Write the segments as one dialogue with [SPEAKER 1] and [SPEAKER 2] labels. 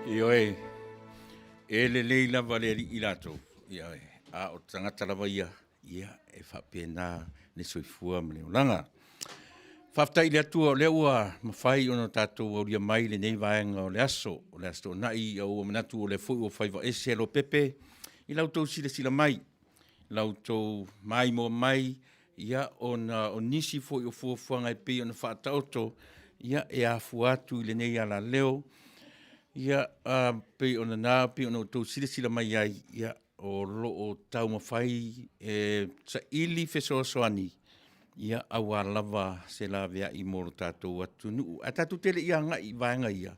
[SPEAKER 1] Io e le leila valeri i lato. Ia a o tangata lava ia e whapena ne soifua mene ulanga. Whaftai le atua o le ua mawhai ono tātou o ria mai le nei vaenga o le aso nai au manatu o le fui o whaiva ese lo pepe i lautou sila mai. Lautou mai mo mai ia o nisi fui o fuafuanga e pe ona whaatauto ia e a fuatu i le nei ala leo. Ia pe ona nā pe ona tau sila mai ai ia o lo o tau mawhai sa ili fesoasoani ia awa lava se la vea i moro tātou atu nuu. A tātou tele ia ngai vaenga ia.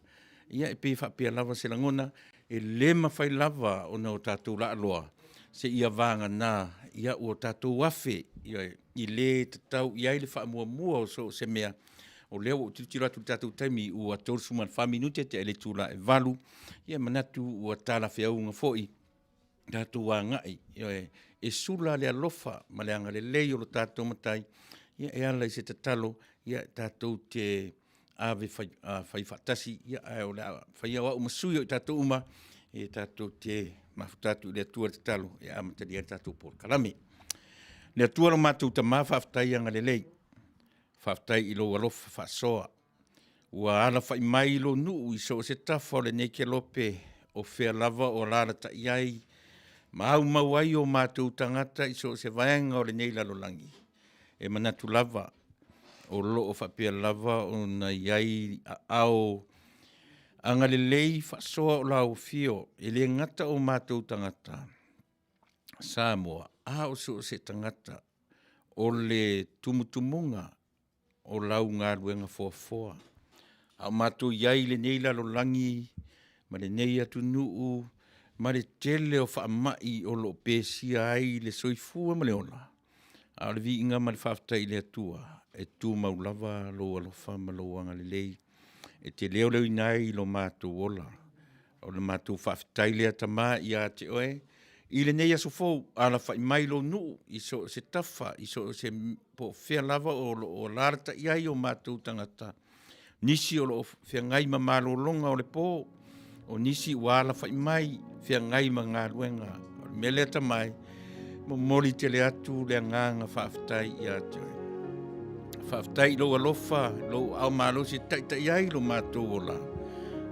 [SPEAKER 1] Ia e pe whapea lava se langona e le mawhai lava ona o tātou la aloa. Se ia vanga nā ia o tātou wafe ia i le tatau ia i le wha mua o so se mea o leo o titira tu tātou taimi ua tōrusu man whaminute te ele tūla e valu. Ia manatu ua tāla whiaunga foi. Tātou wā ngai. E sula le alofa ma le anga le lei o lo tātou matai. Ia e ala i se tatalo. Ia tātou te ave whai whatasi. Ia e o le whai awa umasui o tātou uma. E tātou te mafutatu le atua te talo. Ia amatari e tātou por kalame. Le atua lo mātou ta mawhaftai anga le lei. Whaftai i lo alofa whasoa. Ua ala whai mai lo nuu i so se tafa le neke lope o whea lava o lara ta iai. Mau mau ai o mātou tangata i so se vaenga o le nei lalolangi. E manatu lava o lo o whapea lava o na iai a ao. Anga le lei whasoa o lau fio e le ngata o mātou tangata. Samoa, a o so se tangata o le tumutumunga o lau ngā ruenga fōfoa. A mātou iai le nei lalolangi, ma le nei atu nuu, ma le tele o whaamai o lo pēsia ai le soifua ma le ona. A le vi inga ma le whaftai le atua, e tū maulava lo alofa ma lo anga le lei, e te leo leo inai lo mātou ola. O le mātou whaftai le atama i a te oe, i le nei aso fōu, ala whai mai lo nuu, i so se tafa, i so se po whea lava o larata i ai o mātou tangata. Nisi o lo whea ngai ma malo longa o le pō, o nisi wala whai mai, whea ngai ma ngā ruenga. Mele ata mai, mo mori te le atu le nganga whaftai i a te oe. Whaftai lo alofa, lo au malo se taita i ai lo mātou ola.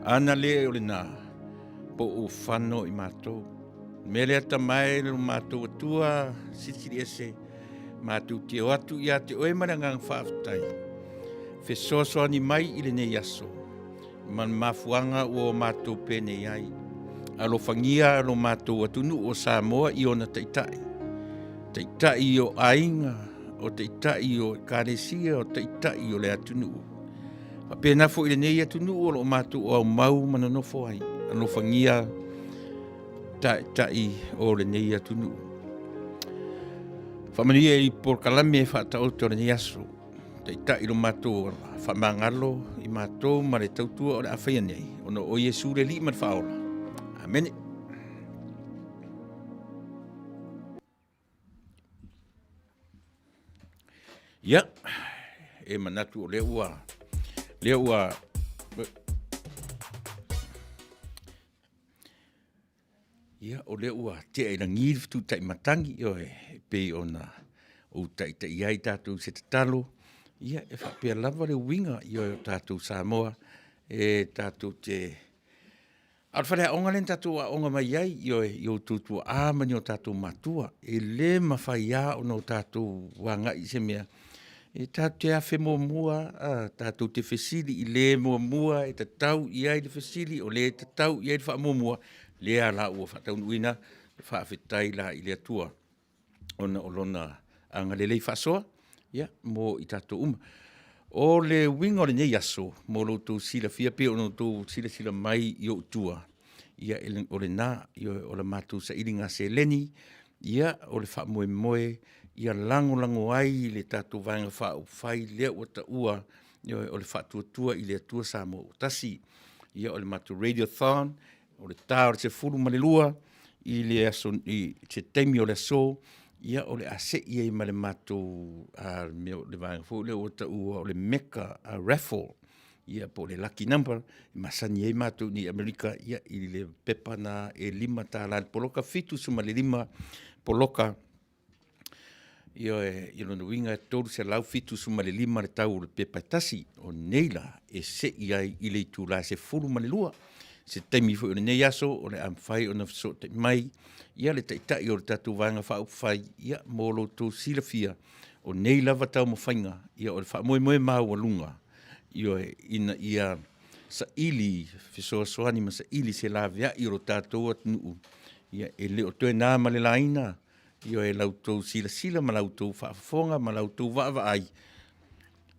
[SPEAKER 1] Ana le o le nā, po o whano i mātou. Mele ata mai lo mātou atua, sisiri ese, mātou te o atu i a te oe marangang whaftai. Fesoasoa ni mai i le nei aso. Man mafuanga o mātou pene ai. Alo whangia alo mātou atunu o Samoa i ona taitai. Taitai o ainga, o taitai o kāresia, o taitai o le atunu. Pena fo i le nei atunu o lo mātou o au mau mananofo ai. Alo whangia tai o le nei atunu. Whamania i por kalame whaatau te o le nei aso. Tai lo mātou whamangalo i mātou ma le tautua o le awhaia nei. Ono o Iesu le li man whaola. Amen. Ia, e manatu o le ua. Le ua. Ia, o le ua te aina ngiri fitu tai matangi. Io e pe ona o tai iai tātou se te talo. Ia, e whapea lava le winga i o tātou Samoa, e tātou te... Alwhare a onga len tātou a onga mai ai i o tūtua āmani o tātou matua, e le mawhai a o no tātou wanga i se mea. E tātou te awhe mua, tātou te whesili i le mua, e te tau i ai le whesili, o le te tau i ai le wha mua, le a la ua whataunuina, le whaafetai la i le atua. Ona o lona anga le lei whasoa, ia, mo i tātou uma. O le winga o le nei aso, mo lo tō sila fia pe, o no tō sila mai i o tua. Ia, o le nā, o le mātou sa iringa se leni, ia, o le wha moe, ia lango ai le tātou vanga wha o whai lea o ta ua, ia, o le wha tua i le atua sa mo o tasi. Ia, o le mātou radiothon, o le tā o le se furu malelua, i le aso, i te teimi o le aso, ia o le ase ia i male mātou le vanga fo le o ta ua o le meka raffle ia po le lucky number, masani ei mātou ni Amerika, ia i le pepa na e 5 tālani poloka, fitu suma le 5 poloka, ia e lona winga tolu se lau fitu suma le 5 le tau le pepa tasi, o neila e se iai i le itu la se furu ma le lua, se taimi fo o nei aso, o le amfai o na fiso te mai, ia le taitai o le tatu vanga wha upwhai, ia molo tō silafia, o nei lava tau mo whainga, ia o le wha moe moe mau alunga, ia sa ili, fisoa soani ma sa ili se la vea i ro tātou atnuu, ia e leo toe nā ma le laina, ia e lautou sila ma lautou whaafonga, ma lautou waava ai.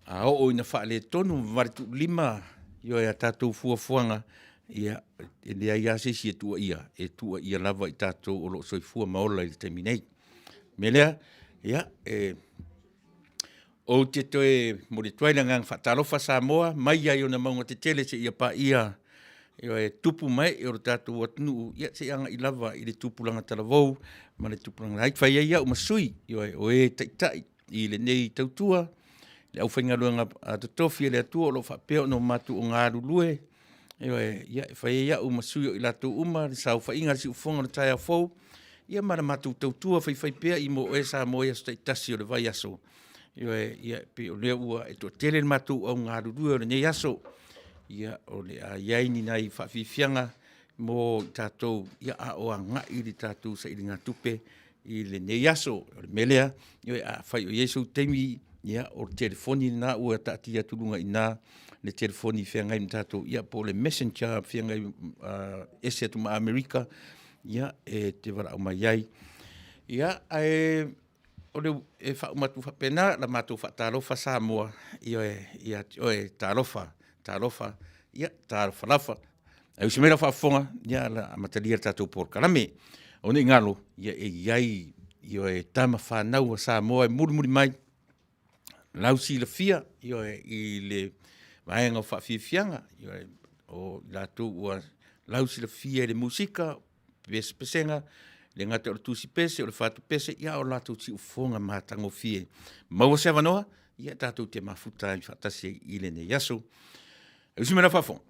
[SPEAKER 1] A o ina wha le tonu, maritu 5, ia e a tātou fuafuanga, ia e lea ia se si e tua ia lava i tātou o lo soifua maola i te minei. Melea, ia o te toe mo le tuaila ngang whatalofa Samoa, mai ai o na maunga te tele se ia pa ia e tupu mai e o tātou atunu, ia se anga i lava i le tupulanga talavou, ma le tupulanga haitwai ia o masui, o e taitai i le nei tautua, le au whainga luanga a totofi le atua o lo whapeo no matu o ngā rulue, ia e whai ia o masui o i lato uma, le sau whainga si ufonga le tai a fau, ia mara matu tautua whai pea i mo e sa moe aso taitasi o le vai aso, ia pe o lea ua e to tele matu au ngā rurua o le nei aso, ia o le a iaini nai whawhiwhianga mo tātou ia a o a ngai li tātou sa ili ngā tupe i le nei aso o le melea, ia a whai o Yesu teimi ia o le telefoni na ua tātia tulunga i nā le telefoni whiangai mi tātou ia po le messenger whiangai ese atu ma Amerika, ia e te wara au mai ai, ia o le e wha umatu whapena, la mātou wha tārofa Samoa, ia tārofa, ia tārofa lafa. E usi mera whaafonga, ia la amatalia tātou porkarame. O ne ngalo, ia e iai, ia e tama whanau a Samoa, e muri mai, lausi la fia, ia i le vaenga whawhiwhianga, ia o lātou ua lausi la fia le musika, pesenga, le ngata o le tusi pese, o le whatu pese, ia o lātou ti ufonga mātango fie. Maua se wanoa, ia tātou te mafuta i whatasi i le ne yaso. E usi mena whafonga.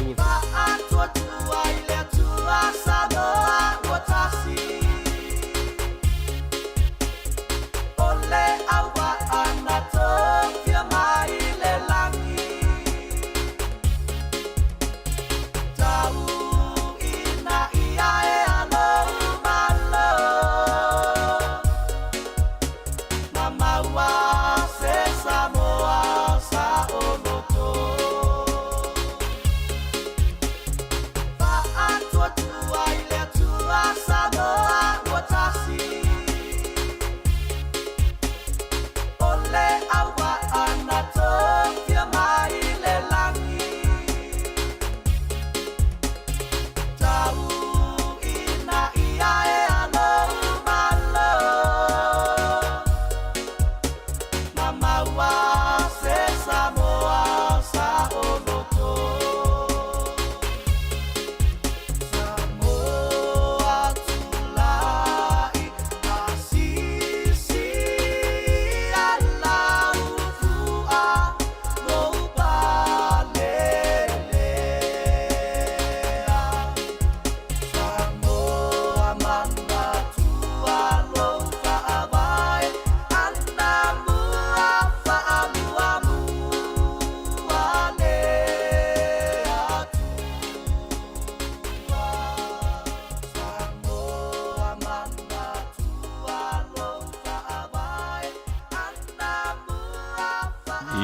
[SPEAKER 1] ua.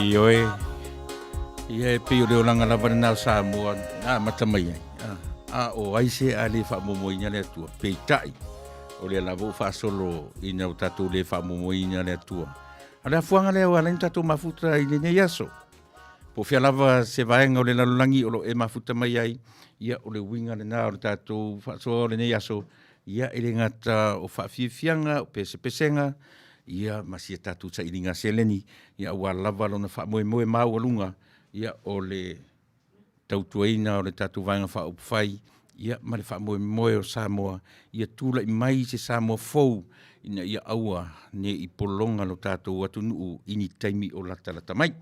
[SPEAKER 1] Ioe, ia e pio leo langa lava na Samoa, na matamai ai. O aise a le whaamomoinga le atua, peitai, o le lavo whaasolo ina o tatu le whaamomoinga le atua. A le afuanga leo alain tatu mafuta i le nei aso. Po fia lava se vaenga o le lalulangi o lo e mafuta mai ai, ia o le winga le na o le tatu whaasolo le nei aso, ia ele ngata o whaafiafianga, o pese-pesenga, ia masia tatu sa ilinga seleni, ia ua lava lona wha moe mau alunga, ia o le tautuaina o le tatu vaenga wha upwhai, ia ma le wha moe o Samoa, ia tūla i mai se Samoa fou, ina ia aua ne i polonga lo tatu atu nuu ini taimi o lata mai.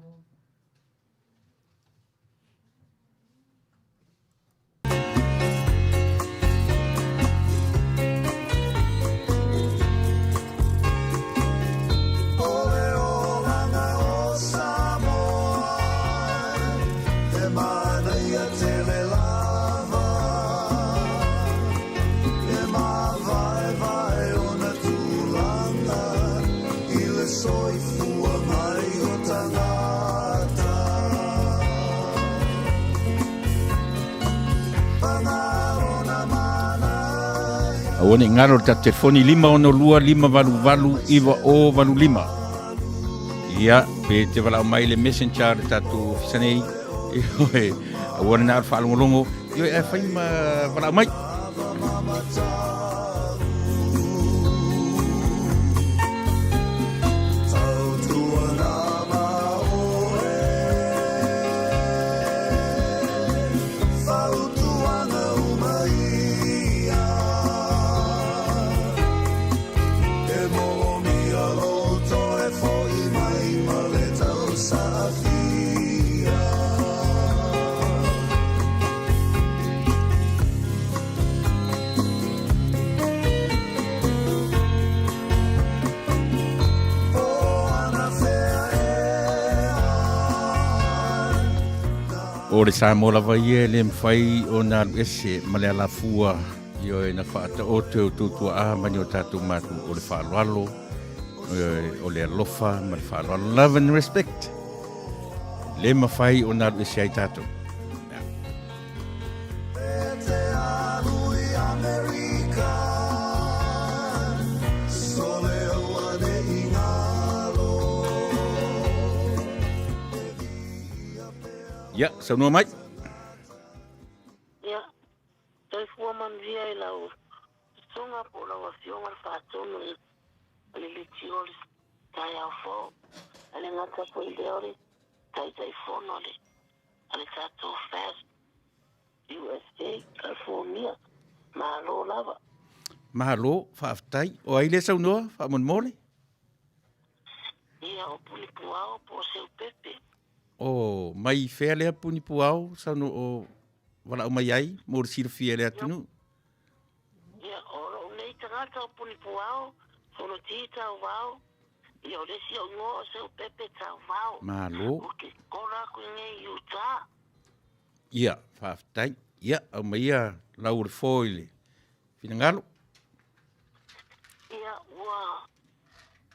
[SPEAKER 1] Awane ngaro ta telefoni 512-5valu-valu-5. Ia, pe te wala mai le messenger tatu fisanei. Ioe, awane na alfa alongolongo. Ioe, e whai ma wala mai. O le Samoa lava ia le mwhai o nā ese ma le alafua ioe na whaata o te o tūtua a mani o tātou mātu o le whaaloalo o le alofa ma le whaaloalo love and respect le mawhai o nā ese ai tātou. Ya, saunua mai.
[SPEAKER 2] Ya, tai fua man via I lau. Songa po lau a fionga whaatono le litiori tai au fo. Ale ngata po I leori tai fono le. Ale tato fast. USA, California. Mahalo lava.
[SPEAKER 1] Mahalo, whaaftai. O aile saunua, whaamonmole?
[SPEAKER 2] Ia, o puni puao po seu pepe.
[SPEAKER 1] O mai fea lea puni puao, sanu o wala o mai ai, mo le silafia le atunu.
[SPEAKER 2] Ia, ora nei tangata o puni puao, fono tita o vao, ia o lesi o ngo o seu pepe tau vao.
[SPEAKER 1] Malo.
[SPEAKER 2] O ke kora ko nge yuta.
[SPEAKER 1] Ia, whaafitai. Ia, au mai ia lau le foile. Fina ngalo.
[SPEAKER 2] Ia, ua,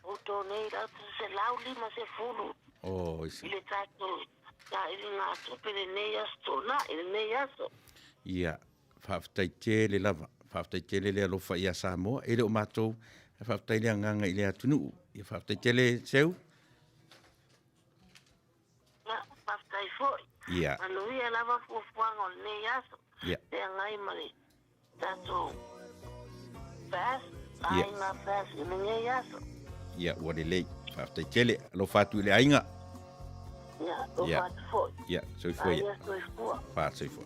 [SPEAKER 2] o tō nei ratu se lau lima se fulu.
[SPEAKER 1] O, isi.
[SPEAKER 2] Ile tato, ta ili ngā tupe le nei asto, na, ile nei asto.
[SPEAKER 1] Ia, whaafitai te le lava. Whaafitai te le alofa ia Samoa. Ele o mātou, whaafitai le anganga i le atunu. Ia whaafitai te le seu.
[SPEAKER 2] Ia, paftai foi.
[SPEAKER 1] Ia.
[SPEAKER 2] Anu ia lava fuafuanga o le nei asto.
[SPEAKER 1] Ia.
[SPEAKER 2] Te angai mare, tato, fast,
[SPEAKER 1] Ia.
[SPEAKER 2] ai ngā fast, ile nei asto.
[SPEAKER 1] Ia, ua le lei. Whaafitai te le alofa atu i le ainga.
[SPEAKER 2] Ia, o
[SPEAKER 1] Ia.
[SPEAKER 2] fatu foi.
[SPEAKER 1] Ia, soi foi.
[SPEAKER 2] Ai asto i fua.
[SPEAKER 1] Wha, soi foi.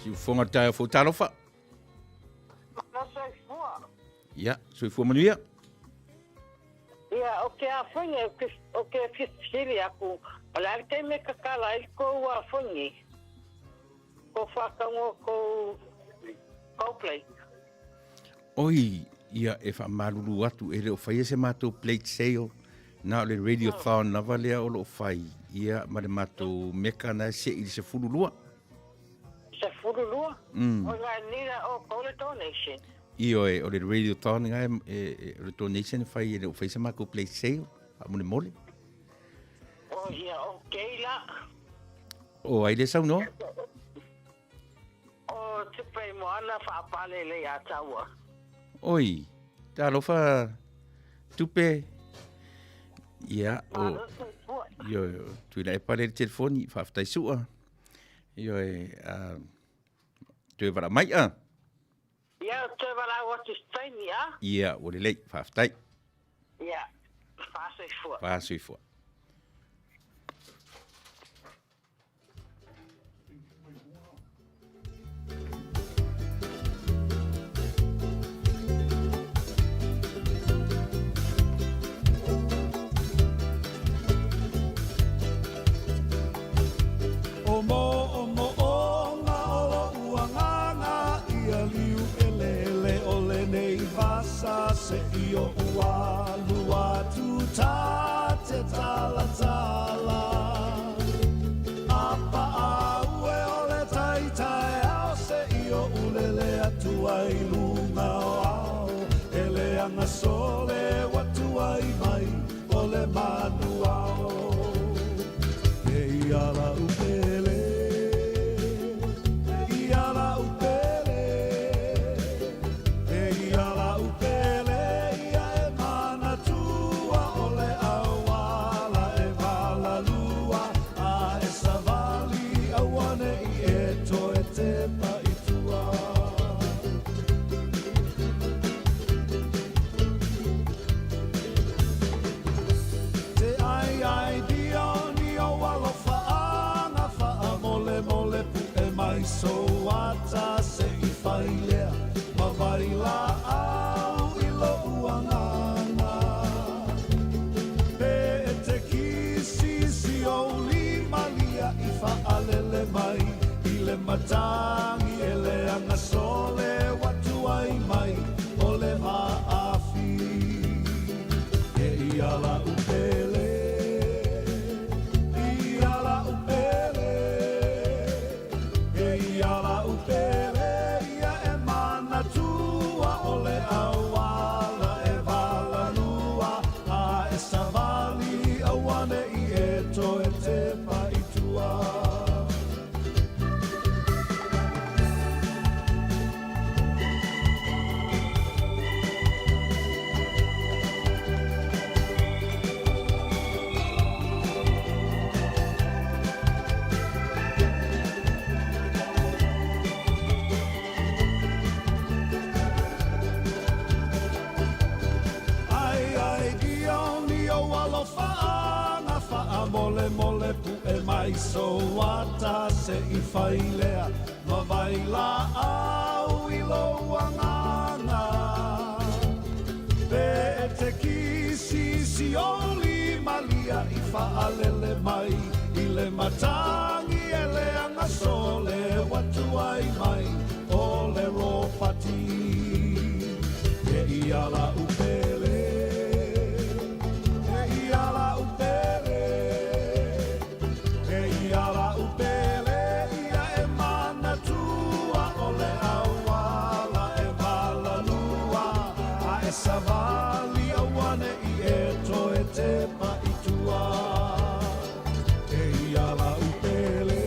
[SPEAKER 1] Si ufonga tae fo talofa.
[SPEAKER 2] Nasa i fua.
[SPEAKER 1] Ia, soi fua manuia.
[SPEAKER 2] Ia, o ke a whangi, o ke fisili aku, o la te me kakala i kou a whangi. Ko whakango kou play.
[SPEAKER 1] Oi, ia e wha maruru atu e leo whai se mātou plate sale na o le radiothon na valea o lo whai. Ia ma le mātou meka na se i se furulua.
[SPEAKER 2] Se furulua?
[SPEAKER 1] Mm.
[SPEAKER 2] O la nira o kou le donation.
[SPEAKER 1] Io e o le radiothon nga le donation whai e leo whai se mātou plate sale. A mole mole.
[SPEAKER 2] O ia, o keila.
[SPEAKER 1] O ai le sau no?
[SPEAKER 2] O tupe moana whaapale le a taua.
[SPEAKER 1] Oi, ta lofa tupe. Ia o... Io, tu la e pare le telefoni, whaftai sua. Io e... Tu e vara mai a?
[SPEAKER 2] Ia, te wala watu staini a?
[SPEAKER 1] Ia, o le lei, whaftai.
[SPEAKER 2] Ia, whaasai fua.
[SPEAKER 1] Whaasui fua.
[SPEAKER 3] Se io ua lua tu ta te tala tala apa au e ole tai tai au se io ulele atu ai lunga au ele anga sole watu ai mai ole manu au e ala upele e ala upele e ala upele so ata se I whailea ma waila au I lo uangana pe e te kisi si o limalia I whaalele mai I le matangi e le anga sole watu ai mai o le maafi e I ala upele so ata se I whailea ma vai la au I lo anganga pe te kisi si oli malia I whaalele mai I le matangi e le anga sole watu ai mai o le ropati e I ala upele e I ala upele e I ala upele ia e mana tua o le awala e vala lua a e savali a wane I e to e te pa I tua e I ala upele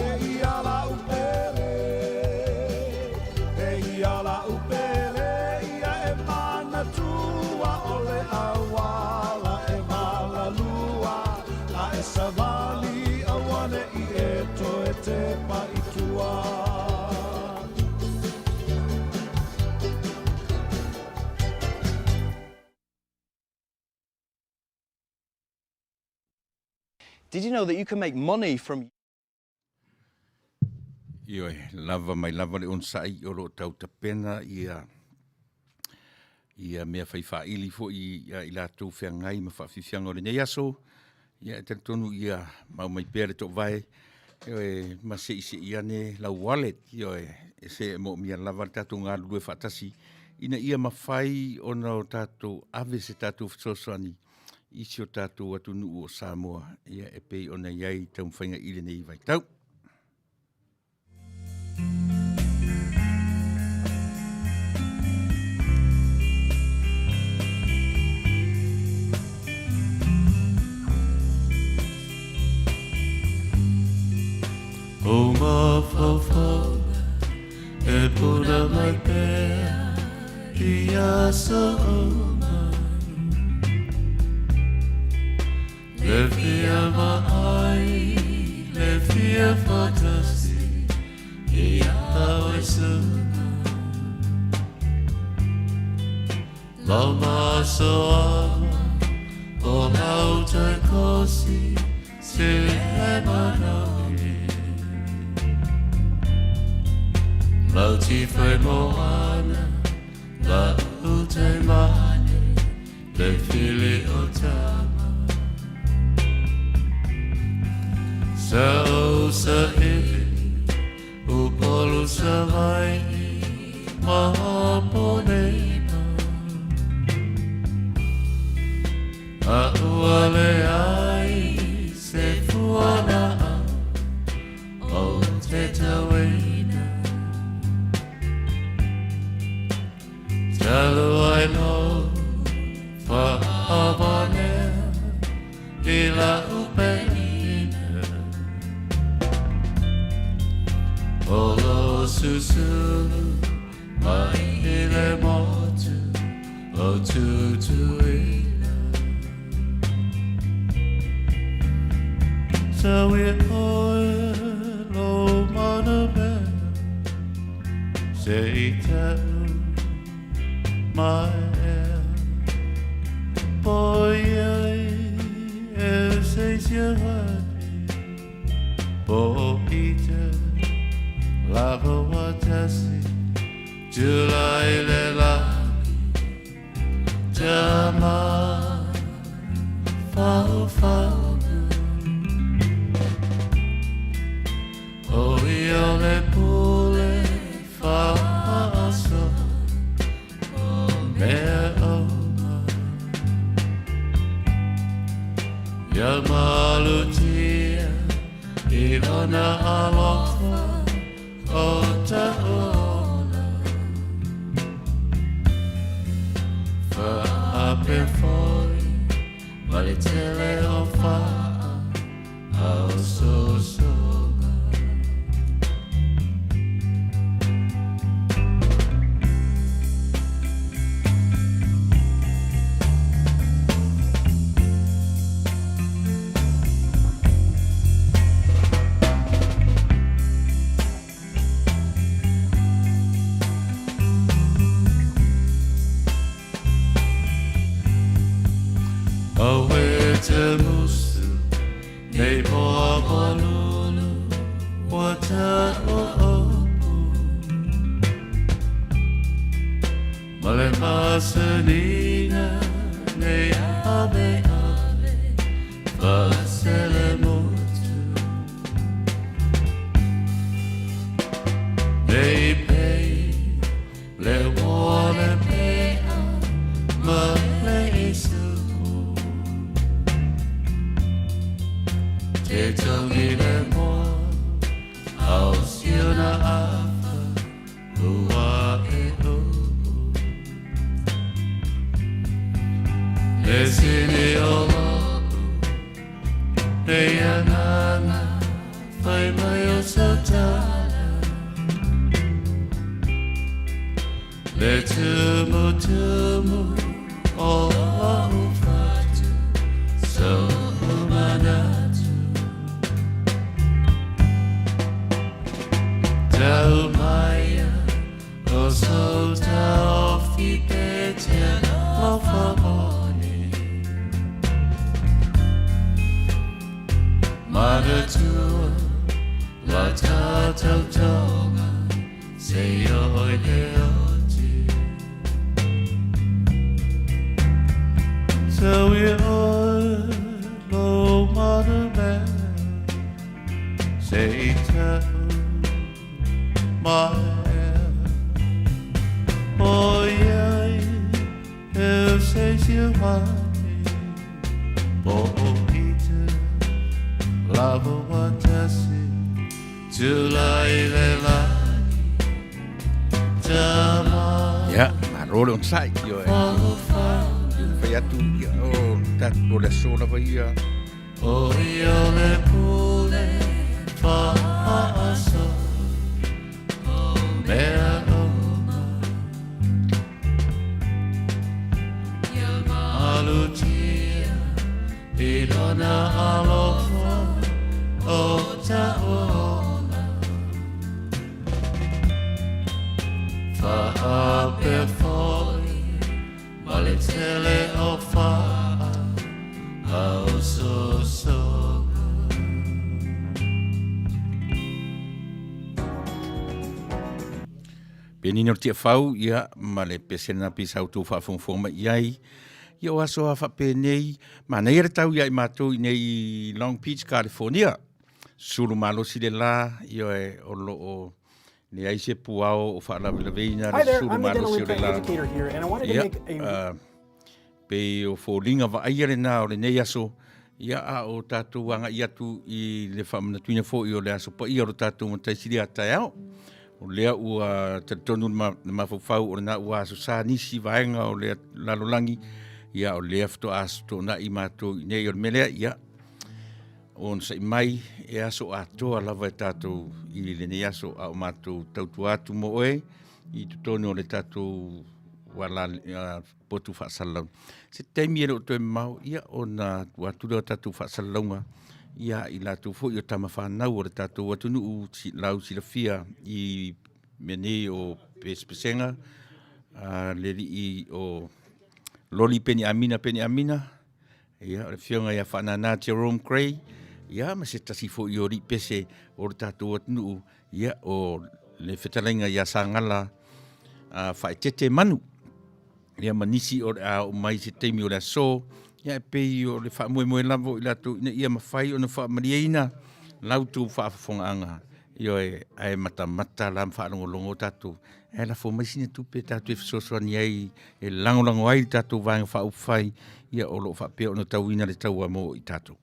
[SPEAKER 3] e I ala upele e I ala upele ia e mana tua o le awala e vala lua a e savali a wane I e to e te pa I tua
[SPEAKER 4] Did you know that you can make money from...
[SPEAKER 1] Ioe, lava mai lava le on sai o lo tau tapena ia mea whaiwhaili fo I la tau whiangai ma whawhiwhianga o le nei aso ia e tonu ia mau mai pere to vai ioe ma se isi ia ne la wallet ioe e se mo mia lava tatu ngā lue whatasi ina ia mawhai o na tatu ave se tatu whasosani isi o tatu atu nuu o Samoa ia e pei o na iai tau mwhainga ile nei vai tau.
[SPEAKER 5] O mawhawhau e pura mai pēr I asa o mai Le fia maai, le fia fatasi I tau e suna Lau maso ama o lau tai kosi Se le manau Lau ti whai moana, la utai mane, le fili o tama. Sa o sa iwi, upolu sa vai, maha poneina. A uale ai, se fuana o te taweina. Talo I know fa abane ila upenina Olo susulu mai ile motu o tutuina So we oil o manabena Se tau my boy says your bo ite lava watasi July le la jama fa oh io le pule fa so Yamalutia Ilona alofa Ota ola Fa ape foi Valitele o fa Au so soga Awe te musu Vaselina, ne ave ave, vasele motu. Ne pei, le wale pea, ma le isu. Te tongi le moa, au siona afa, ua e o. Le sini o loku, le anana, fai mai o sotala. Le tumu tumu, o au fatu, so umanatu. Tau maia, o so tau fipetia, o favoni. Mada tua, la tata tonga, se oi le oti. So we oi, lo mada me, say tau, my oh yeah, eu sei se vai, oh ita, lava watasi, July le lagi, tama.
[SPEAKER 1] Ya, marole on sai yo e. Fai atu ia o tato le sola vai ia.
[SPEAKER 5] Oh io le pule, fa aso, mea oma, alutia, ilona alofa, o ta ona, fa ape foi, male tele o fa, au so so.
[SPEAKER 1] Penino tia fau ia ma le pesena pisau tu fa fonfoma iai. Ia o aso a whapenei, ma nei re tau ia i mātou i nei Long Beach, California. Suru malo si le la, ia e o lo o ne aise puao o whaalaveina
[SPEAKER 6] Hi
[SPEAKER 1] re
[SPEAKER 6] there,
[SPEAKER 1] suru
[SPEAKER 6] I'm the
[SPEAKER 1] malo
[SPEAKER 6] dental
[SPEAKER 1] si le
[SPEAKER 6] implant
[SPEAKER 1] la.
[SPEAKER 6] educator here, and I wanted to
[SPEAKER 1] Ia,
[SPEAKER 6] make a...
[SPEAKER 1] pe o fōlinga wa aia re nā o le nei aso, ia a o tātou anga i atu i le whamanatuina fō i o le aso pa i o tātou mataisiri a tai ao. O lea ua te tonu na mawhawhau o na ua aso sā nisi vaenga o lea lalolangi, ia o lea fto aso tō na i mātou i nei o le melea, ia o nsa i mai e aso a toa lava e tātou i le nei aso a o mātou tautu atu mo oe, i tutonu o le tātou wala potu whaasalau. Se teimi ere o toi mau, ia o na watura o tātou whaasalaunga, ia i lātou fo i o tama whanau o le tātou watunu u lau sila fia i mene o pespesenga, le i o loli peni amina, ia o le fionga ia whanana Jerome Cray, ia ma se tasi fo i o ri pese o le tātou watunu u, ia o le whetalainga ia sangala whaetete manu, ia manisi o mai se teimi o le aso, ia e pei o le whaamoe lavo i latu, ia mawhai o na whaamariaina, lautu whaafonga io e mata la whaanongolongo tatu, e la fo maisina tupe tatu e whasoswani ai, e langolango ai tatu vanga whaupwhai, ia o lo whapea o na tauina le taua mo i tatu.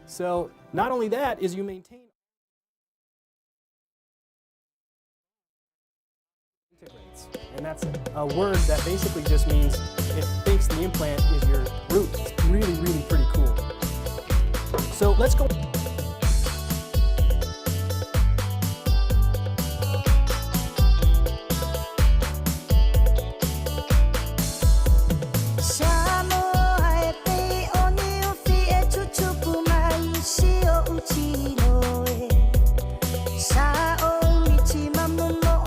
[SPEAKER 6] So not only that, is you maintain integrates. And that's a word that basically just means it thinks the implant is your root. It's really, really pretty cool. So let's go.
[SPEAKER 7] Sa o michi mamumo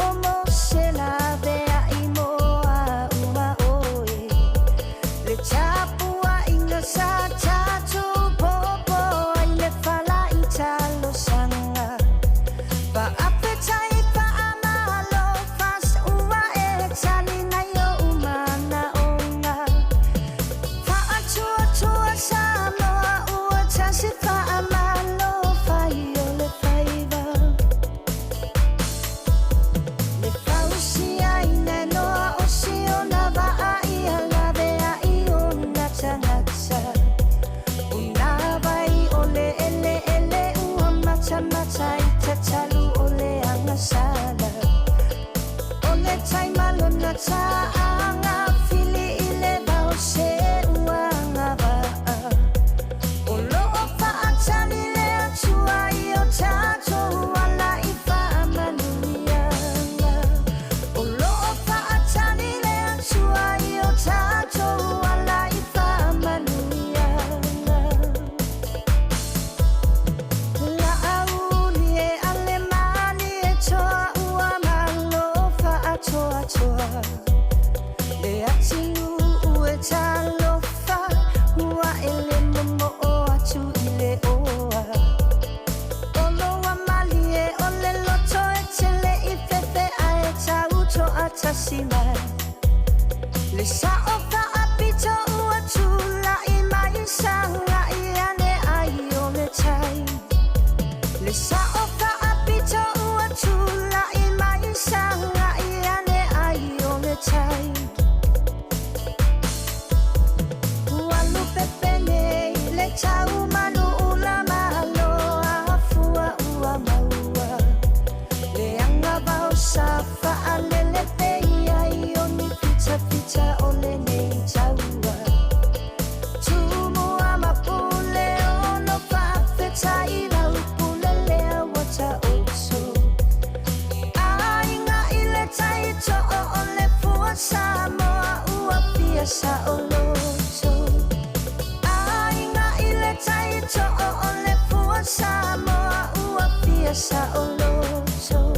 [SPEAKER 7] Samoa ua pia sa oloso.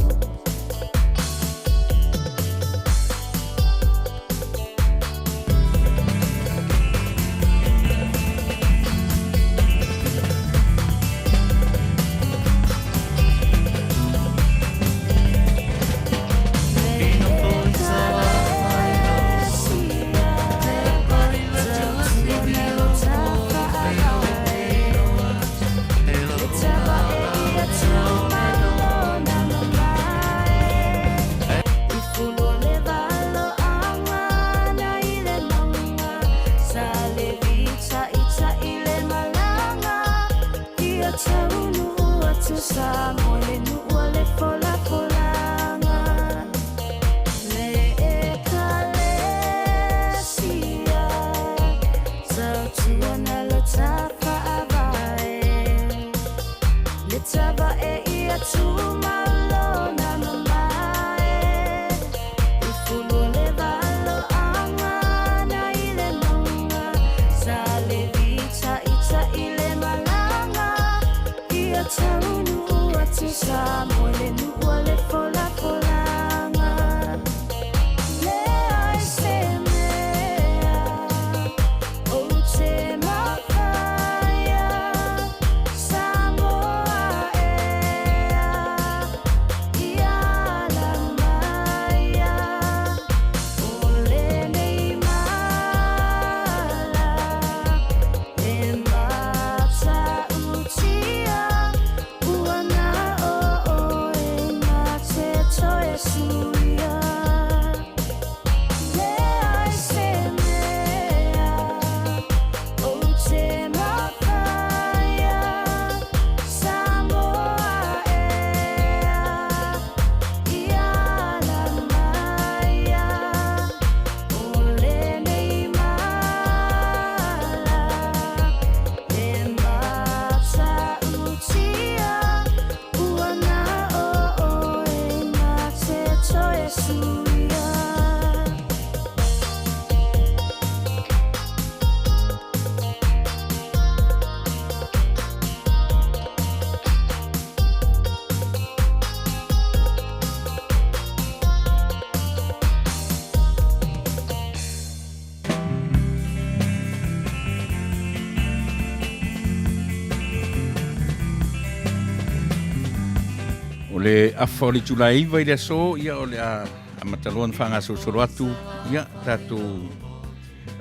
[SPEAKER 1] Le afa o le tulai vai le so ia o le a mataloan whanga solo atu ia tātou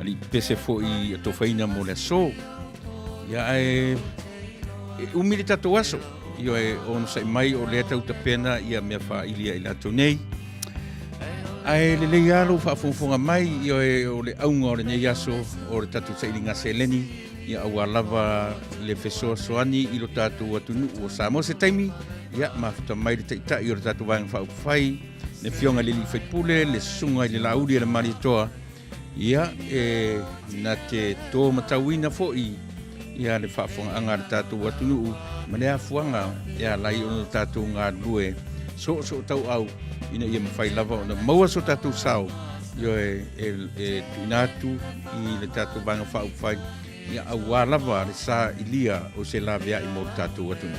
[SPEAKER 1] ali pese fo i to faina mo le so ia umile tātou aso ia ono sai mai o le tau tapena ia mea wha ilia i lato nei le alo wha fonfonga mai ia o le aunga o le nei aso o le tātou sa ilinga se leni ia awa lava le fesoa soani i lo tātou atunu o Samoa se taimi ia mafuta mai le taitai o le tātou wāng whai le fionga le li whaipule le sunga i le lauri le maritoa ia na te tō matauina fo ia le whaafonga anga le tātou atunu ma le afuanga ia lai o le tātou ngā lue so tau au ina ia mawhai lava o na maua so tātou sao ia tuinatu i le tātou wāng whai ia awa lava le sa ilia o se la vea i mo le tātou atunu.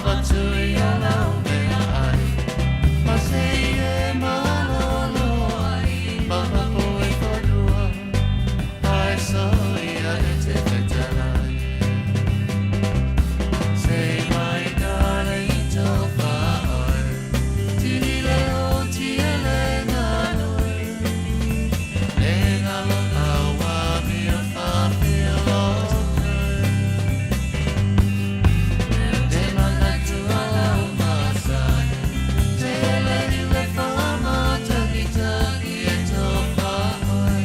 [SPEAKER 5] Mabatui alau mea ai Masei malolo ai Mahapo e whanua Ai soia e te whetarai Sei mai kare i tō whaoi Tiri leo tia le nganoi Le ngalo awa mia whawhia lokai Te mangatu alau masai Te leri le whama taki e tō whaoi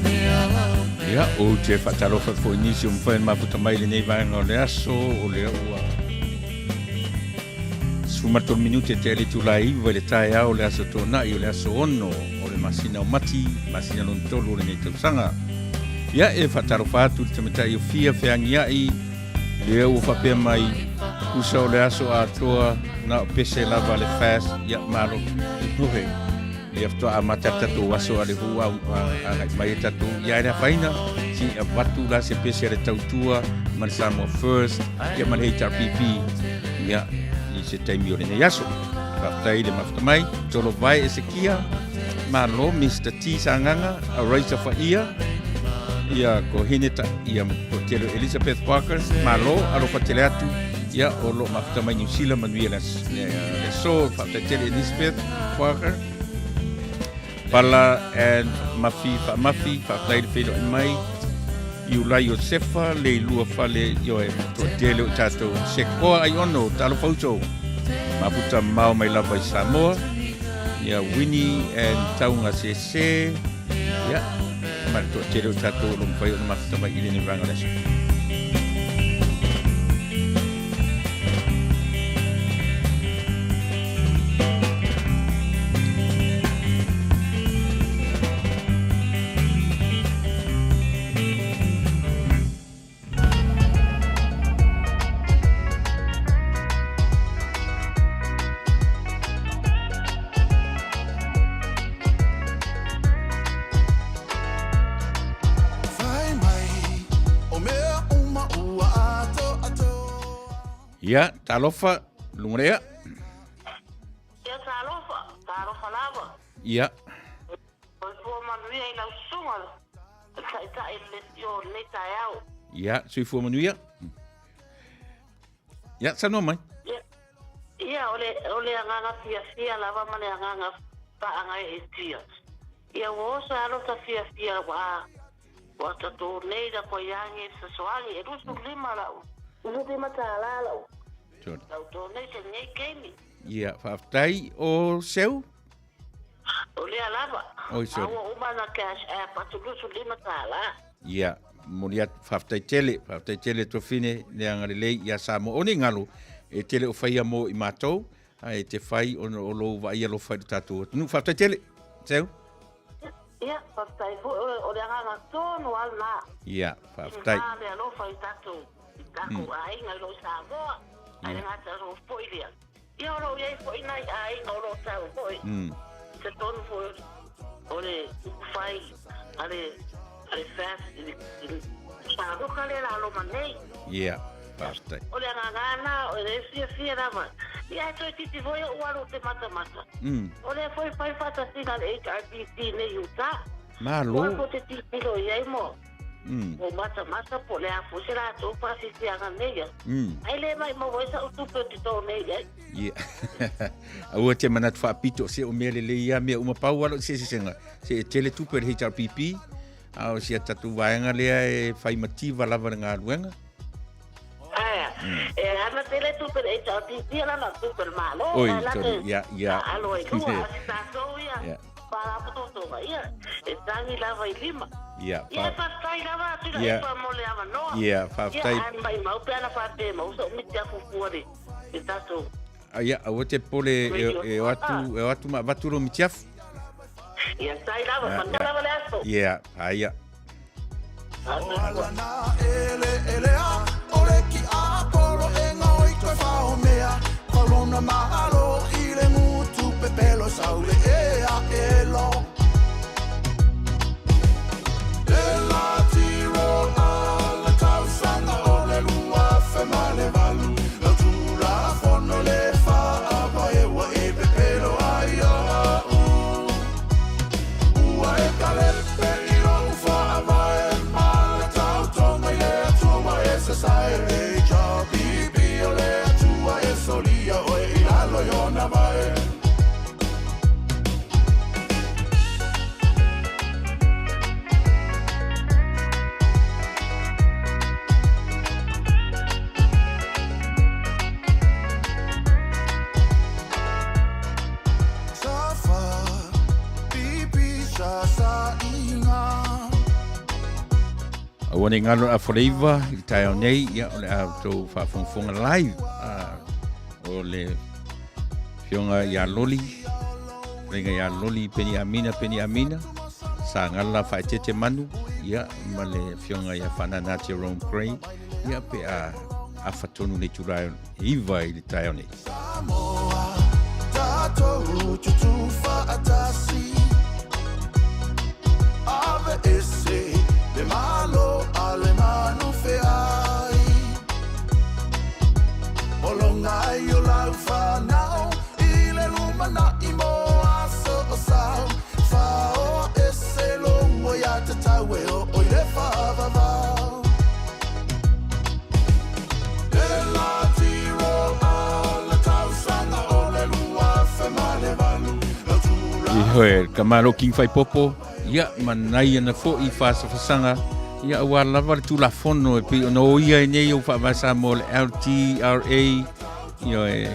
[SPEAKER 5] Me alau me
[SPEAKER 1] Ia, o te whatarofa fo inisi o mwhaen maputa mai le nei vaenga o le aso o le ua. Sumator minute te ale tula iwa le tae au le aso tōna i o le aso ono o le masina o mati, masina non tolu o le nei tausanga. Ia e whatarofa atu le tamatai o fia whiangia i le ua whapea mai usa o le aso a toa na o pese lava le fast, ia malo i puhe. Le aftoa a matatato waso ale hua a mai tatu ia ere faina si a watu la se pese le tautua ma le Samoa First ia ma le HRPP ia i se taimi o le nei aso whaftai le mafta mai tolo vai e se kia ma lo Mr. T Sanganga a raisa wha ia ko hineta ia ko telo Elizabeth Parker ma lo alo whatele atu ia o lo mafta mai New Zealand manuia le so whaftai tele Elizabeth Parker Pala and Mafi whaktai le whero i mai i ulai o sefa le lua whale i e to tele o tātou se koa ai ono talo whautou maputa mau mai lava i Samoa ia Winnie and taunga se ia ma to tele o tātou lo mwhai o na mafuta mai i le ni ranga leso Ia, talofa, lungurea.
[SPEAKER 2] Ia talofa lava.
[SPEAKER 1] Ia.
[SPEAKER 2] Oi fua manuia i lau sunga. Ta le yo le tai au.
[SPEAKER 1] Ia, sui fua manuia. Ia, sanoa mai.
[SPEAKER 2] Ia, ole anganga fia lava mane anganga pa anga e tia. Ia wosa alo ta fia wa tatu nei da ko yangi sa soali e rusu lima lau. Uti matala lau.
[SPEAKER 1] Ia, whaftai o seu?
[SPEAKER 2] O lea lava.
[SPEAKER 1] Oi, sorry.
[SPEAKER 2] Awa umana cash app atu lusu lima tala.
[SPEAKER 1] Ia, molia whaftai tele to fine le angarelei ia Samoa. Oni ngalo, e tele o whaia mo i mātou, e te whai o lo wa ia lo whai do tātou. Nu, whaftai tele, seu?
[SPEAKER 2] Ia, whaftai o le anganga tonu alna.
[SPEAKER 1] Ia, whaftai.
[SPEAKER 2] Ia, le alo whai tātou. Tākou a inga lo Samoa. Ai ngata ro foilia. Ia ro ia foi nai ai ro tau foi. Se tonu foi ole fai ale fast sa ro kale la lo manei.
[SPEAKER 1] Ia, basta.
[SPEAKER 2] Ole ngana ole fia rama. Ia to titi foi o aro te mata. Ole foi fai fata singa HRPC ne yuta.
[SPEAKER 1] Malo.
[SPEAKER 2] Ko te titi lo ia mo. O mata po le a fusera to pasi si anga neia. Ai le mai mo voisa o tupe te to neia.
[SPEAKER 1] Ia. Au te manat fa pito se o mele le ia me uma pau alo se senga. Se tele tupe HRPP. Au se tatu vaenga le e fai mativa lava nga luenga.
[SPEAKER 2] E ana tele tupe HRPP ala tupe malo.
[SPEAKER 1] Oi, ia.
[SPEAKER 2] Alo e ko sa so ia. Para puto ia. E tangi lava i lima.
[SPEAKER 1] Ia,
[SPEAKER 2] whaftai lava, tira e wha mole awa noa.
[SPEAKER 1] Ia, whaftai.
[SPEAKER 2] Ia, mai mau peana whate, mau sa umiti a fufuare. E tato.
[SPEAKER 1] Ia, au te pole e atu ma vaturo mitiafu.
[SPEAKER 2] Ia, tai lava, whanala le aso.
[SPEAKER 1] Ia, aia.
[SPEAKER 3] Oala na ele a, ole ki a polo e ngoi koe whao mea. Korona mahalo i le mutu pepelo saule e a elo. Tiro ala tausanga o le lua fe male valu. La tura
[SPEAKER 1] O ne ngalo a foreiva I tai au nei ia o le au tau whaafonga live o le fionga ia loli renga ia loli peni amina sa ngala whaetete manu ia ma le fionga ia whanana Jerome Gray ia pe a whatonu ne turai iwa I le tai au nei
[SPEAKER 3] Samoa, tātou tutu whaatasi Ave ese, le malo ale manu feai Molongai o lau whanau I le lumana I moa so o sau Whao ese longo ia te taue o oi le whavavau E la tiro ala tausanga o le lua whemale walu
[SPEAKER 1] I hoe kamaro king fai popo ia manai ana fo I whasanga ia awa lava le tulafono e pi ono ia nei o whaamasa mo le LTRA ia e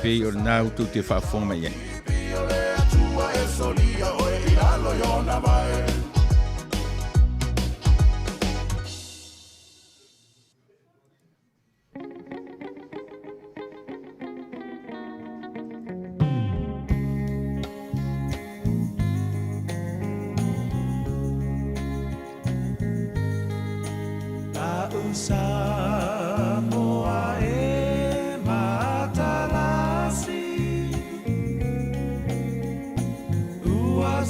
[SPEAKER 1] pi o nau tu te whaafonga ia
[SPEAKER 3] Pio le atua e solia o e ilalo yona vai Samoa e matalasi Ua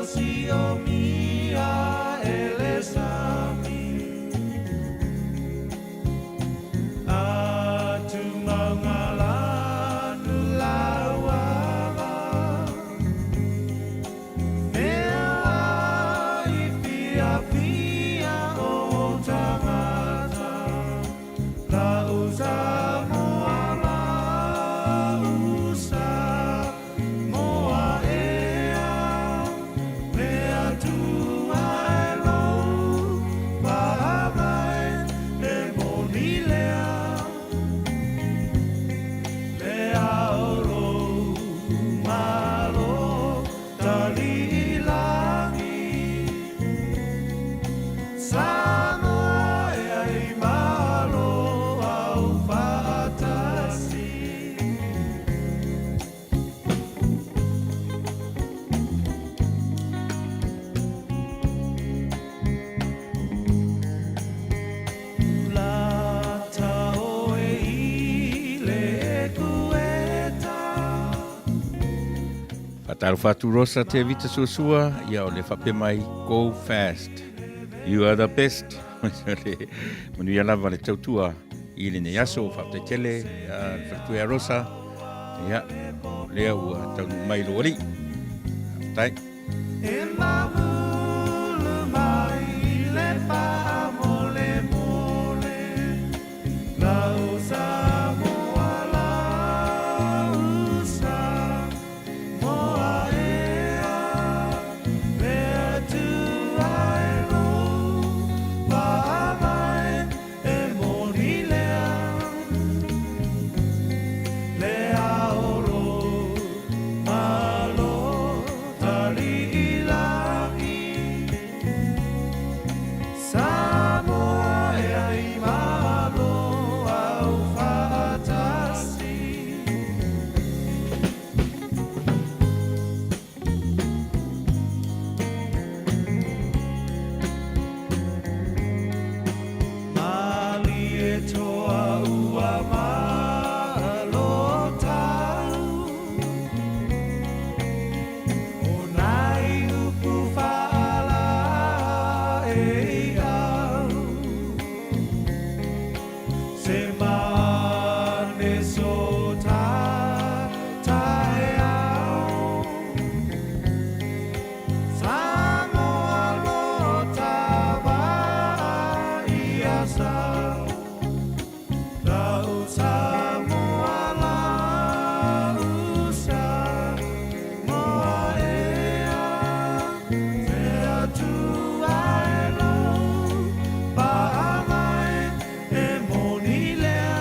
[SPEAKER 3] sio mia elesami Atu mangalanu lawala Mea I pia o tangata La usa moa moa ea Mea tua e lau Pahamai e monilea Lea oro malo talilangi Samoa e ai malo au fatasi La tau e I le kueta
[SPEAKER 1] Whataru whatu rosa te vita suasua ia o le whape mai go fast you are the best manu ia lava le tautua I le ne aso whapte tele whatu e rosa ia lea ua taunu mai lo ori tai
[SPEAKER 3] E mamulu mai le pa mole mole La usa moa la usa moa ea Mea tua e lo pa mai e monilea Lea oro malo talilangi Samoa e ai malo au fatasi Mali e toa ua malo tau O nai upu whaala e au Se mane so tae au Samoa lo tawa I asau Lau Samoa la usa moa ea Te atua e lau Pahamai e monilea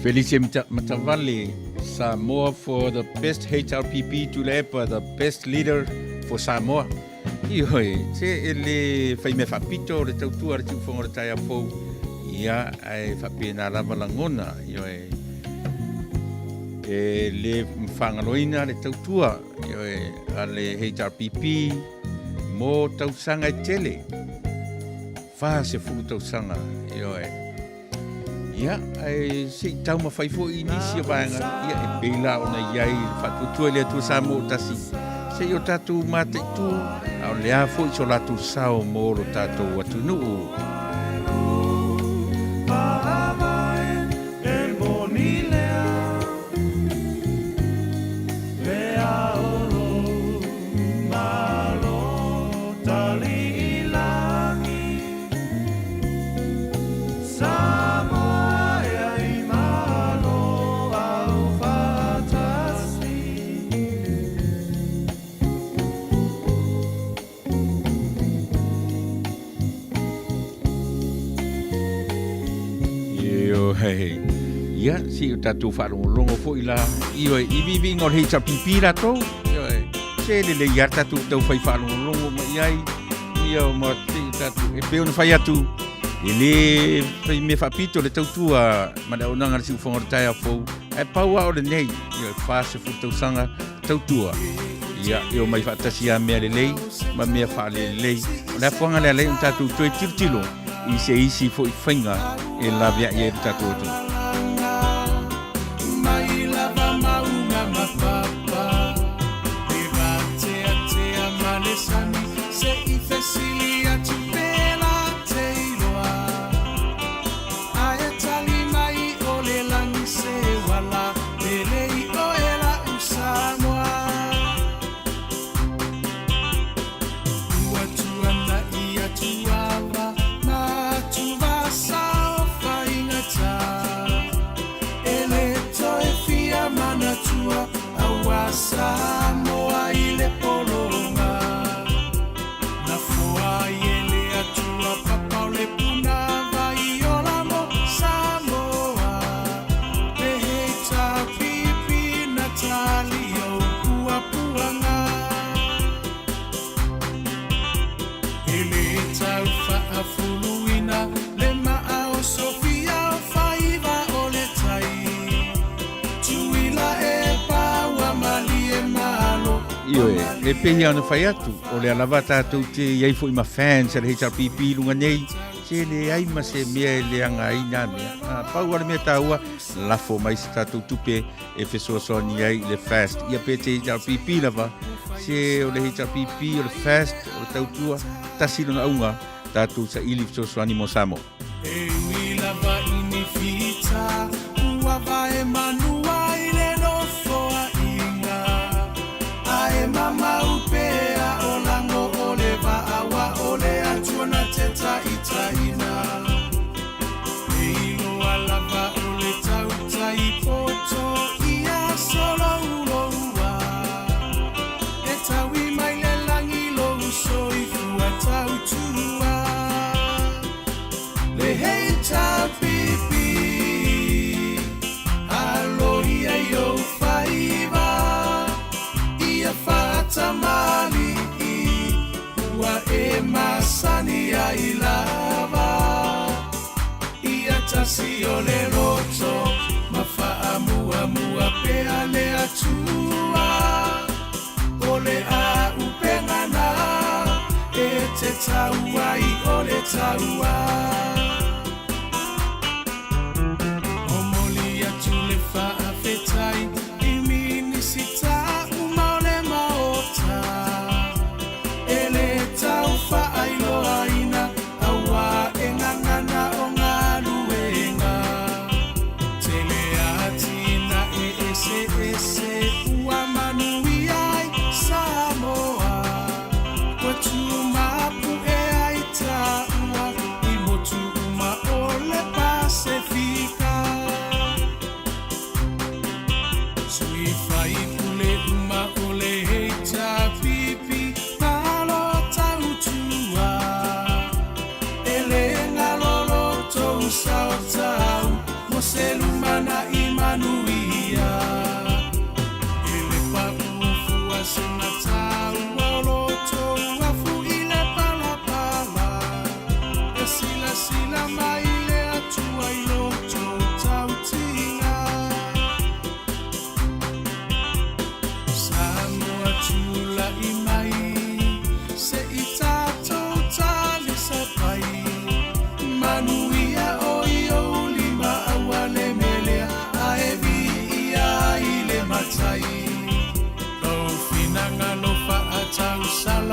[SPEAKER 1] Felicia Matavali, Samoa for the best HRPP Tulepa, the best leader for Samoa. Ioi, se ele fai me whapito, le tautua, le tiufonga, le tai apou, ia ai whapena lava langona, ioi. E le whangaloina, le tautua, ioi, a le HRPP, mo tausanga e tele. Wha se fulu tausanga, ioi. Ia, ai se tau mawhai fo I nisi o vaenga, ia e peila o na iai, whatutua le atua Samoa tasi. Se o tātou mate tu, au lea fo I so latu sao moro tātou atu nuu. Hei, ia si o tātou wharongo fo I la ioi ibibi ngor hei tapipi rato ioi se le iar tātou tau whai wharongo ma iai ia o ma te tātou e peo na whai atu e le whai me whapito le tautua ma le onanga le siufonga le tai a fo e paua o le nei ioi whase fu tausanga tautua ia e o mai whaatasi a mea le lei ma mea whaale le lei o le afuanga le lei un tātou toi tirtilo I se isi fo I whainga e la via I e tātou atu.
[SPEAKER 5] Mai lava maunga mapapa e bate a te a manesani se I fesili atu pela te iloa ae tali mai o le langi se wala pele I o ela usamoa uatuana I atuawa Manatua Samoa I le polonga na fua ele atua papa le puna vai ola mo Samoa le heita pipi Natalio pua puanga ele tau fa afuluina le maao Sofia faiva o le tai
[SPEAKER 1] Ioe, le pehi ana whai atu, o le alawa tātou te iai fo I ma fans le HRPP lunga nei, se le aima se mea le anga ina mea. Pau ala mea tāua, lafo mai se tātou tupe e whesoa soani ai le fast. Ia pe te HRPP lava, se o le HRPP, o le fast, o le tautua, tasilo na unga, tātou sa ili whesoa soani mo Samoa.
[SPEAKER 5] E ui lava ini fita, ua vae manua I le nofoa inga. Ae mama upea o lango o le vaawa o le atuana te taitaina. E iloa lava o le tauta I poto ia solo uloua. E tawi mai le langi lo uso I fua tautua. Le heita pipi alo ia yo faiva ia fata mali ua e masani ai lava ia tasi o le roto ma fa mua mua pea le atua o le a upengana e te taua I o le taua Fetai I minisita umaole maota ele tau whaailo aina awa e ngangana o ngā luenga tele atina e ese ese ua manui ai Samoa watu mapu e ai taua I motu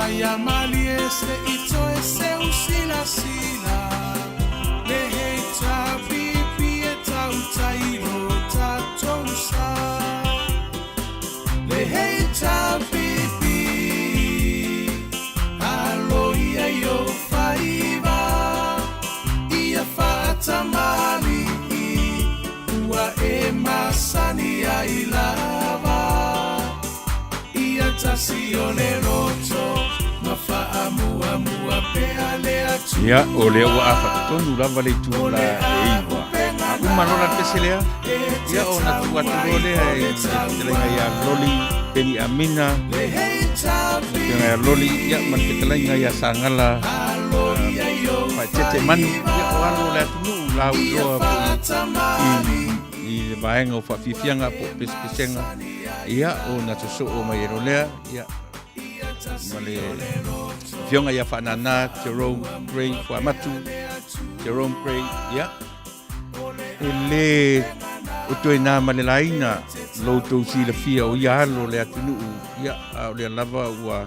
[SPEAKER 5] la ya mali ese ito ese usila sila le hei ta pipi e tau tairo ta tonsa le hei ta pipi alo ia yo faiva ia fata mali ua e masani ai lava ia tasi o le roto mua pe ale atu
[SPEAKER 1] ia o le ua afatonu lava le tula e iwa umanola peselea ia o na tuaturo lea e telenga ia loli peni amina telenga ia loli ia man telenga ia sangala pa tete mani ia o alo le atunu lau doa i le vaenga o whafifianga po pespesenga ia o na tuso o mai erolea ia male fionga ia whanana Jerome Gray Fuamatu Jerome Gray ia ele o toi nā male laina loutou sila fia o ia alo le atunu ia o le lava ua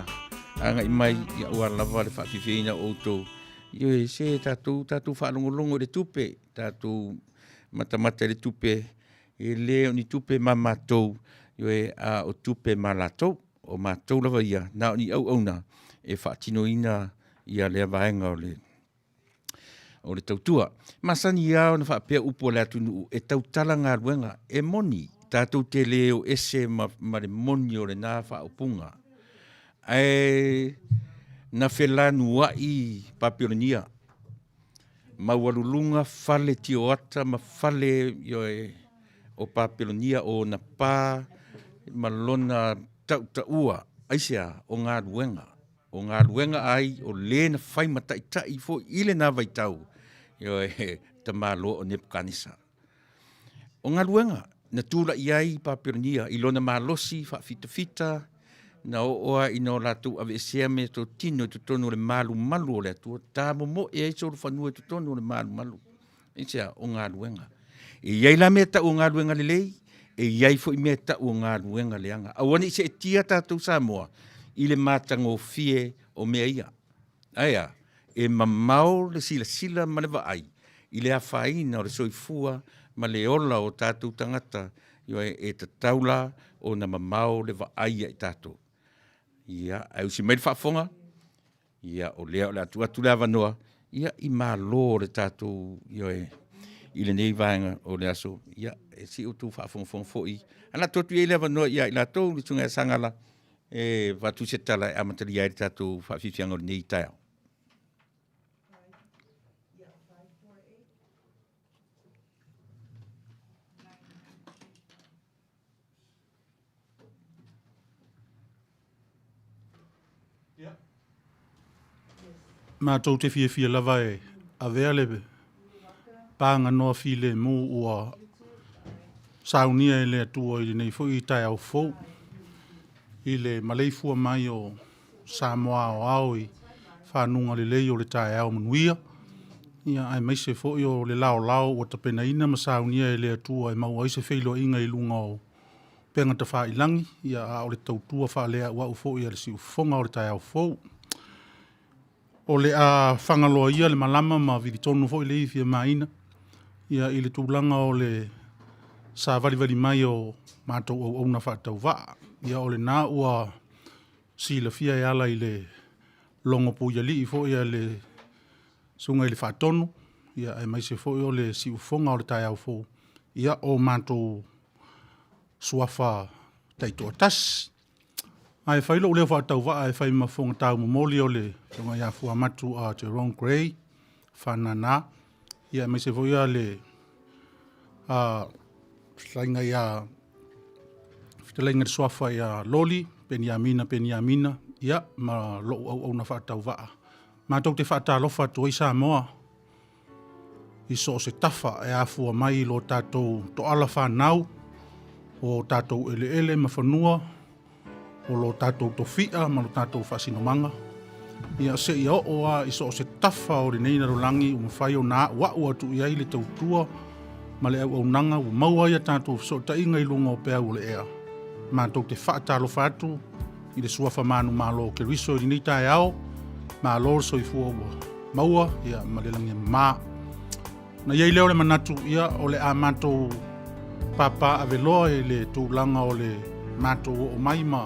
[SPEAKER 1] anga i mai ia ua lava le whawhiwhina o tou ia e se tātou whanongolongo le tupe tātou matamata le tupe e leo ni tupe mamatou yo e o tupe malatou o matou lava ia na ni au na e whaatinoina ia le vaenga o le tautua masani ia o na whaapea upo le atunu e tautala ngā ruenga e moni tātou te leo ese ma le moni o le nā whaopunga e na whelanu ai Papionia mawalulunga fale tioata ma fale yo e o Papionia o na pā malona taua aisia o ngā ruenga ai o le na whai mataitai fo ile na vaitau yo e ta malo o Nebukanisa o ngā ruenga na tūla iai Papionia ilona malosi whafitafita na oa ino latu ave sea me to tino to tonu le malu o le atua ta mo e so fanua to tonu le malu isia o ngā ruenga e iai la meta o ngā ruenga lelei e iai fo i meta o ngā ruenga leanga awani se tia tātou Samoa i le matango fie o mea ia aia e mamau le sila ma le vaai i le awhaina o le soifua ma le ola o tātou tangata yo e ta taula o na mamau le vaai i tātou ia au si mai whaafonga ia o lea o le atu le avanoa ia i malo le tātou yo e i le nei vaenga o le aso ia e si utu whaafonga foi ana totu i le avanoa ia i la tau li tunga e sangala e watu se tala e amatari ai le tātou whaafifianga o le nei taia
[SPEAKER 8] Mātou te fia lava e a vea lewe. Pānga noa file mō ua saunia e le atua i nei fo i tai au fou. I le maleifua mai o Samoa o au i whanunga le lei o le tai au manuia. Ia ai mai se fo i o le lao o ta pena ina ma saunia e le atua e mau ai se feilo inga i lunga o penga ta wha ilangi. Ia a o le tautua wha lea ua u fo i a le si ufonga o le tai au fou. O le a whangaloa ia le malama ma viditonu fo i le ifia maina. Ia i le tūlanga o le sa vali mai o mātou au na whātau waa. Ia o le nā ua si la fia e ala i le longo puia li i fo ia le sunga i le whātonu. Ia e mai se fo i o le si ufonga o le tai au fo. Ia o mātou suafa taitoa tas. Ai whailo leo whaatau waa e whai mafonga tau momoli o le tunga ia Fuamatu a Jerome Gray, whanana. Ia mai se voia le whitainga ia whitainga suafa ia loli, peni amina, ia ma loo au na whaatau waa. Mātou te whaatalofa tu i Samoa. I so se tafa e a fua mai lo tātou to ala whanau, o tātou ele ma whanua, o lo tātou tofia ma lo tātou whasinomanga. Ia se ia oa i so se tafa o neina rolangi o mwhai o nā wau atu i aile tautua ma le au nanga o maua ia tātou so ta inga i lunga o pēa o le ea. Mātou te whaatalo whātu I le suafa manu malo ke riso i ni tai au, malo so i fua maua, ia malelangi maa. Na iei leo le manatu ia o le a mātou papa aveloa e le tūlanga o le mātou o maima.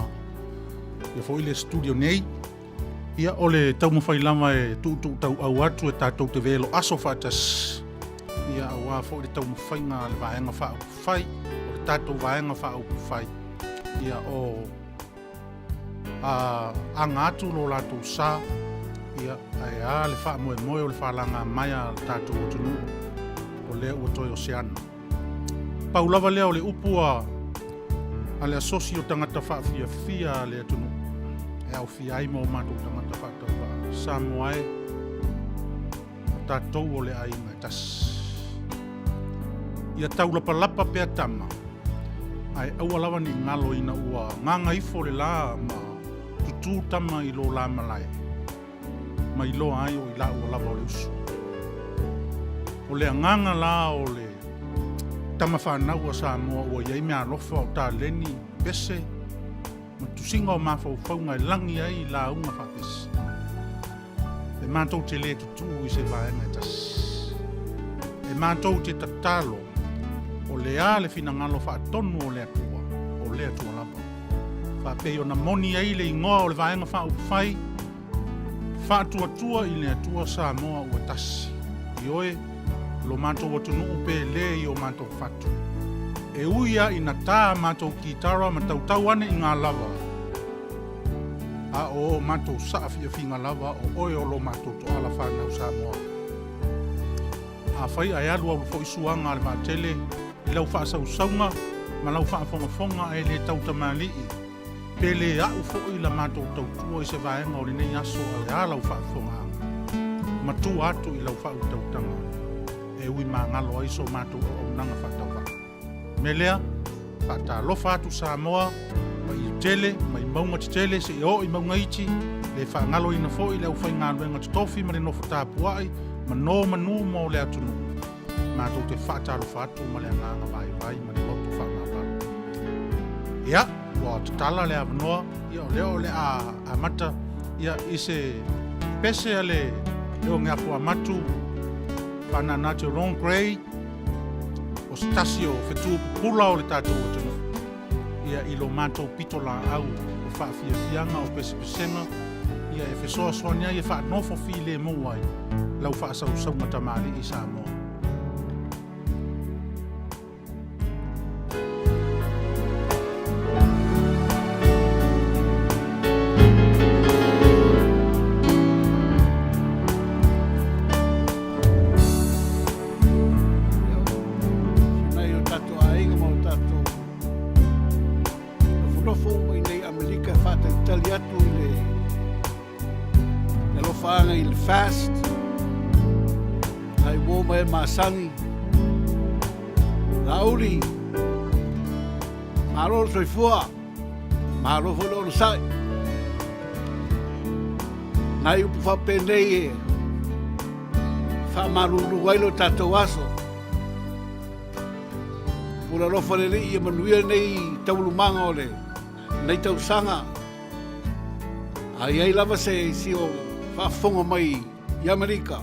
[SPEAKER 8] Ia fo i le studio nei. Ia o le tau mawhailama e tau au atu e tātou te velo aso whātas. Ia awa fo i le tau mawhainga le vaenga wha au whai. O le tātou vaenga wha au whai. Ia o anga atu lo lātou sā. Ia ai a le wha moe moe o le whalanga maia le tātou o tunu. O lea ua toi o seana. Paulawa lea o le upua a le asosi o tangata wha fia le atunu. E au fia ai mo mātou tangata wha tau wha Samoa e tātou o le ainga tas. Ia taulapalapa pea tama. Ai au alawa ni ngalo ina ua nganga ifo le la ma tutu tama i lo la malai. Ma i lo ai o i la ua lava o le usu. O le nganga la o le tama whanau a Samoa ua iei mea lofa o tā leni pese ma tusinga o mawhau whaunga e langi ai la unga whapesi. E mātou te le tutu i se vaenga e tas. E mātou te tatalo o le a le finangalo whaatonu o le atua lapa. Whapei o na moni ai le ingoa o le vaenga whau whai. Whaatua i le atua Samoa ua tasi. I oe lo mātou atunu upe le i o mātou whatu. E uia i na tā mātou kitara ma tautau ane i ngā lava. A o mātou saafi a whinga lava o oe o lo mātou to ala whanau Samoa. A whai ai alua o fo isuanga le mātele i lau whaasau saunga ma lau whaafonga e le tautamali i. Pele au fo i la mātou tautua i se vaenga o le nei aso a le a lau whaafonga. Matu atu i lau whaau tautanga. E ui mā ngalo aiso mātou o nanga whatawa. Me lea, whata lofa atu Samoa, ma i tele, ma i maunga te tele, se i o i maunga iti, le wha ngalo ina fo i leo whai ngā luenga te tofi, ma le nofo tāpuai, ma no manu mo le atunu. Mātou te whata lofa atu, ma le nganga vai, ma le loto wha ngā talo. Ia, wa te tala le avanoa, ia o leo le a mata, ia i se pese a le leo ngā pua matu, Pana Nate Ron Gray o Stasio Fetu Pula o le tātou o tunu. Ia i lo mātou pitola au o whaafiafianga o pesipesenga. Ia e whesoa soania i whaanofo fi le mouai. Lau whaasau saunga tamali i Samoa.
[SPEAKER 9] Fast ai wo mai masangi lauli maro soifua maro folo sai nai upu fa penei fa maruru wailo tato waso pula lo fa le i manuia nei taulumanga ole nei tausanga ai lava se si o whaafonga mai i Amerika.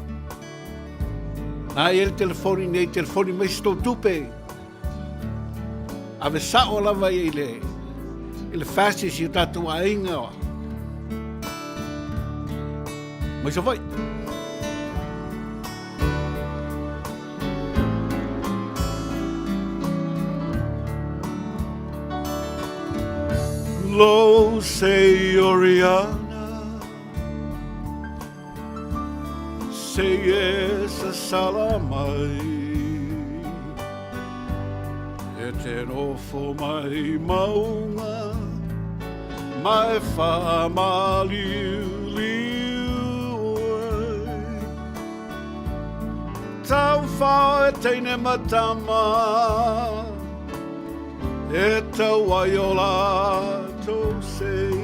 [SPEAKER 9] Nā e telefoni nei telefoni mai sto tupe. Ave sao lava i le fascis i tatu a inga. Mai sa vai.
[SPEAKER 3] Lo sei Oriana. Sei essa sala mai e te nofo mai maunga mai wha maliu liu tau wha e teine matama e tau ai o lato sei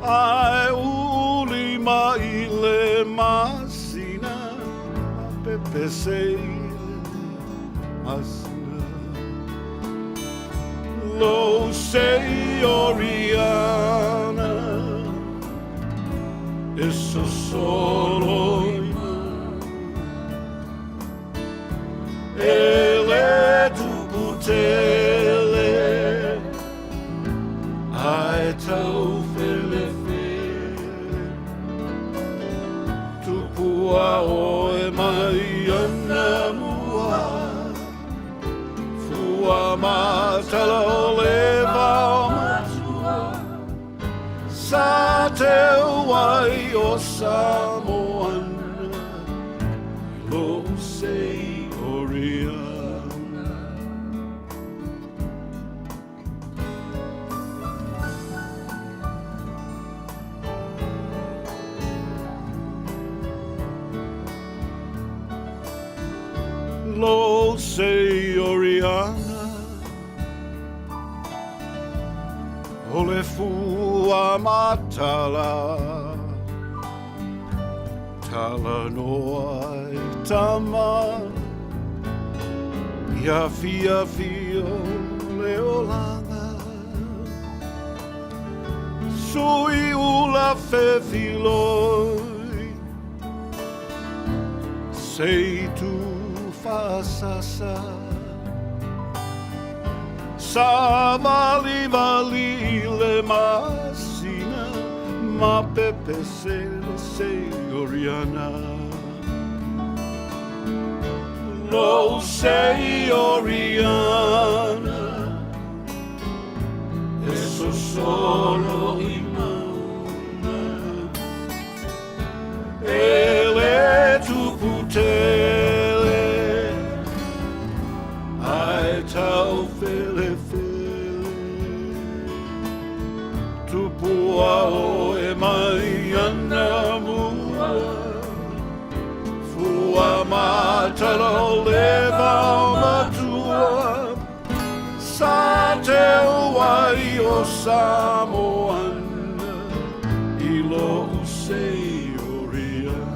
[SPEAKER 3] ai uli mai le masina a pepe sei masina lo sei
[SPEAKER 9] Oriana Eso solo Ele tu putele Ai tau fele fele Tu pua oe mai ana mua Fua matala o leva o matua Sa te wai o Samoana Lo sei Oriana Lo sei Oriana Ole fua matala Tala noai tama Ia fia fio leolanga Sui ula fe filoi Sei tu fasasa Sa vali vali le masina Ma pepe se le sei Oriana Lo sei Oriana Eso solo imana Ele tu putele Ai tau fele fele Tu pua oe mai ana mua Fua matala leva o matua Sa te wai o Samoana I lo sei Oriana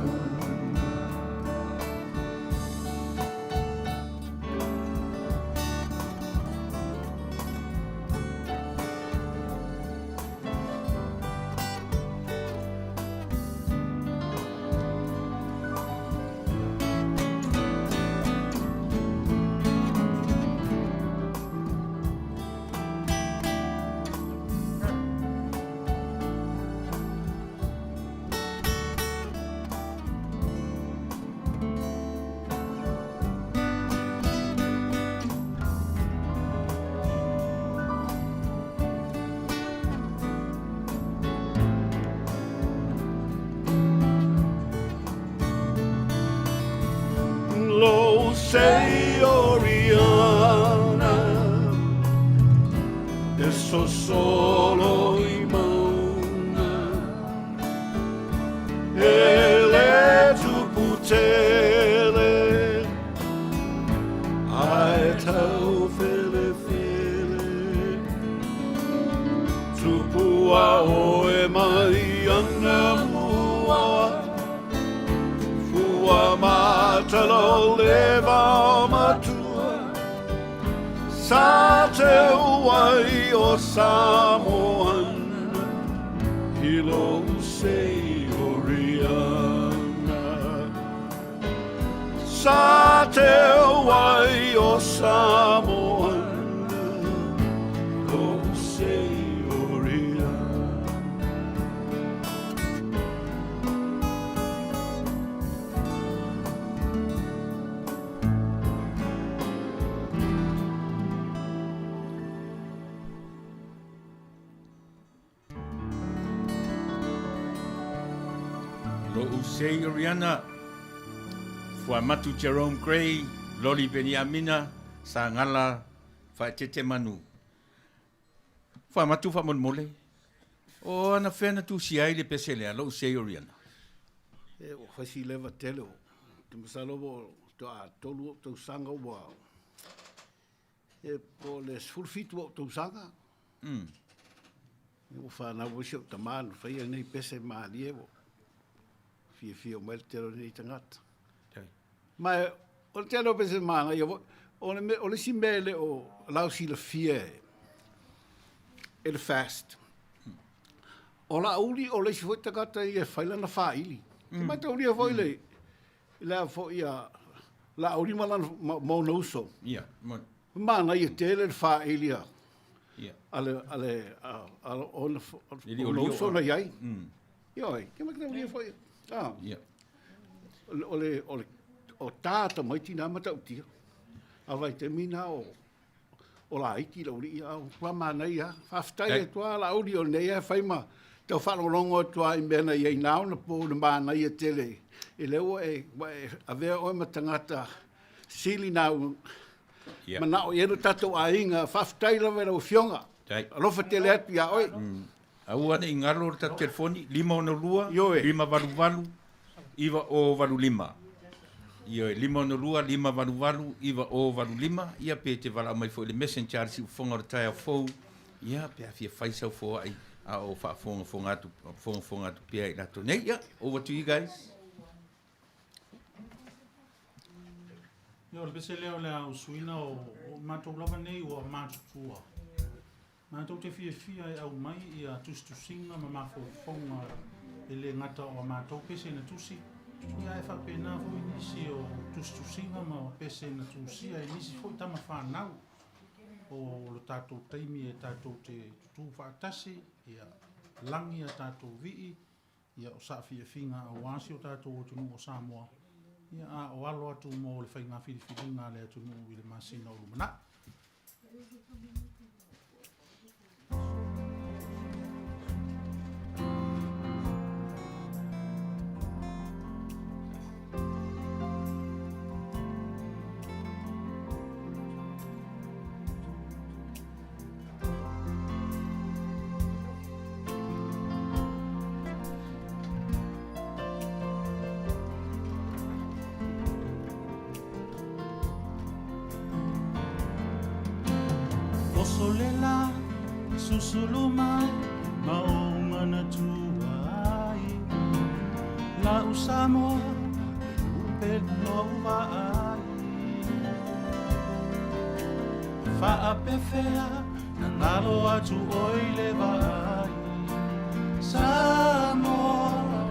[SPEAKER 9] Lo sei Oriana Eso solo imona Ele tu putele Ai tau fele fele Tu pua oe mai ana mua Fua matala leva o matua Sa te wai o Samoana I lo sei Oriana Sa te wai o Samoana I lo sei Oriana
[SPEAKER 1] Lo usei Oriana Fua matu Jerome Gray Loli Beniamina Sa ngala Faetete manu Fua matu fa mon mole O ana fena tu siai le peselea Lo usei Oriana
[SPEAKER 9] E o fasi leva tele o. Te masalobo to a tolu o tau sanga o wao. E po le sfurfitu o tau sanga. E o whanau wisi o tamanu. Whaia nei pese maali ewo. Fia o maile tero nei tangata. Mai o le tero pese maali ewo. O le si mele o lau si la fia e. le fast. O la uli o le si foi takata i e whaila na whaili. Te mai tauri a foi le. La foi a la uli malana mau na uso.
[SPEAKER 1] Ia.
[SPEAKER 9] Mana i e tele le whaili a.
[SPEAKER 1] Ia.
[SPEAKER 9] Ale o na uso na iai. Ioi, te mai tauri a foi.
[SPEAKER 1] Ia.
[SPEAKER 9] O tāta mai tina mata utia. A vai te mina o la iti la uri a kua manai a. Whaftai e tua la uri o nei a whaima. Tau whalolongo tua i mena i nao na po na manai a tele. E leo a vea oi matangata sili nao. Manao i eru tatou a inga. Whaftai la vera o fionga. Alofa tele atu ia oi.
[SPEAKER 1] Aua ne ingalo ta telefoni 5
[SPEAKER 9] Ioe.
[SPEAKER 1] 5 iwa o 5. Ioe 5 5 iwa o 5 ia pe te wala mai fo le messenger si fonga o tai fo ia pe afia faisa fo ai a o fa fonga tu pe na to nei ia over to you guys.
[SPEAKER 8] Yo le bese leo le au suina o matou lava nei o matua. Matou te fia au mai ia tusinga ma mafofonga ele ngata o matou pese na tusi. Ia e whapena fo inisi o tusinga ma o pese na tusi a inisi fo tama whanau o lo tātou teimi e tātou te tutu whaatasi ia langi a tātou vii ia o sawhia whinga o wasi o tātou o tunu o Samoa ia a o alo atu mo le whainga whiriwhiringa le atu mo i le masina o lumana.
[SPEAKER 5] Solela susulumai maumana tuai la usamo penova ai fa apefea na ngalo atu oile vai samo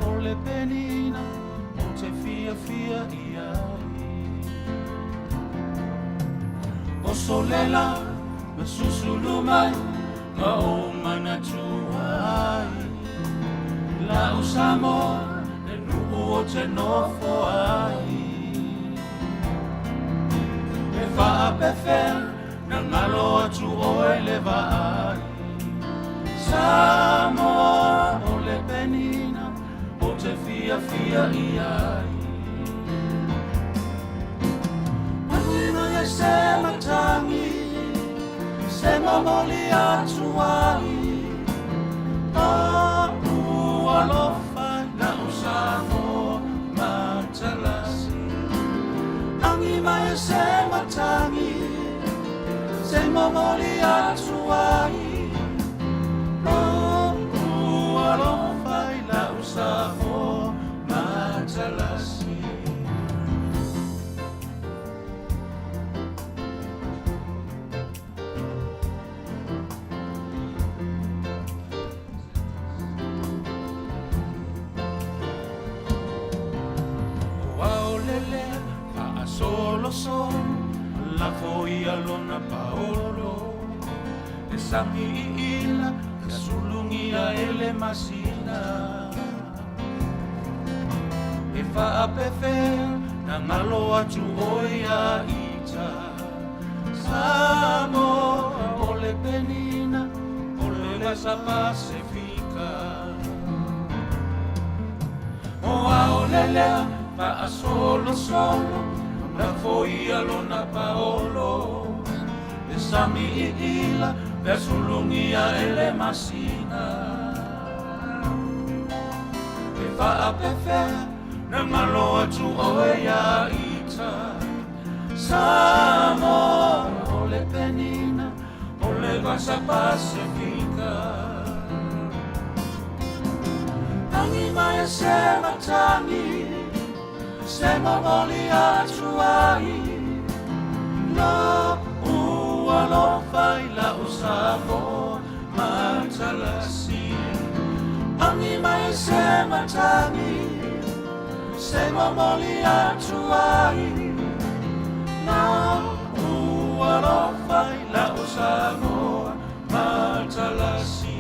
[SPEAKER 5] ole penina o te fia iai o solela Susulumai maumana tuai la usamo e nu'u o te nofo ai e whaapewhea na ngalo atu oe le vai Samo o le penina o te fia iai Manina e se matangi Se mamoli atu ai A ua lofa na usamo matalasi Angi mai se matangi Se mamoli atu ai A ua lofa na usamo matalasi Solo la foi alona Paolo e sami ila e sulungia ele masina e fa apefe na ngalo atu oia ita samo ole penina ole lesa pacifica o aolele pa solo La foi alona Paolo E sami ila Verso lungia ele masina E fa apefe Na malo atu oea ita Samo Ole penina Ole vasa pacifica Tangi mai se matangi Se mamoli atu ai Lo ua lo fai la usamo se matangi se mamoli atu ai na ua lo fai la o Samoa matalasi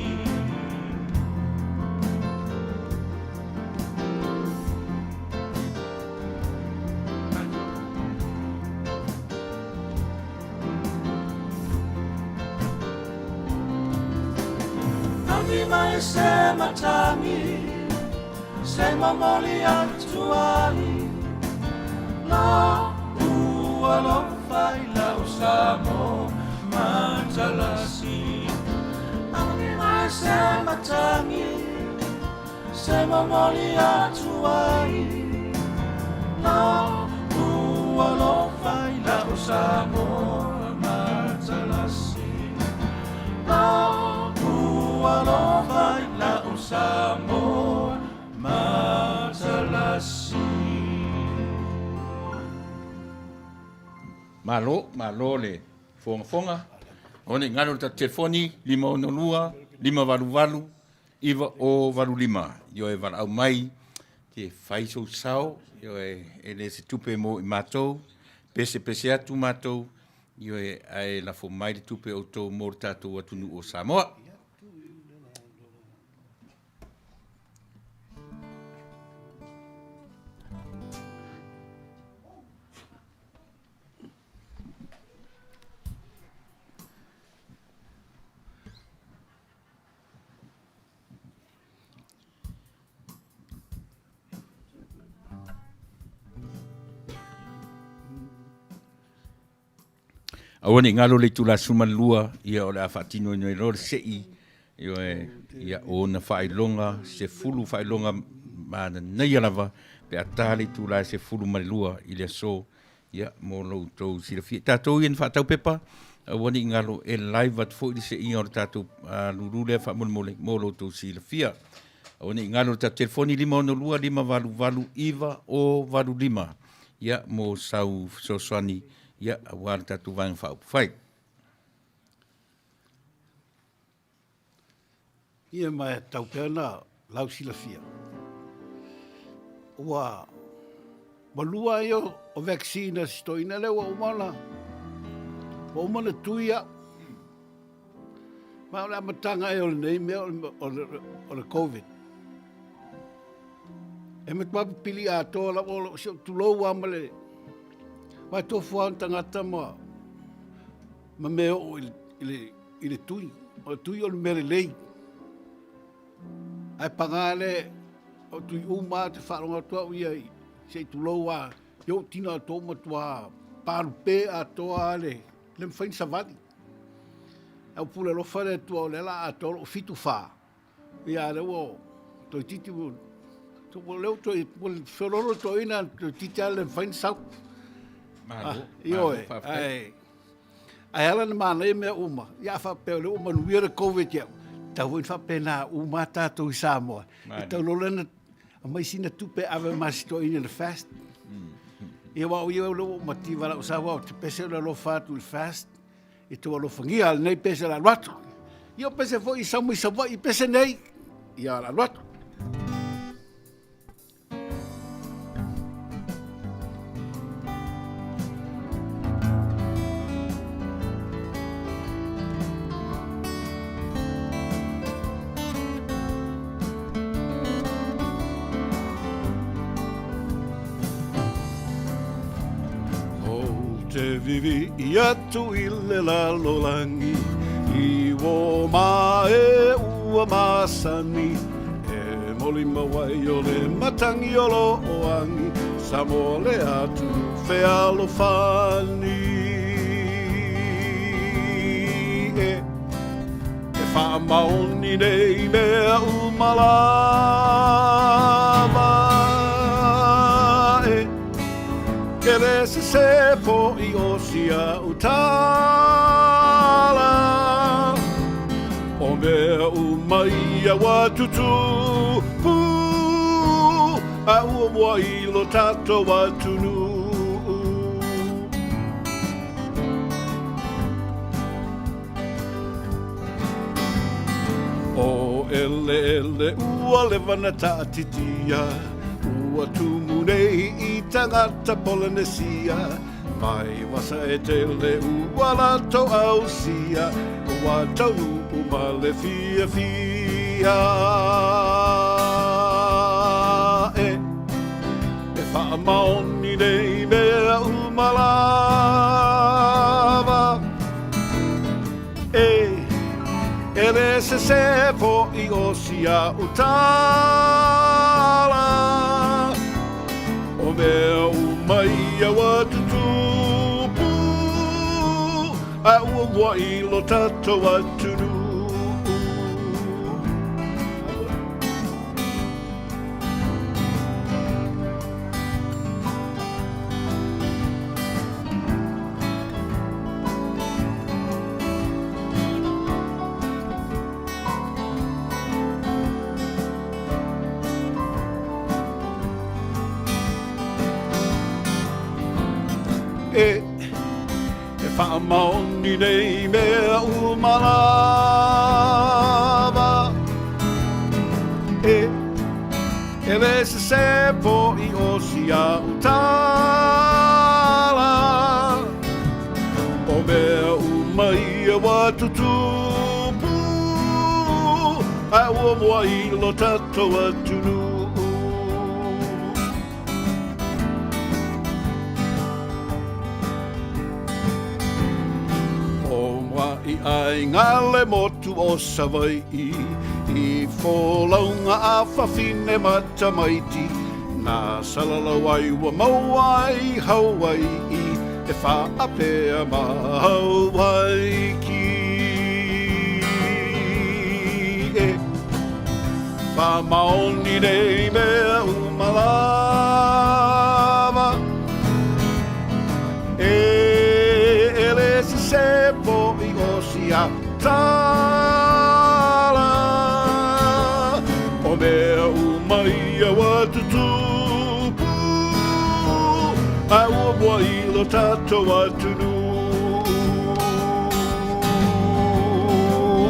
[SPEAKER 5] mai se matangi se mamoli atu ai la ua lo fai la o Samoa matalasi Ami mai se matangi se mamoli atu ai la ua lo fai la o Samoa matalasi Alo vai la o Samoa matalasi.
[SPEAKER 1] Malo le fonga. One ngalo ta telefoni 512 iwa o 25. Yo e val au mai te faiso sao yo e le se tupe mo i matou pese atu matou yo e ai la fo mai te tupe o to morta to atunu o Samoa. Awane ngalo le tula sumalua ia o le afatino no lor sei yo ia ona failonga se fulu failonga mana nei lava pe atali tula se fulu malua ile so ia mo lo to silfi tato ien fa tau pepa awane ngalo e live at fo se i or tato lulule fa mo lo to silfia awane ngalo ta telefoni 512 iva o 25 ia mo sau sosani ia awar tatu wang fai.
[SPEAKER 9] Ia mai tau pena lau silafia. Ua malua yo o vaccina stoina le wa umana. Wa umana tuia. Ma la matanga yo nei me o le COVID. E me twa pili a to la o tu lo wa male. Vai to fuan tangata ma me o ile tui o tui o mere lei ai pagale o tui uma te wharonga toa ia se tu loa yo tina to matua parpe a toa le fain savadi au pule lo fare to le la to fitu fa ia le o to titi to le to foro to ina to titi le fain sau Io ai ala na mana me uma ia fa pele uma no vira COVID ya ta voi fa pena uma ta to Samoa ta lo lena mai sina tupe ave mas to in the fast ia wa ia lo motiva la Samoa te pese lo fa to fast e to lo fangia nei pese la rato io pese foi Samoa i pese nei ia la rato te vivi i atu i le lalolangi i wo mae ua masani e moli mawai o le matangi o lo oangi Samoa le atu fealo fani e wha maoni nei mea umalava Kere se po i osia utala O mea umaia watutu A ua mua i lo tato watunu O el ele ele ua le vana taatitia ua tumu nei I tangata Polynesia mai wasa e tele ua lato ausia ua tau uma le fia fia e wha maoni nei mea umalava ele se po I osia utala o mea umai a watutupu a ua I lo tato watunu e wha maoni nei mea umalava ele se po I osia utala o mea umai a watutupu a ua mua I lo tato atunu I ai ngale motu o Savaii I fōlaunga a whawhine mata maiti Nā salalawai wa mauai Hawaii E wha apea ma Hawaii ki E wha maoni nei mea umalava Ele se po I osia tala o mea umai a watutupu a ua mua I lo tato atunu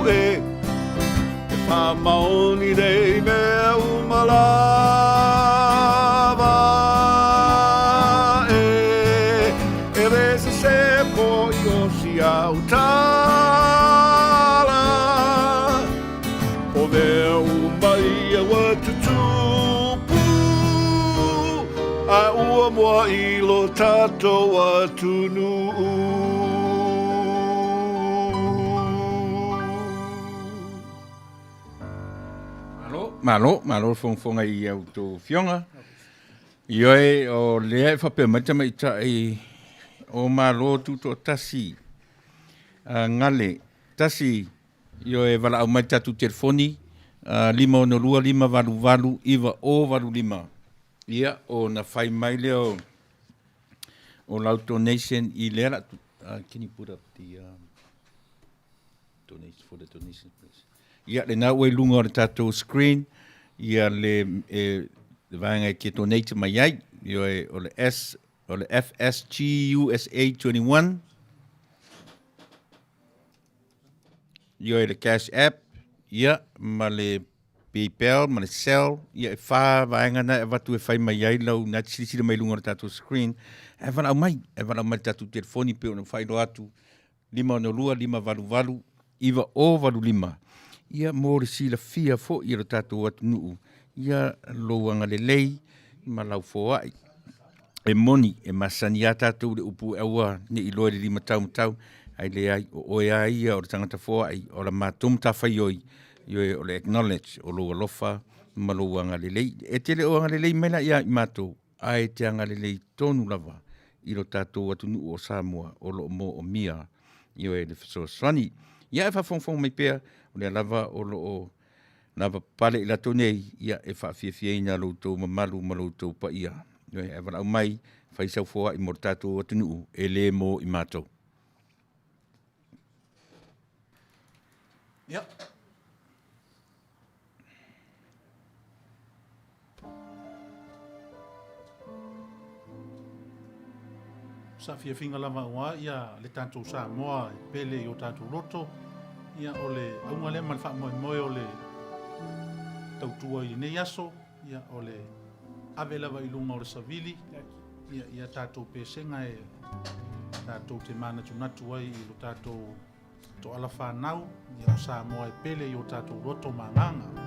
[SPEAKER 9] e wha maoni nei mea umalava ele se po I osia utala o mea umai a watutupu a ua mua I lo tato atunu
[SPEAKER 1] Malo fonga I auto fionga. Ioe o lea e whapea maita o malo tuto tasi. Ngale, tasi ioe wala au maita tu telefoni. 512 iwa o 85. Ia o na whai mai leo o lau donation I lea. Can you put up the donation for the donation, please? Ia le nā ue lunga o le tātou screen. Ia le vanga ke donate mai ai. Ioe o le FSG USA 21. Ioe le Cash App. Ia ma le PayPal, ma le Cell. Ia e wha vaenga na e watu e whai mai ai lau na tisiri mai lunga o le tātou screen. E whanau mai tātou telefoni pe o na whairo atu. 502 iwa o 85. Ia mō le sila fia fo I ro tātou atu nuu. Ia louanga le lei, ma lau fōai. E moni, e masani a tātou le upu ewa, ne I loe le 5 tau. Ai le ai, o oe ai ia o le tangata fōai, o la mātum ta whai oi. Ioe o le acknowledge, o loa lofa, ma louanga le lei. E tele o anga le lei mela ia I mātou. Ai te anga le lei tonu lava. I ro tātou atu nuu o Samoa, o lo mo o mia. Ioe le whasoswani. Ia e whawhongwhong mai pēr, o le lava o lo o lava pale I lato nei, ia e whawhiawhia ina loutou mamalu ma loutou pa ia. Ioe e wanau mai, whaisau fōa I mor tātou atu nuu, e le mo I mātou.
[SPEAKER 8] Ia. Sa whiawhinga lava oa, ia le tātou Samoa, pele I o tātou roto, ia o le aunga le man wha moe o le tautua i nei aso, ia o le avelawa i lunga o le savili, ia tātou pēsenga e tātou te mana tunatu ai i lo tātou to ala whanau, ia o Samoa e pele i o tātou roto manganga.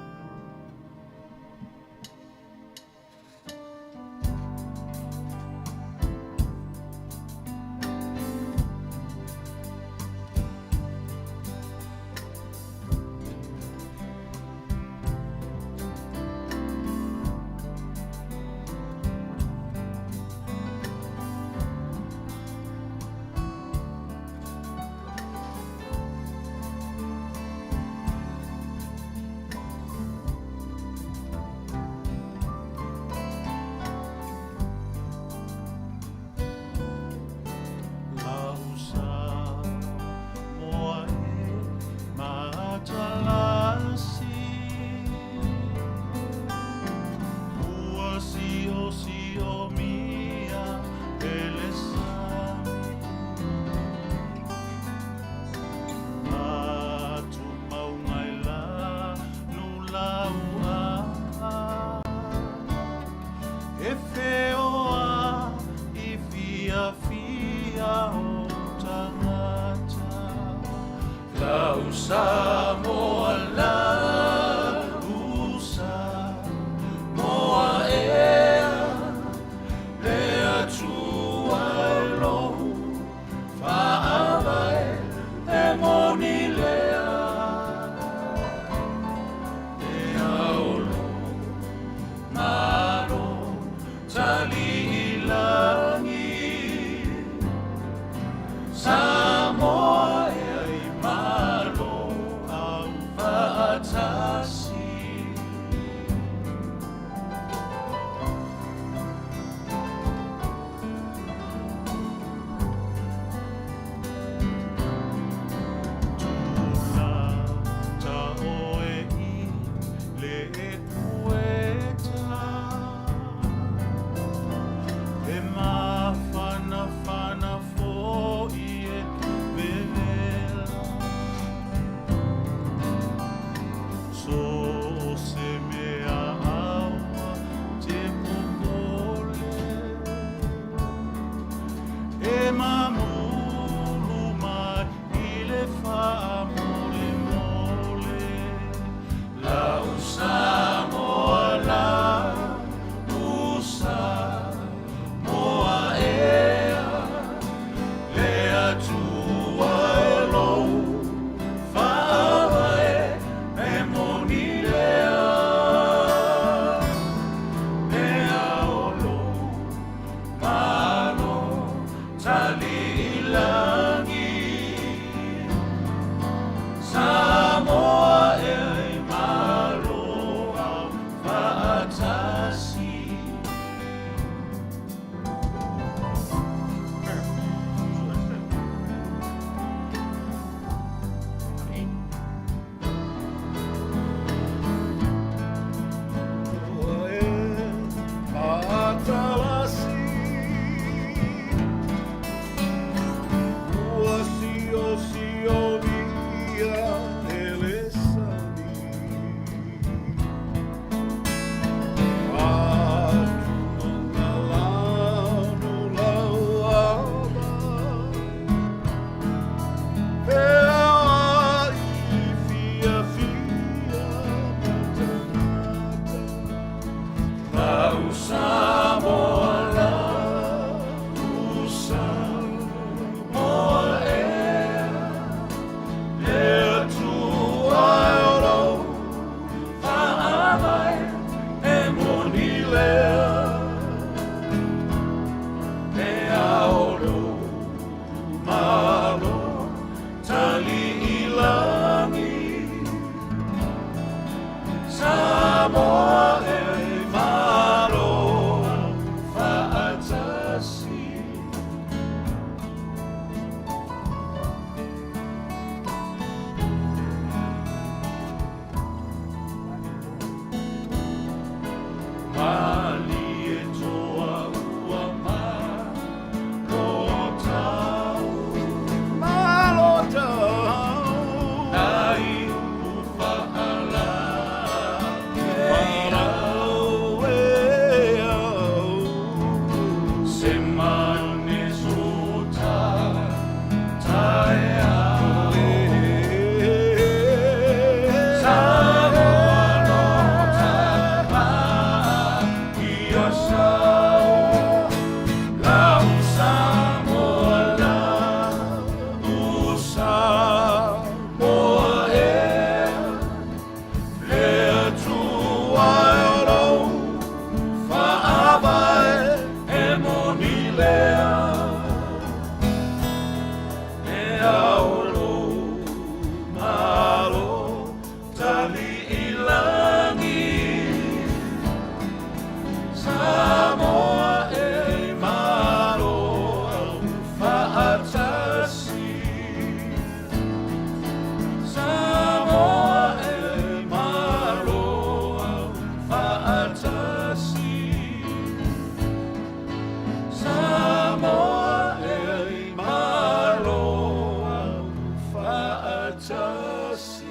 [SPEAKER 3] tasi.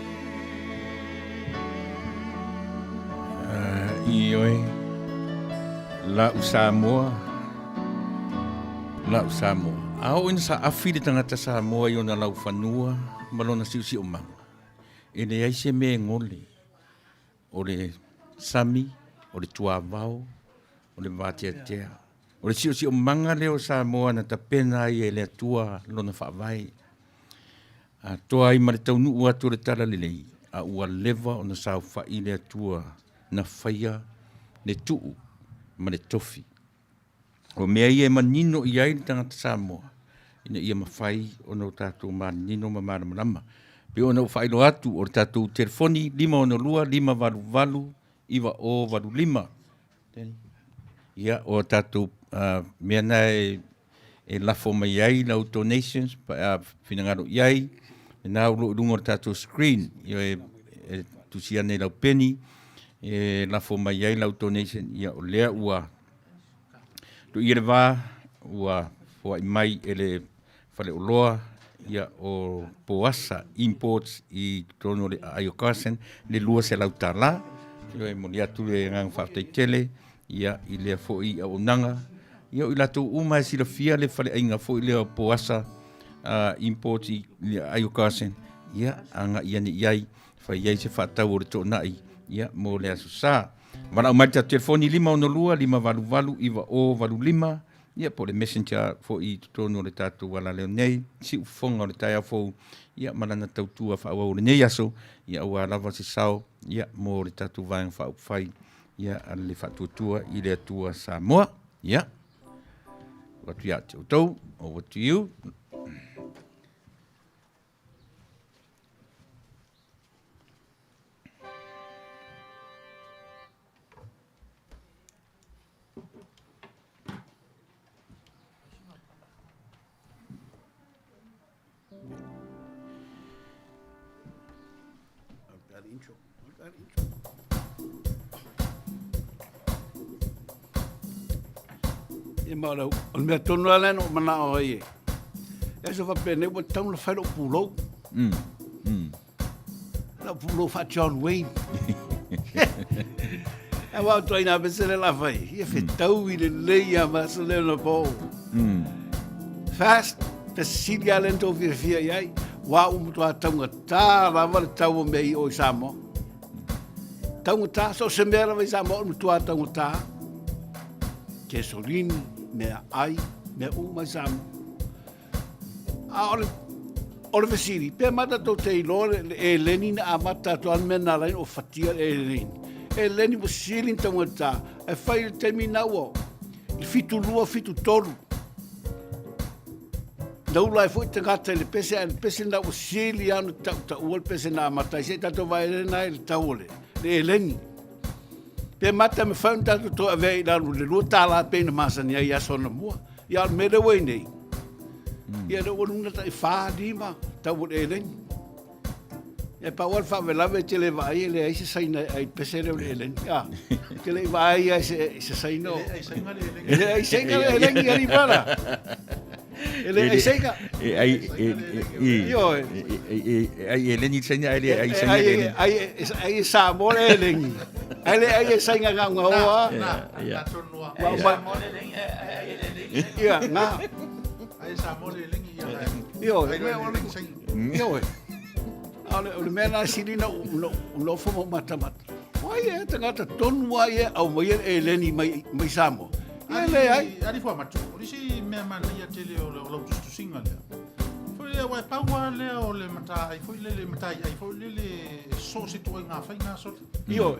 [SPEAKER 1] I oe, la Samoa. La Samoa. Ao ina sa afi le tangata Samoa i ona lau whanua, malona siusi o manga. E le aise me ngole, o le sami, o le tuavao, o le vatiatea. O le siusi o manga leo Samoa na tapena i e le atua lona whaavai. A toa i mare taunu ua tu le tala lelei, a ua leva o na sau whai le atua na whaia le tuu ma le tofi. O mea ia manino i ai tangata Samoa. Ina ia mawhai o no tātou manino ma marama. Pe o no whailo atu o tātou telefoni 512-5valu-valu iwa o valu 5. Ia o tātou mea nai e lafo mai ai lau donations finangaro iai. Nā ulo rungo o tātou screen. Ia e tusia nei lau penny. E lafo mai ai lau donation ia o lea ua tu ia le wā ua fua i mai ele whale o loa ia o Poasa Imports i tono le Ayokasen le lua se lau tāla ia e moli atu le ngang whaftai tele ia i lea fo i au nanga ia o i lato uma e sila fia le whale ainga fo i lea o Poasa Imports i le Ayokasen ia anga ia ni iai whai iai se whatau o le tō nai ia mo le aso sā. Mana umai ta telefoni 512-5valu-valu iwa o valu 5. Ia po le messenger fo i tono le tātou wala leo nei. Si ufonga o le tai afo. Ia malana tautua whaua o le nei aso. Ia ua lava se sao. Ia mo le tātou vāng whau whai. Ia ale le whatuatua i le atua Samoa. Ia. Watu ia te utau. Over to you.
[SPEAKER 9] E maurau, o mea tonu alena o mana o ie. E so whapene, wa tauna whairo pūlou. Na pūlou wha John Wayne. E wau toi nā pesele la whai. Ia whetau i le leia masa leo na pō. Fast, pesili alen tō whiawhia iai. Wā umutu a taunga tā, rawa le tau o mea i o i Samoa. Taunga tā, so se mea rawa i Samoa, umutu a taunga tā. Kesolini, mea ai, mea uma i Samoa. A ore vesiri, pia mata tō te ilore, e leni na amata to an mena lain o fatia e leni. E leni mo silin taunga tā, e whai le temi naua, i fitu lua, fitu toru. Naula e fwoi te ngata le pese na o sili anu ta ua le pese na amata, i se tato vai rena e le taule, le e leni. Pe mata me whaun tato to avei lanu le lua tāla pēna masani ai asona mua. Ia al mera wei nei. Ia le wanuna ta i whādima tau e leni. Ia pa wal whawelawe te le vai e le aise saina ai pese reo le leni. Ia, te le vai ai se saina o. Ele ai saina le leni ari para. Ele ai saina.
[SPEAKER 1] Ai leni saina ai saina.
[SPEAKER 9] Ai sa mo le leni. Ai sainga nga hoa.
[SPEAKER 8] Ia tonua.
[SPEAKER 9] Ia nga.
[SPEAKER 8] Ai sa mo le lengi ia.
[SPEAKER 9] Io. Ole mena silina no fo matamata. Wai e tangata tonua ia au mai e leni mai Samoa. Ele ai.
[SPEAKER 8] Ari fo matu. Risi me mana ia tele o lo tu singa le. Foi wai paua le o le mata ai foi le mata ai foi le so se tu nga fa nga so.
[SPEAKER 9] Io.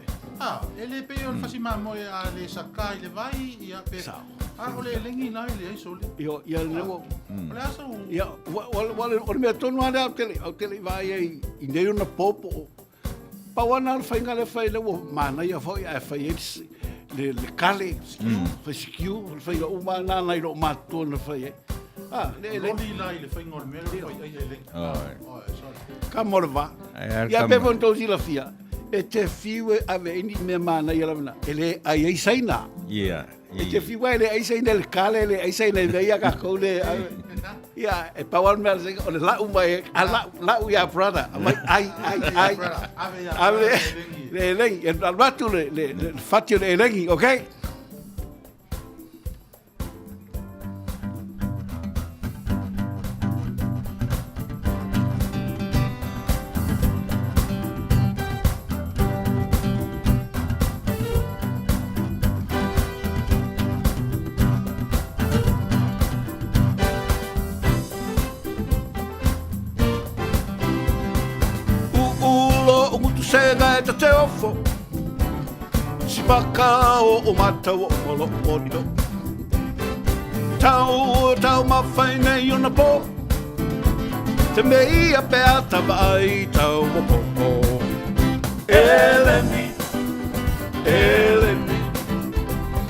[SPEAKER 8] Ele pe o fasi mamo a le sakai le vai ia pe. Ole lengi na ile ai so le.
[SPEAKER 9] Io ia le wo.
[SPEAKER 8] Ole aso.
[SPEAKER 9] Ia wal me tonu ana au tele vai ai i nei na popo. Pawana fa nga le fa le wo mana ia foi ai fa le kale. Fa skiu fa ia uma na na ro mato na fa ia. Le
[SPEAKER 8] lai le fa ngor me le ai ele.
[SPEAKER 9] Ka morva. Ia pe von tozi la fia. E te fiwe ave ini me mana ia la. Ele ai saina.
[SPEAKER 1] Ia.
[SPEAKER 9] E te fiwe ele ai saina le kale le ai saina le ia ka ko le. Ia, e pawan mea se o le lau mai, a lau ia brother. Ai. Ave, le elengi, e alwatu le fatio le elengi, okay? Sega e te ofo Si baka o mata o molo morido Tau mawhai nei o na po Te mei a pēr tawai tau o po Eleni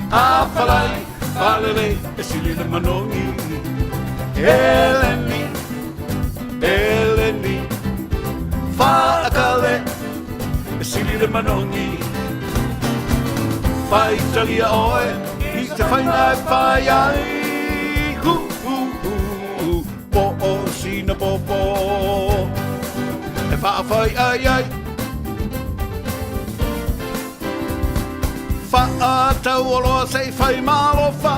[SPEAKER 9] A whalai whalere e sili le manongi Eleni Whaakale e sili le manongi Whai talia oe I te whainga e whai ai Po o sina popo E whaawhai ai Whaatau oloa sei whai malofa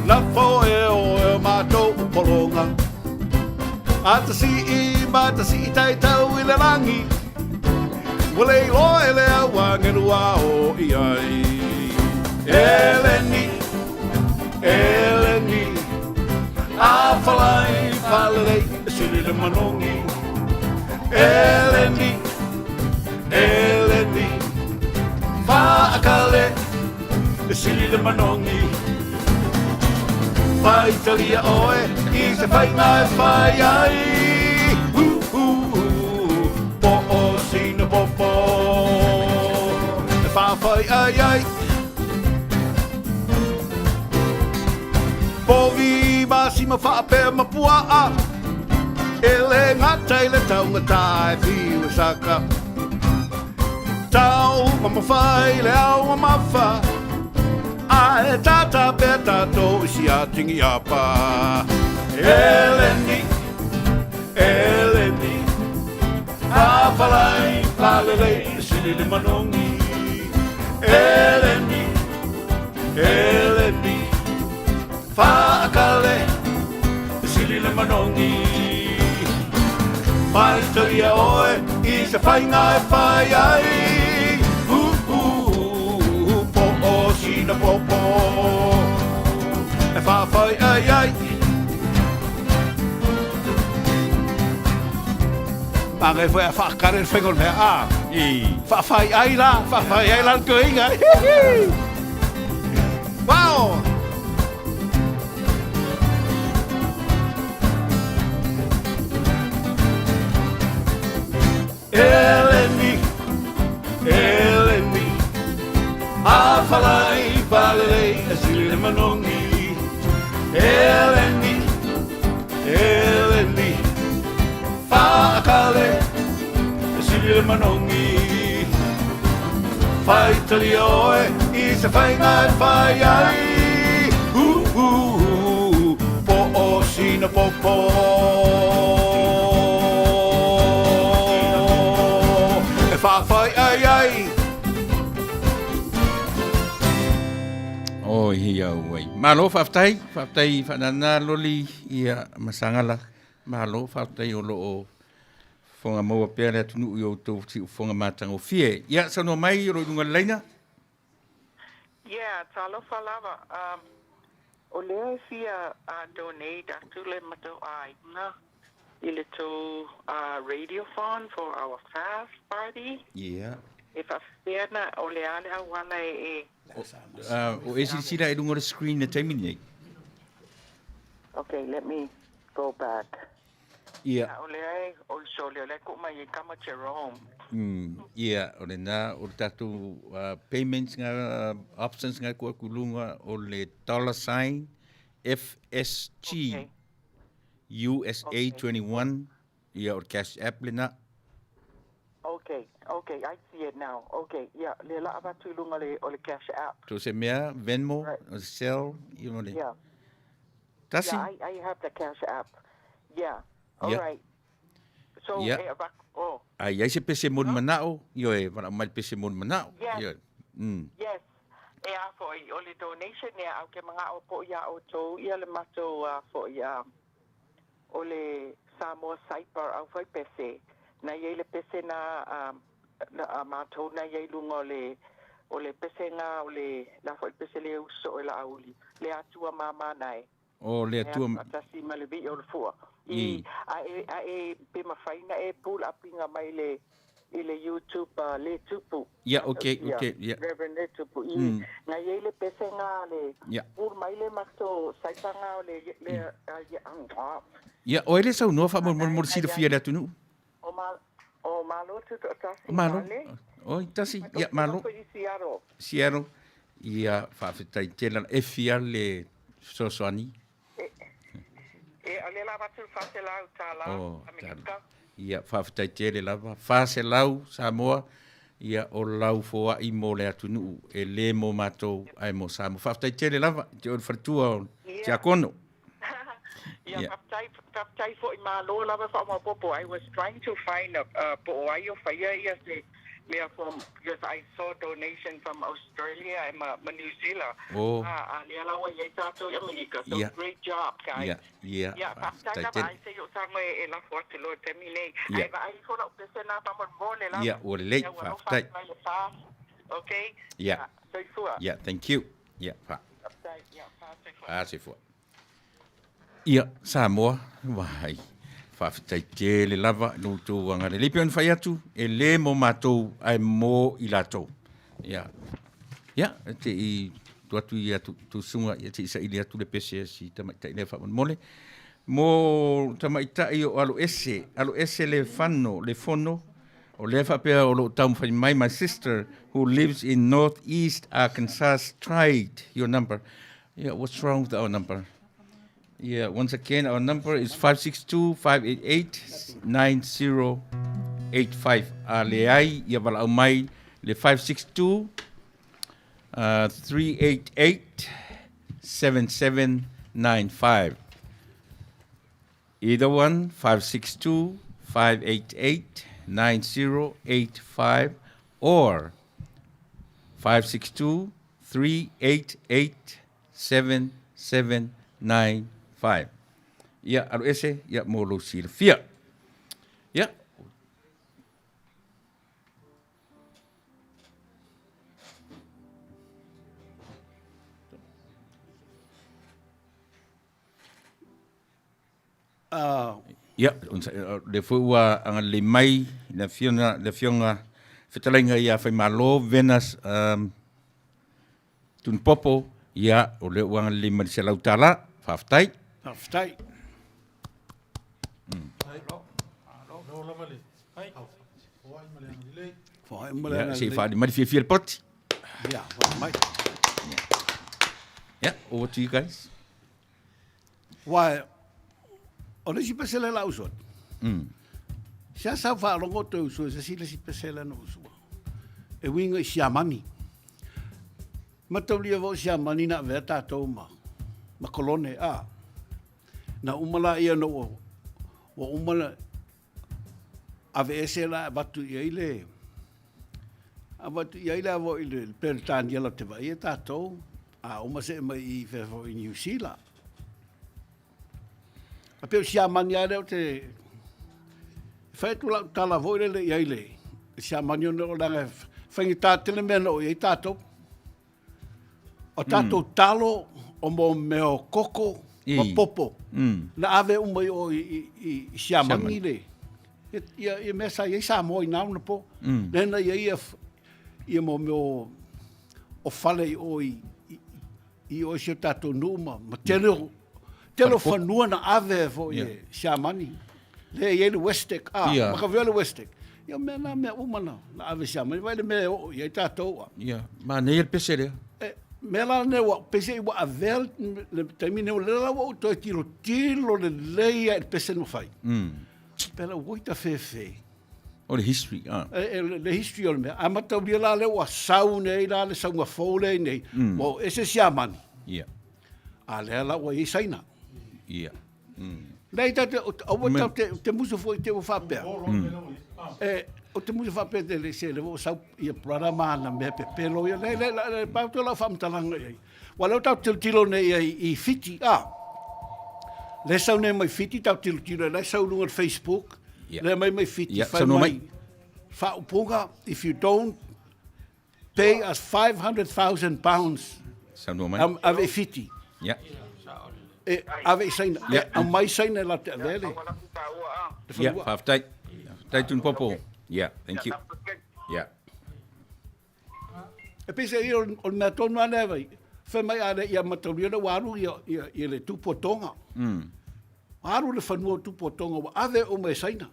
[SPEAKER 9] Na foe o mātou polonga Atasi i tai tau I le langi Wale I loe le awange rua o I ai Eleni A whalai whalere Siri le manongi Eleni Whaakale Siri le manongi Whai talia oe I se whainga e whai ai Po o sina popo E whawhai ai Po vi masi ma whapea ma puaa E le ngata I le taungata e whiu saka Tau ma mawhai le au ma mawha Ai tata pe tato I si atingi apa Eleni A whalai whalere Sili le manongi Eleni Whaakale Sili le manongi Mai talia oe I se whainga e whai ai Sina popo E whawhai ai Mange e whai a whakare whengon mea Whawhai ai la ko inga Wow Eleni A whalai whalere E sili le manongi Eleni Whaakale E sili le manongi Whai tali oe I se whainga e whai ai Po o sina popo E whawhai ai
[SPEAKER 1] O ia wai. Malo whaftai whanana loli ia masangala. Malo whaftai o loo whonga maua pēr rea tunu i o tō ti whonga mātang o fie. Ia, sanoa mai roi runga leina?
[SPEAKER 10] Yeah, talo whalawa. O lea e fia donate atu le matau a inga I le tō radiophone for our fast party.
[SPEAKER 1] Yeah.
[SPEAKER 10] E whawhiana o le ale awana e
[SPEAKER 1] O e sira e runga le screen na taimini ei.
[SPEAKER 10] Okay, let me go back.
[SPEAKER 1] Yeah.
[SPEAKER 10] O le ai, o so le ko mai e kama Jerome.
[SPEAKER 1] Yeah, o le nā, o le tatu payments ngā options ngā kua kulunga o le $sign FSG
[SPEAKER 10] Okay.
[SPEAKER 1] USA 21 ia o cash app le nā.
[SPEAKER 10] Okay, I see it now. Okay, yeah, le la ava tulunga le o le cash app.
[SPEAKER 1] To se mea, Venmo,
[SPEAKER 10] Right.
[SPEAKER 1] o Zelle, ia mo le.
[SPEAKER 10] Yeah.
[SPEAKER 1] Tasi?
[SPEAKER 10] Yeah, I have the Cash App. Yeah. All
[SPEAKER 1] Yeah.
[SPEAKER 10] right. So,
[SPEAKER 1] Yeah. Ai se pese mon manao, yo e wana mai pese mon manao.
[SPEAKER 10] Yes.
[SPEAKER 1] Yo.
[SPEAKER 10] Yes. E a fo i ole donation e au ke mga o po ia o tō ia le mato fo ia ole Samoa Saipa au fai pese. Na ye le pese na mato na ye lunga ole pese nga ole la fo pese le uso la auli. Le atua mama nai.
[SPEAKER 1] O le atua
[SPEAKER 10] tasi malevi o le fua. I a pe mafaina e pull up inga mai le ile YouTube le tupu.
[SPEAKER 1] Yeah, okay.
[SPEAKER 10] Reverend le tupu. Na ye le pese nga le pur mai le mato saitanga le
[SPEAKER 1] Ya, o ele sau no fa mo si de fia le tunu.
[SPEAKER 10] O malo tu tasi.
[SPEAKER 1] Malo. O tasi, ya malo. Siaro. Ia fa fitai tela e fia le sosoani.
[SPEAKER 10] E ale la batu fa se lau tala. Amerika.
[SPEAKER 1] Ia fa fitai tele lava fa se lau Samoa. Ia o lau foa I mo le atunu e le mo matou ai mo Samoa. Fa fitai tele lava te o fatua te akono.
[SPEAKER 10] Yeah, Paptai for Malo lava for my popo. I was trying to find a po'oaio fire yesterday. From because I saw donation from Australia and New Zealand.
[SPEAKER 1] Oh.
[SPEAKER 10] So great job, guys.
[SPEAKER 1] Yeah.
[SPEAKER 10] I say you somewhere in Fort Lord terminate. I thought of the Senna from morning.
[SPEAKER 1] Yeah, or late.
[SPEAKER 10] Okay.
[SPEAKER 1] Yeah. Yeah, thank you. Yeah. Ia Samoa wai fa fitai tele lava no tu wanga le pion fai atu e le mo matou ai mo I latou ia te I tu ia tu sunga ia te sa ilia tu le pese si tamaita le fa mole mo tamaita I o alo ese le fanno le fono o le fa pe o lo tam fai mai my sister who lives in northeast Arkansas tried your number. Yeah, what's wrong with our number? Yeah, once again, our number is 562-588-9085. Leai, ia wala mai, le 562-388-7795. Either one, 562-588-9085 or 562-388-7795. 5. Ya, alo ese, ya molo silfia. Ya. Ya, le fua ang limay na fionga fitalinga ya fai malo Venus tun popo ya o le wang limay sa lautala faftai.
[SPEAKER 9] Aftai.
[SPEAKER 1] Ja, see if I might feel pot.
[SPEAKER 9] Yeah, might.
[SPEAKER 1] Yeah, over to you guys.
[SPEAKER 9] Why? Ole si pesela la usot. Sia sa fa longo to uso sa sila si pesela no uso. E winga siamani. Mataulia vo siamani na veta toma. Makolone na umala ia no o umala ave ese la batu ile abatu ile avo ile pertan ia la te vai tato uma se mai fe fo in New Zealand a pe sia mania le te fai tu la tala vo ile ile sia manio no la fai tatele meno ia tato o tato talo o mo meo koko ma popo na ave umai o I siamani le ia mesa ia sa mo ina na po lena ia mo meo o fale o I o se tato numa ma telo fanua na ave fo ia siamani le ia le westek ma ka vele westek ia me umana na ave siamani vai le me o ia tato
[SPEAKER 1] ia ma ne pesere
[SPEAKER 9] Mela ne wa pese wa avel le termine o le wa to tiro le leia e pese no fai. Pela oita fefe.
[SPEAKER 1] O le history,
[SPEAKER 9] Le history o me. Amata bila le wa sau nei la le sau fole nei. Mo ese siamani.
[SPEAKER 1] Yeah.
[SPEAKER 9] Ale la wa isaina.
[SPEAKER 1] Ia.
[SPEAKER 9] Nei ta te muso foi te whapea. O te muso whapea te le se le wo sau ia prara mana me pe pelo ia le pa to la famtalanga ia. Walau tau tilo nei I fiti le sau nei mai fiti tau tilo le sau lunga Facebook le mai fiti fa mai fa upunga if you don't pay us £500,000
[SPEAKER 1] sau no mai
[SPEAKER 9] ave fiti ave saina mai saina la te vele
[SPEAKER 1] faftai tai tun popo thank you
[SPEAKER 9] e pese I on me tonu ane vai fe mai ale ia matauri na waru ia le tupotonga waru le fanua tupotonga wa ave o me saina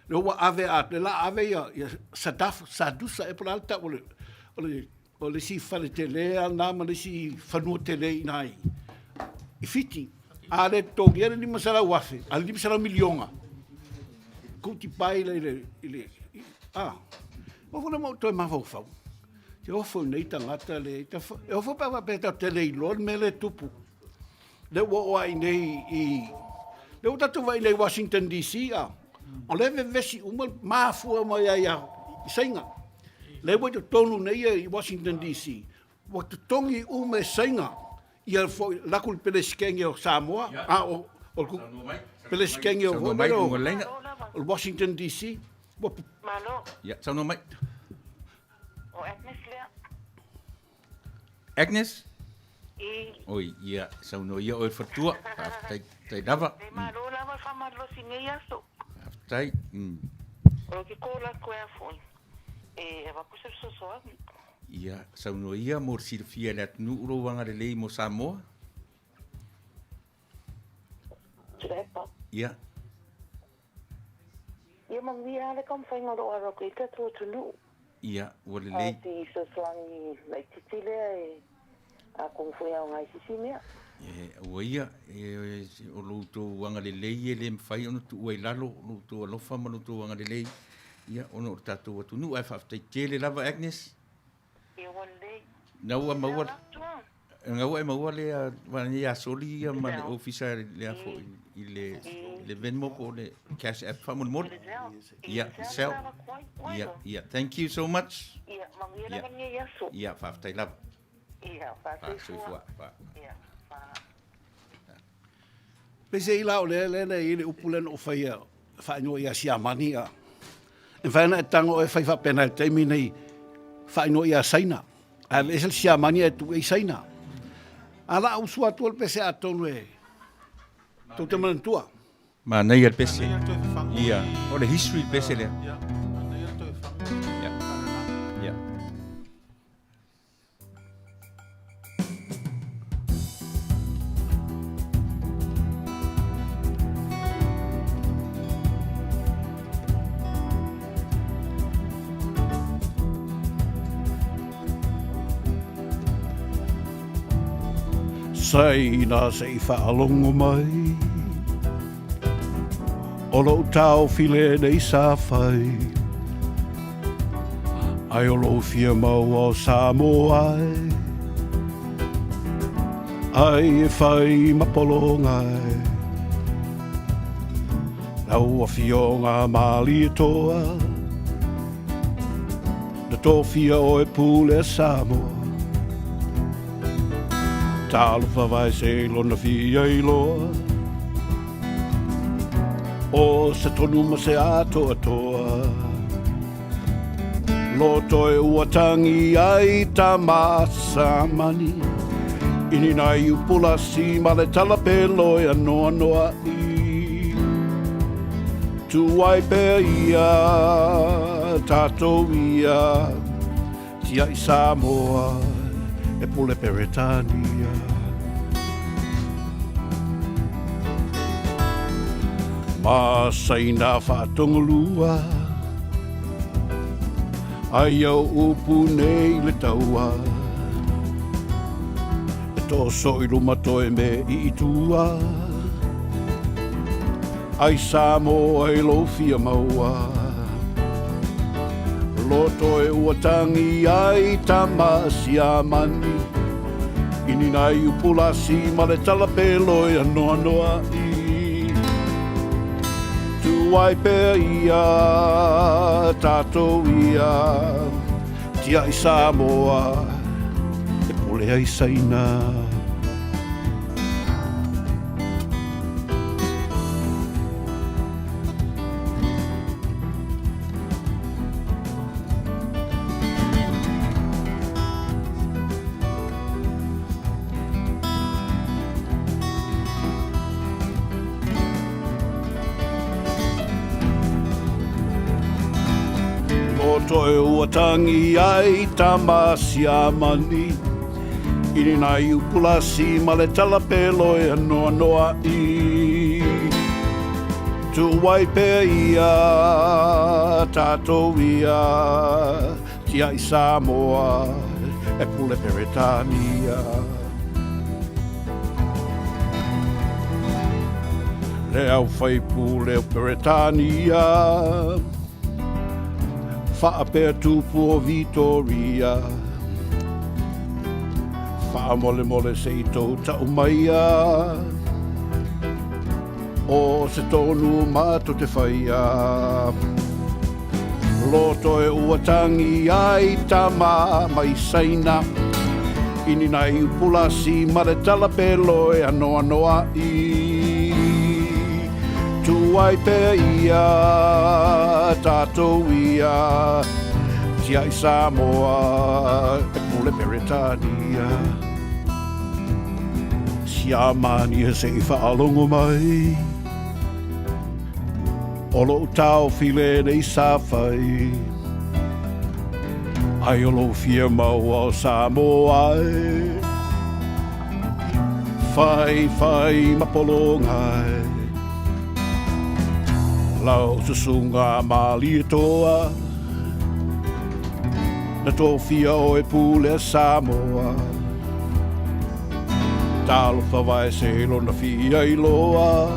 [SPEAKER 9] le wa ave at le la ave ia sadusa e por alta o le si fale tele ana ma le si fanua tele nai I fiti ale togiere ni masala wafe ale ni masala milionga kuti pai le o fona mo to ma fo te ofo nei tangata le e ofo pa peta tele lor me le tupu le wo ai nei le o tatu vai nei Washington DC o le vesi uma mafua mai ia sainga le wo tonu nei I Washington DC wo tongi uma sainga ia fo la kul peleskenge o Samoa o peleskenge o Washington DC
[SPEAKER 2] Malo
[SPEAKER 1] ia sau no mai
[SPEAKER 2] o Agnes lea
[SPEAKER 1] Agnes
[SPEAKER 2] oi
[SPEAKER 1] ia sau no ia o fatua tai dava
[SPEAKER 2] malo lava fa malo sinea so
[SPEAKER 1] tai
[SPEAKER 2] o ki kola ko e fon e va pusa so
[SPEAKER 1] ia sau no ia mo sirfia le tnu ro wanga le lei mo Samoa ia
[SPEAKER 2] ia mangia le kam fainga ro aro ki ka tu
[SPEAKER 1] ia o le lei
[SPEAKER 2] ti so swangi lai titile a kung foi a ngai sisimia
[SPEAKER 1] o ia o luto wanga le lei le mfai ono tu ai lalo luto alofa ma luto wanga le lei ia ono tatu atu nu ai fa tele lava Agnes
[SPEAKER 2] ia o lei
[SPEAKER 1] na ua maua nga ua maua le wani ya soli ma le ofisa le afo le venmo po le cash app fa mo ia sel ia thank you so much ia fa tai lava
[SPEAKER 2] ia fa
[SPEAKER 1] ia
[SPEAKER 9] pese I lao le ile upulen o faia fa no ia sia mania en vana tango e fa pena taimi nei fa no ia saina a veces sia mania tu e saina ala usua tu pese atonu e tu te mantua
[SPEAKER 1] ma nei el pese ia o le history pese le
[SPEAKER 9] Saina sei whaalongo mai O lo tau file nei sa whai Ai o lo fia mau o Samoa Ai e whai mapolongai Nau a fionga mali toa Na tō fia o e pule Samoa Tālu whawai se lona fia I loa O se tonu ma se atoa toa Loto e uatangi ai ta masa mani Ini nai upula si ma le talapelo e anoa noa I Tu ai pe ia tato ia Tia I Samoa e pule peretania Masaina whatongolua Ai au upu nei le taua E tō soi rumatoe me I itua Ai Samoa e lo fia maua Loto e uatangi ai tamasi a mani Ini nai upulasi ma le talapelo ia noa noa i. Tuai pe ia, tātou ia, tia i Samoa, e pole ai saina. Loto e ua tangi ai tamasi a mani. Ini nai upulasi ma le talapelo e anoa noa i. Tuai pe ia, tātou ia, tia i Samoa, e pule Peretania. Le au fai pule o Peretania, whaapea tupu o Vitoria, wha mole mole se i tau tau maia, o se tonu mato te whaia. Loto e uatangi ai tama mai saina, ini nai upulasi ma le talapelo e anoa noa i. Tuai pe ia, tātou ia, tia i Samoa, e pule Peretania. Siamani e se i whaalongo mai, olo tau file nei sawhai, ai olo fia maua o Samoa e, whai mapolongai. Lau susunga mali toa, na tofia o e pule Samoa. Talo whawai se lona fia i loa,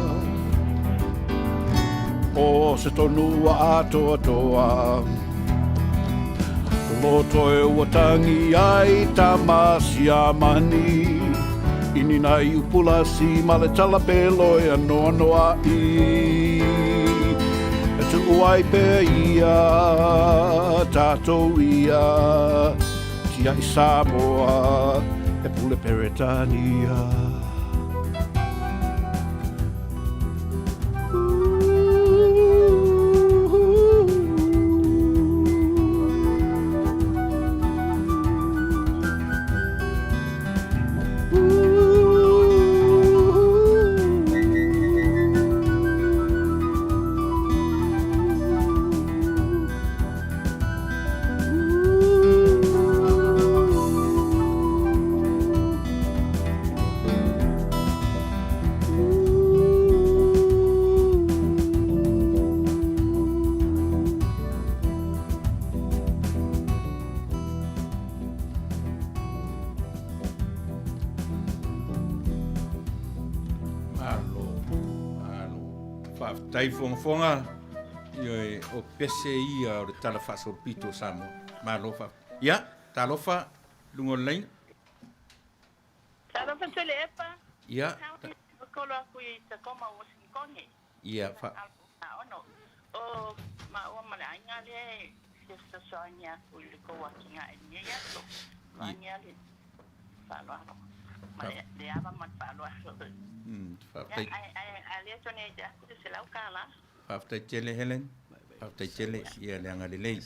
[SPEAKER 9] o se tonua atoa toa. Loto e uatangi ai tamasi a mani, ini nai upulasi ma le talapelo e anoa noa i. Tuai pe ia, tātou ia, tia i Samoa, e pule Peretania.
[SPEAKER 1] Tai fonga yo o pese ia o tala fa so pito samo malofa ya talofa lungo line
[SPEAKER 2] Talofa telepa
[SPEAKER 1] ya
[SPEAKER 2] ko la ku i ta koma o sinkonge
[SPEAKER 1] ya fa
[SPEAKER 2] ono o ma o ma la nya le se sta sonia ku le ko wa kinga ni ya so ma nya le fa lo ma le ava ma fa lo
[SPEAKER 1] fa
[SPEAKER 2] ai le tone ja ku se la kala
[SPEAKER 1] After Chile Helen, after Chile, yeah, Langa Lele.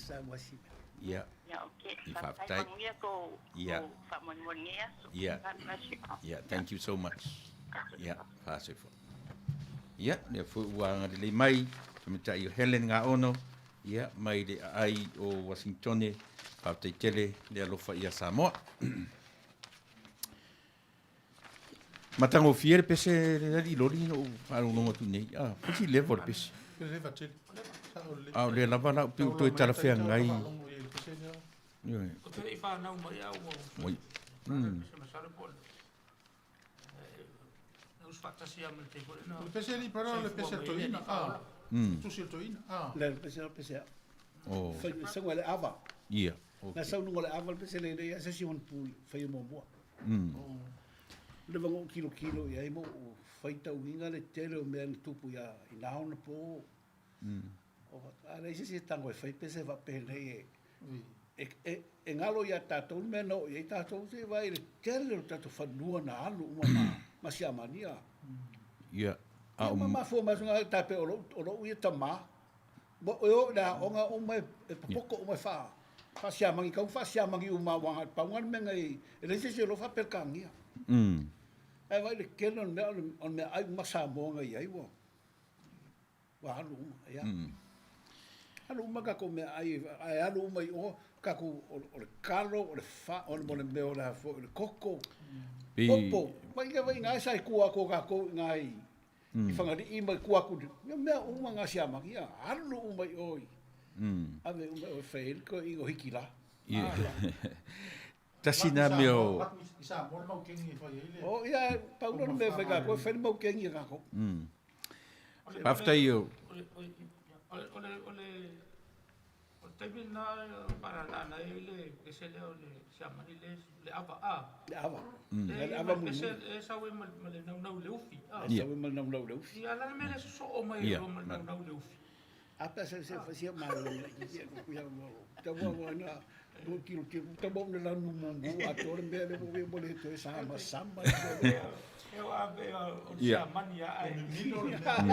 [SPEAKER 1] Yeah. Yeah. Yeah. Yeah. Thank you so much. Yeah. Fast. Yeah. Therefore, Wanga Lele Mai, to you Helen Gaono. Yeah. Mai de ai o Washington, after Chile, le alofa ia Samoa. Matango fiere pese di lori no alu no tu nei. Ah, pesi levo pese. Ah, le lava na piu to tala fe ngai. Yo.
[SPEAKER 11] O te fa na mai au.
[SPEAKER 1] Moi.
[SPEAKER 11] Nos fantasia me te pole na.
[SPEAKER 8] Le pese li però le pese toina. Ah. Tu si toina. Ah.
[SPEAKER 9] Le pese.
[SPEAKER 1] Oh.
[SPEAKER 9] Fai sangue le ava.
[SPEAKER 1] Yeah.
[SPEAKER 9] Na sau no le ava le pese le ia se si un pul fai mo mo. Le vango kilo ia mo faita winga le tele o me tupu ia ina ona po. O ale se tango e fai pese va pele e ngalo ia tatou me no ia tatou se vai le tele o tatou fanua na alu ma sia mania.
[SPEAKER 1] Ia.
[SPEAKER 9] Ma fo ma nga tape o lo ia tama. Bo o da onga o mai e poko o mai fa. Fa sia mangi kau fa sia mangi uma wanga paungan me ngai le se lo fa per kangia. Ai vai le kenon me on me ai masa mo ngai ai wo. Wa alu ia. Alu maka ko me ai alu mai o kaku o le kalo o le fa o le me o la fo le koko. Popo, mai ga vai ngai sai kua ko ka ko ngai. I fangari i mai kua ku. Me o nga sia maki a alu mai oi. Ave o fail ko i go hikila.
[SPEAKER 1] Tasina meu.
[SPEAKER 8] Isa mo mau kengi fa ile.
[SPEAKER 9] O ia paulo me fa ka ko fa mau kengi ka ko.
[SPEAKER 1] After you.
[SPEAKER 11] Tapi na para na ile que se le chama le ava.
[SPEAKER 9] Le ava.
[SPEAKER 11] Le ava mu. Esa we mal no le ufi.
[SPEAKER 9] Esa we mal no le ufi.
[SPEAKER 11] Ya la me so o mai mal no le ufi.
[SPEAKER 9] Apa se fazia mal ta wa na do kilo ta bom na no mundo ator me le boleto esa samba.
[SPEAKER 11] Eu ave o chamania ai milo
[SPEAKER 9] ya ta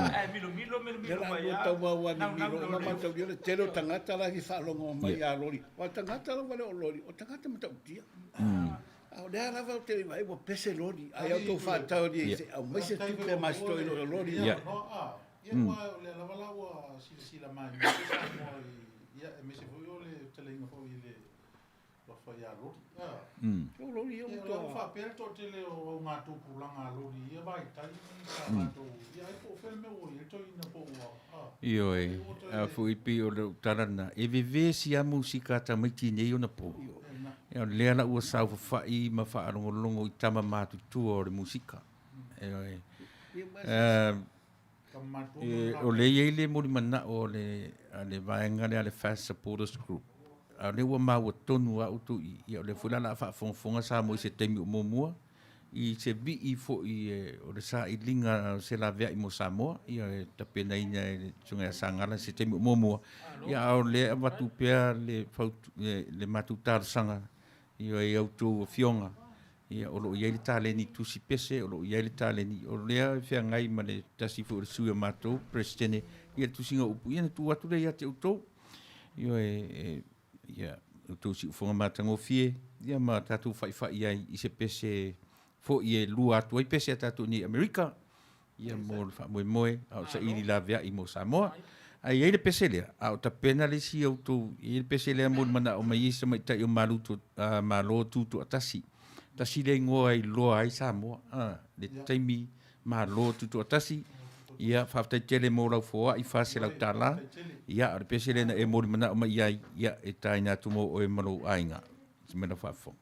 [SPEAKER 9] wa ni milo na ma ta le telo tangata la ki fa longo mai a lori wa tangata lo vale o lori o tangata mata utia o le ala va te vai o pese lori ai auto fa ta ori o mai se tu pe ma sto lo lori
[SPEAKER 8] ya wa le la vala wa si la mai ya me se foi o le telenga foi le wa fa ya lori
[SPEAKER 9] o lori o
[SPEAKER 8] to fa per to tele o nga tu pulanga lori ia vai tai sa to ia ko fel me o to ina po
[SPEAKER 1] io e fui pi o le tarana e vive si a musica ta miti nei ona po e le ala o sa fa i ma fa rongo longo i tama matu tu o le musica o le ile mo mana o le vaenga le fast supporters group a le wa ma o tonu a utu i o le fulana fa fonga sa mo se temi mo mo i se vi i fo i o le sa i linga se la vea i mo Samoa i ta pena ina tunga sangala se temi mo mo ia o le watu pea le matutar sanga i o e auto fionga ia o lo ia le tale ni tusi pese o lo ia le tale ni o le fea ngai ma le tasi fo le sua mato presidente ia tusinga upu ia tu watu le ia te auto i o ia tu si fonga matango fie ia ma tatu fai ia i se pese fo ia lua tu i pese tatu ni America ia mo fa mo au sa ili la via i mo Samoa ai ele pese le au ta pena le si auto il pese le mo mana o mai se mai tai o maluto malo tu tasi le ngo ai lo ai Samoa le taimi malo tu tasi ia fa ta tele mo la fo i fa se la tala ia ar pese le na e mo mana o mai ia e tai na tu mo o e malo ainga se me na fa fo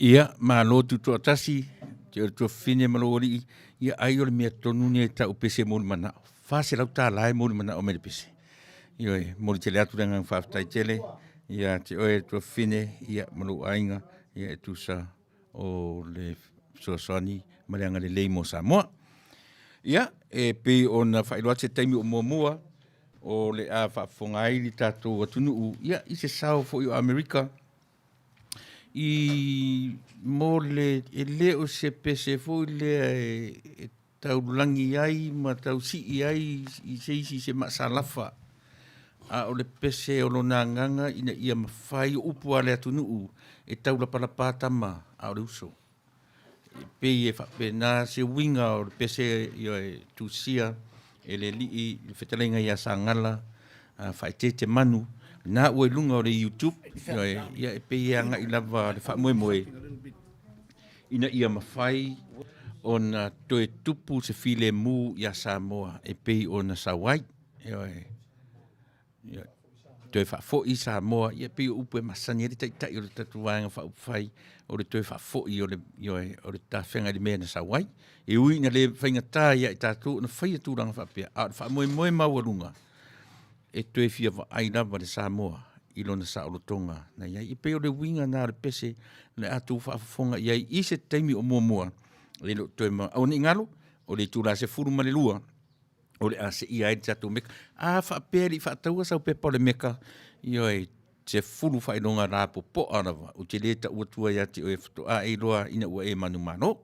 [SPEAKER 1] Ia, ma lo tu to tasi, te to fine malori, ia ai o le mea tonu ne ta o pese mo mana. Fa se lau ta lai mo mana o me pese. Ia mo te le atu nga fa tai tele, ia te o to fine, ia malo ainga, ia tu sa o le sosani, maleanga le leimo sa moa. Ia, e pe ona fa ilo te taimi o mua o le a fa fongai li tato atunu ia i se sao fo i Amerika. I mo le ele o se pese fo le tau langi ai ma tau si ai i se isi se masalafa a o le pese o lona nganga ina ia mawhai upu ale atunu e tau la palapatama a o le uso. Pe e whapena se winga o le pese i o e tusia e le li i whetalenga i a sangala whaitete manu na ue lunga o le YouTube ia e pe ia nga i lava le whamoe moe ina ia mawhai o na toe tupu se file mu i a Samoa e pe o na Sawai toe whafo i Samoa ia pe upu e masani e tai o le tatuanga whai o le toe whafo i o le tawhenga di mea na Sawai e ui na le whaingatā ia i tātou na whai aturanga whapea a whamoe moe maua lunga e toe fia wa aina wa le Samoa i lona saolotonga na ia i peo le winga na le pese le atu whaafonga ia i se taimi o mua le lo toe ma au ni ngalo o le tūra se furu ma le lua o le ase ia e tatu meka a whaaperi whaataua sau pepa le meka i oi se furu whainonga rāpo po arawa o te leta uatua ia te oe whato a e loa ina ua e manu mano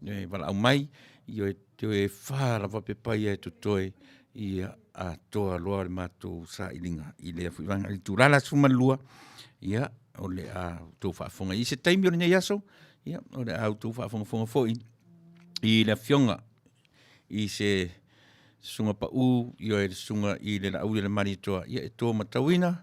[SPEAKER 1] wala au mai i oi te oe whaarawa pepa ia e tutoe i a toa loa le mātou sa ilinga i le afuivanga i tūrala sumalua ia o le a tō whaafonga i se taimi o le nei aso ia o le a tō whaafonga foi i le fionga i se sunga pa u i o e sunga i le au le mani toa ia e tō matawina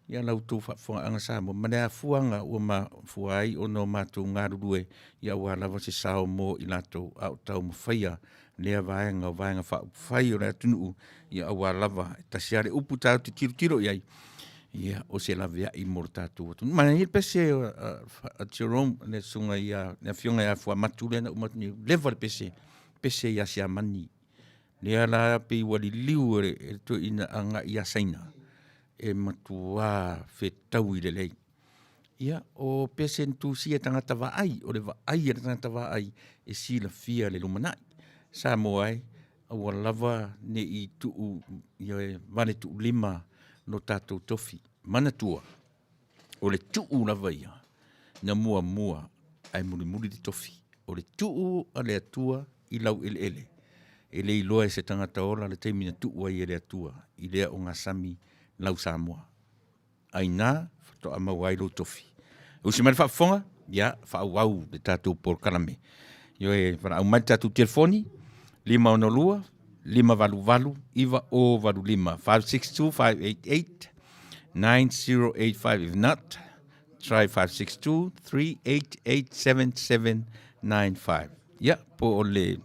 [SPEAKER 1] ia lau tō whaafonga anga sa mo mane a fuanga ua ma fuai o no mātou ngarurue ia ua lava se sao mo i lato au tau mawhaia lea vaenga whai o rea tunu ia awa lava tasiare upu tau te tiro iai ia o se lavea i moro tātou atu. Mana i pese a Jerome ne sunga ia ne fionga ia fua matu lea na umatuni leva le pese ia sia mani lea la pe wali liu e to ina anga ia saina e matua fe tau i le lei ia o pese ntu sia tangata vaai o le vaai e tangata vaai e sila fia le lumanai Samoa awa lava ne i tuu i vale tuu lima no tātou tofi mana tua o le tuu lava ia na mua ai muri di tofi o le tuu a le atua i lau ele i loa e se tangata ola le teimina tuu ai ele atua i lea o ngasami lau Samoa ai nā whato ama wai lo tofi usi mara whaafonga ia whaawau le tātou por karame yo e whara au mai tātou telefoni 5 5 iwa o valu 5 562 588 9085 if not try 562 388 7795 ya po ole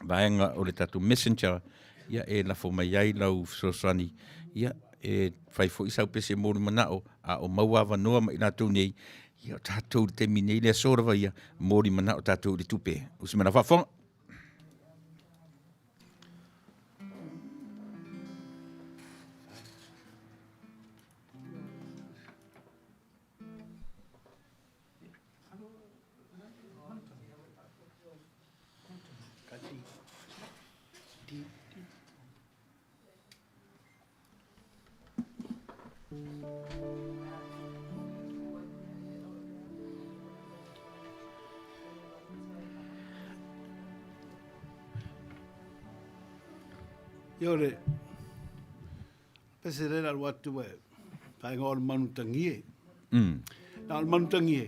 [SPEAKER 1] vaenga ole tatu messenger ya e la fo mai ai lau sosani ya e fai fo isa pese mo manao a o maua no mai na tu nei ya tatu te minei le sora va ya mori manao tatu de tupe usmana fa fo
[SPEAKER 9] Iore, pese rera watu e, pai ngā o manutangi e. Nā o manutangi e,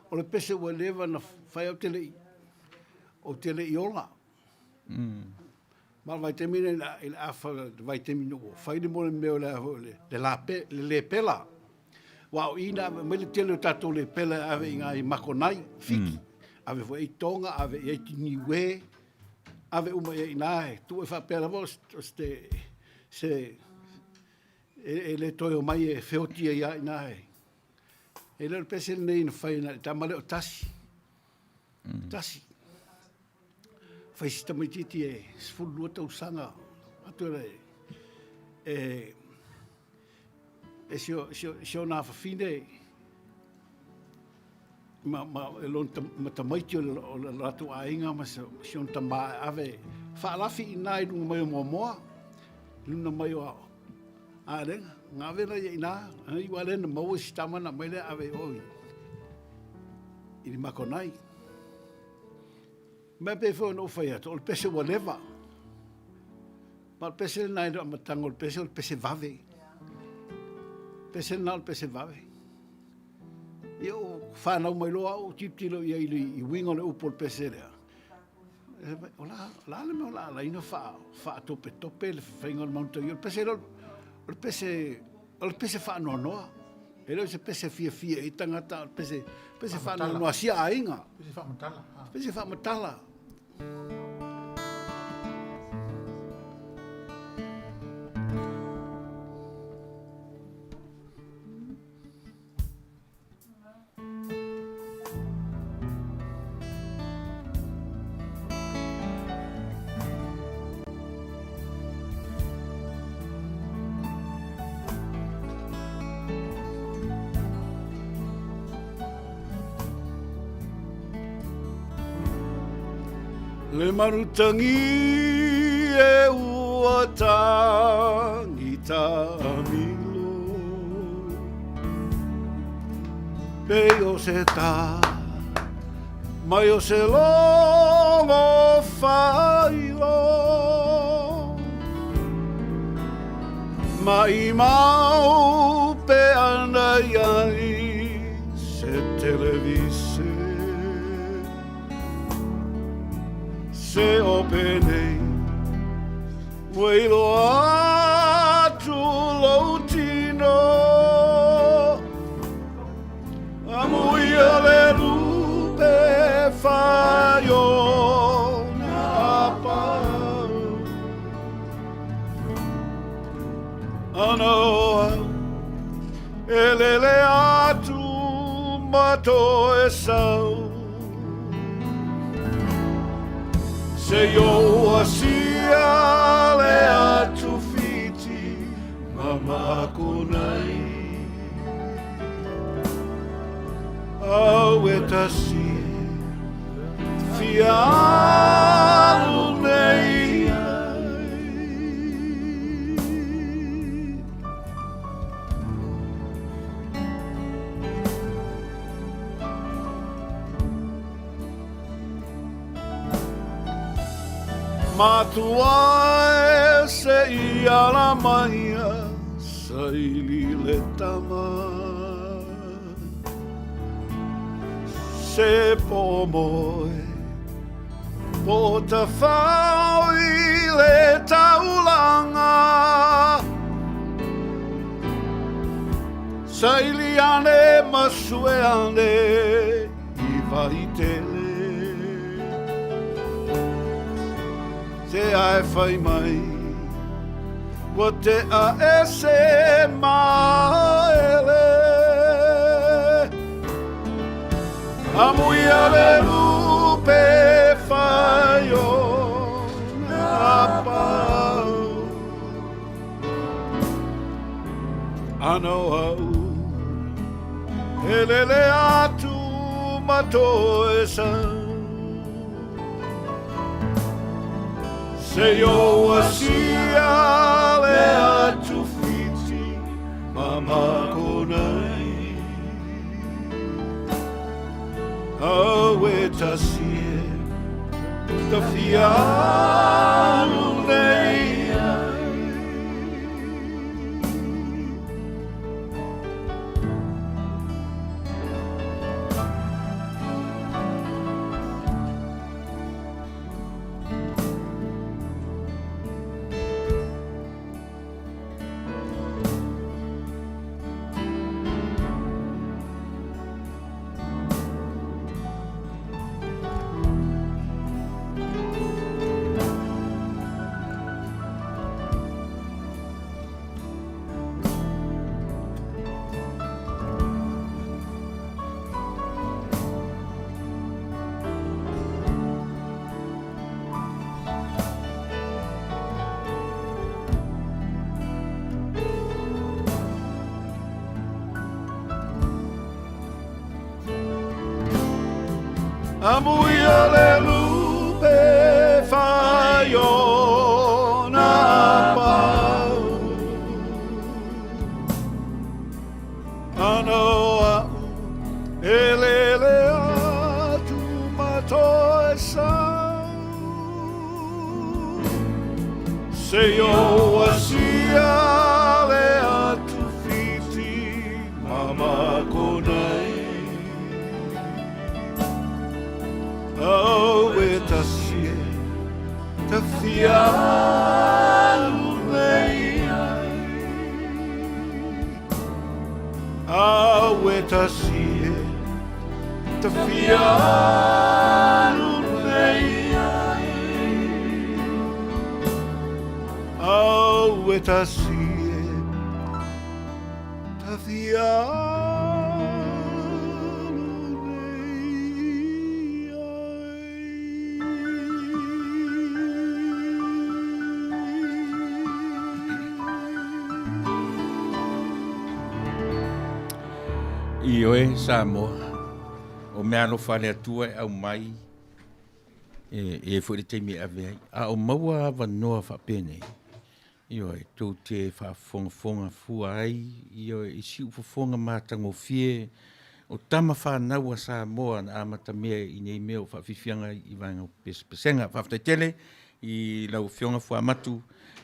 [SPEAKER 9] o le pese ua lewa na whai o tele i ola. Mara vai temine i le awha vai temine o, whai ni mole meo le pela. Wa o ina, me le tele o tato le pela ave i ngā i makonai, fiki. Ave fo e tonga, ave e tini we, ave uma e inae, tu e whapera mo, se le toi o mai e whiotia ia inae. E leo pese nei na whai na tamale o tasi. Tasi. Whai si tamaititi e sfulu tau sanga. Atura e sio na whawhine ma e lon tamaiti o ratu a inga ma sio tama ave whaalafi i nai runga mai o moa. Luna mai o a renga. Ngā vera i nā, i wale na maua si tamana mai le ave oi. I ni mako nai. Mea pe fo no fai atu, ol pese whatever. Ma ol pese nai do amatanga, ol pese vave. Pese na ol pese vave. I o whanau mai loa o tiptilo i aili i wingo le upo ol pese rea. O la le mea o la ina wha tope le whainga o maunta i ol pese rea. O pese wha noa. E reo se pese fia i tangata, o pese wha noa sia a inga.
[SPEAKER 8] Pese wha matala.
[SPEAKER 9] Pese wha matala. Le marutangi e ua tangi tamilo Pe o se tā mai o se longo whailo Mai mau pe ana iai se televise Se openei Wailo atu loutino Amuia le rupe whaio na pau Anoa Elele atu mato e sau Se yo asia le atu fiti mama kunai Au e tasi fialu nei Matua e se ia la maia saili le tama Se pomoe po ta whau i le taulanga Saili ane masue ane i vaitele Te ai whai mai Wa te a ese maele Amuia le lupe whai o na pau Ano au Elele atu mato e sau Se yo asia le atu fiti mama konai Au e tasie ta fialu nei
[SPEAKER 3] Amuia le lupe whaiona pau Ano au e lele atu matoe sau Se o asia le atu fiti mama konai Oh, with us here, the fialu nei. Oh, with us here, the fialu nei. Oh, with us here, the fialu.
[SPEAKER 1] I oe Samoa, o mea no whare atua e au mai, e fwere teimi ave ai, a o maua awa noa whapene. I oe, tau te whafonga fua ai, i oe, i siu whafonga mātango fie, o tama whanau a Samoa na amata mea i nei mea o whawhiwhianga i vanga pesenga, whaftai tele, i lau whionga fua matu,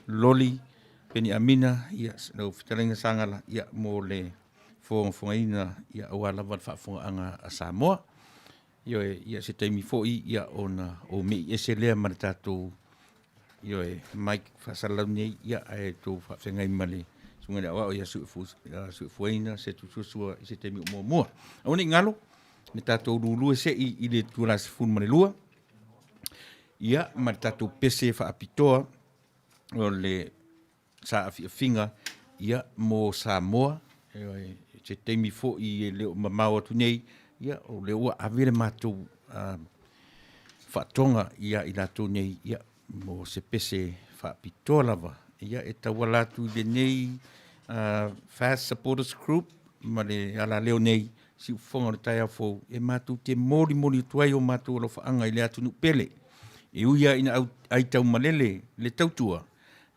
[SPEAKER 1] loli, peni amina, ia, lau whitalenga sangala, ia, mō le, fonga ina ia awala wat fonga anga a Samoa yo ia se taimi foi ia ona o me ese le martato yo Mike fasalani ia e to faenga male sunga wa ia su fuina se tu su se taimi mo oni ngalo me tato lulu se i le tulas fun male lua ia martato pese fa apitoa o le sa finga ia mo Samoa se teimi fo i leo mamau atu nei, ia o leo avere mātou whatonga ia i lātou nei, ia mo se pese whapitoa lava. Ia e taua lātou le nei Fast Supporters Group, ma le ala leo nei, si ufonga le tai afo, e mātou te mori tuai o mātou alo whaanga i le atu nupele. E uia ina ai tau malele, le tautua,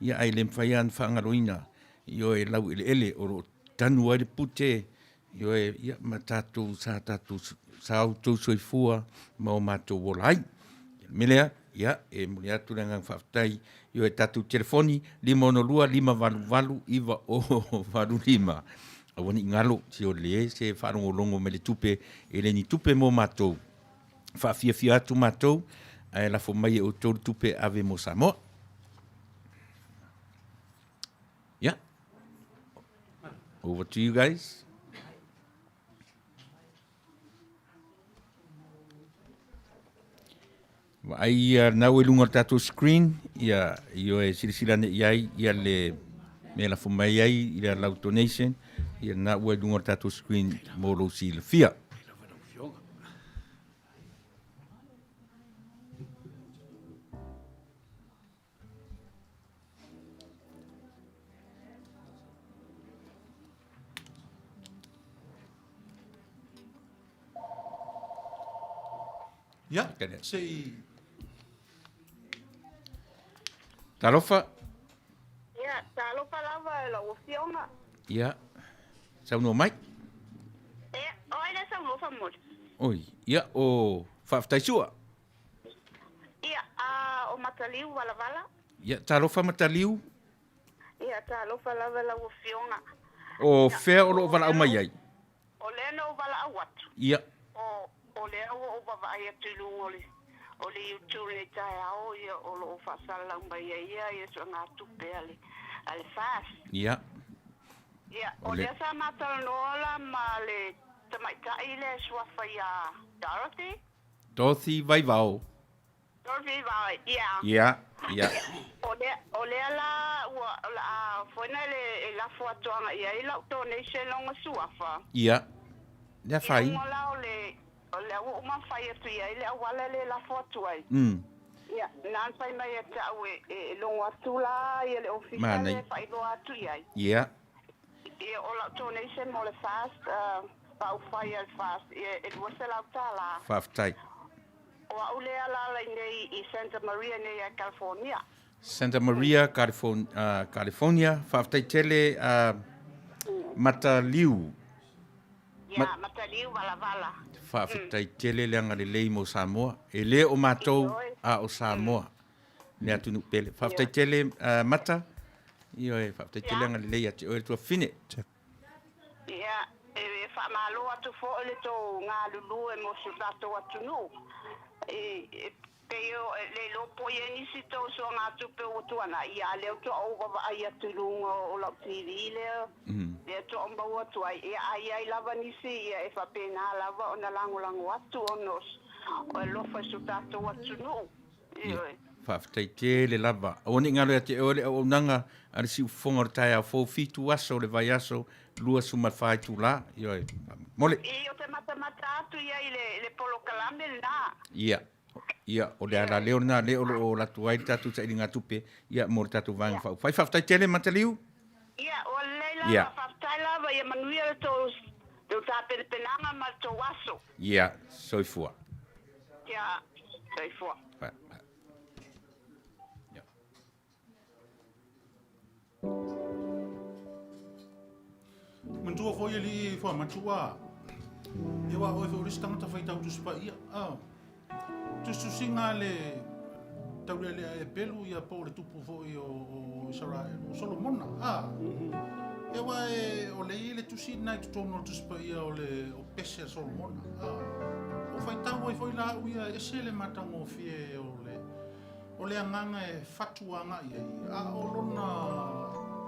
[SPEAKER 1] ia ai le mwhaian whaangaroina, io e lau ele o tanu ai le pute, yo ia matatu sa auto soifua ma o matou wolai. Melea, ia, e muli atu lengang whaftai, yo e tatu telefoni, 512 iwa o valu 5. Awani ngalo, si o le se whanongolongo me le tupe, e le ni tupe mo matou. Whawhiawhia atu matou, e la fo mai o tolu tupe ave mo Samoa. Yeah. Over to you guys. Ai nau e lunga tatou screen, ia e sirisila ne iai, ia le me la fumai ai, ia lau donation, ia nau e lunga tatou screen moro si le fia.
[SPEAKER 8] Ja, sei.
[SPEAKER 1] Talofa?
[SPEAKER 2] Ia, talofa lava e la ufiona.
[SPEAKER 1] Ia. Sau no mai?
[SPEAKER 2] Oi, le sau no famor.
[SPEAKER 1] Oi, ia o whaftaisua?
[SPEAKER 2] Ia, o mataliu wala.
[SPEAKER 1] Ia, talofa mataliu?
[SPEAKER 2] Ia, talofa lava la ufiona.
[SPEAKER 1] O fea o lo wala au mai ai?
[SPEAKER 2] O le no wala au watu.
[SPEAKER 1] Ia.
[SPEAKER 2] O le o bavai atu lungoli. O le YouTube le tai ao ia o lo fasala mai ia so nga tupe ale fast.
[SPEAKER 1] Ia.
[SPEAKER 2] Ia, o le sa matal nola ma le tamaitai le swafa ia
[SPEAKER 1] Dorothy Vaivao.
[SPEAKER 2] Dorothy vai, ia.
[SPEAKER 1] Ia.
[SPEAKER 2] O le la foi na le la foto ia la donation longa swafa.
[SPEAKER 1] Ia. Ya fai.
[SPEAKER 2] Le o ma fai tu ia le wala le la foto ai. Ia, nan fai mai ta e longa tula ia le official fai do atu ia.
[SPEAKER 1] Ia.
[SPEAKER 2] Ia o la donation mo le fast pau fai al fast ia e was la tala.
[SPEAKER 1] Faftai.
[SPEAKER 2] O ule ala nei I Santa Maria nei California.
[SPEAKER 1] Santa Maria, California, whaftaitele Mata Liu.
[SPEAKER 2] Ia, Mata Liu, Vala.
[SPEAKER 1] Whaftaitele leanga le lei mo Samoa. E le o mātou a o Samoa. Nea tunu pele. Whaftaitele Mata. Io e whaftaitele leanga le lei ati o e tua whine.
[SPEAKER 2] Ia, e whamalo atu fo le tō ngā lulu e mo su tato atu nu. Peo le lopo ye nisi tō so ngā tupe o tuana. Ia leo to au wawa ai atu lunga o lau tiri leo. Ia to omba watu ai. Ia ai lava nisi ia e whapena lava o na lango atu o nos. O e lofa su tato atu nu.
[SPEAKER 1] Whaftaitele lava. O ni ngaro ati o le o nanga ari si ufonga o tai a fō fitu aso le vai aso lua suma whai tu la. Mole.
[SPEAKER 2] I o te mata atu ia I le polo kalame na.
[SPEAKER 1] Ia, o le ala leo na leo o la tuai tatu sa iringa tupe. Ia, mo le tatu vanga whau. Whai whaftaitele Mata Liu?
[SPEAKER 2] Ia, o leila whaftai lava ia manuia tō tāpere penanga ma tō aso.
[SPEAKER 1] Ia, soifua.
[SPEAKER 2] Ia, soifua.
[SPEAKER 8] Mantua foi ali foi matua. Eu a oi foi tangata fai tau tuspa ia. Tu singa le tau le e pelu ia po le tupu foi o Israel o Solomona. Eu a o le ile tu sina tu tono tuspa ia o le o pese Solomona. O fai tau foi la ia esele matango fie o le anganga e fatuanga ia. O lona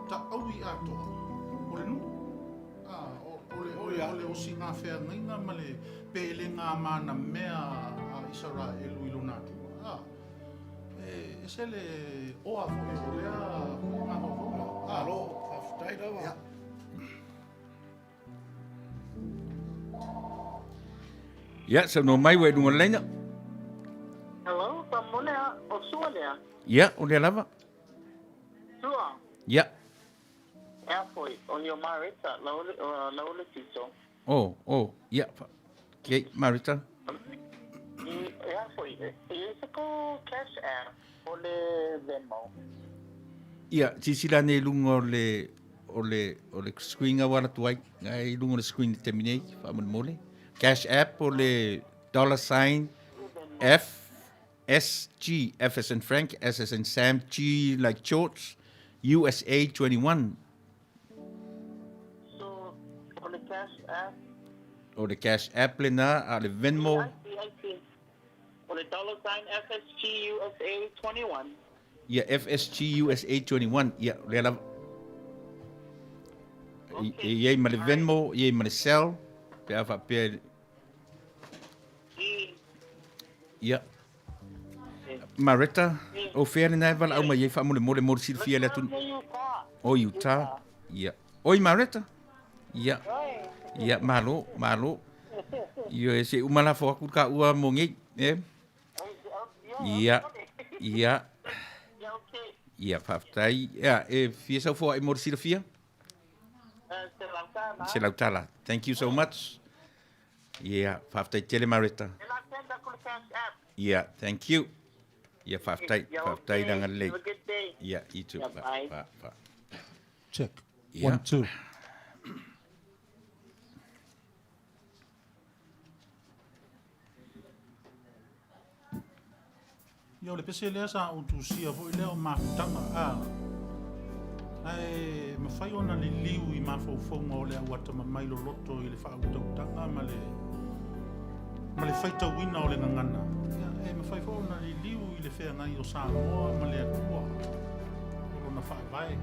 [SPEAKER 8] ta au ia to. O le nu ole o singa fea ngainga male pele ngā mana mea a Israel ilunati. Esele oa fo e olea ngā hofonga.
[SPEAKER 9] Alo, whaftai rawa.
[SPEAKER 1] Ia, sa no mai wai runga lenga.
[SPEAKER 2] Hello, Pamonea, o sua lea?
[SPEAKER 1] Ia, o lea lava.
[SPEAKER 2] Sua?
[SPEAKER 1] Ia.
[SPEAKER 2] Ea foi, o nio Marita, laule tiso.
[SPEAKER 1] Ia. Kei, Marita.
[SPEAKER 2] Ea foi, e ko cash app, o le Venmo.
[SPEAKER 1] Ia, sisila ne lunga o le screen awara tuai. Ngai lunga le screen te minei, whamon Cash app o le $, FSG, F as in Frank, S as in Sam, G like George, USA 21. O le cash app le na a le Venmo.
[SPEAKER 2] O le $, FSG USA 21.
[SPEAKER 1] Ia, FSG USA 21. Ia, le ala. Iei ma le Venmo, iei ma le Cell. Pe awa pe. Ia. Marita, o whea nai wala au mai ei wha mole silfia le atu. O Utah. Ia. Oi Marita. Ia. Ia, malo. Ia, e se umala fo aku ka ua mongi, Ia. Ia, whaftai. Ia, e fia sau fo ai mori silfia? Se lautala. Thank you so much. Ia, whaftai tele Marita. Ia, thank you. Ia, whaftai nanga lei. Ia, you too.
[SPEAKER 8] Check. 1, 2. Yo le pese lea sa o tu sia fo leo mafutanga ai ma fai ona le liu I mafofonga o le wata mai lo loto I le fa utanga ma le fai tau wina o le ngangana e ma fai fo ona le liu I le fea ngai o Samoa ma le atua o na fa vai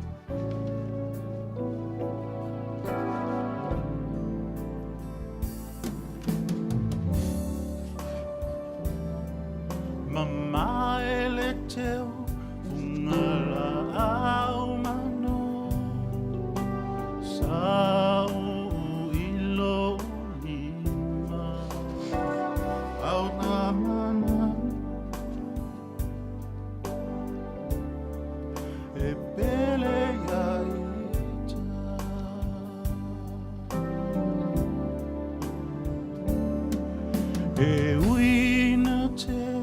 [SPEAKER 8] Mama ele teu ungala au mano sau ilo lima au namana e pele ya ita e uina te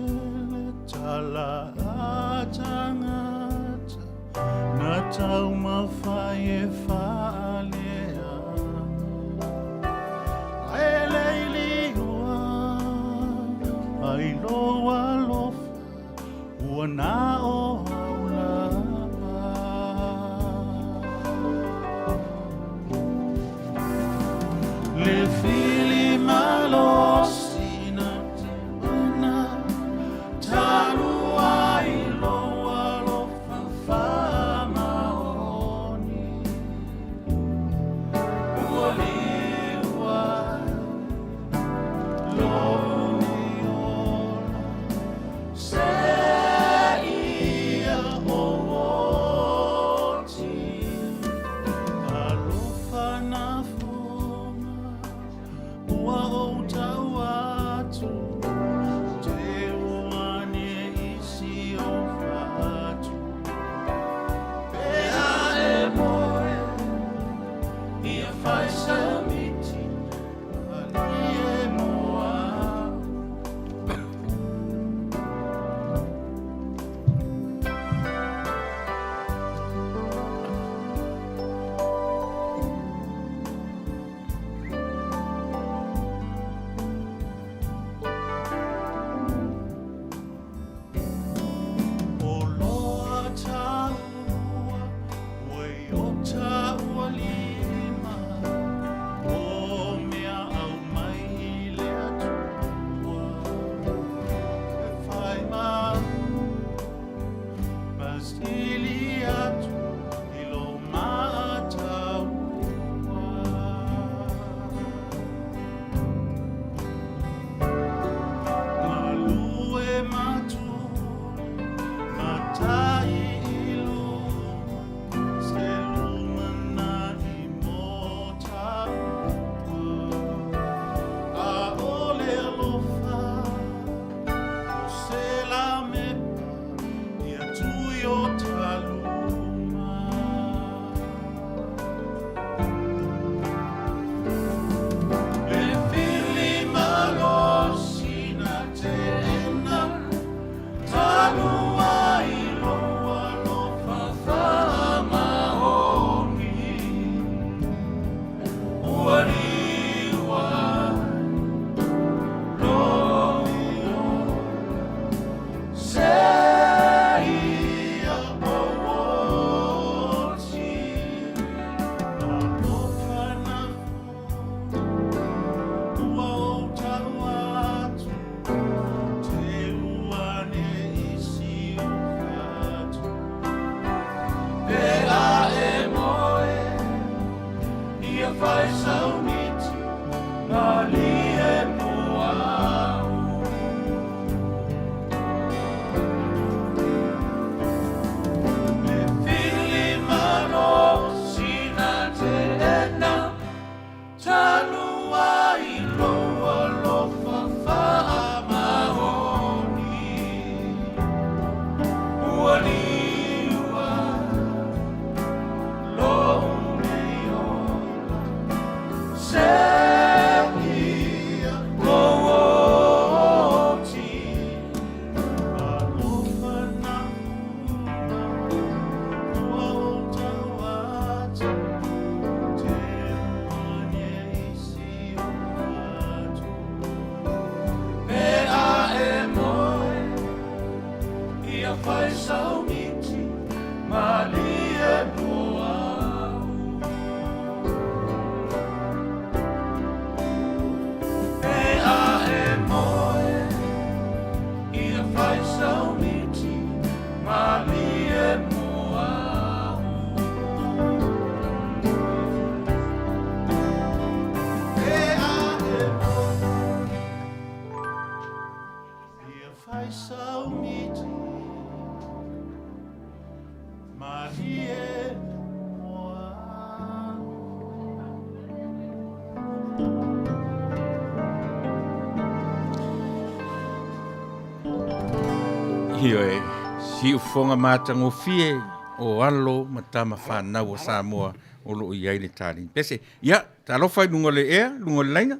[SPEAKER 1] Hio e, si ufonga mātango fie o alo matama whanau o Samoa o lo i aile tāli. Pese, ia, ta alofa i lunga le ea, lunga le laina?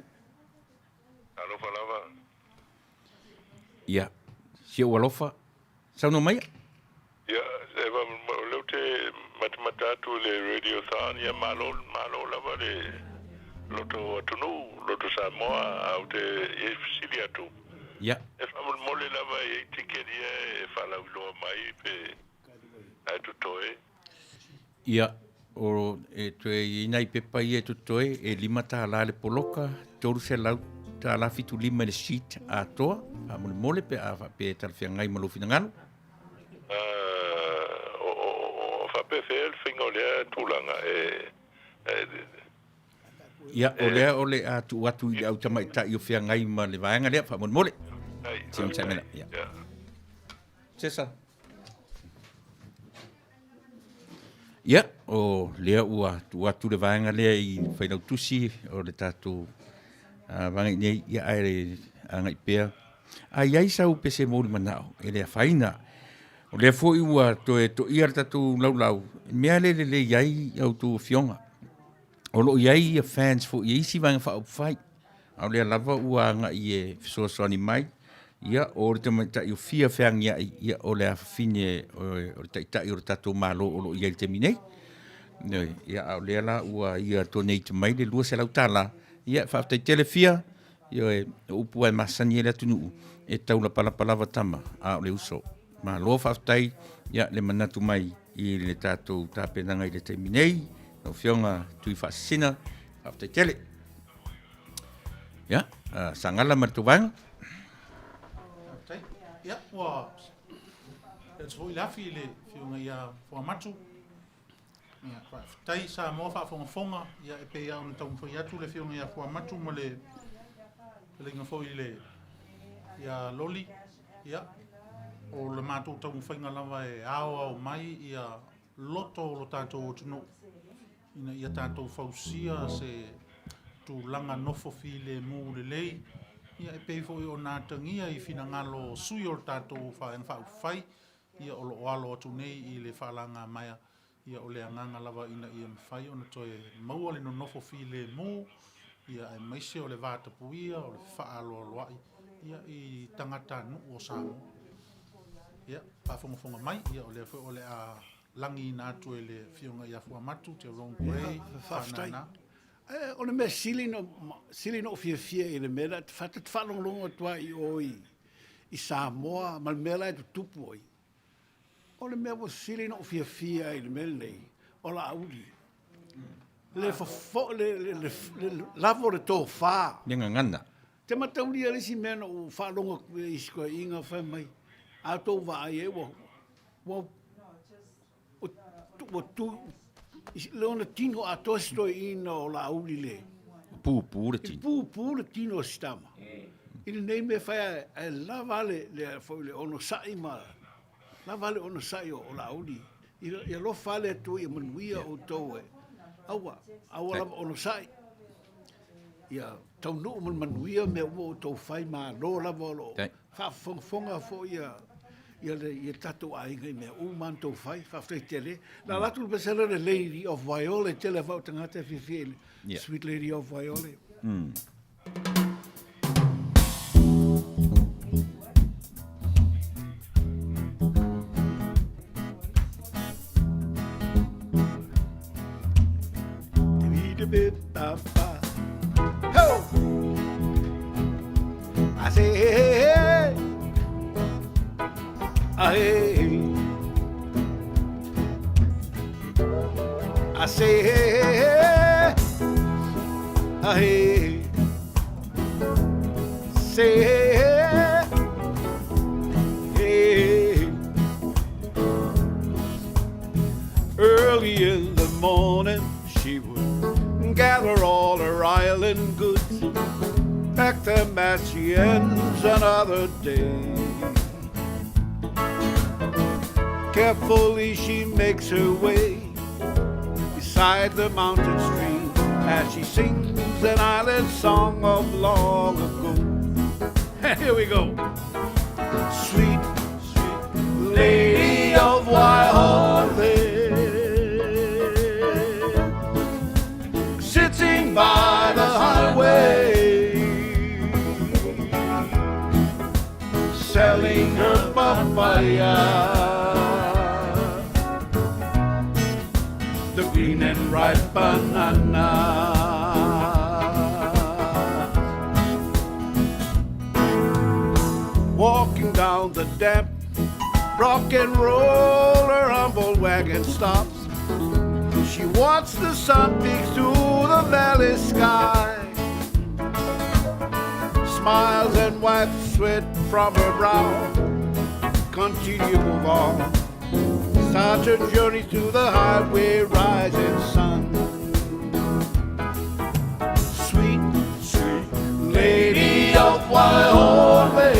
[SPEAKER 12] Alofa lava.
[SPEAKER 1] Ia, si o alofa, sauno mai?
[SPEAKER 12] Ia, eva leu te matamatatu le radio than, ia malo lava le loto atunu, loto Samoa, au te efsili atu.
[SPEAKER 1] Ia.
[SPEAKER 12] E whamul mole lava e tikeria e whalau loa mai pe atu toe.
[SPEAKER 1] Ia, o e tue inai pepa i e tutoe e lima ta ala le poloka, toru se lau ta ala fitu lima le sheet a toa, a mole mole pe a pe talfia ngai malofi na ngano.
[SPEAKER 12] O whape wheel whinga o lea tūlanga
[SPEAKER 1] Ia, o lea o le a tu watu i au tamai ta i o whia ngai ma le vaenga lea, wha mole mole. Tiam tangana, ia. Tesa. Ia, o lea ua tu watu le vaenga lea i whainau tusi o le tatu vangai nei ia aere angai pea. A iai sau pese mōri manao, e lea whaina. O lea fo i ua to e to iar tatu lau lau. Mea le iai au tu fionga. O lo iai ia fans fo iai si vanga fa fai. Au le lava ua nga i so so ni mai. Ia o te mata i fia feangia ia o le afine o te tai o tato malo o lo iai te minei. Nei ia au le la ua ia donate mai le lua se lautala. Ia fa te telefia ia upu ai masani ele tunu e taula pala tama a le uso. Ma lo fa tai ia le manatu mai i le tato tapenanga i le te minei. No fionga tui fa sina fa te tele. Ia sangala matuvang.
[SPEAKER 8] Ja, ua, e tō i lafi le whiunga ia whamatu. Ia, tai sa mua whaafonga, ia e pei au na taun whai atu le whiunga ia whamatu ma le inga whoi le ia loli, ia. O le mātou taun whainga lava e au mai ia loto o lo tātou o tino. Ina ia tātou whausia se tu langa nofo fi le mū le lei. Ia e pei foi o nā tangia i whina ngalo sui o tātou whai, ia o lo alo atu nei i le whalanga maia, ia o le anganga lava ina i mwhai, ona toi maua le no nofo fi le mū, ia e maise o le vātapuia, o le whaalo aloai, ia i tangata nu o Samoa. Ia, pāwhonga mai, ia o le a langi nātu e le whiunga i a Whamatu, te Ron Gray, whanana.
[SPEAKER 9] O le mea sili no fia i le mea, te whatat whalonglonga tua i oi i Samoa, ma le mea lai tu tupu oi. O le mea sili no fia i le mea nei, o la auri. Le lavo le tō whā.
[SPEAKER 1] Nenga ngana.
[SPEAKER 9] Te matauri a resi mea no whalonga i skoa inga whai mai. A tō wā e wa tu leona tino a tosto ina o la auli le.
[SPEAKER 1] Pū le tino.
[SPEAKER 9] Pū le tino stama. Ina nei me whai a lava le foi le ono sai ma. Lava le ono sai o la auli. Ia lo fale tu i manuia o tau e. Awa lava ono sai. Ia tau no manuia me o tau whai ma lo lava lo. Whafonga fo ia ia tatou ainga i mea uman tau whai, whawhai tele. Nā latu pesela le Lady of Violet, tele whau tangata whiwhele. Sweet Lady of Violet. I say, hey. I say, hey, say, hey. Early in the morning, she would gather all her island goods, pack them as she ends another day. Carefully she makes her way beside the mountain stream as she sings an island song of long ago. Here we go. Sweet, sweet lady of Waiole, sitting by the highway, selling her papaya. Green and ripe banana. Walking down the damp rock and roll, her humble wagon stops. She watches the sun peek through the valley sky, smiles and wipes sweat from her brow. Continue move on. Start your journey through the highway, rising sun. Sweet, sweet lady of Waiole,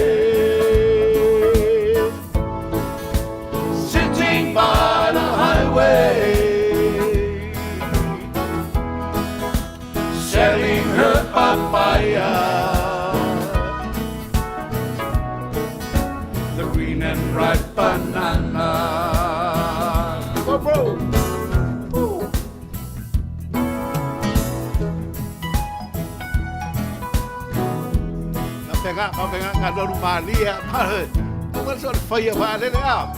[SPEAKER 9] sitting by the highway, selling her papaya. The green and ripe banana. Bro. penga nga doru malia pa ko so fai va le a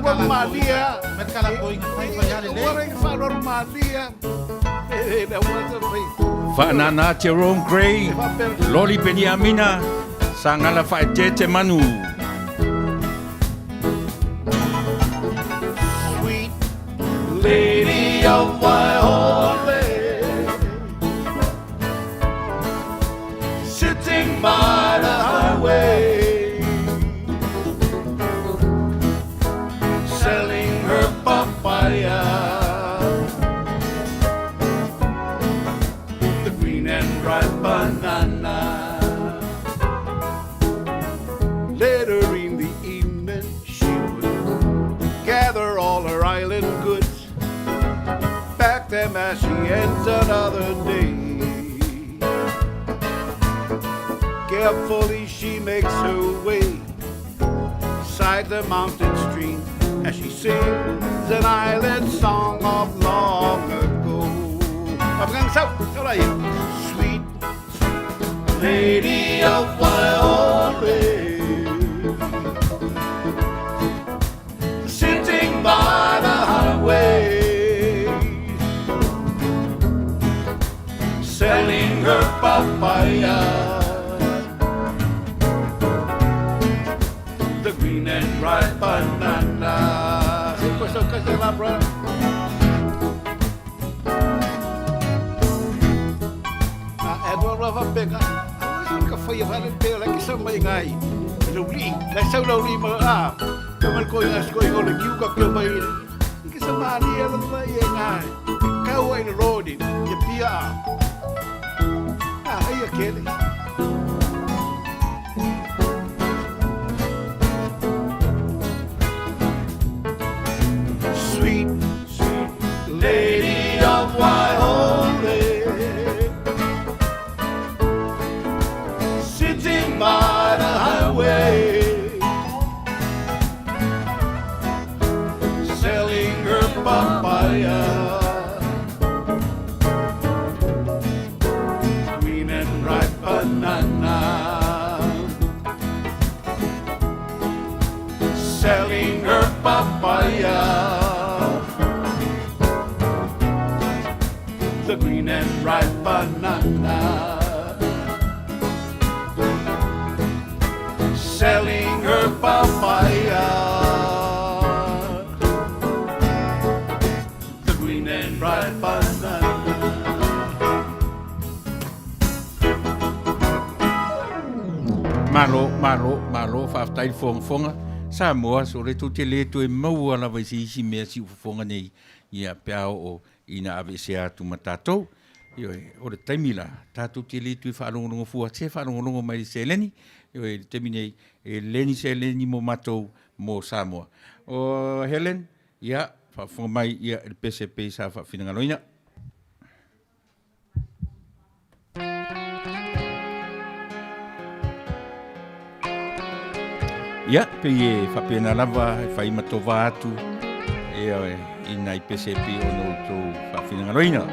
[SPEAKER 9] doru malia
[SPEAKER 8] merkala ko ngai fa ya le
[SPEAKER 9] ora fa doru malia le wa fai
[SPEAKER 1] Whanana Jerome Gray, Loli Beniamina, Sangala Faitete Manu.
[SPEAKER 9] Sweet lady of my holy, sitting by the highway, selling her papaya. Banana. Later in the evening, she would gather all her island goods, pack them as she ends another day. Carefully she makes her way beside the mountain stream as she sings an island song of long ago. Sweet lady of Wyoming, sitting by the highway, selling her papaya, the green and ripe banana. Ka fai va le pela ki sa mai ngai lo li la sa lo li ma a ka mal ko ngas ko ko le kiu ka ko mai ki sa ma ni lo mai ngai ka wa in road ye pia a ai akele sweet lady of Wyoming, by the highway, selling her papaya, green and ripe banana, selling her papaya, the green and ripe banana. Selling her papaya, the green and bright banana.
[SPEAKER 1] Malo, whaftai whonga. Sa moa, so re tute le tu e maua la vai si mea si ufonga nei. Ia peao o ina ave se atu matatou. O re taimila, tātou te le tu e whaalongonongo fua, te whaalongonongo mai se leni. E terminei e leni se leni mo matou mo Samoa. O Helen, ia, whaafonga mai ia el PCP sa whaafinangaloina. Ia, pe e whapena lava, e whai matova atu, e ina i PCP o no tō whaafinangaloina.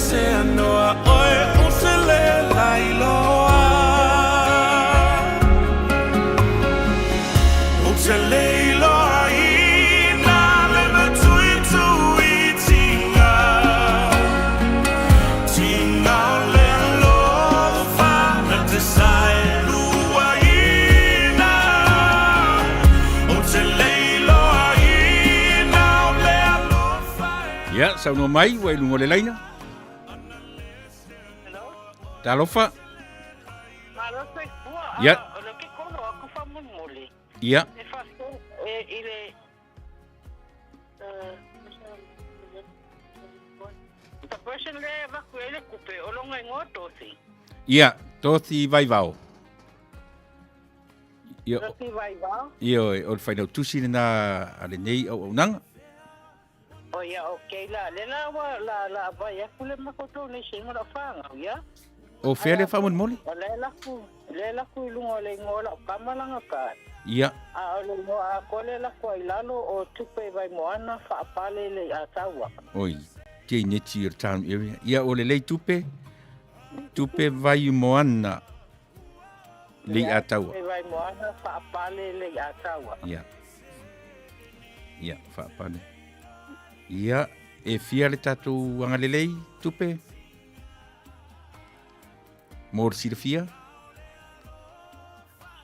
[SPEAKER 5] se anoa oe o te le lailoa o te leiloa ina le matui tui tinga tinga le alofa na te sae lua ina o te leiloa ina o le alofa
[SPEAKER 1] Ia, saunua mai, wai lungo le laina. Talofa. Ia. Ia. Ia, tothi vai vau. Ia. Ia, o le whainau tusi na ale nei au nanga.
[SPEAKER 10] O ia, okay la. Lela wa la vai aku le makoto le singa la whanga, ia?
[SPEAKER 1] O whea le whamun moli?
[SPEAKER 10] O lela ku lungo le ngola o kamalanga ka.
[SPEAKER 1] Ia.
[SPEAKER 10] A o le ngoa kole la kua ilalo o tupe vai moana whaapale le ataua.
[SPEAKER 1] Oi, kei neti your town area. Ia, o le lei tupe. Tupe vai moana le ataua.
[SPEAKER 10] Tupe vai moana whaapale le ataua.
[SPEAKER 1] Ia. Ia, whaapale. Ia, e fia le tatou angalelei, tupe? Mor sira fia?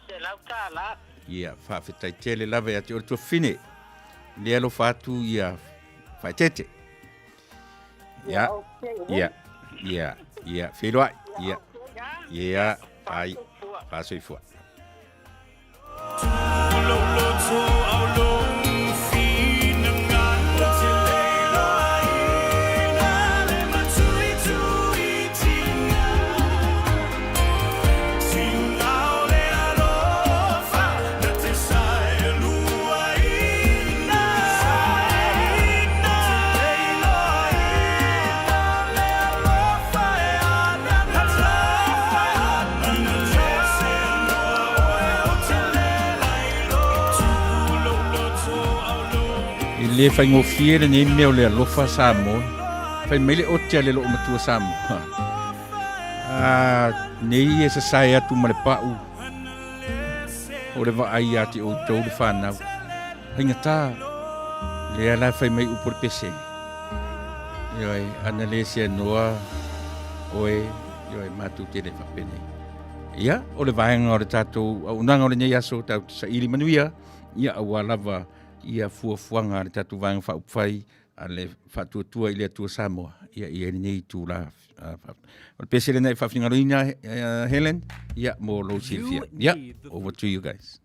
[SPEAKER 10] Se lau tā la.
[SPEAKER 1] Ia, whaafetai tele lawe ati ora tua fine. Le alo whatu ia whaetete. Ia, ia, ia, ia, whiroa, ia, ia, ai, whasoifua. Le fai ngofie le nei meo le alofa Samoa. Fai mele o te ale lo matua Samoa. Nei e sa sai atu ma le pa'u. O le vaai ati o tau le whanau. Hainga tā. Le ala fai mai upor pese. Ioi, ana le se noa. Oe, ioi, matu te le whapene. Ia, o le vaenga o le tātou. Au nanga o le nei aso tau sa ili manuia. Ia awa lava. Ia fuafuanga le tatu vanga whaupwhai a le whatuatua i le atua Samoa. Ia nei tū la. O le pesele nei whawhingaroina, Helen. Ia, mo lo Silvia. Ia, over to you guys.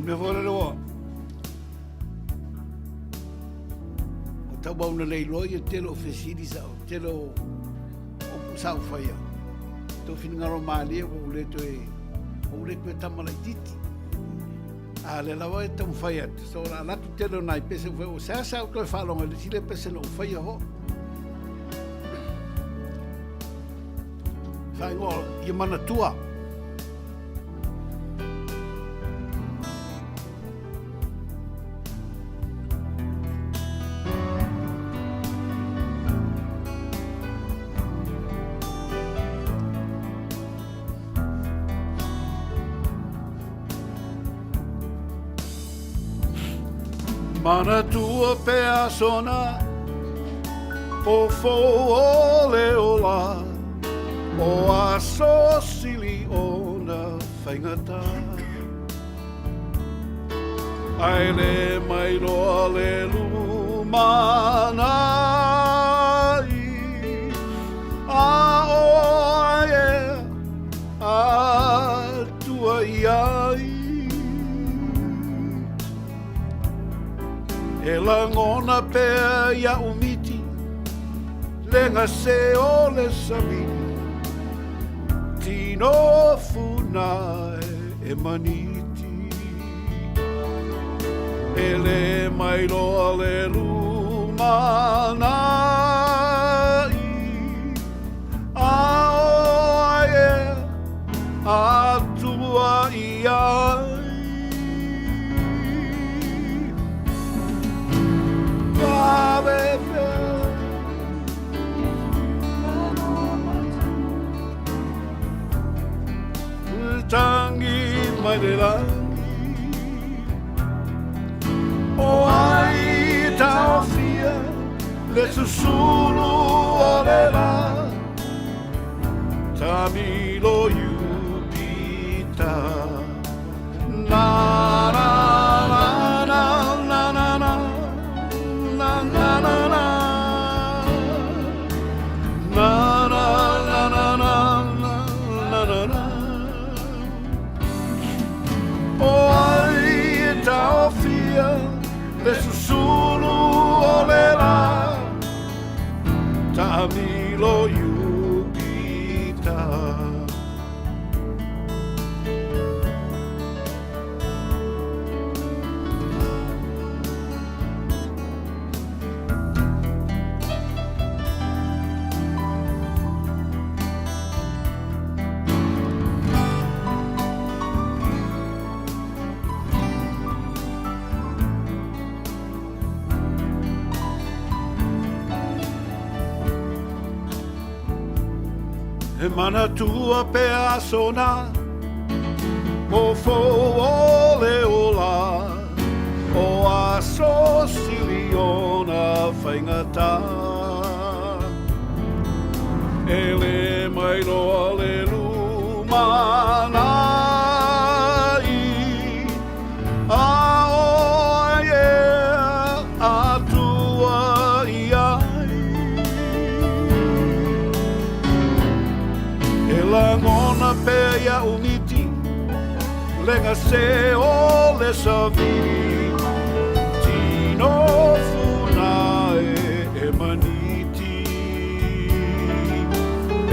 [SPEAKER 9] Me fora roa. O tau bau na lei loi e telo fesiri sa o telo o pusau whaia. Tau whinngaro maali e o le koe tamalai titi. A le lawa e tau whaia. So la latu telo nai pese o sa o toi whalonga le sile pese no whaia ho. Whaingoa i mana tua. Mana tua pea sona o fo ole ola o aso sili ona whaingata ai le mai roa le lumana a o e a tua iai e langona pea ia umiti lenga se o le samini tino funa e maniti ele mai lo le lumana atua ia tangi madelangi o ai taofia le susulu orela tamilo yupita na na na na na na na na na na na le susulu olela tamilo yupita e mana tua pe a sona o fo o le ola o a so siliona faingata ele mai no le lumana a o yeah a tua ia la ngona pe ia umiti lenga se o le savi tino funa e maniti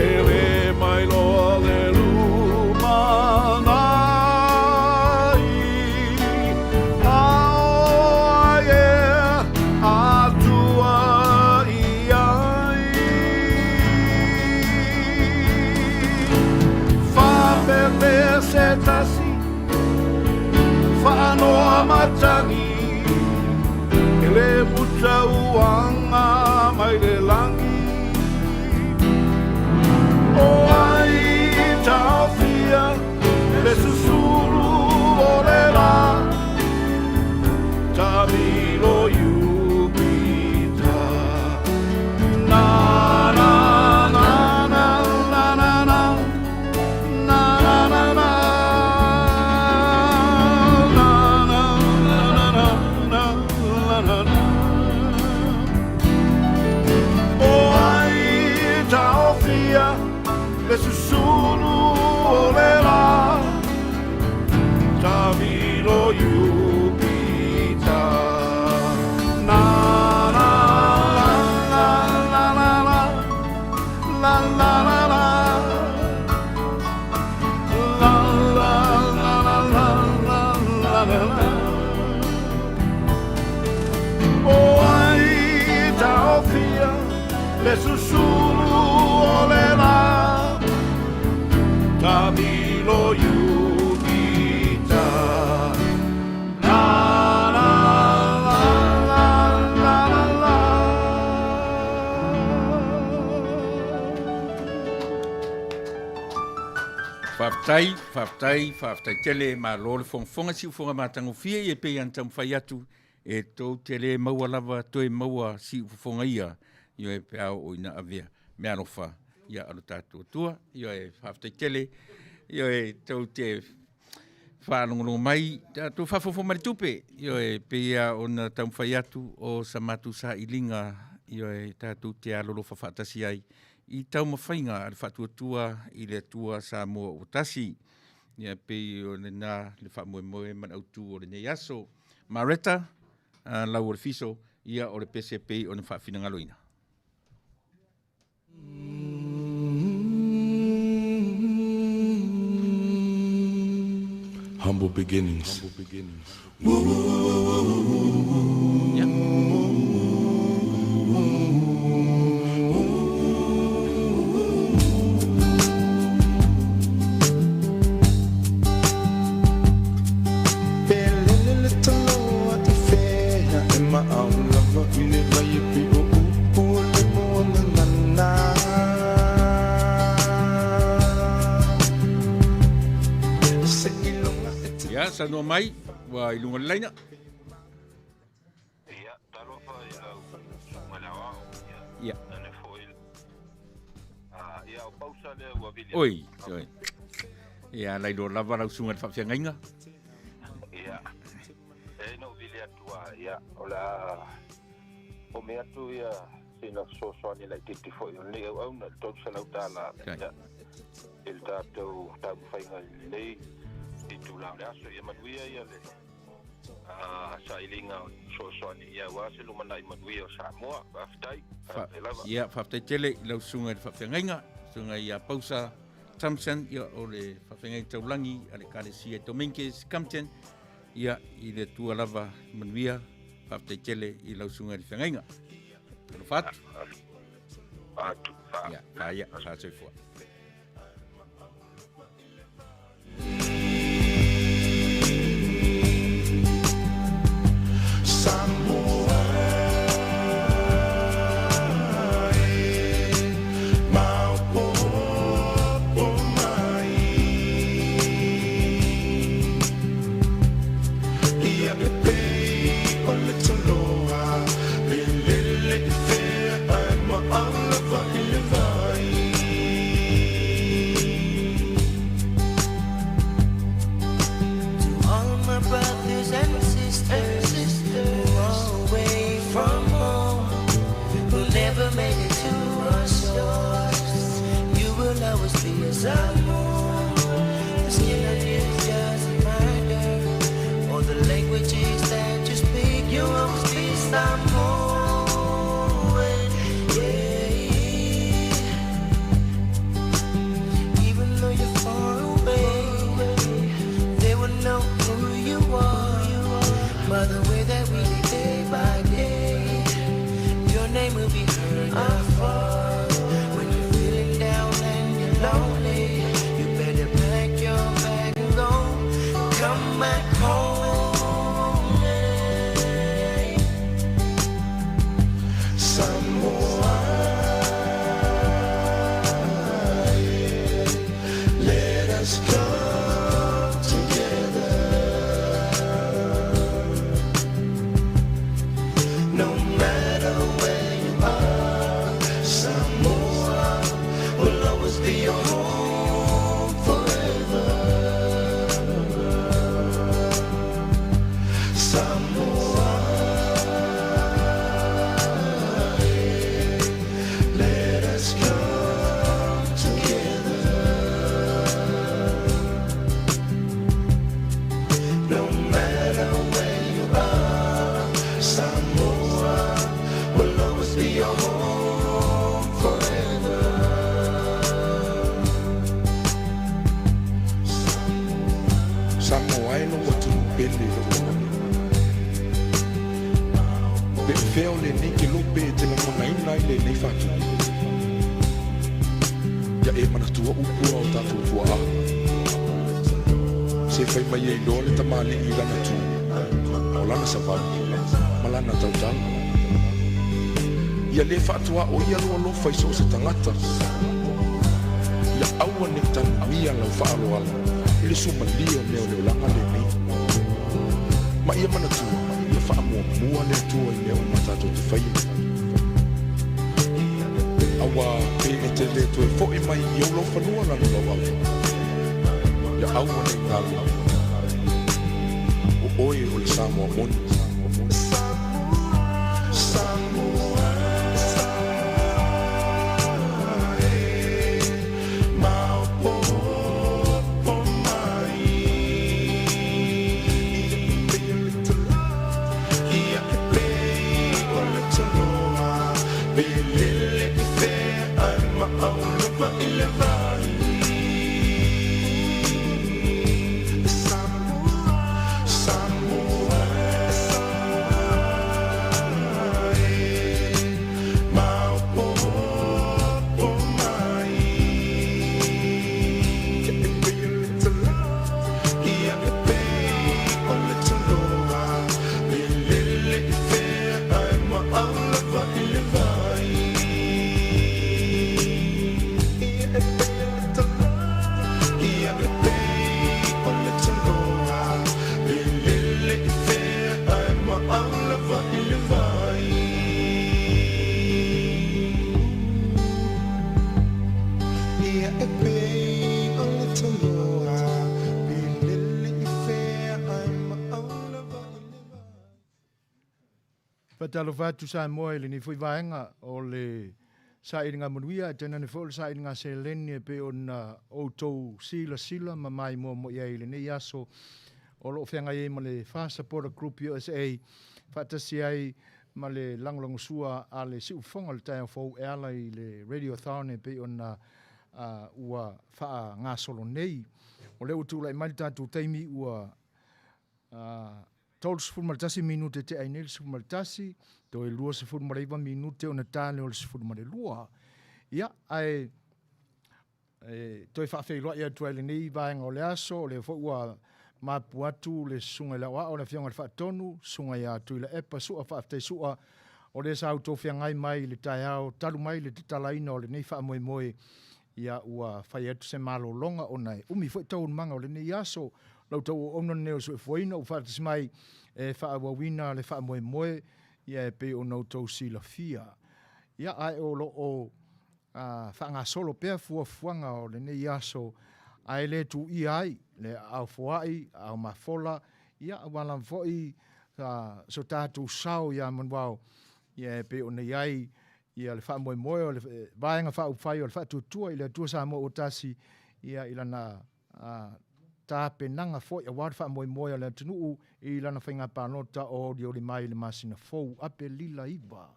[SPEAKER 9] ele mai lo le lumana setasi fano amatani ele muta uanga mai le langi o ai taofia le susuru orela tamilo yupita na na na na na na na le susulu olela tamilo yupita na na la la la la la la la la la la la la la o ai taofia le susulu olela tamilo yupita la la la la la la
[SPEAKER 1] Faftai tele ma lole fonga si fonga matango fia e pe antam faiatu e to tele maua lava to e maua si fonga ia yo e pe o ina avia me anofa ia alu tatu tua yo e faftai tele yo e to te whanongono mai tu fafofo maritupe yo e pe ia ona tam faiatu o samatu sa ilinga yo e tatu te alolo fafatasi ai I tau mawhainga al whatuatua I le tua sa mua o tasi. Ia pei o le nā le wha moe man au tū o le nei aso. Mareta, lau o le fiso, ia o le pese pei o na whaafinangaloina.
[SPEAKER 13] Humble beginnings.
[SPEAKER 1] Ya, sa noa mai, wa ilunga laina.
[SPEAKER 12] Ia, talofa malawa.
[SPEAKER 1] Ia.
[SPEAKER 12] Nane foil. Ia, o pausa le ua vili.
[SPEAKER 1] Oi, oi. Ia, lai do lava rau sunga te whawhiangainga.
[SPEAKER 12] Ia. No vili atua, ia. Ola, o me atu ia, sina sosoani lai titi foi. O le au na tau salau tala. Ia. Il tātou whainga nei. Tu la aso ia manuia ia le sa ilinga sosoani ia wa se lumana i manuia o Samoa aftai
[SPEAKER 1] ia whaftai tele i lau sunga i whawhiangainga sunga ia pausa Thompson ia o le whawhiangai taulangi a le kāresia Dominguez Campton ia i le tua lava manuia whaftai tele i lau sunga i whawhiangainga Tano whatu ia, whaia, whaatoi fua
[SPEAKER 13] Ia le whaatua o ia loa lo whaiso se tangata. Ia aua ne tanu mia lau whaaro ala. Ile suma lia meo leo langa le ni. Ma ia mana tua, ia whaamua mua le tua i meo matato te whaia. Awa pe e te le toi fo e mai i au lo whanua lana lau au. Ia aua ne ngalo. O oe o le Samoa moni.
[SPEAKER 14] talo fatu sa moe le ni foi vaenga o le sa iringa manuia tena ne fo le sa iringa se leni pe ona o tou sila ma mai mo ia ile ne yaso o lo fenga ye ma le fa support group USA fatasi ai ma le langolongo sua a le si ufonga le tae fo ala i le radio thone pe ona ua fa nga solo nei o le utu lai mai tatu taimi ua tol sifur maltasi minute te ainel sifur maltasi to e lua sifur malaiva minute o na tale o le sifur malelua ia ai to e whawheiloa ia tuaile nei vaenga o le aso o le fo ua mapu atu le sunga la wa o le fionga le whaatonu sunga ia tuila epa sua whaaftai sua o le sa auto whiangai mai le tai au talu mai le titalaina o le nei wha moe moe ia ua whai atu se malo longa o nei umi fo tau manga o le nei aso lau tau ono neo su e fuaina o whaatis mai e wha awawina le wha moe moe ia e pe o nau tau sila fia ia ai o lo o wha ngā solo pēr fuanga o le nei aso ai le tu i ai le au foai au mafola ia wala foi so tatu sao ia manwao ia pe o nei ai ia le fa moe moe o le vaenga fa ufai o le fa tutua i le tua sa mo o tasi ia ilana ta penanga foi a war fa moe moe le tunu i lana fainga panota o di o le mai le masina fou ape lila iba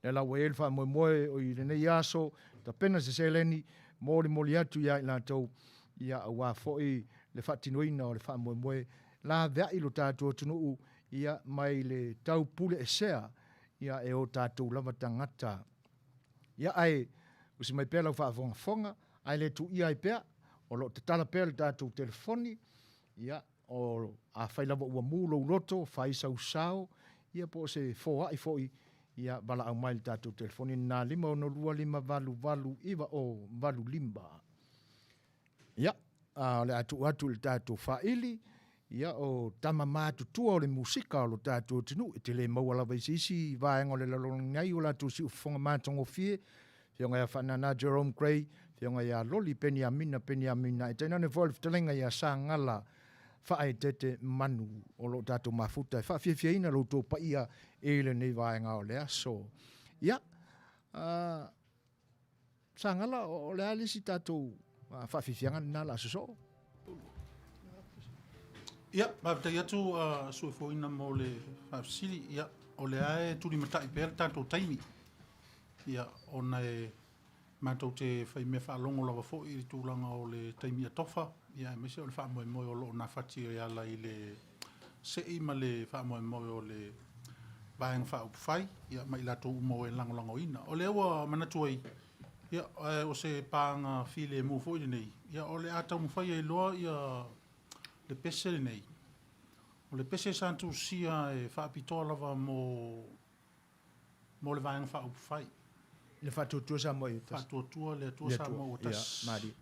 [SPEAKER 14] le la wel fa moe moe o i le nei aso ta pena se seleni moli atu ia ila tau ia awa foi le fatinuina o le fa moe moe la vea i lo tatu tunu ia mai le tau pule e sea ia e o tatu lava tangata ia ai usi mai pela fa fonga ai le tu ia i pea o lo te tala pea le tatu telefoni ia o a faila ua mulo uloto fai sau ia po se foa i foi ia bala au mai le tatu telefoni na lima o no lua lima valu iwa o valu limba ia le atu le tatu faili ia o tama matutua o le musika o lo tatu tinu e te le maua lava isi vaenga o le lalong ngai o la tu si ufonga matongo fie fionga ia whanana Jerome Gray fionga ia loli Peniamina e tena ne volf telenga ia sa ngala whae tete manu o lo tatu mafuta e whawhiawhia ina lo tō pa ia e le nei vaenga o le aso ia sa ngala o le alisi tatu whawhiawhianga na la so
[SPEAKER 8] ia maftai atu suefoina mo le whawsili ia o le ae turi matai pēr tātou taimi ia ona e mātou te whai me whaalongo lawa fo i tūlanga o le taimi a tofa ia e mese o le whaamoe moe o lo na whati o ala i le sei ma le whaamoe moe o le vaenga whaupwhai ia mai lato umo e langolango ina o le awa manatua i ia o se pāanga while mu fo i nei ia o le atau mwhai e loa ia le pese nei. O le pese santu sia e whaapitoa lava mo le vaenga whaupwhai.
[SPEAKER 14] Le whatutua sa mo i tas.
[SPEAKER 8] Whatutua le atua sa mo o tas.
[SPEAKER 14] Mari.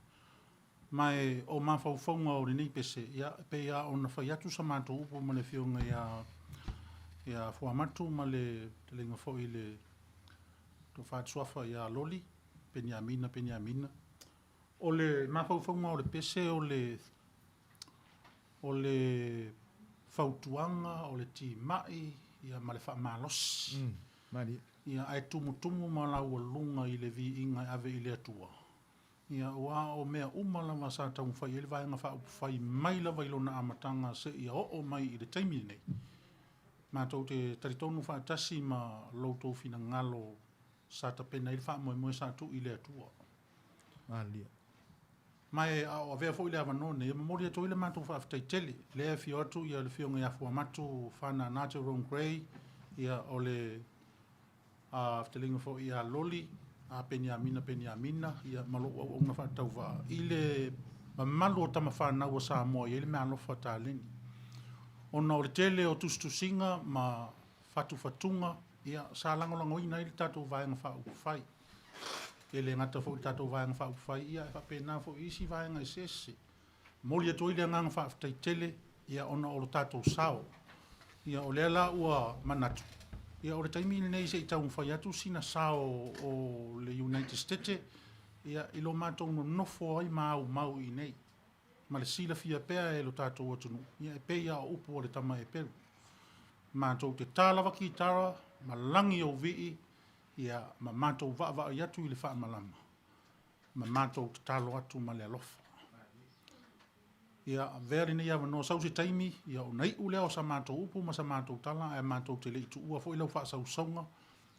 [SPEAKER 8] Mai o mawhauwhaunga o le nei pese. Ia pe ia o na whai atu sa mātou upo ma le whiunga ia whuamatu ma le telenga fwoi le to whaatuafa ia loli. Peniamina. O le mawhauwhaunga o le pese o le fautuanga, o le timai, ia ma le whaamalos.
[SPEAKER 14] Mari.
[SPEAKER 8] Ia ai tumu ma la ua lunga i le vi inga ave i le atua. Ia ua o mea umala sa tau whai ele vaenga whai mai lava ilona amatanga se ia o mai i le taimi nei. Mātou te taritonu whaatasi ma loutou fina ngalo sa ta pena i le whaamoe sa tu i le atua.
[SPEAKER 14] Alia.
[SPEAKER 8] Mai o vea fo ile avanone e memori to ile matu fa aftai tele le fi otu ia le fionga ia fu matu fana na Jerome Gray ia ole aftelinga fo ia loli a Peniamina ia malo o na fa tau va ile malo tama fa na o sa mo ile me alo fa taleni ona o tele o tustusinga ma fatunga ia sa lango ina ile tatu vaenga fa fai ele ngata fo tato vaenga fa fai ia fa pena fo isi vaenga sese moli e toile nganga fa tai tele ia ona o tato sao ia o lela ua manatu ia o le taimi nei se tau fai atu sina sao o le United States ia ilo mato no fo ai mau i nei ma le sila fia pea e lo tato o tunu ia e pe ia upo le tama e peru mato te tala ki tara malangi o vii ia ma mātou va i atu i le wha malama. Ma mātou talo atu ma le alofa. Ia veri nei awa no sausi taimi, ia o nei ulea o sa mātou upu ma sa mātou tala, e mātou te leitu ua fo ilau wha sau saunga,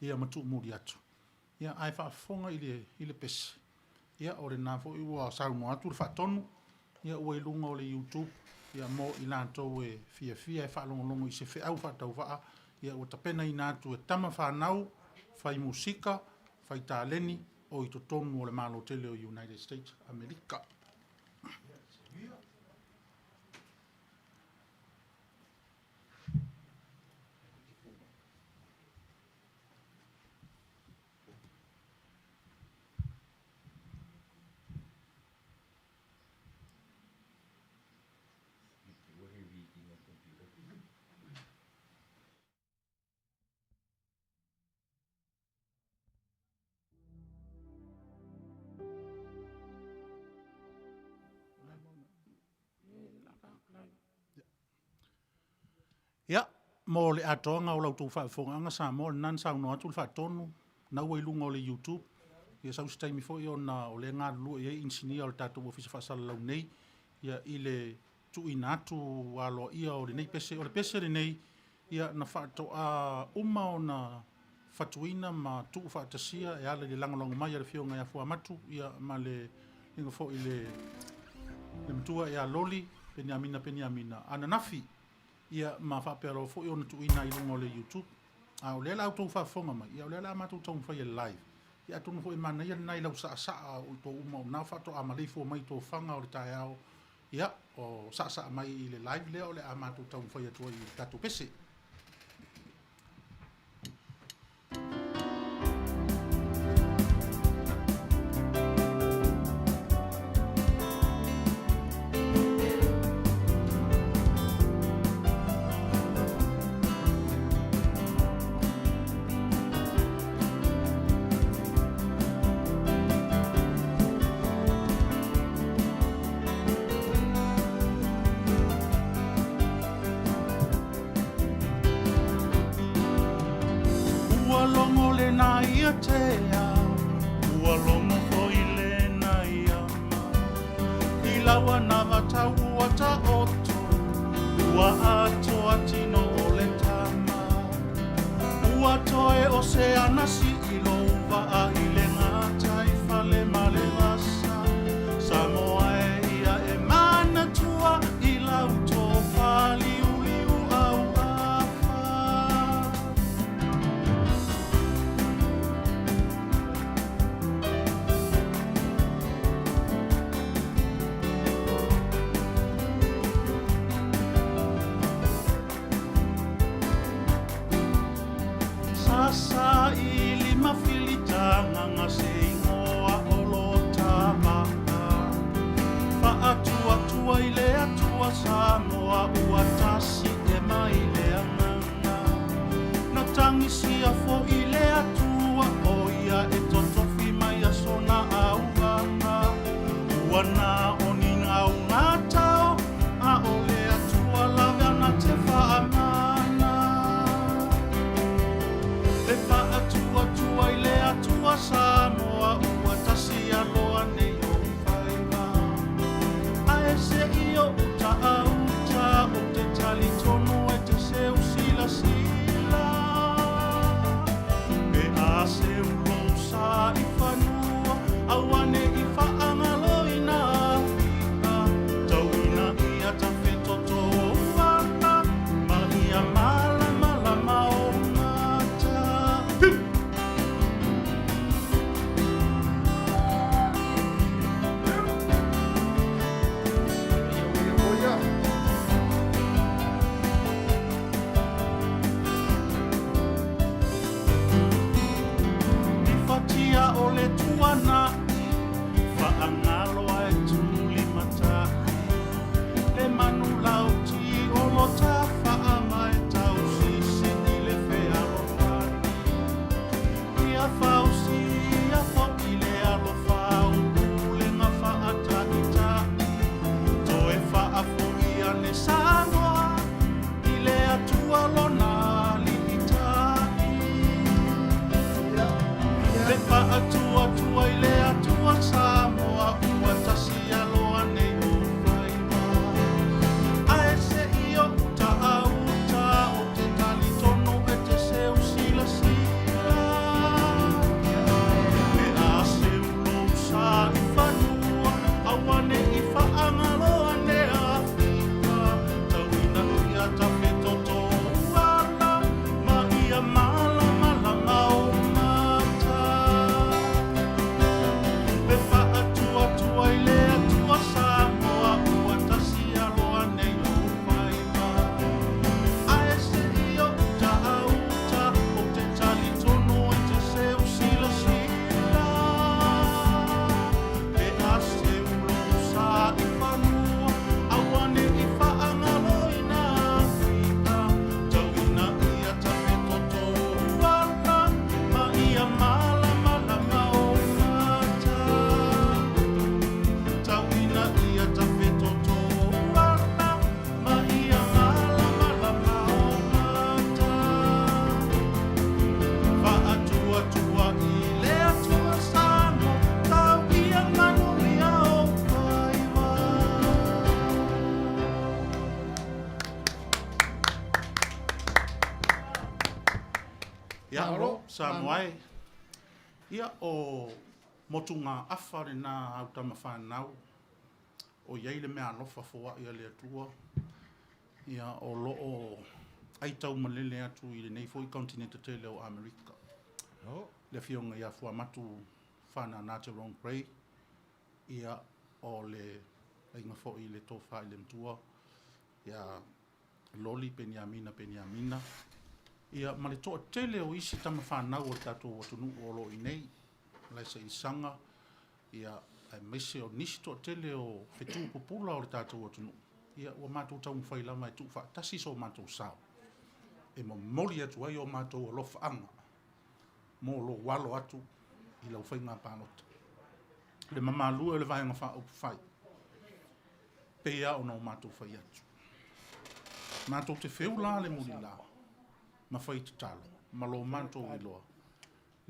[SPEAKER 8] ia matu muri atu. Ia ai wha fonga i le pesi. Ia o le nā fo i ua sauno atu le wha tonu, ia ua ilunga o le YouTube, ia mo i lātou e fia e wha longo i se whi au wha tau wha, ia ua tapena i nātu e tama whanau, whai musika, whai tāleni, o i to tonu o le malo tele o United States America. Ia, mo le atonga o lautou whaafonganga sa mo le nan sau no atu le whaatonu, na ua ilunga o le YouTube, ia sau si taimi fo i ona o le ngā lua i insinia o le tātou ofisa whaasala lau nei, ia i le tu i nātu alo ia o le nei pese, o le pese le nei, ia na whaato a uma o na whatuina ma tuu whaatasia, e ala le langolongo mai a le whionga ia fua matu, ia ma le inga fo i le mtua e a loli, peni amina, ana nafi, ia ma whapero fo i ona tuina i lungo le YouTube. A o lela autou whafonga mai, ia o lela amatu tau mwhai e live. Ia tonu fo i mana ia nai lau saa o tō uma o nā whato a malifo mai tō whanga o le tae ao. Ia o saa mai i le live lea o le amatu tau mwhai atua i tato pese. Samoa. Ia o motunga afare na au tama whanau. O iei le mea alofa fōa ia le atua. Ia o loo aitau malele atu i le nei fōi kontinenta te leo Amerika. Le fionga ia fua matu whana na te Wrong Prey. Ia o le inga fōi le tofa i le mtua. Ia loli peniamina. Ia ma le toa tele o isi tama whanau o tatou watunu o lo i nei. Laisa i sanga. Ia ai maise o nisi toa tele o whetu popula o le tatou watunu. Ia ua mātou tau mwhailama e tu whaatasi so mātou sao. E mo mori atu ai o mātou o lofa anga. Mo lo walo atu i lau whainga pānota. Le mamalua le vahenga wha upu whai. Pea o nau mātou whai atu. Mātou te wheu la le muri la. Ma whai te talo. Ma lo mātou i loa.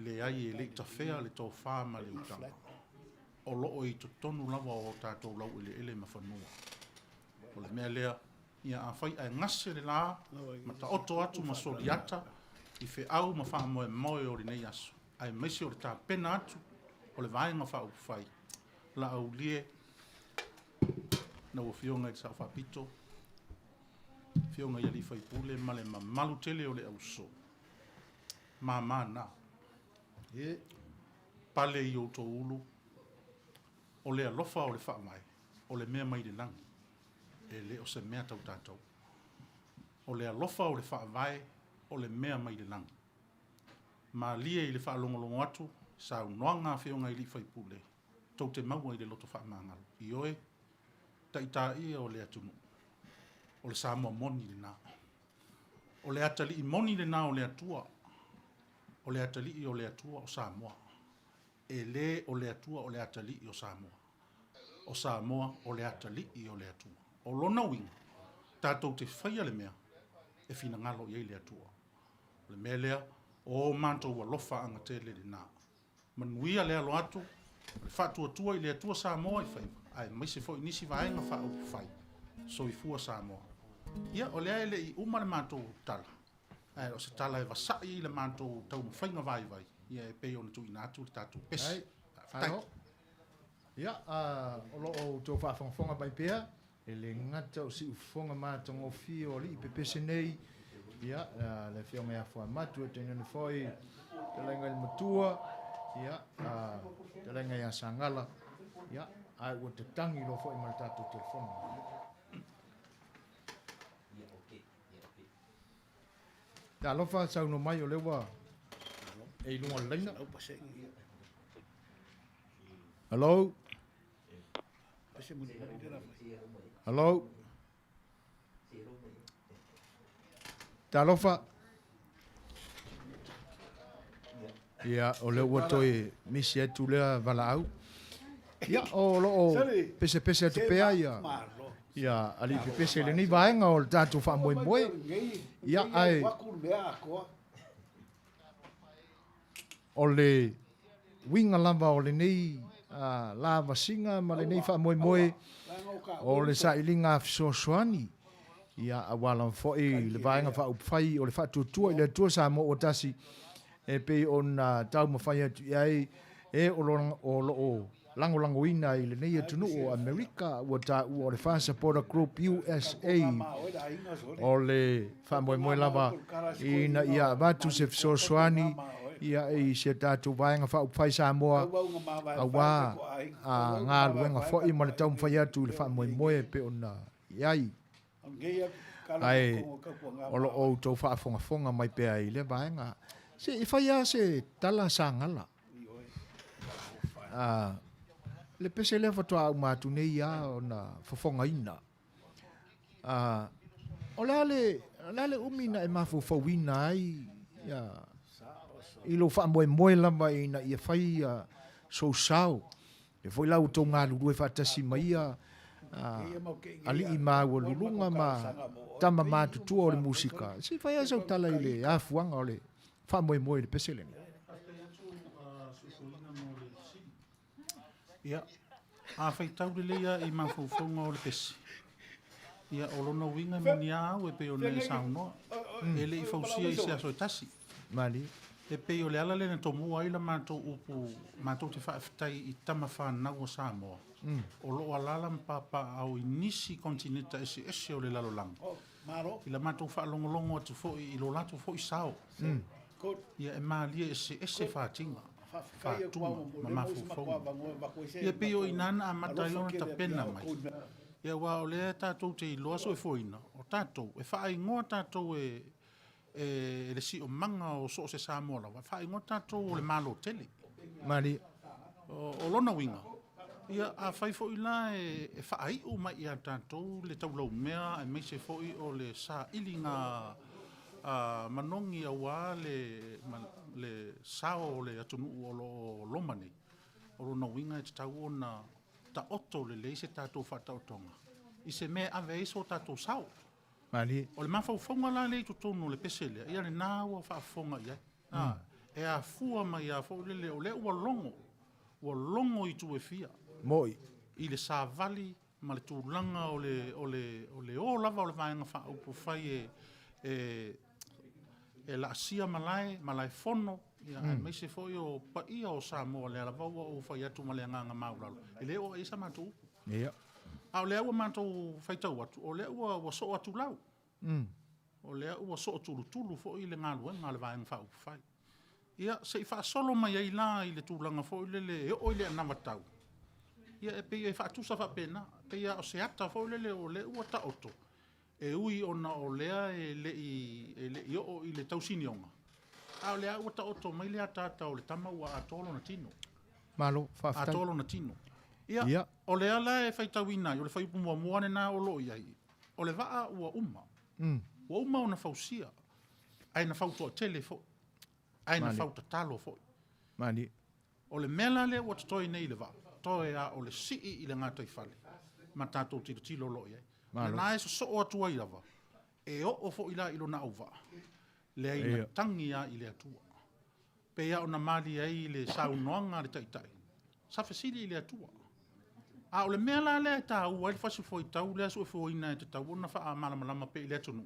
[SPEAKER 8] Le ai e le ta whea le tau wha ma le utanga. O loo i to tonu lawa o tātou lau ele ma whanua. O le mea lea, ia a whai ai ngase le la, ma ta oto atu ma soli ata, i whe au ma wha moe o le nei aso. Ai meisi o le tā pena atu, o le vaenga wha upu whai. La au lie, na ua fionga i sao whapito, fionga i ali whai pule, ma le malu tele o le au so. Ma na. Pale i o to ulu, o le alofa o le wha mai, o le mea mai le langi. E le o se mea tau tātou. O le alofa o le wha vai, o le mea mai le lang. Ma lia i le wha longolongo atu, sa unoanga whionga i li whai pule. Tau te maua i le loto wha mangalu. I oe, ta ia o le atunu. O le Samoa moni le nā. O le atali i moni le nā o le atua. O le atali i o le atua o Samoa. E le o le atua o le atali i o Samoa. O Samoa o le atali i o le atua. O lona winga, tātou te whaia le mea, e whina ngalo i le atua. Le mea lea, o mātou wa lofa anga te le nā. Manuia lea lo atu, le whātua tua i le atua Samoa i whai. Ai, maise fo i nisi vaenga wha upu whai. So i fua Samoa. Ia, o lea ele i uma le mātou tala. Ai, o se tala e wasai i le mātou tau mwhainga vai. Ia, e pei ona tu i nātu le tātou pesi.
[SPEAKER 14] Ai, ia, o lo o tō whaafonga mai pēa. E le ngata o si ufonga mātongo fi o li pepese nei. Ia, le whionga ia wha matu e tēnei ni whoi. Te lenga i matua. Ia, te lenga ia sangala. Ia, ai ua te tangi lo whoi ma le tātou telefona. Tā alofa sau no mai o lewa. E ilunga leina. Hello? Hello? Talofa? Ia, o leo ua toi misi atu lea wala au. Ia, o loo pese atu pea ia. Ia, ali pese le ni vaenga o le tātou wha moe. Ia, ai. O le winga lava o le nei lava singa ma le nei wha moe. O le sa ilinga fisosoani. Ia awala foi le vaenga wha upwhai o le wha tuatua i le tua sa mo o tasi. E pe on tau mawhai atu iai. E o lo lango ina i le nei atunu o Amerika. Ua ta ua o le Fire Supporter Group USA. O le wha moe lava ina ia watu se fisosoani. Ia i se tātou vaenga wha upwhai sa moa. Awa ngā luenga fo i ma le tau mwhai atu le wha moe pe ona iai. Ai, o lo o tau wha fonga mai pea i le vaenga. Se i whaia se tala sa ngala. Le pese le whatua au mātu nei ia o na whafonga ina. O le umina e mafu whauina ai. I lo wha moe lama ina i a whai so sao. E foi lau tau ngā lulu e whatasi mai ali i māua lulunga ma tama mātutua o le musika. Si whai asau tala i le afuanga o le wha moe le pesele.
[SPEAKER 8] Ia, a whai tau le leia i mawhauwhaunga o le pesi. Ia, o lona winga moni au e pe o ne saunoa. E le i whausia i se aso i tasi.
[SPEAKER 14] Mali.
[SPEAKER 8] E pe o le ala le na tomu ai la mātou upu, mātou te whaafetai I tama whanau o Samoa. O lo alala mpapa au inisi kontinenta ese o le lalolanga. I la mātou whaalongolongo atu fo I lo latu fo I sao. Ia e maalia ese whaatinga. Whaatunga, ma mafufau. Ia pe o inana a mataiona ta pena mai. Ia wa o lea tātou te iloa so e foina. O tātou, e whaingoa tātou le si o manga o so se Samoa la. Whaingoa tātou o le malo tele.
[SPEAKER 14] Mari.
[SPEAKER 8] O lona winga. Ia a whai fo ila e whaai o mai ia tātou le taulau mea e meise fo I o le sa ilinga manongi a wā le sao le atunu o lo lomane. O lona winga e te tau o na ta oto le leise tātou whatautonga. I se mea ave iso tātou sao.
[SPEAKER 14] Mari.
[SPEAKER 8] O le mawhauwhaunga la le tu tonu le pesele. Ia le nāua whaafonga ia. E a fua mai a fo le o le ua longo. Ua longo I tu e fia.
[SPEAKER 14] Moi.
[SPEAKER 8] I le sa vali ma le tūlanga o le o lava o le vaenga whaupu whai e la asia malai fono. Ia me se foi o pa ia o Samoa le ala vau o whai atu ma le nganga mauralo. I le o isa mātou.
[SPEAKER 14] Ia.
[SPEAKER 8] A o le ua mātou whaitau atu. O le ua so atu lau. O le ua so tulu fo I le ngālu ngā le vaenga whaupu whai. Ia se I whaasolo mai ai la I le tūlanga fo I le o I le anamatau. Ia e pe e whaatusa whapena. Pe ia o se ata fo I le o le ua ta oto. E ui ona o lea e le I o I le tausinionga. A o lea ua ta oto mai lea tata o le tama ua atolo na tino.
[SPEAKER 14] Malo, whaftai.
[SPEAKER 8] Atolo na tino. Ia, o lea la e whaitawina, o le whaipu mua muane na o lo iai. O le waa ua uma. Ua uma o na whausia. Ai na whautoa tele fo. Ai na whauta talo fo.
[SPEAKER 14] Mani.
[SPEAKER 8] O le mela le ua tatoi nei le waa. Toe a o le sii I le ngātai whale. Ma tātou tilo lo iai. Na e so o atua I lava. E o fo ila ilo na au waa. Le ai na tangi a I le atua. Pe ia o na mali ai le saunoanga le taitai. Sa fesili I le atua. A o le mea la le ta ua il fasi foi tau le asu e foi na te tau na faa malama pe le atunu.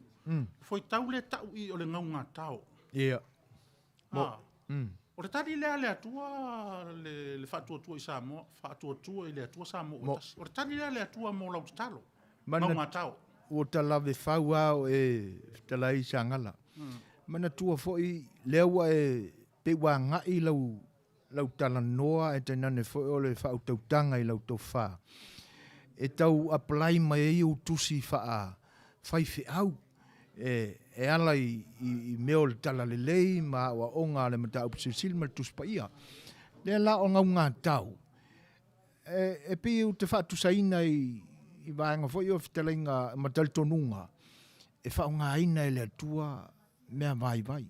[SPEAKER 8] Foi tau le tau I o le ngaunga tau.
[SPEAKER 14] Ia.
[SPEAKER 8] O le tari le atua le whaatua I Samoa, whaatua I le atua Samoa. O le tari le atua mo lau talo. Ngaunga tau.
[SPEAKER 14] O ta lave whau au e talai sangala. Mana tua foi lewa e pe wa ngai lau tala noa e tenane foi o le whautautanga I lau tau wha. E tau apply mai o tusi wha whaife au. E ala I meo le tala le lei ma wa onga le mata upsisil ma tuspa ia. Le la o ngā tau. E pi u te whaatusaina I vaenga foi o fitalainga mataltonunga. E whaunga aina e le atua mea vai.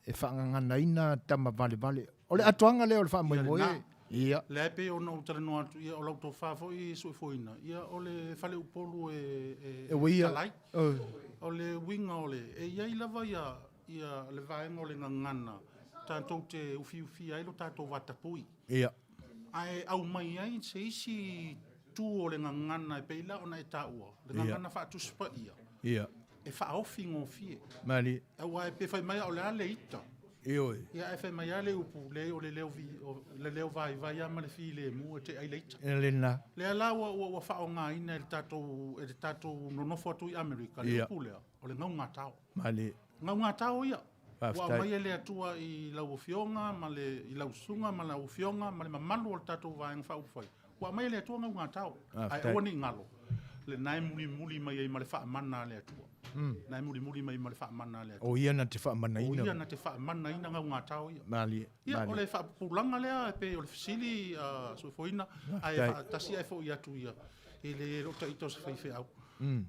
[SPEAKER 14] E whaangangana ina tama vale. O le atuanga leo le whaamoe. Ia.
[SPEAKER 8] Le pe o na utara no atu ia o lau tō whafo I sui foina. Ia o le whale upolu e talai. O le winga o le. E iai lava ia le vaenga o le ngangana. Tātou te ufi ai lo tātou watapui.
[SPEAKER 14] Ia.
[SPEAKER 8] Ai au mai ai se isi tu o le ngangana e peila ona e tāua. Le ngangana whaatuspa ia.
[SPEAKER 14] Ia.
[SPEAKER 8] E whaofi ngofie.
[SPEAKER 14] Mani.
[SPEAKER 8] E wai pe whai mai o le ale ita.
[SPEAKER 14] Ioi.
[SPEAKER 8] Ia e whai mai ale upu le o le leo vai ama le fi le mu e te ai leita.
[SPEAKER 14] E le na.
[SPEAKER 8] Le ala ua whao ngā ina e le tātou nonofo atu I Amerika. Le upu lea. O le ngau ngā tau.
[SPEAKER 14] Mani.
[SPEAKER 8] Ngau ngā tau ia.
[SPEAKER 14] Waftai.
[SPEAKER 8] Wa mai e le atua I lau ofionga, ma le I lau sunga, ma lau ofionga, ma le mamalu o le tātou vaenga whau whai. Wa mai e le atua ngau ngā tau. Ai awa ni ngalo. Le nai muli mai e ma le wha mana le atua. Nai muli mai ma le wha mana le atua.
[SPEAKER 14] O ia na te wha mana ina.
[SPEAKER 8] O ia na te wha mana ina ngau ngā tau ia.
[SPEAKER 14] Mali.
[SPEAKER 8] Ia o le wha pulanga lea e pe o le fisili suifoina. Ai tasi ai fo I atu ia. E le rota ito se whaife au.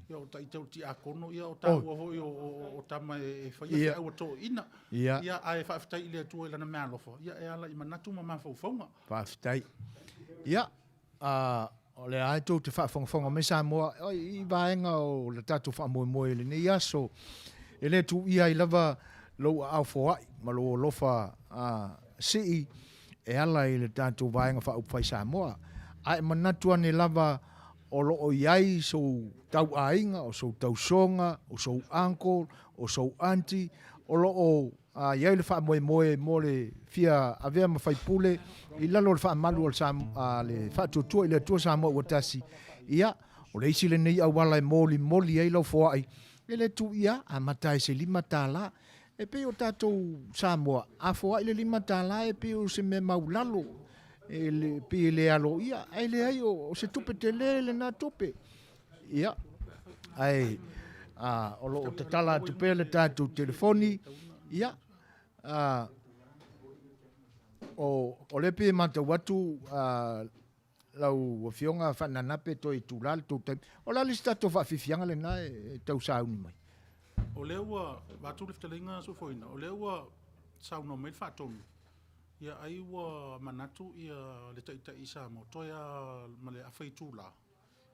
[SPEAKER 8] Ia o ta ito ti a kono ia o ta ua hoi o tama e whaia au ato ina. Ia ai whaafitai I le atua I lana mea lofa. Ia e ala I manatu ma mawhauwhaunga.
[SPEAKER 14] Whaafitai. Ia. O le ai tō te whaafonga me Samoa. I vaenga o le tātou whaamoe le nei aso. E le tu ia I lava lo au foai. Ma lo lofa sii. E ala I le tātou vaenga whaupwhai Samoa. Ai manatu ane lava o loo iai so tau ainga, o so tau songa, o so uncle, o so auntie, o loo Iai le whaamoe mo le fia avea ma whaipule I lalo le whaamalu o le whaatuatua I le atua Samoa ua tasi. Ia, o le isi le nei au wala moli ai lau foai. E le tu ia, a matai se 5 tāla. E pe o tātou Samoa, a foai le 5 tāla e pe o se me maulalo. E le pe le alo ia, ai le ai o se tupe te le na tupe. Ia, ai, o lo o tatala tupe le tātou telefoni. Ia, o le pe mata watu lau o fionga whananape toi tūlal tō taim. O la lista tō whaafifianga le na e tau sauni mai.
[SPEAKER 8] O le ua, watu le ftalinga so foina, o le ua sauna mai whaatonu. Ia ai ua manatu ia le taita isa mo toia ma le awhai tūla.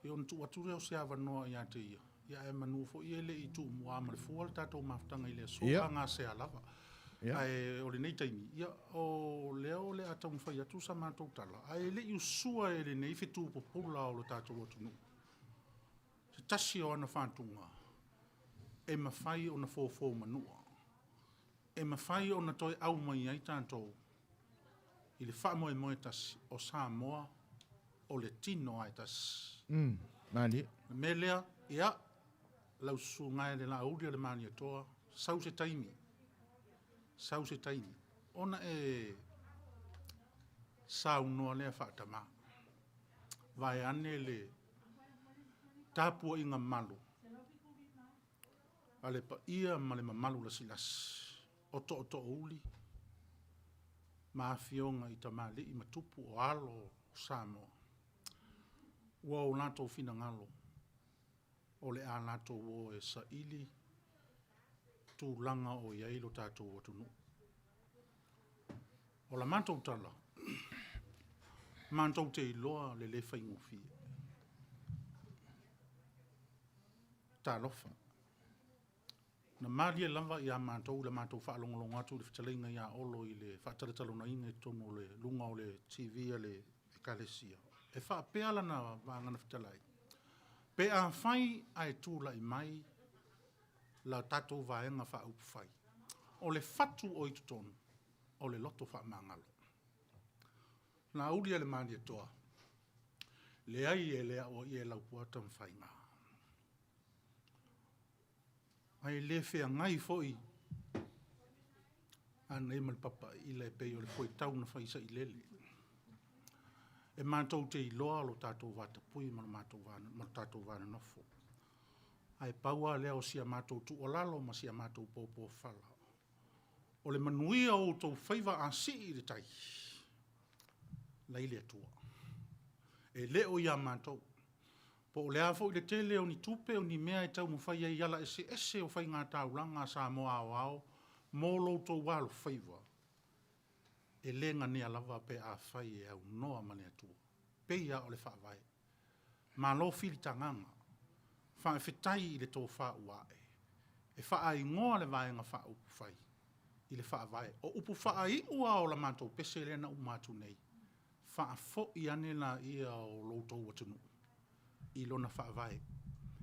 [SPEAKER 8] Ia on tu watu reo sea wanoa ia te ia. Ia e manu fo ia le I tu mua ma le fual tātou maftanga I le soa ngā sea lava. Ai o le nei taimi. Ia o leo le atau mwhai atu sa mātou tala. Ai le iusua e le nei fitu popula o le tātou atunu. Se tasi o ana whantunga. E mawhai o na fōfō manua. E mawhai o na toi au mai ai tātou. I le whaamoe moe tasi o Samoa o le tino ai tasi.
[SPEAKER 14] Mani.
[SPEAKER 8] Me lea, ia, lau su ngai le la auria le mani atoa, sau se taimi. Sau se taimi. Ona e sau noa lea whaatama. Vai ane le tāpua inga malu. Ale pa ia ma le mamalu la silas. Oto uli. Maafionga I tamale I matupu o alo o Samoa. Ua o lato fina ngalo. O le a lato o e sa ili. Tu langa o iai lo tātou o tunu. O la mātou tala. Mātou te iloa le le whaingufi. Tā lofa. Na maria lava I a mātou le mātou whaalongolongo atu le whitalinga I a olo I le whaataratalona inga I tono le lunga o le TV le ekalesia. E whaapea lana wāngana whitalai. Pe a whai ai tūla I mai la tātou vaenga whaupu whai. O le whatu o I tutonu, o le loto whaamangalo. Na uri le maria toa. Le ai e lea o I e laupuata mwhainga. Ai le fea ngai foi. Ana e malpapa I le pei o le foi tau na whaisa I lele. E mātou te iloa lo tātou vata pui ma tātou vana nofo. Ai paua lea o sia mātou tu o lalo ma sia mātou pōpō whala. O le manuia o tau whaiva a si I le tai. Lai le atua. E leo ia mātou. Po o lea fo I le tele o ni tupe o ni mea I tau mwhai ai ala ese o whai ngā tauranga sa moa au mō lo tau walo whaiva. E lenga nea lava pe a whai e au noa mane atua. Peia o le whaavai. Ma lo fili tanganga. Wha e whetai I le tō wha uae. E wha ai ngoa le vaenga wha upu whai. I le whaavai. O upu wha I ua o la mātou pese lena umatu nei. Wha a fo I ane la ia o lo tau watunu. I lona whaavai.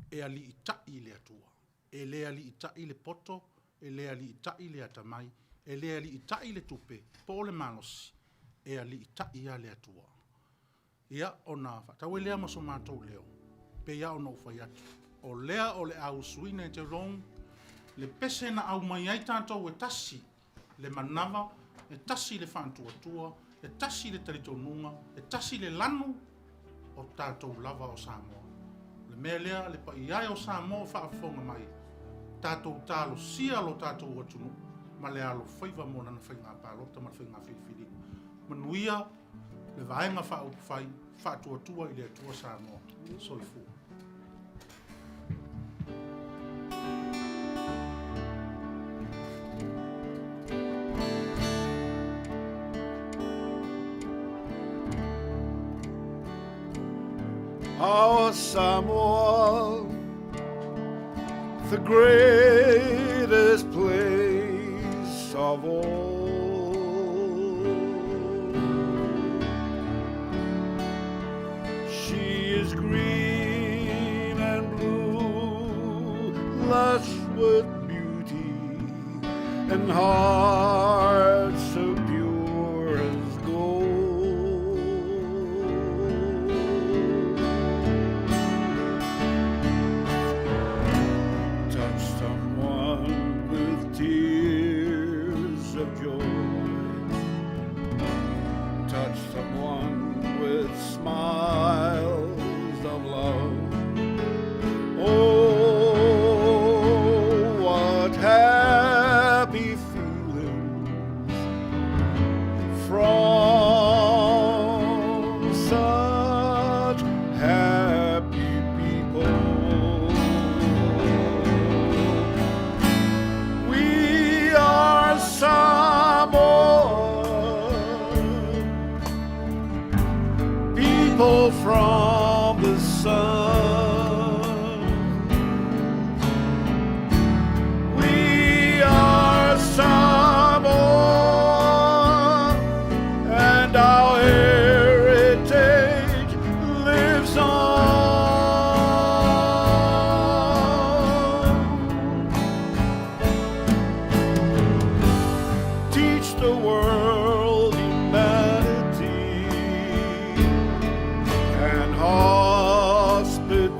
[SPEAKER 8] E ali I tai le atua. E le ali I tai le poto. E le ali I tai le atamai. E le ali I tai le tupe. Po le malosi. E ali I tai a le atua. Ia o nā whatau e lea maso mātou leo. Pe ia o nau whai atu. O lea o le au suina e te rong. Le pese na au mai ai tātou e tasi. Le manawa. E tasi le whantua. E tasi le taritonunga. E tasi le lanu. O tātou lava o Samoa. Le mea lea le pa iai o Samoa whaafonga mai. Tātou tālo sia lo tātou atunu. Ma le alo whaiva mōna na whainga pālota ma whainga whiwhiri. Manuia le vaenga whaupu whai. Whaatua I le atua Samoa. Soifu.
[SPEAKER 3] Our Samoa, the greatest place of all. She is green and blue, lush with beauty and heart. people from the sun. We are Samoa, and our heritage lives on. Teach the world humanity and hospitality.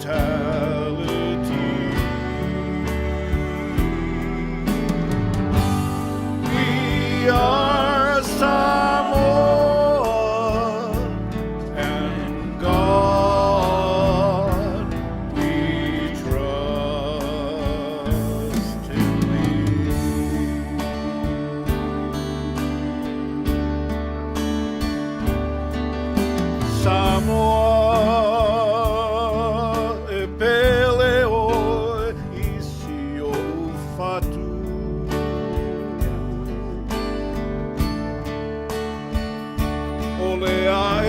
[SPEAKER 3] We are Samoa, and God we trust in thee. Samoa e pele o isi o fatu. Ole a e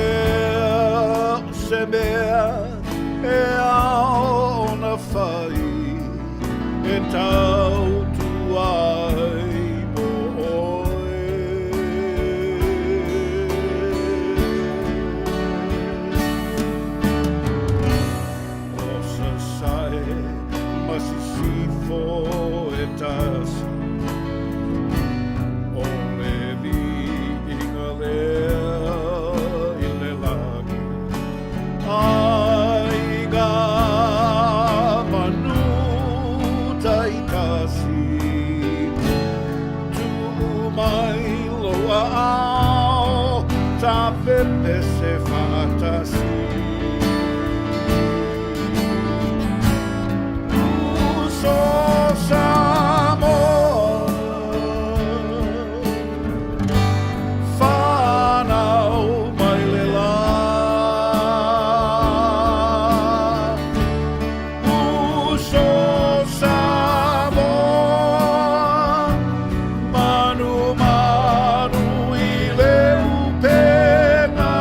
[SPEAKER 3] se mea e ao na whai e tau tu ai mo oe. O sa sae masisifo e tasi o le vi inga lea i le lagi. Ai ga manu tai kasi tu mai loa ao ta pepe se fatasi. So Samoa, whanau mai le la. So Samoa, manu manu i le upena.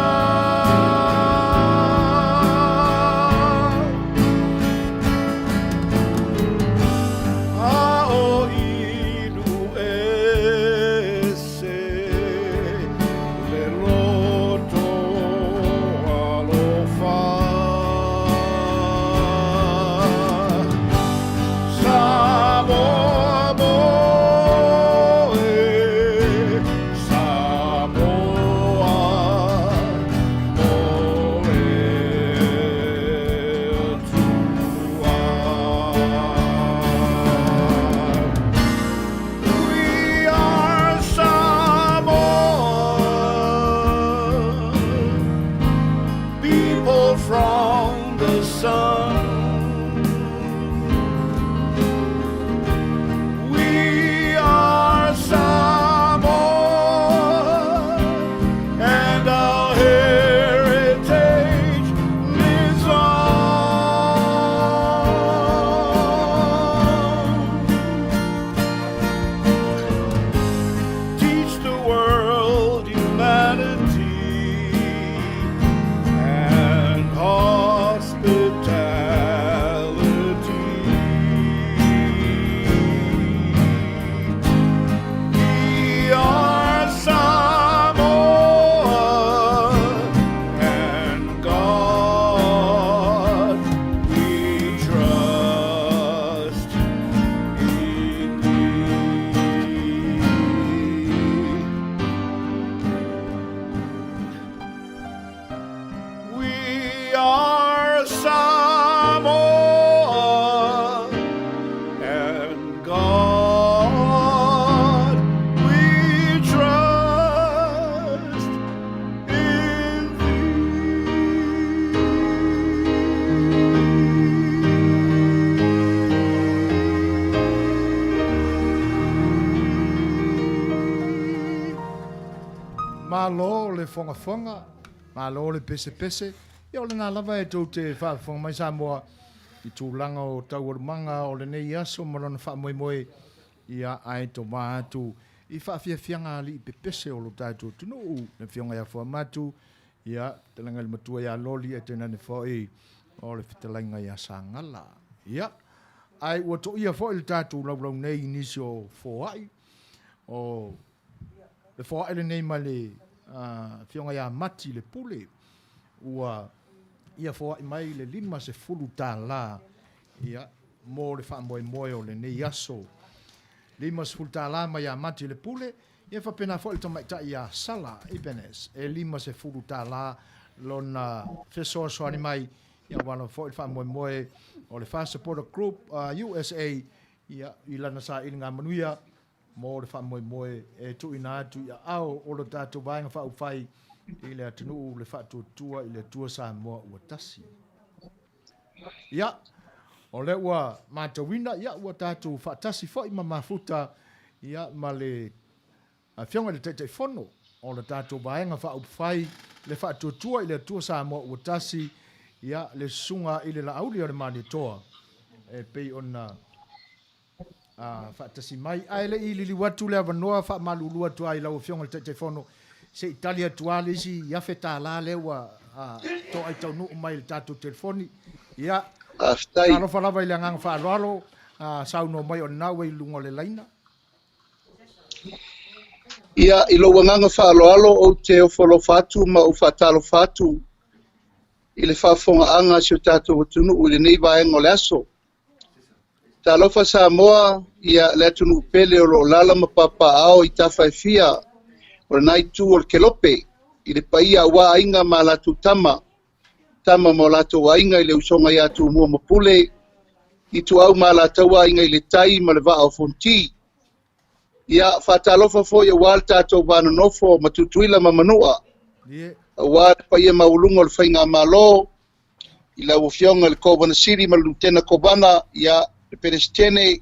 [SPEAKER 3] A o inu ese le loto alofa. Samoa moe, Samoa moe tua. We are Samoa, people from the sun. We are Samoa, and our heritage lives on. Teach the world humanity and hospitality. We are Samoa, and God we trust in thee. We are Samoa, and God we trust in
[SPEAKER 14] Malo le fonga, malo le pese. Ia o le nā lava e tau te whaafonga mai Samoa i tūlanga o tauarumanga o le nei aso marona whaamoemoe ia ai to mātu i whaafiafianga li i pepese o lo tātou tunu na whionga ia wha mātu Ia, te langa le matua ia loli e tena ne foi o le fitalainga ia sangala. Ia, ai ua to ia foi le tātou lau nei nisi o foai. O le foai le nei ma le fionga ia mati le pule. Ua ia foai mai le 50 tāla. Ia, mo le whaamoe o le nei aso. 50 tāla mai ia mati le pule. Ia whapena fo i tamaitai ia sala i penes. E 50 tāla lona whesoasoani mai ia wala fo i whamoe o le Fast Supporter Group USA ia i lana sa i ngā manuia mo le whamoe e tu ina atu ia au o lo tātou vaenga whaupwhai i le atunu le whatuatua i le tua sa moa ua tasi. Ia, o le ua mātawina ia ua tātou whatasi fo i mafuta ia ma le a fionga le tete fono o le tātou vaenga whaupwhai le whatuatua i le tua sa moa ua tasi ia le sunga i le lauli o le mani toa e pei ona whaatasi mai ai le i lili watu le avanoa wha malulu atu ai lau fionga le tete fono se Italia tuale isi ia feta la lewa to ai tau nu mai le tātou telefoni ia talo whalava i le ngang whaaloalo sauno mai o nawe i lungo le laina
[SPEAKER 15] ia i lo wanganga whaaloalo o te o wholo whatu ma o whatalo whatu i le whafonga anga si o tātou watunu u le nei vaenga o le aso. Tā lofa Samoa ia le atunu pele o lo lala ma papa ao i tawhai fia o le nai tu o le kelope i le paia wa inga ma latu tama mo latu wa inga i le usonga i atu mua mapule i tu au ma latu wa inga i le tai ma le vaa o fonti. Ia whatalofa fo ia wal tātou vana nofo ma tutuila ma manua. Wa paia maulunga o le whainga malo i la ufionga le Kobana City ma Lutena Kobana ia le Perestene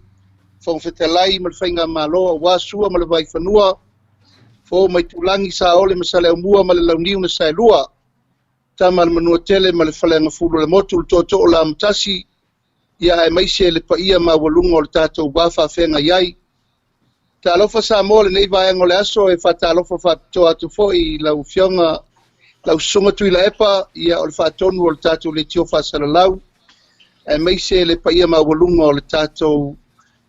[SPEAKER 15] whangwhetalai ma le whainga malo wa sua ma le vai whanua fo mai tulangi sa ole ma sa leo mua ma le launiu na sa lua tama le manua tele ma le whalenga fulu le motu le toto o la amtasi ia e maise le paia ma walunga o le tātou wafa whenga iai. Ta alofa sa mo le nei vaenga o le aso e whata alofa whatoa atu fo i la ufionga lau sunga tui la epa ia o le whaatonu o le tātou le tio whasala lau e meise le paia ma walunga o le tātou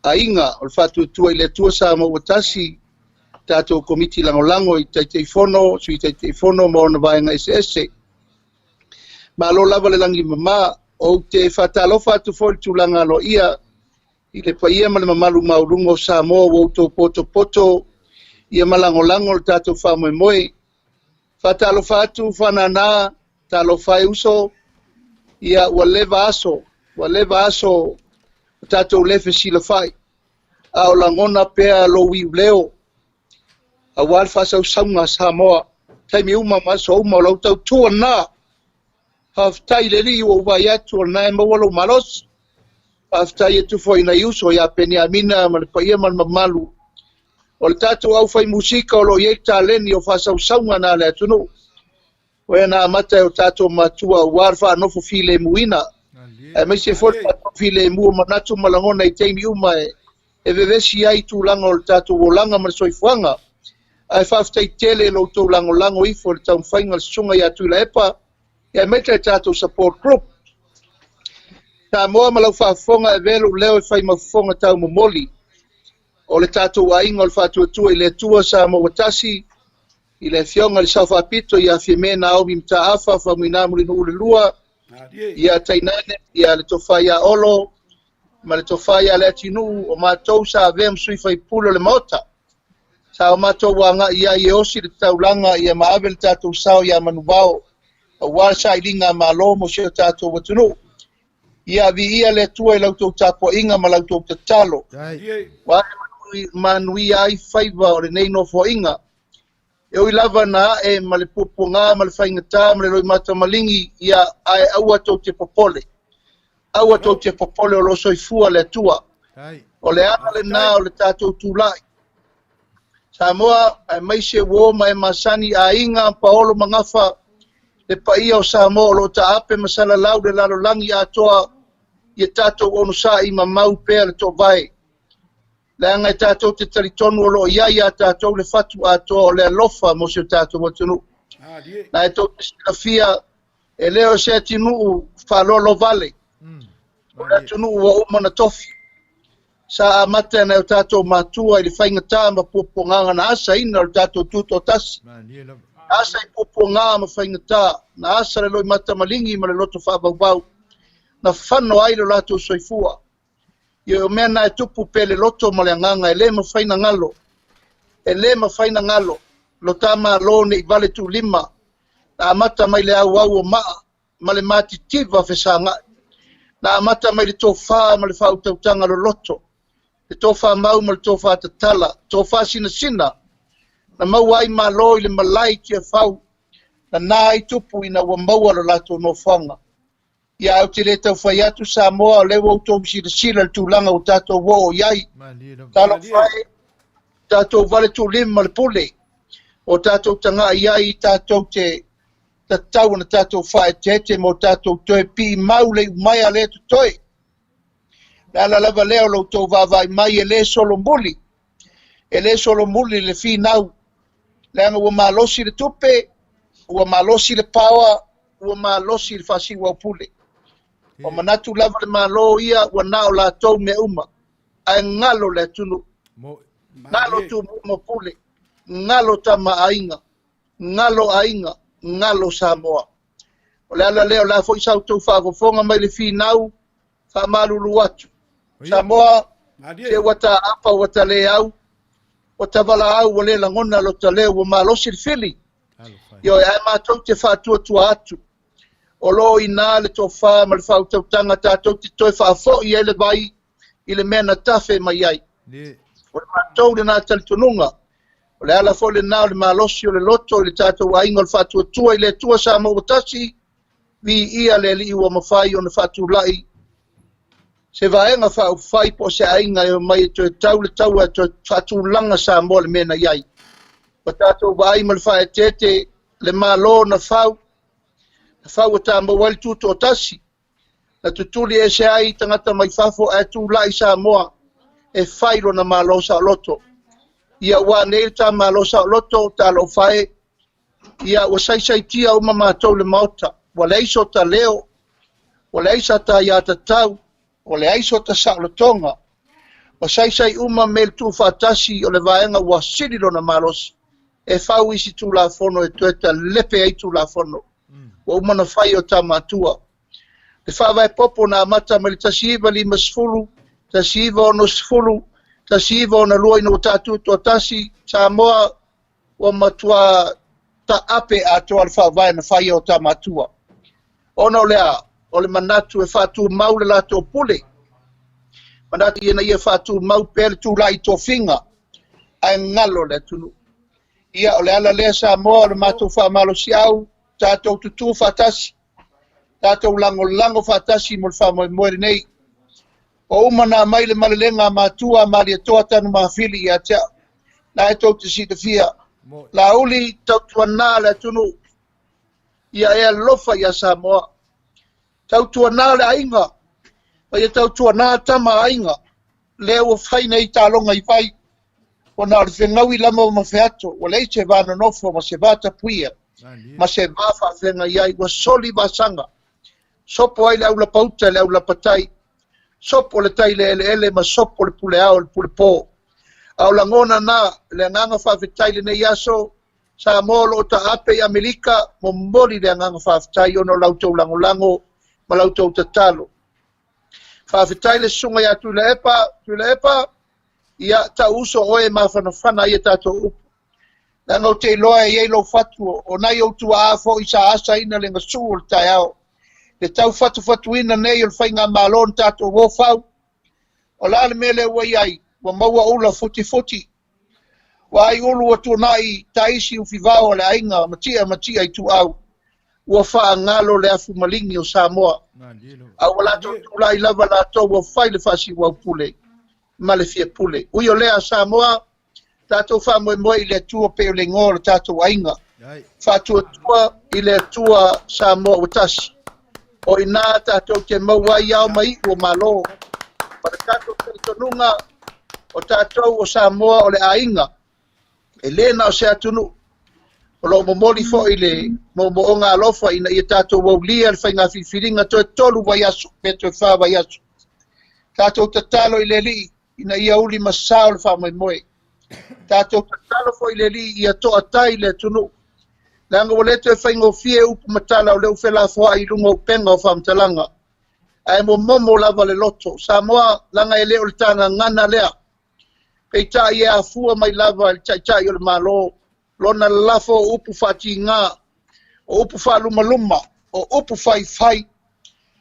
[SPEAKER 15] a inga o le whatuatua i le tua sa mo watasi tātou komiti langolango i taitei fono sui taitei fono mo na vaenga ese ma lo lava le langi mama o te whatalofa atu fo le tūlanga lo ia i le paia ma le mamalu maulunga o sa mo o tō poto ia malangolango le tātou whamoemoe Fatalo fatu fanana talo fai uso ia waleva aso tato lefe sila fai au langona pea lo wi leo a wal fasa usanga Samoa taimi uma maso uma lo tau tuana haftai le li o vai atu na mo walo malos haftai tu foi na uso ya Peniamina mal paia mal malu o le tātou au fai musika o lo iei tāleni o whasausanga nā le atunu. O e nā mata o tātou matua warwha anofo file muina. E mai se fole file mua manatu malangona i teimi uma e vevesi ai tūlanga o le tātou o langa ma le soifuanga. Ai whaftai tele lo tō lango ifo le tau mwhainga le sunga i atu la epa. E mai te tātou support group. Tā moa malau whafonga e velo leo e whai mafonga tau momoli. O le tātou ainga o le whatuatua i le tua sa mo watasi i le fionga le sauwhapito i a whimena au mi mta awha whamuinamuri no ule lua i a tainane i a le tofai a olo ma le tofai a le atinu o mātou sa avea msui whai pulo le maota sa o mātou wanga i a i osi le taulanga i a maawe le tātou sao i a manubao o warsa i linga malo mo se o tātou watunu i a vi ia le tua i lautou tapo inga ma lautou tatalo manui ai faiva o le nei no fo inga e o lava na e male poponga male faingata male roi mata malingi ia ai aua tau te popole o lo soifua le tua o le ale na o le tātou tūlai Samoa ai maise wo mai masani a inga paolo mangafa le paia o Samoa o lo taape masala lau le lalo langi atoa i tātou onu sa i mamau pea le to vai le anga tātou te taritonu o lo ia ia tātou le fatu atoa o le alofa mo se tātou watunu. Na e tō te fia e leo se tinu whalolo vale. O le tunu ua umana tofi. Sa amata na o tātou mātua i le whaingata ma puponganga na asa ina o tātou tuto tasi. Asa i puponganga ma whaingata na asa le loi mata malingi ma le loto whabau. Na whano ai lo lātou soifua. Ia o mea na e tupu pele loto ma le anganga e le ma whaina ngalo. E le ma whaina ngalo. Lo tama lo ne i vale tu lima. Na amata mai le au au o maa. Ma le mati tiva whesanga. Na amata mai le tofa ma le whautautanga lo loto. Le tofa mau ma le tofa tatala. Tofa sina sina. Na mau ai ma lo i le malai kia whau. Na nā i tupu ina ua maua lo lato no whanga. Ia au te le tau whai atu sa moa le wau tō misi le sila le tūlanga o tātou wo o iai. Talo whai, tātou vale tū lima le pule. O tātou tanga iai tātou te tatau na tātou whai te mo tātou toe pi mau le umai a le tu toe. Le ala lava leo lo tō vavai mai e le solo muli. E le solo muli le fi nau. Le anga ua malosi le tupe, ua malosi le pawa, ua malosi le fasi wa pule. O manatu lava le malo ia ua nao la tau me uma. Ai ngalo le tunu. Ngalo tu mo pule. Ngalo tama ainga. Ngalo ainga. Ngalo Samoa. O le ala leo la fo isau tau whakofonga mai le fi nau. Whamalulu atu. Samoa, se wata apa wata le au. Wata wala au wale la ngona lo ta leo wa malosi le fili. Yo e mātou te whātua tua atu. O lo i nā le tō whā ma le whautautanga tātou te toi whaafo i ele vai i le mena tawhe mai ai. O le mātou le nā tali tununga. O le ala fo le nā o le malosi o le loto i le tātou a ingo le whātua tua i le tua sa mo watasi vi ia le li ua mawhai o le whātua lai. Se vaenga whau whai po se ainga e mai e tau le tau e whātua langa sa mo le mena iai. O tātou vai ma le whae tete le malo na whau. Na whau ta mawali tūto o tasi. Na tutuli e se ai tangata mai whafo e tū lai sa moa e whairo na malo sa loto. Ia ua neil ta malo sa loto ta lo whae. Ia ua saisai tia uma mātou le maota. Wa leiso ta leo. Wa leisa ta ia ta tau. Wa leiso ta sa lotonga. Wa saisai uma mel tū whatasi o le vaenga ua sirilo na malos. E whau isi tū la fono e tueta lepe ai tū la fono. Wa umana whai o tā mātua. Le whawai popo nā mata me le tasiiva lima sifuru, tasiiva ono sifuru, tasiiva ona lua ino tātu tō tasi, tā moa o matua ta ape a toa le whawai na whai o tā mātua. Ono lea, o le manatu e whātu mau le lato pule. Manatu iena ia whātu mau pēle tū lai tō whinga, ai ngalo le tunu. Ia o le ala lea sa moa o le mātou whamalo si au, tātou tutu whatasi, tātou lango whatasi mo le whamoe moere nei. O umana mai le malelenga mātua mali e toa tanu mawhili i atea, na e tau te sita fia. La uli tau tuana le tunu, ia e alofa ia Samoa. Tau tuana le ainga, o ia tau tuana tama ainga, leo whaina i tālonga i whai, o nā le whengaui lama o mawheato, o lei se vāna nofo ma se vāta puia. Ma se vafa whenga iai, wa soli vasanga. Sopo ai le au la pauta, le au la patai. Sopo le tai le ele, ma sopo le pule au, le pule pō. Au la ngona na, le nganga whawhetai le nei aso, sa molo o ta ape i Amerika, mo mori le nganga whawhetai, ono lautou lango, ma lautou tatalo. Whawhetai le sunga ia tu le epa, ia ta uso oe ma whanawhana ia tātou upu. Na ngau te loa e lo fatu o nai o tu a fo i sa asa ina le ngasu o le tai au. Le tau fatu ina nei o le whainga malon tato o wofau. O la le mele ua iai, wa maua ula futi. Wa ai ulu o tu nai taisi u fivao le ainga matia i tu au. Ua wha ngalo le afu malingi o Samoa. Au la to tu lai lava la to wa whai le fasi wa pule. Ma le fia pule. Ui o lea Samoa, tātou whamoe moe i le tua pe o le ngōra tātou ainga. Whātua tua i le tua Samoa o tasi. O i nā tātou te mauai au mai o malo. Para tātou te tonunga o tātou o Samoa o le ainga. E lēna o se atunu. o lo mo moli fo ile mo nga lofa ina ia tatou wau lia le whainga whiwhiringa toe tolu vai asu me toe wha vai asu tatou tatalo i le li ina ia uli masao le wha moe tatou tatalo fo i le li ia toa tai le tunu langa wale toe whaingo fie upu matala o leu whela fua i lunga o penga o whamtalanga ai mo momo lava le loto Samoa langa e leo le tanga ngana lea peita ia a fua mai lava le chai o le malo lona lafo upu fati nga o upu fa luma luma o upu fai fai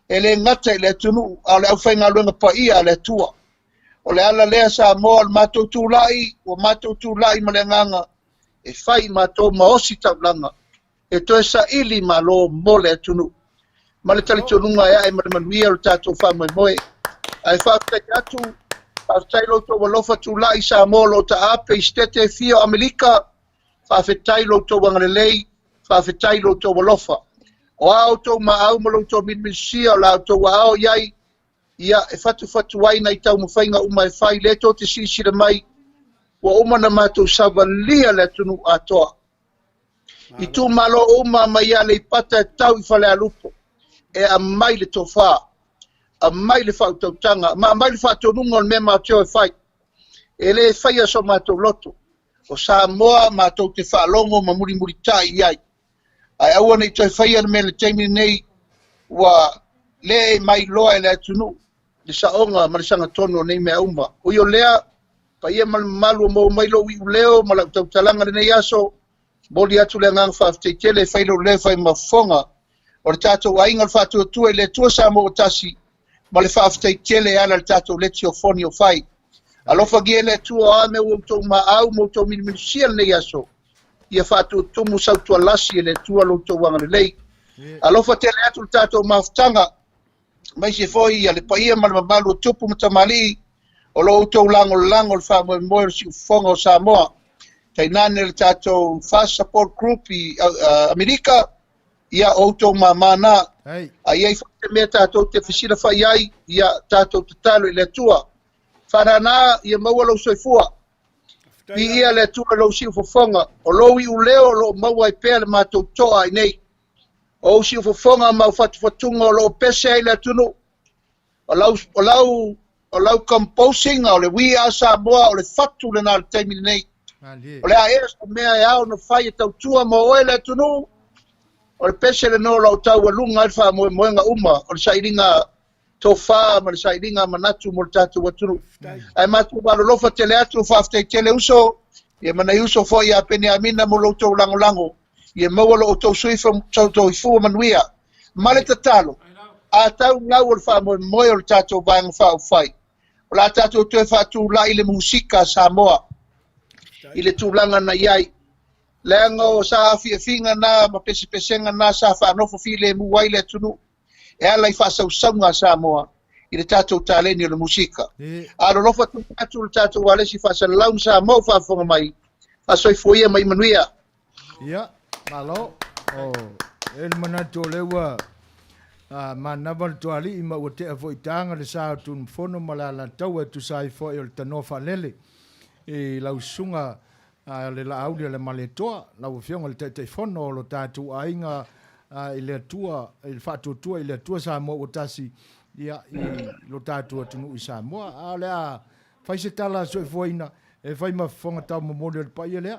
[SPEAKER 15] ele ngata le tunu ale au fai ngalunga pa ia le tua o le ala lea Samoa le matou tūlai o matou tūlai ma le nganga e fai matou maosi taulanga e toe sa ili malo mo le tunu ma le tali tununga ea e manuia o tatou wha moe ai whaatai atu whaatai loto walofa tūlai Samoa lo ta ape i stete fio Amerika whaafetai lo tō wangalelei, whaafetai lo tō walofa. O ao tō maau ma lo tō minmisia o lao tō wao iai, ia e fatu wai nei tau mawhainga uma e whai le tō te sisira mai, wa uma na mātou savalia le tunu atoa. I tū malo uma mai a le pata e tau i whale alupo, e a mai le tō wha, a mai le whau tau tanga, ma a mai le wha tō nunga o me mātou e whai, e le whai aso mātou loto. O Samoa mātou te whaalongo ma muri tai iai. Ai aua nei toi whaia me le teimi nei wa le mai loa e le atunu. Le saonga ma le sanga tono nei mea uma. O io lea, pa ia malu mo mailo i uleo ma la tau talanga le nei aso. Boli atu le ngang whaafte tele whailo le whai mafonga. O le tātou ainga le whātua tua i le tua Samoa tasi. Ma le whaafte tele ala le tātou le tio foni o whai. Alofa giele tua me o to ma au mo to min sial le yaso ia fatu to mo sa to lasi le tua lo to wanga le alofa te le atu tato maftanga mai se foi ia le paia mal malu tupu mtamali o lo to lango fa mo si fongo Samoa tai nane le tato fast support group i Amerika ia o to mana ai fa me tato te fisila fa ia tato totalo le tua Farana ia maua lo soifua. Pi ia le tua lo si fofonga. O lo i uleo lo maua i pēle mātou toa i nei. O si fofonga mau fatufatunga o lo pese ai le tunu. O lau composing o le wia Samoa o le fatu le nā le teimi nei. O le a eres o mea e au no whai e tau tua mo oe le tunu. O le pese le no lau tau alunga i wha moenga uma. O le sairinga tofa ma le sairinga manatu mo tatu waturu ai matu ba lo fa tele atu fa te tele uso ye mana uso fo ya pene amina mo lo to lango ye mo lo to sui from to fu manuia male tatalo a tau ngau fa mo o tatu ba fa fai o la tatu te fa tu la ile musika Samoa ile tu langa na yai lengo sa fi finga na ma pesi pesenga na sa fa no fo file mu waile tunu e ala i whasausaunga Samoa i le tātou tāleni o le musika. A lo lofa tu tātou le tātou wale si whasalaun Samoa whafonga mai, whasoi fuia mai manuia.
[SPEAKER 14] Ia, malo, o el manatu o lewa, ma naval tuali ima ua te avo i tanga le saa tun fono malala tau e tu sai fo e o le tanofa lele, e lau sunga le la aulia le maletoa, lau fionga le te fono o lo tātou ainga, i le tua il fatu tua i le tua Samoa o tasi ia i lo tatu tunu i Samoa a le a fai se tala so foina e fai ma fonga tau mo model pa ia le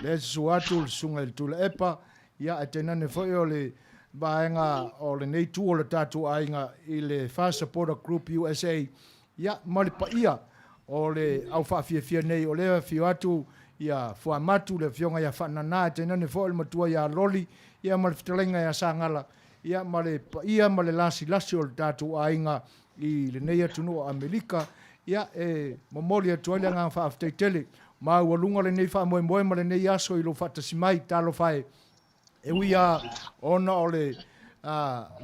[SPEAKER 14] le suatu sunga il tula epa ia atena ne foi o le baenga o le nei tu o le tatu ainga i le fast support group USA ia mali pa ia o le au fa fia nei o le fio atu ia fo amatu le fionga ia fa nana atena ne foi ma tua ia loli ia male fitelenga ia sangala ia male lasi o tatu ainga i le nei atunu o Amerika ia e momoli atu ale nga fa afteitele ma walunga le nei fa moe male nei aso i lo fata simai talo fai e uia ona ole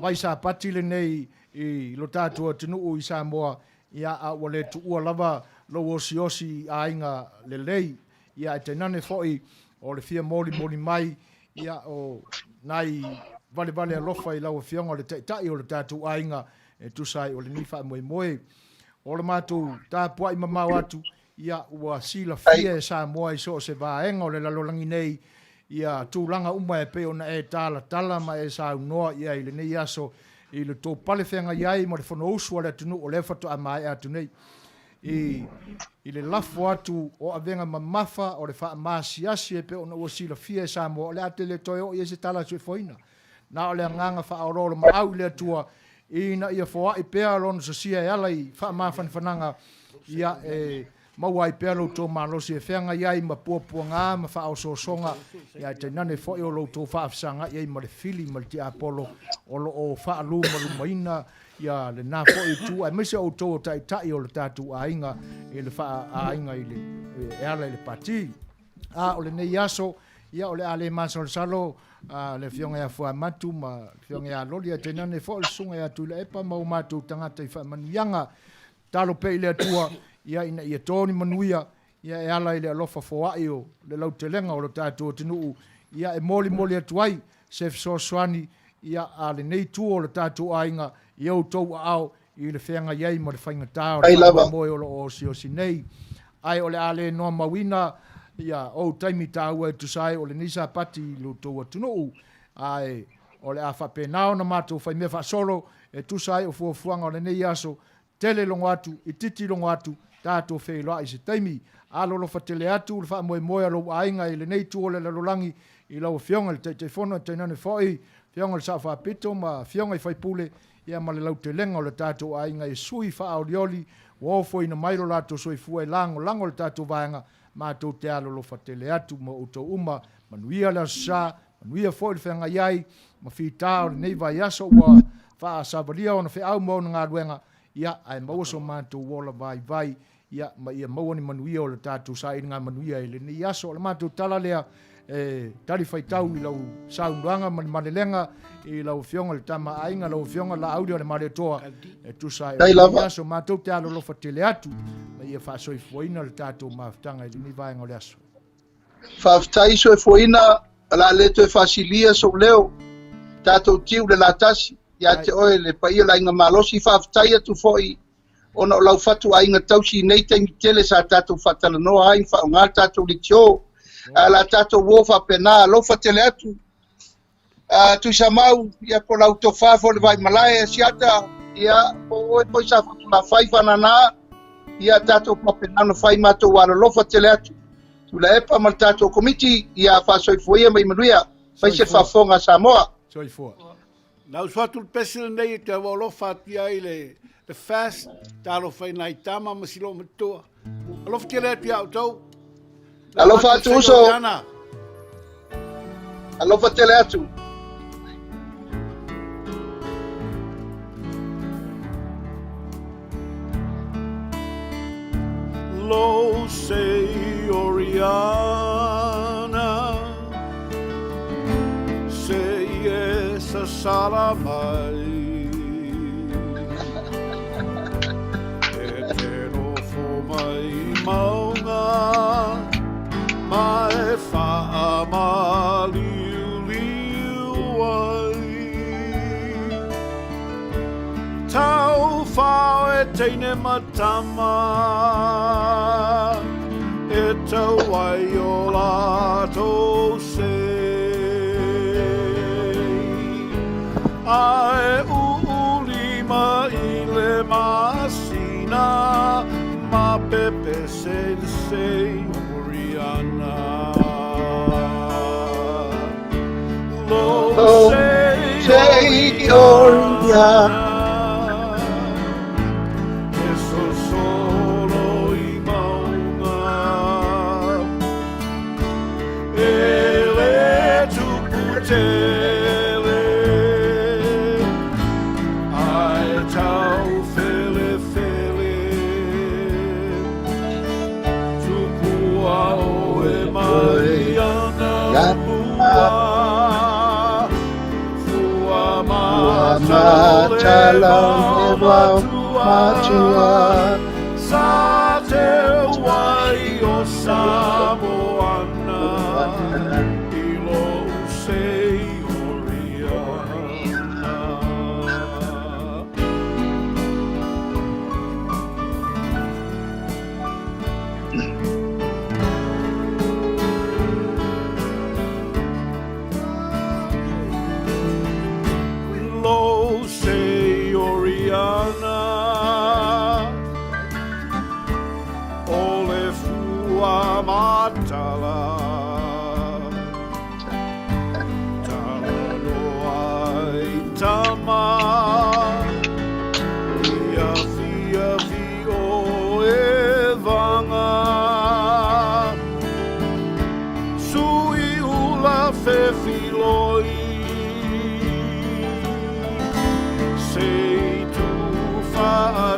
[SPEAKER 14] vai sa pati le nei i lo tatu atunu i Samoa ia a wale tu ua lava lo osi ainga le lei ia tenane foi o le fia moli mai ia o nai vale alofa i lau fionga o le tai o le tatu ainga e tusai o le nifa moe o le matu tāpua i mamau atu ia ua sila fia e Samoa i so se vaenga o le lalolangi nei ia tūlanga uma e pe ona e tala ma e sa noa ia i le nei aso i le tō pale whenga iai ma le whono usu ale tunu o le whatu a mai atu nei. I le lafo atu o avenga mamafa o le wha maasiasi e pe ona ua sila fia e sa mo o le ate le toi o i se tala sui foina. Na o le nganga wha aurora ma au le atua ina ia foa i pea lona sa sia e ala i wha mafan whananga ia e maua i pea lo tō malosi e whenga iai ma puapua ngā ma wha au songa ia te nane fo i o lo tō wha afsanga iai ma le fili ma le ti apolo o lo o wha alu ma lumaina ia le nā fo i tū ai mese o tō tai tai o le tātu a inga i le wha a inga i le e ala i le pati a o le nei aso ia o le ale maso le salo le fionga ia fua matu ma fionga ia loli a te nane fo le sunga ia tu le epa mau matu tangata i wha manianga talo pe i le atua ia ina ia tōni manuia, ia e ala i le alofa foai o le lau te lenga o le tātua tinuu, ia e moli atuai, se fisoswani, ia a le nei tu o le tātua ainga, ia o tau ao, i le whenga iei ma le whainga tāo, le whainga moe o le osi nei. Ai o le ale noa mawina, ia o taimi tāua e tusai o le nisa pati lo tau atunuu, ai o le awha penao na mātou whai mea whaasolo, e tusai o fuafuanga o le nei aso, tele longo atu, i titi longo atu, tātou whei loa i se taimi, alolo whatele atu, le wha moe alo ainga i le nei tu o le lalolangi, i lau whionga le te whono, te nane whoi, whionga le sa whapito, ma whionga i whaipule, ia ma le lau te lenga o le tātou ainga i sui wha aurioli, wofo ina mairo lato soi fua i lango le tātou vaenga, mātou te alolo whatele atu, ma uto uma, manuia le sa, manuia fo i whenga iai, ma whita o le nei vai aso, wa wha asavalia o na whi au mo na ngā ruenga, ia ai mauaso mātou wola vai, ia ma ia mauani manuia o le tātou sa i ngā manuia i le ni aso le mātou tala lea tari whaitau i lau saunduanga malelenga i lau whionga le tama ainga lau whionga la audio le mare toa tu sa i le aso mātou te alo lofa te le atu ma ia whaasoi fuaina le tātou maafutanga i le ni vaenga o le aso.
[SPEAKER 15] Whaaftai so e fuaina la leto e whasilia so leo tātou tiu le latasi ia te oe le paia la inga malosi whaaftai atu foi ona o lau fatu a inga tausi nei tengi tele sa tātou whatala noa hain wha o ngā tātou li tio la tātou wofa pena lo whatele atu tu sa mau ia ko lau to whafo le vai malaya siata ia o oe poi sa whatu la whaifana nā ia tātou papenano whai mātou wala lo whatele atu tu la epa mal tātou komiti ia whasoi fuia mai manuia whai se whafonga Samoa
[SPEAKER 14] Soi fua
[SPEAKER 9] Nau swatu le pesile nei te walo whatia i le fast, tālo whai nai tama masilo matua. Alofa tira atu au tau.
[SPEAKER 15] Alofa atu uso. Alofa tira atu.
[SPEAKER 3] Lo sei Oriana sei essa sala mai e te rofo mai maunga mai wha ma liu ai tau whao e teine matama e tau ai o lato sei Ae ulima i le masina ma pepe se Oriana Lo sei Oriana Eso solo i maunga Ele tu pute Machalang ewa matua sa te wai o Samoana ilo sei Oriana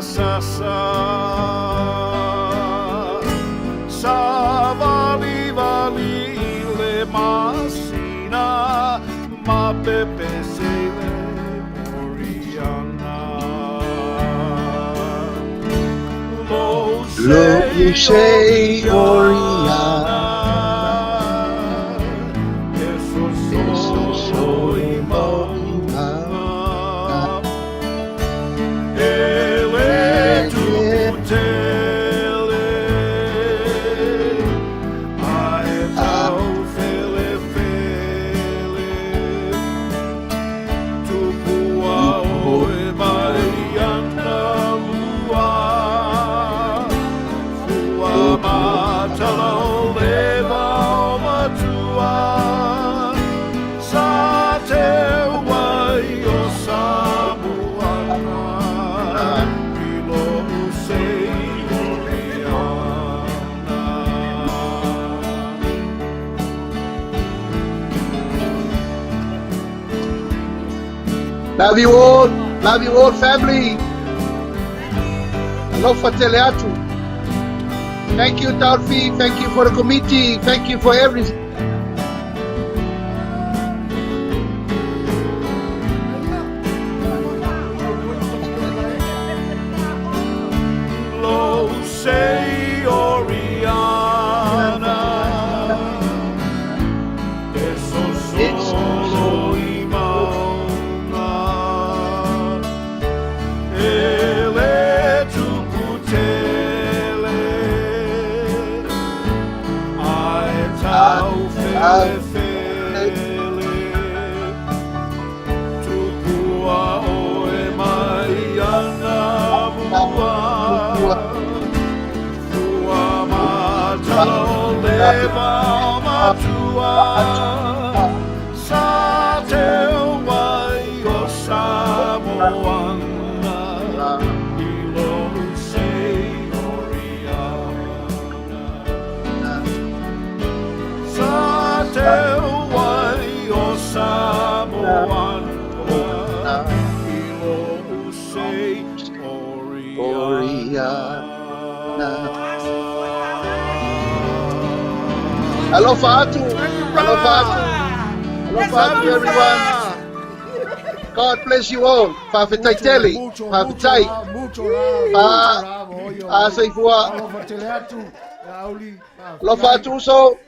[SPEAKER 3] sasa sa vali vali le masina ma pepe sele Oriana lo
[SPEAKER 15] say Oriana Love you all family. Alofa Teleatu. Thank you Taufi, thank you for the committee, thank you for everything.
[SPEAKER 3] Lo sei Oriana, eso solo Imana, ele tu putele, ai tau fele fele, tu pua oe Mariana mua. Leva matua sa te wai o Samoana I lo sei Oriana sa te wai o Samoana I lo sei Oriana
[SPEAKER 15] Alofa atu. Alofa atu. Alofa atu everyone. God bless you all. Fafetai teli. Fafetai. Saifua. Alofa atu so.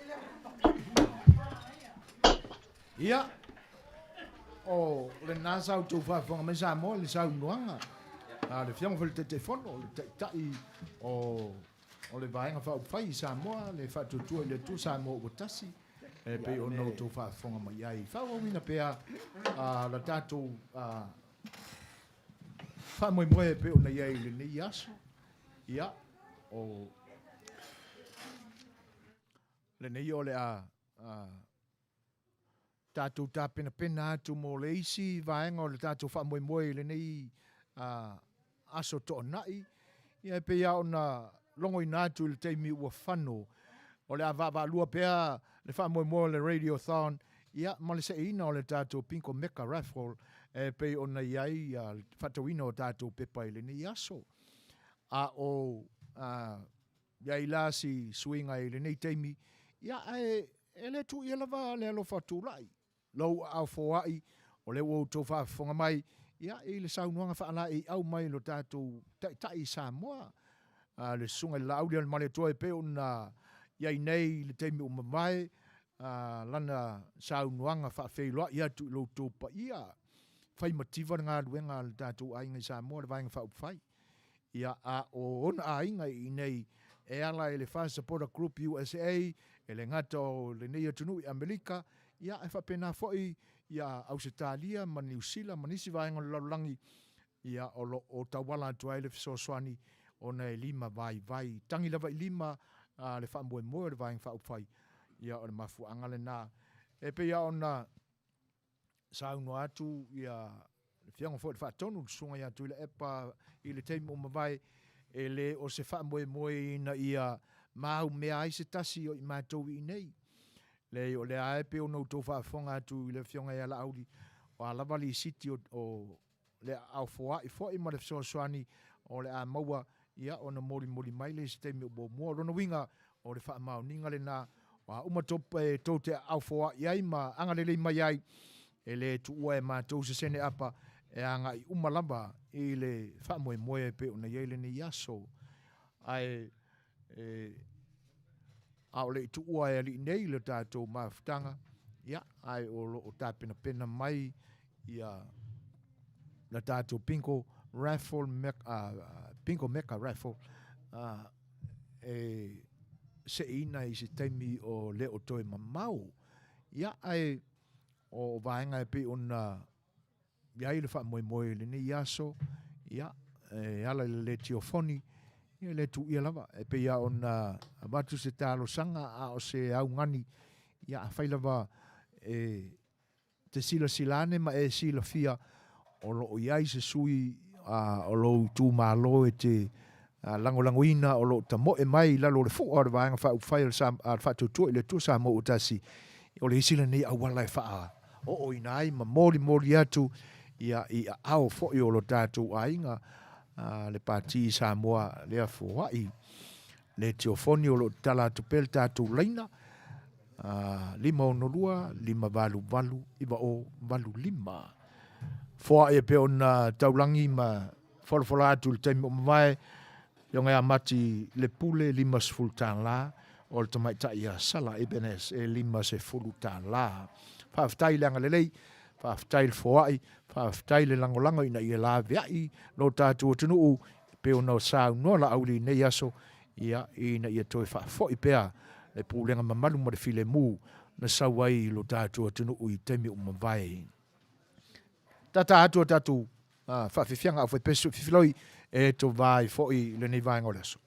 [SPEAKER 14] Ia. O le nasa o tau whaafonga me sa mo le sa unuanga. Le fiang fele te telefono, le tai o le vaenga whao whai sa moa, le whatutua le tu sa mo o tasi. E pe o no tau whaafonga mai ai. Whao wina pea la tātou whamoe moe pe o na iai le nei aso. Ia. O le nei o le tātou tāpena pena atu mo le isi vaenga o le tātou whamoe moe le nei aso to nai. Ia pe ia o na longo ina atu le teimi ua whano. O le awa lua pea le whamoe moe le radiothon. Ia ma le seina o le tātou Pinko Meka raffle. E pe o na iai whatawina o tātou pepa i le nei aso. O iai la si swinga i le nei teimi. Ia e le tu i lava le alo whatulai. Lau au fōai o le wau tau whaafonga mai. Ia e le saunuanga whaala i au mai lo tātou tai Samoa. Le sunga i lauri al male toa e pe o na iai nei le teimi o mamae. Lana saunuanga whaafeiloa ia tu lo tōpa ia. Whai mativa ngā luenga le tātou ainga i Samoa le vaenga whaupwhai. Ia o ona ainga i nei e ala e le Fast Supporter Group USA e le ngata o le nei atunu i Amerika. Ia e whapena fwoi ia Australia, ma New Zealand, ma nisi vaenga laulangi ia o tawala atu ai le fisoswani o na e lima vai. Tangi lava i lima le whaamboe moe le vaenga whaupwhai ia o le mafu angale nā. E pe ia o na sauno atu ia le fianga fwoi le whaatonu sunga ia atu i le epa i le teimi o mawai e le o se whaamboe moe ina ia mau mea ai se tasi o i mātou i nei. Le o le ae pe o nou tau whaafonga atu i le fionga ia la auri o a lavali city o le au foa I foa I ma le soani o le a maua ia ona moli mai le sistemi o mo lona winga o le wha ninga le na wa uma tope tau te au foa iai ma anga le mai ai e le tu ua e mātou se sene apa e anga I umalamba I le wha moe pe ona iai le ni yaso ai au le tu ua e li nei le tātou mawhitanga ia ai o tā pena mai ia na tātou pinko raffle pinko meka raffle e se ina I se taimi o le o toe mamau ia ai o vaenga e pe ona ia I le wha moe le ni yaso ia ala le tiofoni ia le tu ia lava e pe ia ona watu se talo sanga a o se au ngani ia a whailava te sila silane ma e sila fia o lo iai se sui o lo tu malo e te langolangoina o lo tamo e mai lalo le fu o le vaenga wha uwhaia sa wha tutu I le tu sa mo utasi o le sila nei awala e wha o inai ma mori atu ia I au fo I o lo tatu ainga le pati sa moa le afuai le teofoni o lo tala tupel tatu leina lima o nolua lima valu iwa o valu lima foa e pe ona taulangi ma fola atu le taimi o mawai yonga ya mati le pule lima sefulutan la o le tamaita ia sala ebenes e lima sefulutan la whaaftai le anga lelei whaaftai le foai whaaftai le langolango ina ia la veai no tātua tunuu pe ona o sāu noa la auli nei aso ia ina ia toi whaafoi pea le pūlenga mamalu ma le file mū na sauai lo tātua tunuu I taimi o mawai tata atua tatu whaafifianga au fai pesu fifiloi e to vai foi le nei vai ngoleso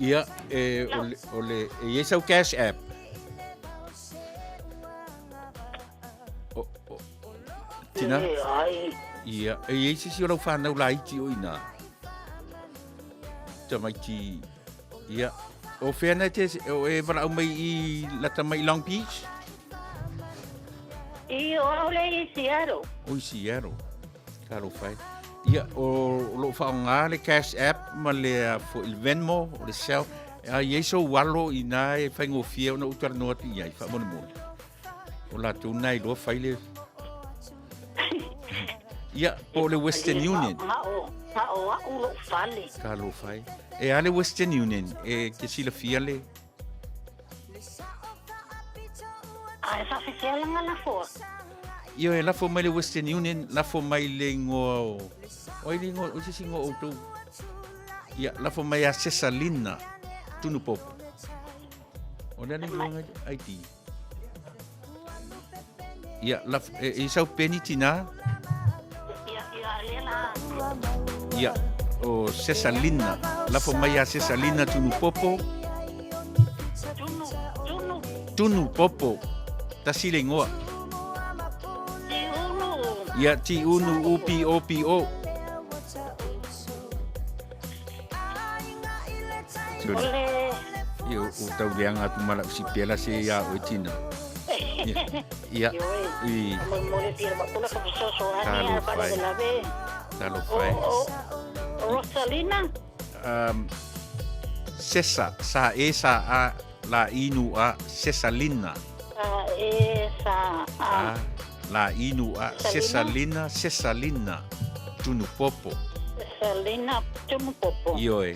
[SPEAKER 1] Ia ole e sau cash app. Tina. Ia e si o fa na la iti o ina. Tamaiti. Ia o fena te o e vara mai I la tamai Long Beach.
[SPEAKER 2] I ole I Seattle.
[SPEAKER 1] O Seattle. Caro fai. Ia o lo whaonga le cash app ma le fo il Venmo o le Zelle a yeso walo ina e whaingo fia o na utara noa ti iai wha mone mone o la tu nai lo whaile ia o le Western Union
[SPEAKER 2] o ulo fale
[SPEAKER 1] ka lo whai e ale Western Union e ke sila fia le
[SPEAKER 2] a e whawhiwhia langa la fo
[SPEAKER 1] ia e lafo mai le Western Union lafo mai le ngo oi le ngo o si ngo o tu ia lafo mai a Cesalina tunu popo o le ngo IT ia lafo e sau penitina ia o Cesalina lafo mai a Cesalina tunu popo tunu popo tasile ngoa ia ti unu upo Ia o tau leanga tu mala usi pela se ia o tina. Ia. I.
[SPEAKER 2] Mole tira makuna ka so ani para de la ve.
[SPEAKER 1] Talo fai.
[SPEAKER 2] Rosalina.
[SPEAKER 1] Sesa sa esa a la inu a Cesalina. La inu a Cesalina tunu popo.
[SPEAKER 2] Cesalina tunu popo.
[SPEAKER 1] Ioe.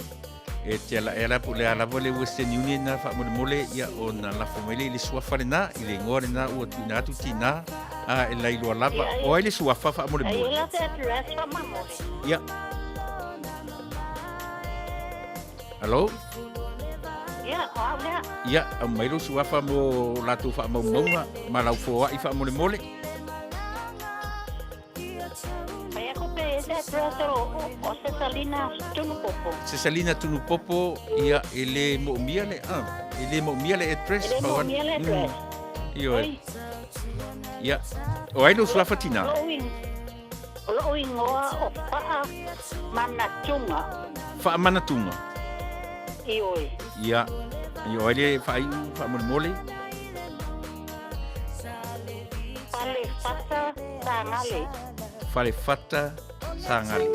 [SPEAKER 1] E te ala pule ala vole Western Union na fa mole ia ona la family le suafa na ile ngore na o tina tu tina a e lai lo lava o ile suafa fa mole.
[SPEAKER 2] Ai la te address fa mamo.
[SPEAKER 1] Ia. Hello? Ia, au mai lo suafa mo la tu fa mo monga ma lau fo ai fa mole mole. Cesalina tunu popo ia ele mo miale address
[SPEAKER 2] pa wan.
[SPEAKER 1] Io. Ia. O ai lo suafa tina.
[SPEAKER 2] O ingoa o fa manatunga.
[SPEAKER 1] Fa manatunga.
[SPEAKER 2] Io.
[SPEAKER 1] Ia. Io ai fa mole mole.
[SPEAKER 2] Fale fata sangale.
[SPEAKER 1] Fale fata sangali.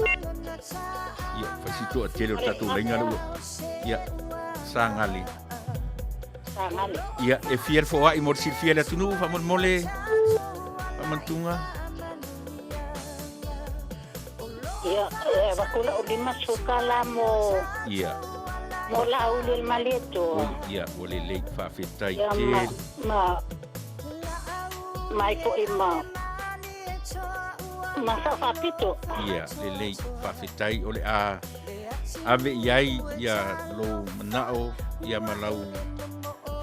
[SPEAKER 1] Ia, fasito a tele o tatu lenga lo. Ia, sangali.
[SPEAKER 2] Sangali.
[SPEAKER 1] Ia, e fiel fo ai mor sir fiel atunu fa mole. Fa mantunga.
[SPEAKER 2] Ia, bakula o lima sukala mo.
[SPEAKER 1] Ia.
[SPEAKER 2] Mo la ulil malito.
[SPEAKER 1] Ia, ole le fa fetai
[SPEAKER 2] te. Mai ko ima. Masa papito.
[SPEAKER 1] Ia, lelei whawhetai ole a ave iai ia lo manao ia malau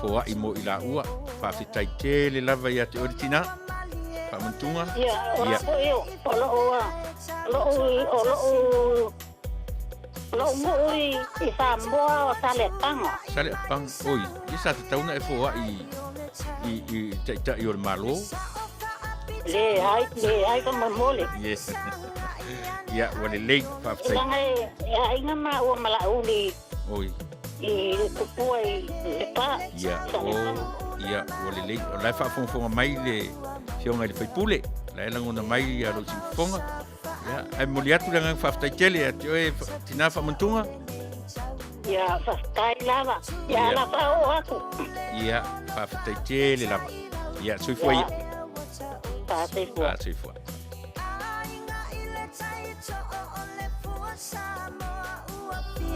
[SPEAKER 1] foa i mo i la ua whawhetai te le lava ia te oritina whamantunga.
[SPEAKER 2] Ia, ora po eo, olo mo ui i Samoa o Salepanga.
[SPEAKER 1] Salepanga, oi, i sa te tauna e foa i te i o le malo.
[SPEAKER 2] Le ai ka mole.
[SPEAKER 1] Yes. Ya, wale lei whawhetai.
[SPEAKER 2] Ia inga ma ua malauli.
[SPEAKER 1] Oi.
[SPEAKER 2] I kupua i le pa.
[SPEAKER 1] Ia, ia, wale lei. O lai whaafonga mai le fionga le whaipule. Lai langona mai ia lo si fonga. Ia, ai moli atu langa whawhetai tele a te oe tina whamantunga.
[SPEAKER 2] Ia, whawhetai lava. Ia, la whao aku.
[SPEAKER 1] Ia, whawhetai tele lava. Ia, soifua ia. Soifua.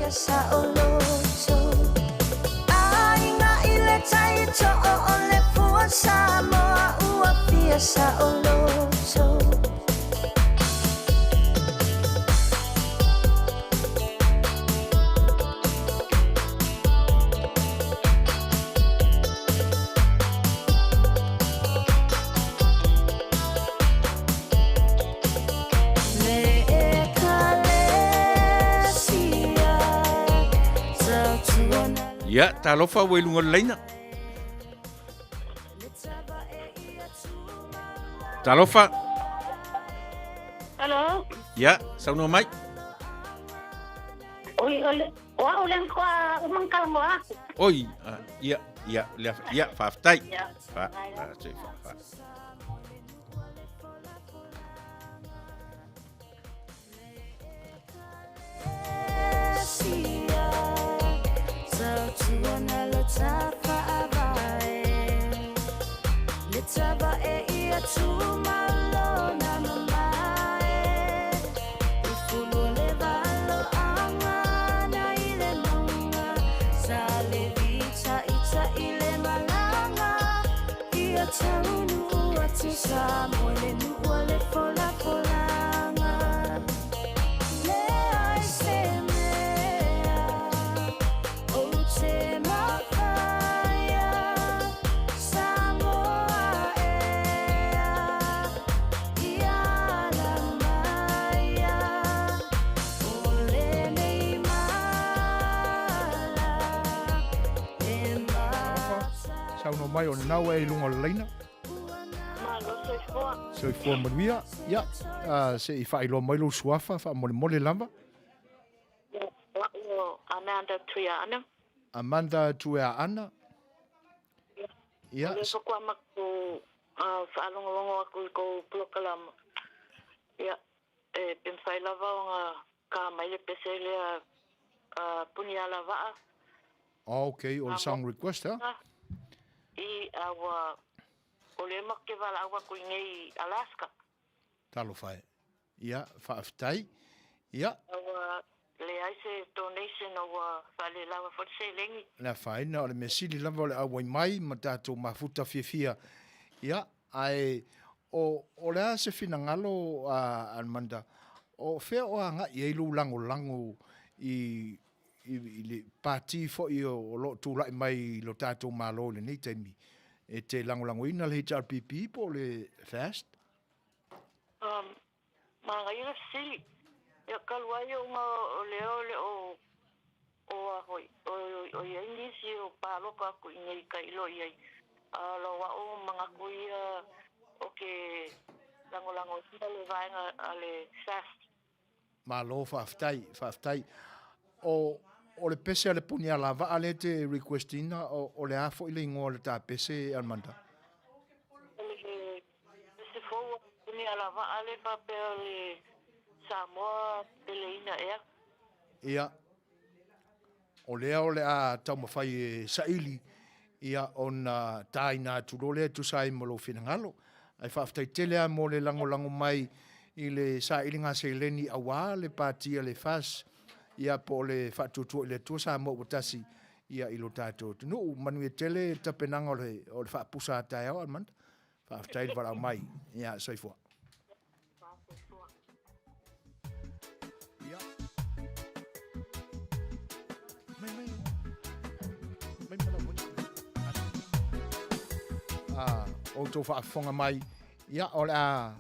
[SPEAKER 7] Sa oloso ainga ile tai to ole fuasa moa ua pia sa oloso
[SPEAKER 1] Ya, talofa welunga leina. Talofa.
[SPEAKER 2] Hello.
[SPEAKER 1] Ya, sauno mai.
[SPEAKER 2] Oi, ole kwa umangkal mo aku.
[SPEAKER 1] Oi, ya, whawhetai. Ya,
[SPEAKER 14] Sauno mai o nau e lunga leina. Soifua manuia. Ia, se i whailo mai lo suafa, wha mole lamba.
[SPEAKER 2] Amanda Triana.
[SPEAKER 14] Amanda Tuea Ana.
[SPEAKER 2] Ia. Ole ko kwa maku whaalongolongo aku ko Pulokalama. Ia. Pen whai lava o ngā ka maile pese lea puni ala waa.
[SPEAKER 14] Okay, o song request, ha?
[SPEAKER 2] I awa ole make wala awa ko ngei Alaska.
[SPEAKER 14] Talo whai. Ia, whaaftai. Ia.
[SPEAKER 2] Awa le aise donation awa whale lawa whatse lengi.
[SPEAKER 14] Na whai, na ole me sili lava ole awai mai, ma tātou mafuta fia. Ia, ai, o lea se fina ngalo Armanda, o whea o anga i eilu lango i le pāti fo i o lo tūlai mai lo tātou mālo le nei taimi. E te lango ina le HRPP po le fast?
[SPEAKER 2] Mga ina sili. Ia kaluai o ngā o leo o ahoi. O iai nisi o pāloka aku i ngei kailo iai. Lo wa o mga kuia o ke lango ina le vaenga a le fast.
[SPEAKER 14] Mālo whaaftai. O le pese ale puni ala va ale te requestina o le afo i le ingoa le tā pese Armanda.
[SPEAKER 2] Le pese fo puni ala va ale pa pe le Samoa peleina ea.
[SPEAKER 14] Ia. O lea o le a tau mawhai saili ia on taina tulole tu sai mo lo finangalo. Ai whaaftai telea mo le lango mai i le saili ngā seileni awa le pātia le fas. Ia po le whatutua i le tua sa mo utasi ia ilo tātou. Tunu manu e tele tapenanga o le whaapusa atai au Armanda. Whaaftai le warau mai. Ia, soifua. Ia. Mai mana mo. O tō whaafonga mai. Ia, o le a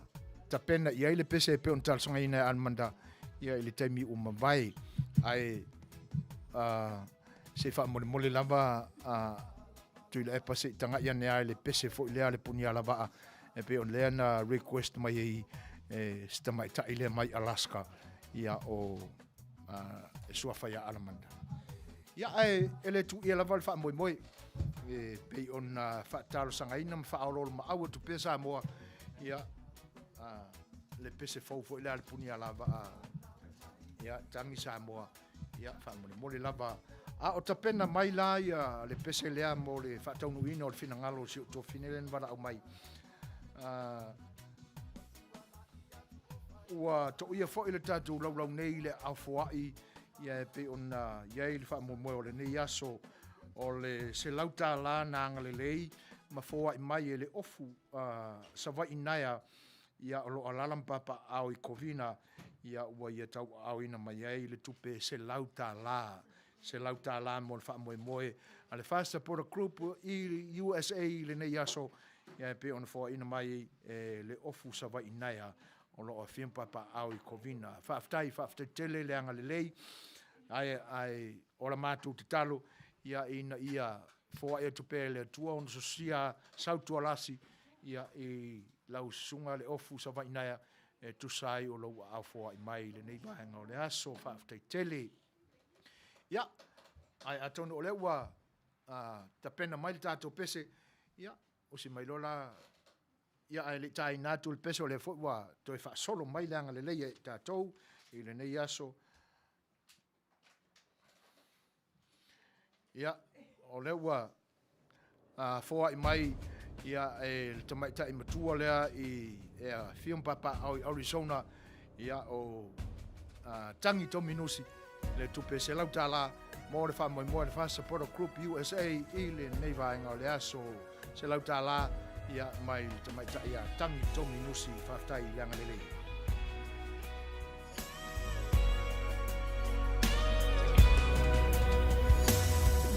[SPEAKER 14] tapena ia i le pese pe on talsonga ina Armanda. Ia i le taimi umawai. Ai se fa mole lava tu le pase tanga ia ne le pese fo le ale punia lava e pe on le na request mai e sta mai ta ile mai Alaska ia o sua faia Armanda ia ai ele tu ia lava fa moi e pe on fa talo sanga ina fa olo ma au tu pesa mo ia le pese fo le ale punia lava ia tangi Samoa ia whamone lava o tapena mai la ia le pese lea mo le whataunuina o le finangalo si o tō finelen wara au mai ua to ia fo ile tātou lau nei le awhuai ia pe on iai le whamoe o le nei aso o le se lauta la nanga le lei ma foa i mai e le ofu sa vai inaia ia o lo alalam papa au i kovina ia ua ia tau au ina mai ai le tupe se lauta la mo le whamoe a le Fast Supporter Group i USA le nei aso ia pe on foa ina mai le ofu sa vai inaia o lo a fiem papa au i kovina whaaftai tele le anga le lei ai o la mātu te talo ia ina ia foa e tupe le tua on sosia sautua lasi ia i lau sunga le ofu sa vai inaia tu sai o lo au foa i mai le nei vaenga o le aso whaaftai tele ia ai atonu o le ua tapena mai le tātou pese ia o si mai lola ia ai le tai natu le pese o le fua toi fa solo mai langa le leia tātou i le nei aso ia o le ua foa i mai ia le tamaita i matua lea i fium papa au i Arizona ia o tangi tominusi le tupe se lauta la mo le whamoe mo le Fast Supporter Group USA i le nei vaenga o le aso se lauta la ia mai le tamaita ia tangi tominusi whaftai i leanga lelei.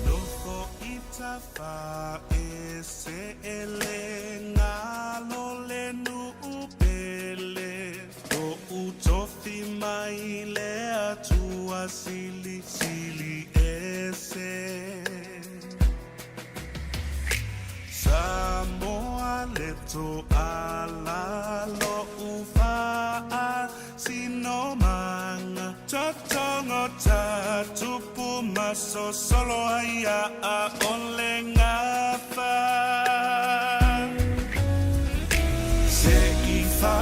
[SPEAKER 5] Loko itafa e se ele ngalo le nu upele o utofi mai le atua sili ese Samoa leto ala lo ufa sino manga totongo tatupu maso solo haya a ole ngafa se ifa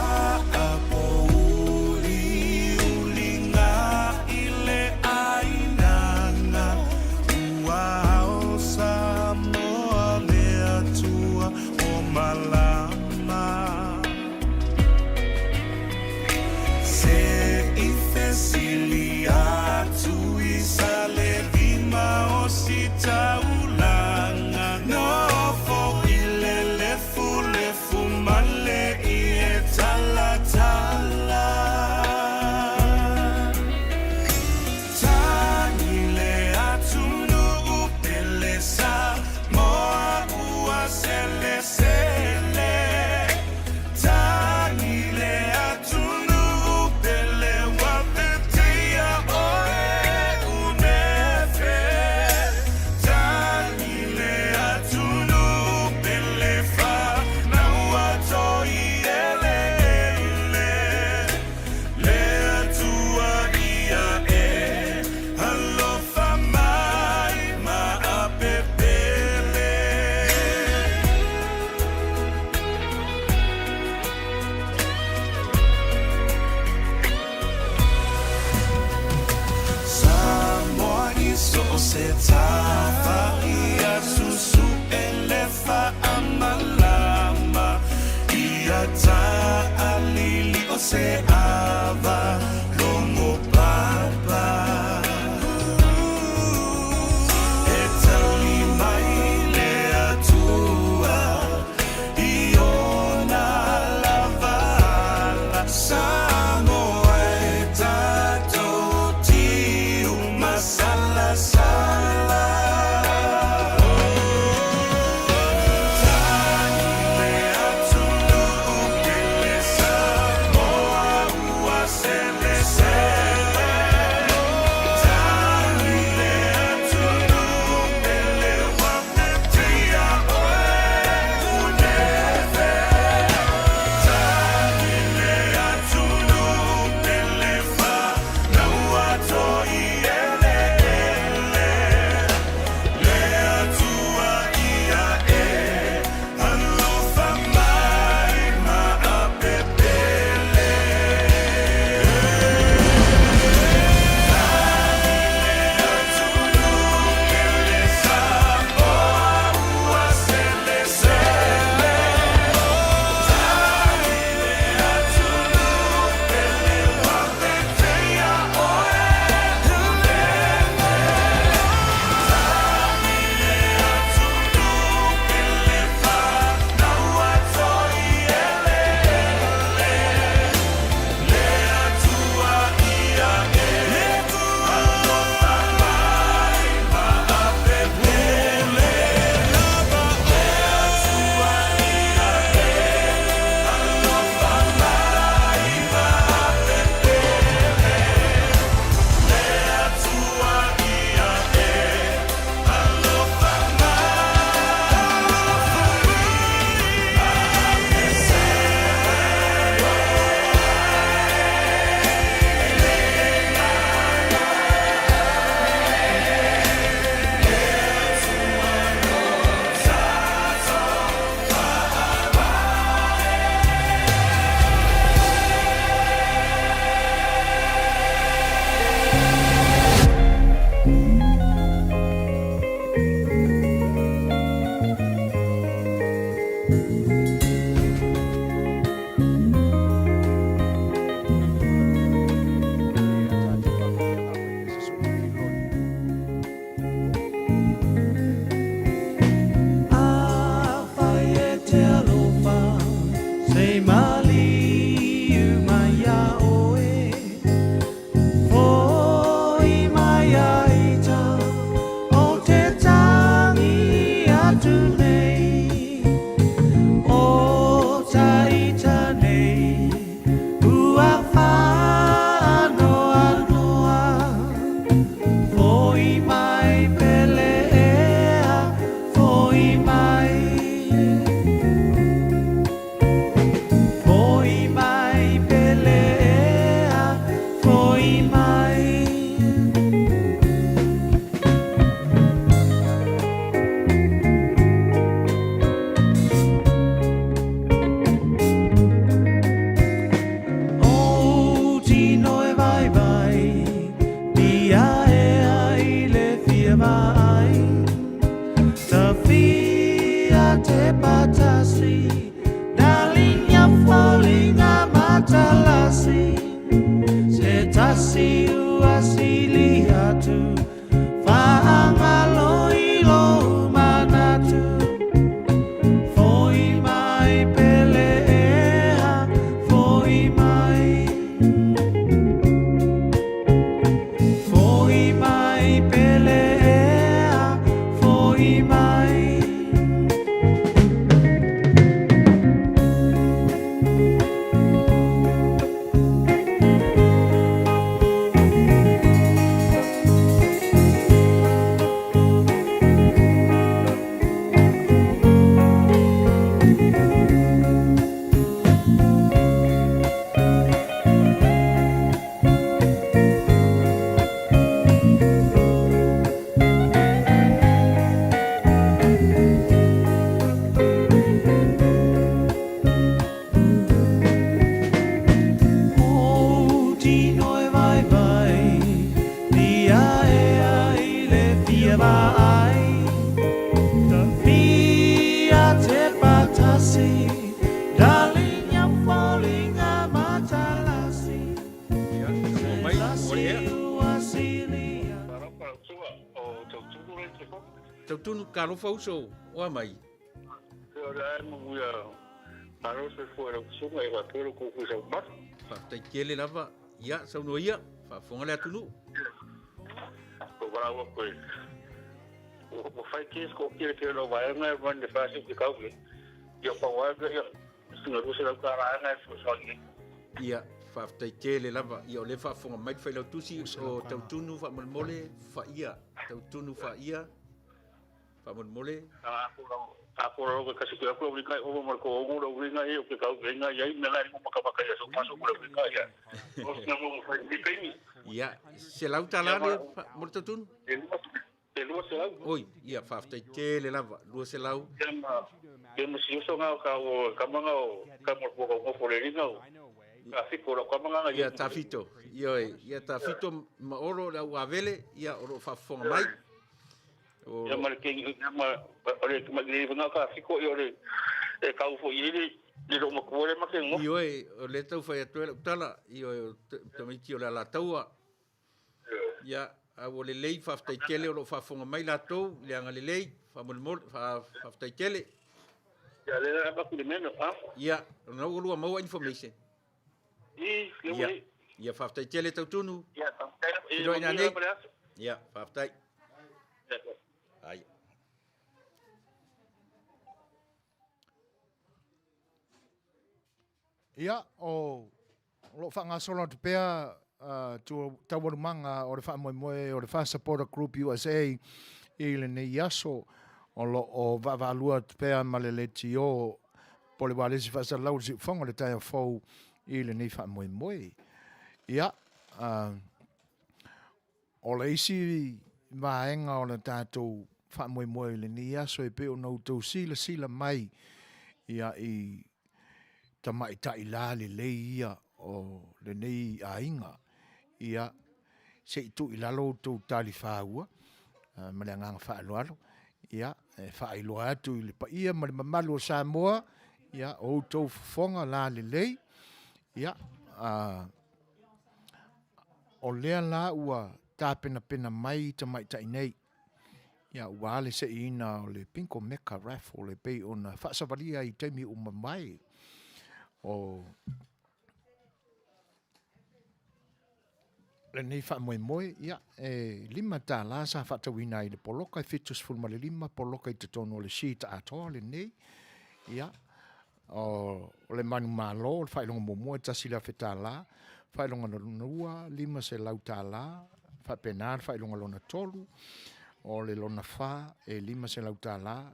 [SPEAKER 5] apo uli ulinga ile ainana uao samoa le atua o malama se ife silia tu isale vima o sita ulanga no fo ilele fule fumale ie tala tala tanile atunu upelesa moa ua sele sele tanile atunu upele wapetia oe unefe tanile atunu upele fa na uatoi ele le atua ia alofa mai ma apepele Samoa iso se tafa ia susu elefa amalama ia ta alili o se ava lomo papa e tali mai le atua iona lavala Samoa e tato tiu masala sala tanile atunu upele Samoa
[SPEAKER 3] Pia te patasi, dalinya falling a matalasi. Se tasi uasili hatu, faangalo ilo manatu. Foi mai pelea, foi mai. Foi mai pelea, foi mai. O tino e vai vai, dia e ai le fia vai. Pia te patasi, darling I'm falling a matalasi.
[SPEAKER 1] Tau tunu karofa uso, oa mai. Whaftai kele lava, ia, sauno ia, whafonga lea tunu. Ia, whaftai kele lava, ia o le whafonga mai whailau tusi o tau tunu whamolmole, wha ia, tau tunu wha ia, whamolmole.
[SPEAKER 12] Ako ro kasi ko ako ringa o mo ko o ro ringa e o ke ka ringa ye me la mo ka ka so paso ko ringa ya. O se mo fa ni peni.
[SPEAKER 1] Ia, se lau tala le mo tun.
[SPEAKER 12] E lo se lau.
[SPEAKER 1] Oi, ia whaftai kele lava, lua se lau.
[SPEAKER 12] Ke mo si so nga ka o ka manga o ka mo ko ko le ringa o. Ka fiko ro ka manga
[SPEAKER 1] ia tafito. Ia tafito ma oro la wavele, ia oro whafonga mai.
[SPEAKER 12] Ya mal ke ma ore ma le nga ka fiko ore e ka fo ile le ro mo ko le ma ke ngo.
[SPEAKER 1] Io o le tau fai atu tala, io tamiti o la taua. Ia a o le lei whaftai kele o lo whafonga mai la tau, le anga le lei, whaftai kele.
[SPEAKER 12] Ya le ra ku le meno, ha?
[SPEAKER 1] Ia, no ulua mau information. Ia whaftai kele tau tunu.
[SPEAKER 12] Ia,
[SPEAKER 1] Ilo ina nei. Ia, whaftai. Ai.
[SPEAKER 14] Ia, o lo whangasolo te pea tu tawarumanga o le whamoemoe o le Supporter Group USA i le nei aso o lo o vavalua te pea ma le leti o po le walesi whasalau si whanga le taia fau i le nei whamoemoe. Ia, o le isi vaenga o le tātou whamoemoe le nei aso e peo nau tau sila mai ia i tamai tai la le ia o le nei ainga ia se tu i lalo tu tali faua ma le anga whaaloalo ia whai loa atu i le pa ia ma le mamalu o Samoa ia o tau fonga la le lei ia o lea la ua tāpena pena mai tamai tai nei ia ua le se ina o le Pinko Meka raffle le pei ona whaasavalia i teimi umamai o le nei whamoemoe, ia, lima tā la sa whatawina i le poloka, i fitus fulma le lima, poloka i te tono le shita atoa le nei, ia, o le manu malo, le whailonga momoe, tasila whetā la, whailonga nua, lima se lau tā la, whapenar, whailonga lona tolu, o le lona wha, lima se lau tā la,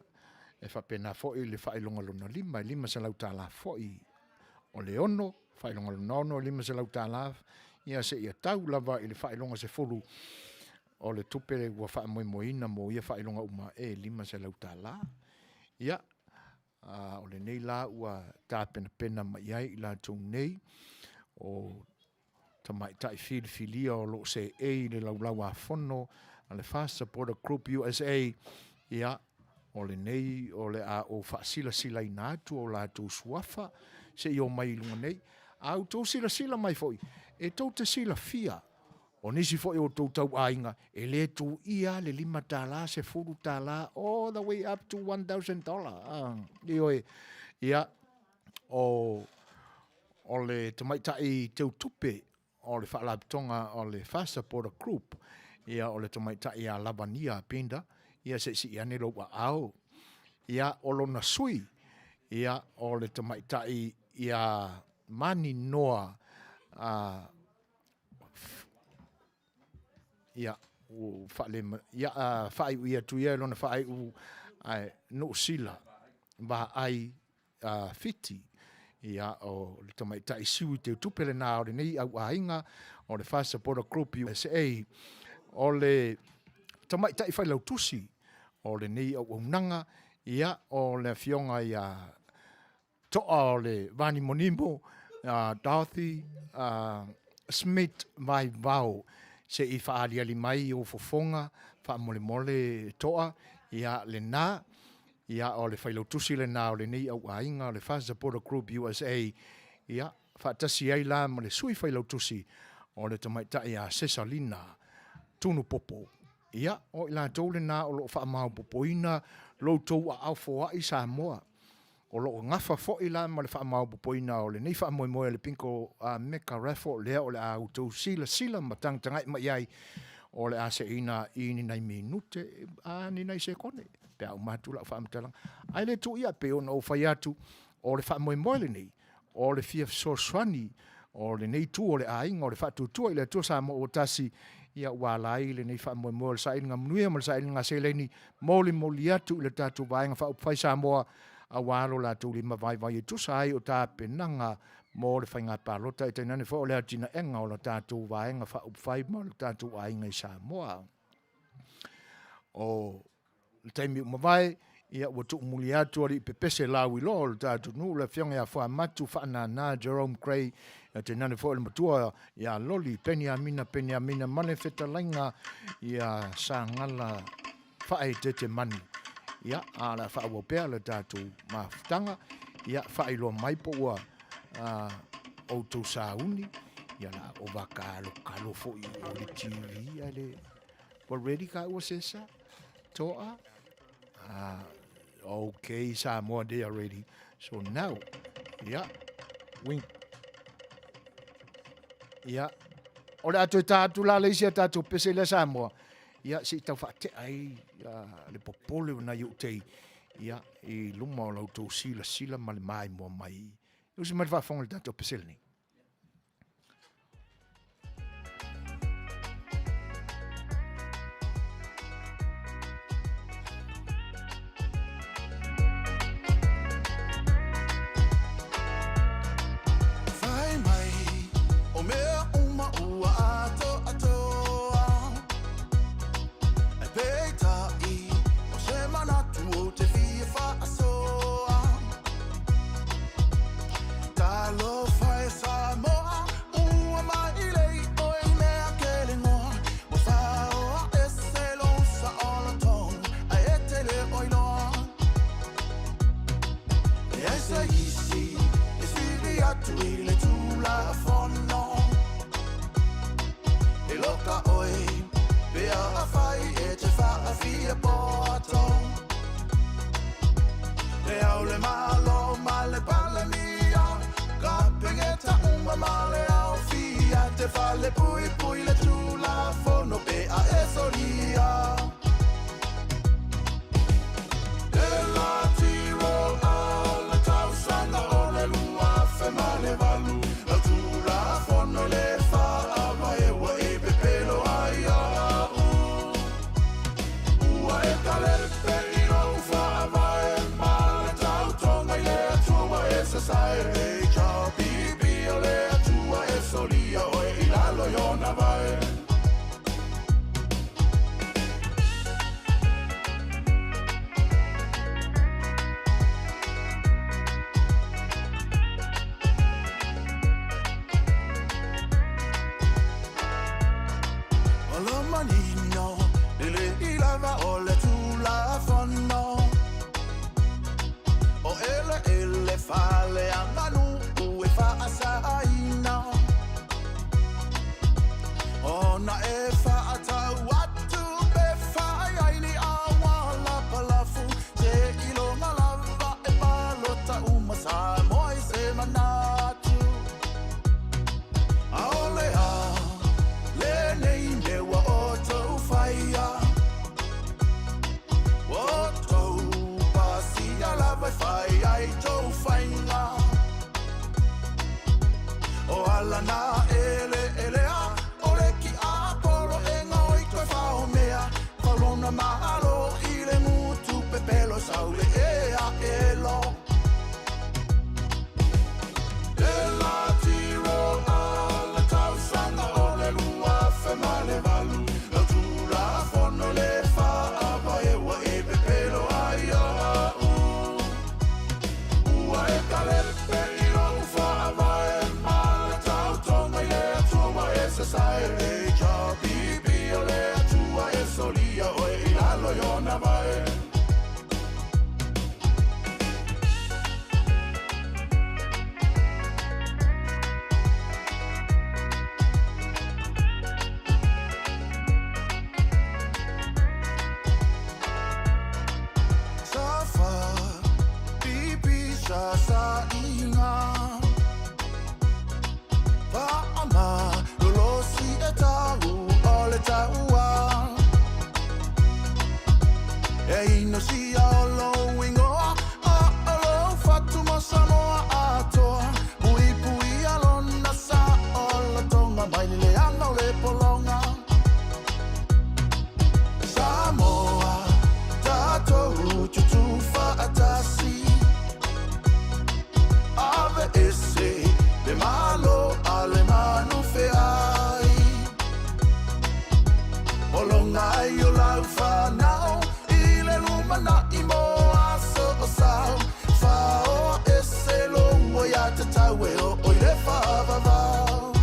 [SPEAKER 14] whapenar foi le whailonga lona lima se lau tā la foi, o le ono, whailonga lona ono, lima se lau tā la, ia se ia tau lava i le whailonga se fulu o le tupere ua whaamoemoina mo ia whailonga uma lima se lau tā la. Ia, o le nei la ua tāpena pena mai ai i la tau nei o tamai tai filia o lo se le lau a fono a le Supporter Group USA. Ia, o le nei o le a o whaasila ina atu o la tau suafa se i o mai lunga nei. Au tau sila mai foi. E tau te sila fia. O nisi foi o tau tau ainga. E le tu ia le $5 se $4 all the way up to $1,000. I oe. Ia o le tamaitai tau tupe o le whaalaptonga o le Fast Supporter Group. Ia o le tamaitai a Labania Penda. Ia se si ane lo wa au. Ia o lona sui. Ia o le tamaitai ia mani noa ia o fale ia fai ia tu ia lona fai u no sila ba ai fiti ia o le tamaitai sui te tupele na o nei au ainga o le Fast Supporter Group USA o le tamaitai fai lau tusi o le nei au nanga ia o le fionga ia to o le vani monimo Dorothy Smith vai vau se i whaariali mai o fofonga wha mole toa ia le nā ia o le whailautusi le nā o le nei au ainga o le Fast Supporter Group USA ia whaatasi ai la ma le sui whailautusi o le tamaitai a Cesalina tunu popo ia o ila tau le nā o lo whaamau popoina lo tau a au foa i Samoa o lo ngafa fo ila ma le whaamau popoina o le nei whaamoe le pinko meka rafo lea o le au tau sila ma tangai ma iai o le ase ina ini nei minute ni nei sekone pe au matu la whaamatalang ai le tu ia pe o no whai atu o le whaamoe le nei o le fia soswani o le nei tu o le ainga o le whaatu tua i le tua Samoa o tasi ia walai le nei whaamoe le sa inga mnuia ma le sa inga seleni moli atu i le tatu vaenga whai Samoa a walo la tu lima vai tu sai o ta penanga mo le fainga palota e tenane fo le atina enga o la tatu vaenga fa fai mo le tatu ainga i Samoa o le taimi umavai ia ua tu muli atu ali pepese lawi lo le tatu nu le fionga ia fa matu fa na Jerome Gray e tenane fo le matua ia loli Peniamina mane feta lainga ia sangala fa e tete mani ia ala fa wo pe ala tatu mafutanga ia fa ilo mai po wa o tu sauni ia la o kalo fo i o le TV ale already ka was esa toa okay Samoa they already so now ia wing ia o le tatu la le sia tatu pese le Samoa ia si tau whaate ai le popole na iu tei ia i luma o lau tau sila ma le mai mua mai. Iu si mai whaafonga le tato pesel ni.
[SPEAKER 5] Whai mai, o mea uma ua ato Fire le fale anganu ue whaasaina. Ona e whaatau atu me whaaini awa lapalafu. Te ilonga lava e palota umasa moi se manatu. Aolea, le nei me wa oto whaia. Oto pasi ala vai whai ai tau whainga. O ala na ele a, ole ki a polo e ngoi koe whao mea. Whalona mahalo i le mutu pepelo saule e a elo. E la tiro ala tau sanga o le lua whemale valu. Lau tura whono le wha awa e wa e pepelo ai a u. Ua e kalepe i rongu wha awa e mala tau tonga i le atua e se sae e cha bibi o le atua e solia o e ilalo yona vae. Safa, bibi sa inga. Paama, lolosi e tau, ole taua. E ino si alo ingoa, a alo fatu masamoa atoa. Pui pui alona sa ola tonga, mai le anga o le polonga. Samoa, tatou tutu faatasi. Ave ese, de malo alemano feai. Olonga i o lau whanau, i le lumana i moa so o sau. Whao ese lo ua ia te tau e o i le whaavavau.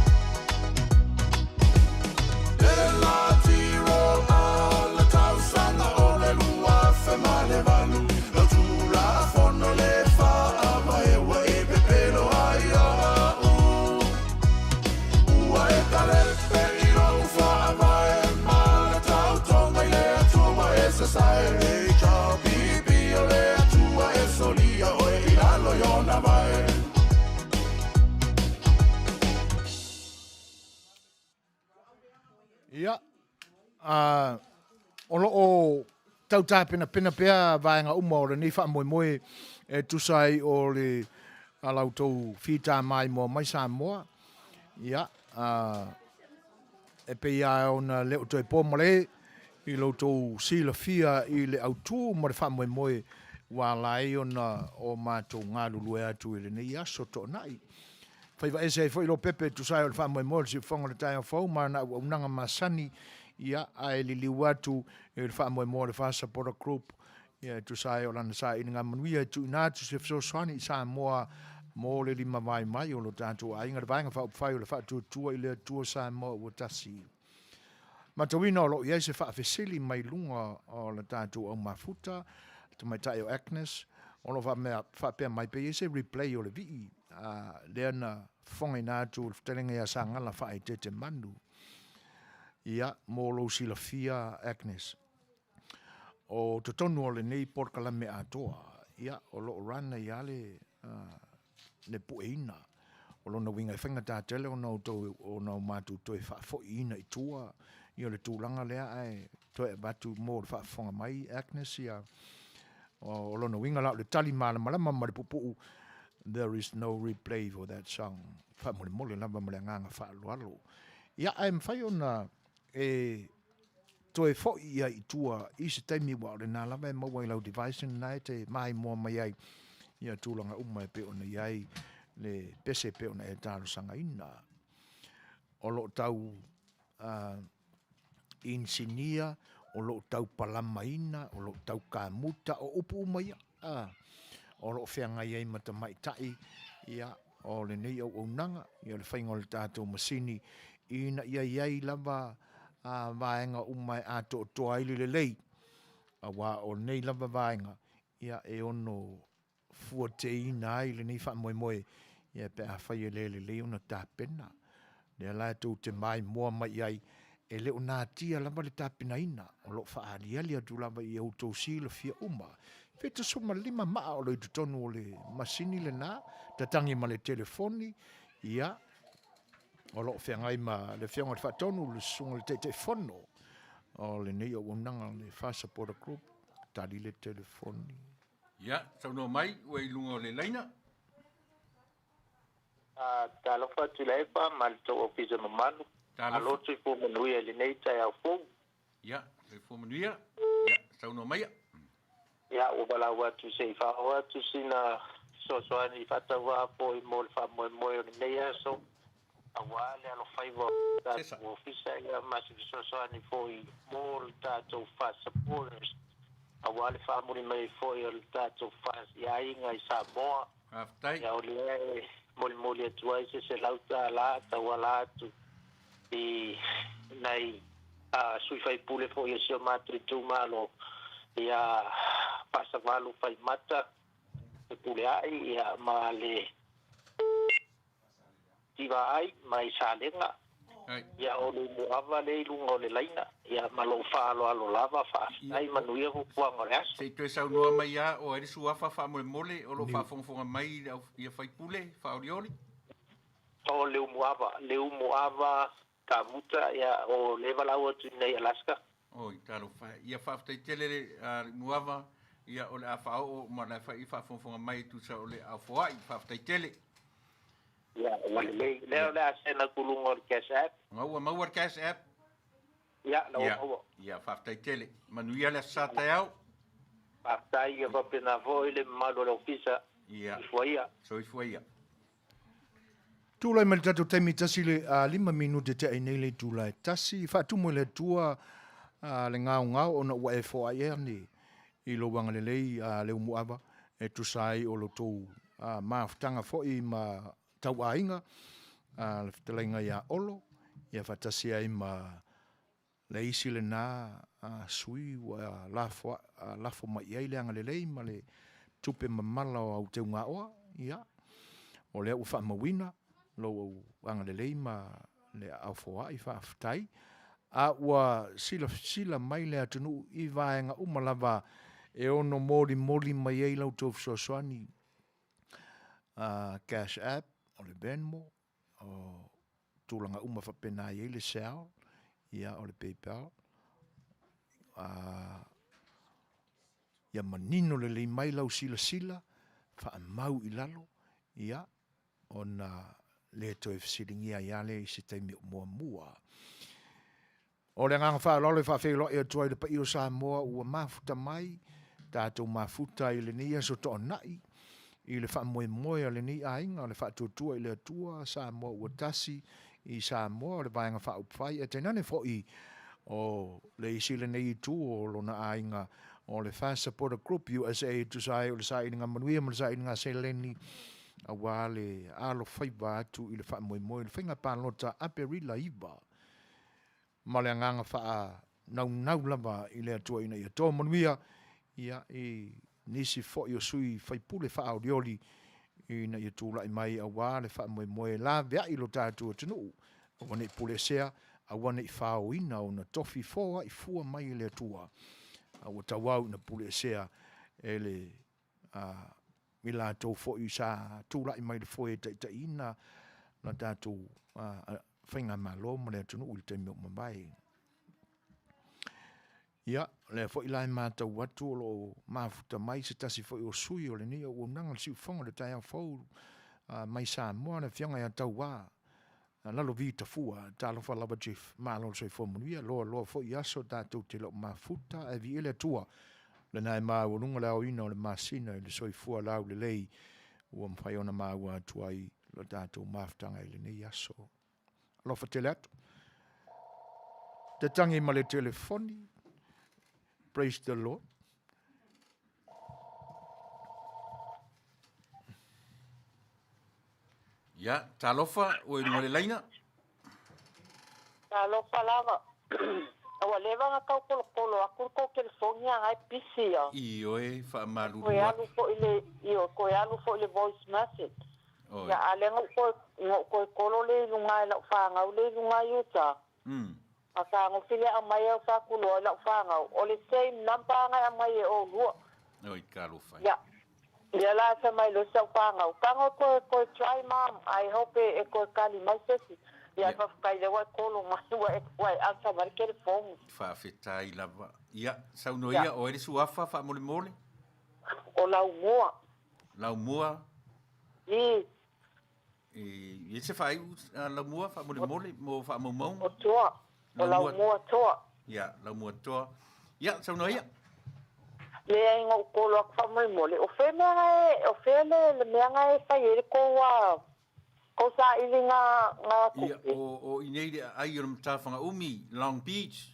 [SPEAKER 5] E la tiro ala tau sanga o le lua whemale valu. Lau tura whono le whaava e wa e pepelo ai a u. Ua e kalepe i rongu whaava e mala tau tonga i le atua e se sae e cha bibi o le atua e solia o e ilalo yona vae.
[SPEAKER 14] Ia. O loo tauta pena pea vaenga uma o le ni wha moe e tusai o le alautou whita mai mo mai sa moa. Ia. E pe ia ona leo toi pomole i lautou sila fia i le autu mo le wha moe wa lai ona o mātou ngā lulu e atu i le nei aso to nai. Whaiva ese fo ilo pepe tu sai o le wha moe si whonga le tai o whau mana u unanga masani ia ai li liwatu e le wha moe le wha support group ia tu sai o lana sai inga manuia tu inatu se fso swani i sa moa mo le lima mai o lo tātou a inga le vaenga wha upwhai o le wha tua i le tua sa moa ua tasi. Matawina o lo iai se wha fesili mai lunga o le tātou au mafuta tu mai tai o Agnes o lo wha pia mai pe se replay o le vii leana whongai nātu telenga ia sa ngala wha i te manu. Ia, mo lo sila fia Agnes. O te tonu o le nei porkala me atoa. Ia, o lo rana ia le pueina. O lo na winga i whenga tātele o na mātu toi wha ina i tua. Ia le tūlanga lea ai toi batu mo le wha whonga mai Agnes ia. O lo na winga lau le tali malama ma le pupu. There is no replay for that song. Wha mole lava mole nganga wha alualo. Ia, ai mwhai ona e toe fo'i ia i tua i se taimi wa le nā lava e maua i lau device nai te mai mua mai ai ia tūlanga umai pe ona iai le pese pe ona e tāro sanga ina. O lo tau insinia, o lo tau palamaina, o lo tau kāmuta, o upu umai o lo whianga iai mata mai tai ia o le nei au nanga ia le whainga o le tātou masini ina ia iai lava vaenga umai ato toa ili le lei. A wā o nei lava vaenga ia e ono fua te ina ai le nei wha moe moe ia pe a whai e le una tā pena. Le la tau te mai mua mai ai e le una tia lama le tā pena ina o lo wha ali atu lama i au tau si le fia uma. Feta suma 5 maa o le tutonu o le masini le nā, tatangi ma le telefoni, ia o lo whiangai ma le whianga le whatonu le sunga le te whono o le nei o unanga le Fast Supporter Group, tali le telefoni.
[SPEAKER 1] Ia, tau no mai, ua ilunga o le laina.
[SPEAKER 16] Talofa tulepa mal to ofisa mamanu. Alo tu fu manuia le nei tai au fu.
[SPEAKER 1] Ia, le fu manuia. Ia, tau no mai.
[SPEAKER 16] Ia, o bala wa tu sei fa o tu sina so ani fata wa po I mol fa mo o nei so. Awale alo faivo da ofisa ia mas so ani fo I mol ta to fa supporters. Awale fa mo mai fo I ta to fa ia inga I Samoa.
[SPEAKER 1] Aftai.
[SPEAKER 16] Ia ole mol tua se lauta la ta wala tu I nai sui fai pule fo ia se matri tu malo ia pasa valu fai mata e pule ai ia male tiva ai mai salenga ia o le muava le lungo le laina ia malo fa alo lava fa ai manuia ko puanga ras
[SPEAKER 1] se tu sa no mai ia o ere sua fa mole o lo fa fonga mai ia fai pule fa orioli
[SPEAKER 16] o le muava ka muta ia o le valaua tu nei Alaska
[SPEAKER 1] oi taro fa ia fa te tele muava ia o le afa o ma na fa fa fonga mai tu sa o le afa I fa te tele
[SPEAKER 16] ia le asena kulungo cash app
[SPEAKER 1] mau cash app
[SPEAKER 16] ia no
[SPEAKER 1] ia fa te tele manuia le sa te au
[SPEAKER 16] fa tai ia va pena voi le malo le ofisa
[SPEAKER 1] ia foi
[SPEAKER 14] Tūlai mai tatu taimi tasi le 5 minute te ai nei le tūlai tasi. Whātumu le tua le ngau o na ua e fo ai ni I lo wanga le lei le umuawa e tu sai o lo tō maafutanga fo I ma tau ainga le whatalenga ia olo ia whatasi ai ma le isi le nā sui wa lafo mai ai le anga le lei ma le tupe mamala o au te unga oa ia o le ufa mawina lo anga le lei ma le afoa I whaafutai a ua sila mai le atunu I vaenga umalava e ono mori mai ei lau tō fsoswani Cash App o le Venmo o tūlanga uma whapena I le Sal ia o le PayPal ia manino le lei mai lau sila whaamau I lalo ia ona le to fsiringia ia le se taimi mua o le nganga fa lo le fa fe lo e to le pa I o Samoa ua mafuta mai tatou mafuta I le nia so to nai I le fa moe le ni ainga le fa tutua I le tua Samoa ua tasi I Samoa le vaenga fa upfai e tenane fo I o le isi le nei tu o lona ainga o le Fast Supporter Group USA tu sai o le sai inga manuia mo le sai inga seleni a wale alo faiba atu I le wha moe le whainga pālota aperila iwa ma le nganga wha nau lava I le atua ina ia tō manuia ia I nisi fo I o sui whaipule wha aurioli ina ia tūla I mai a wale wha moe la vea I lo tātua tunu a wane I pule sea a wane I whao ina o na tofi foa I fua mai I le atua a watawau na pule sea e le mi la tau fo I sa tūla I mai le foe ta ina na tātou whainga malo ma le tunu uli te meo mambai. Ia, le fo I lai mātau watu o lo mafuta mai se tasi fo I o sui o le ni o unanga le siu whonga le tai au fau mai sa moa le whianga ia tau wā. Lalo vita fua, talo fa lava jif, malo soi fo munuia, loa fo I aso tātou te lo mafuta e vi ele tua. Le nai maa ua lunga lau ina o le masina I le soifua lau le lei ua mwhai ona maa ua tuai lo tātou maftanga I le nei aso. Alofa tele atu. Te tangi ma le telefoni. Praise the Lord.
[SPEAKER 1] Ia, talofa o ilunga le laina.
[SPEAKER 2] Talofa lava.
[SPEAKER 10] Awa lewa nga kau kolo aku ko telefonia ai pisia.
[SPEAKER 1] Ioe fa malu.
[SPEAKER 10] Ko ya lu fo ile ko ya lu fo ile voice message. Ya ale ko kolo le lunga la fa nga le lunga yuta. Aka ngo file amai fa kulo la fa nga o le same number nga amai o lu.
[SPEAKER 1] Oi kalu fa.
[SPEAKER 10] Ya. Ya la sa mai lo sa fa nga. Ka ngo ko try mom. I hope e ko kali mai sesi. Ya fa kai le wa kolo mai wa asa mar ke phone.
[SPEAKER 1] Fa fitai lava. Ya, sau no ia o ere suafa fa mole.
[SPEAKER 10] O lau mua.
[SPEAKER 1] Lau mua. E se fai lau mua fa mole mo fa mo.
[SPEAKER 10] O toa. O lau mua toa.
[SPEAKER 1] Ya, lau mua toa. Ya, sau no ia.
[SPEAKER 10] Le ngo kolo fa mole. O fe le me nga e fa ye ko wa. Ko sa ili nga ku.
[SPEAKER 1] Ya, o inei ai o mtafanga umi Long Beach.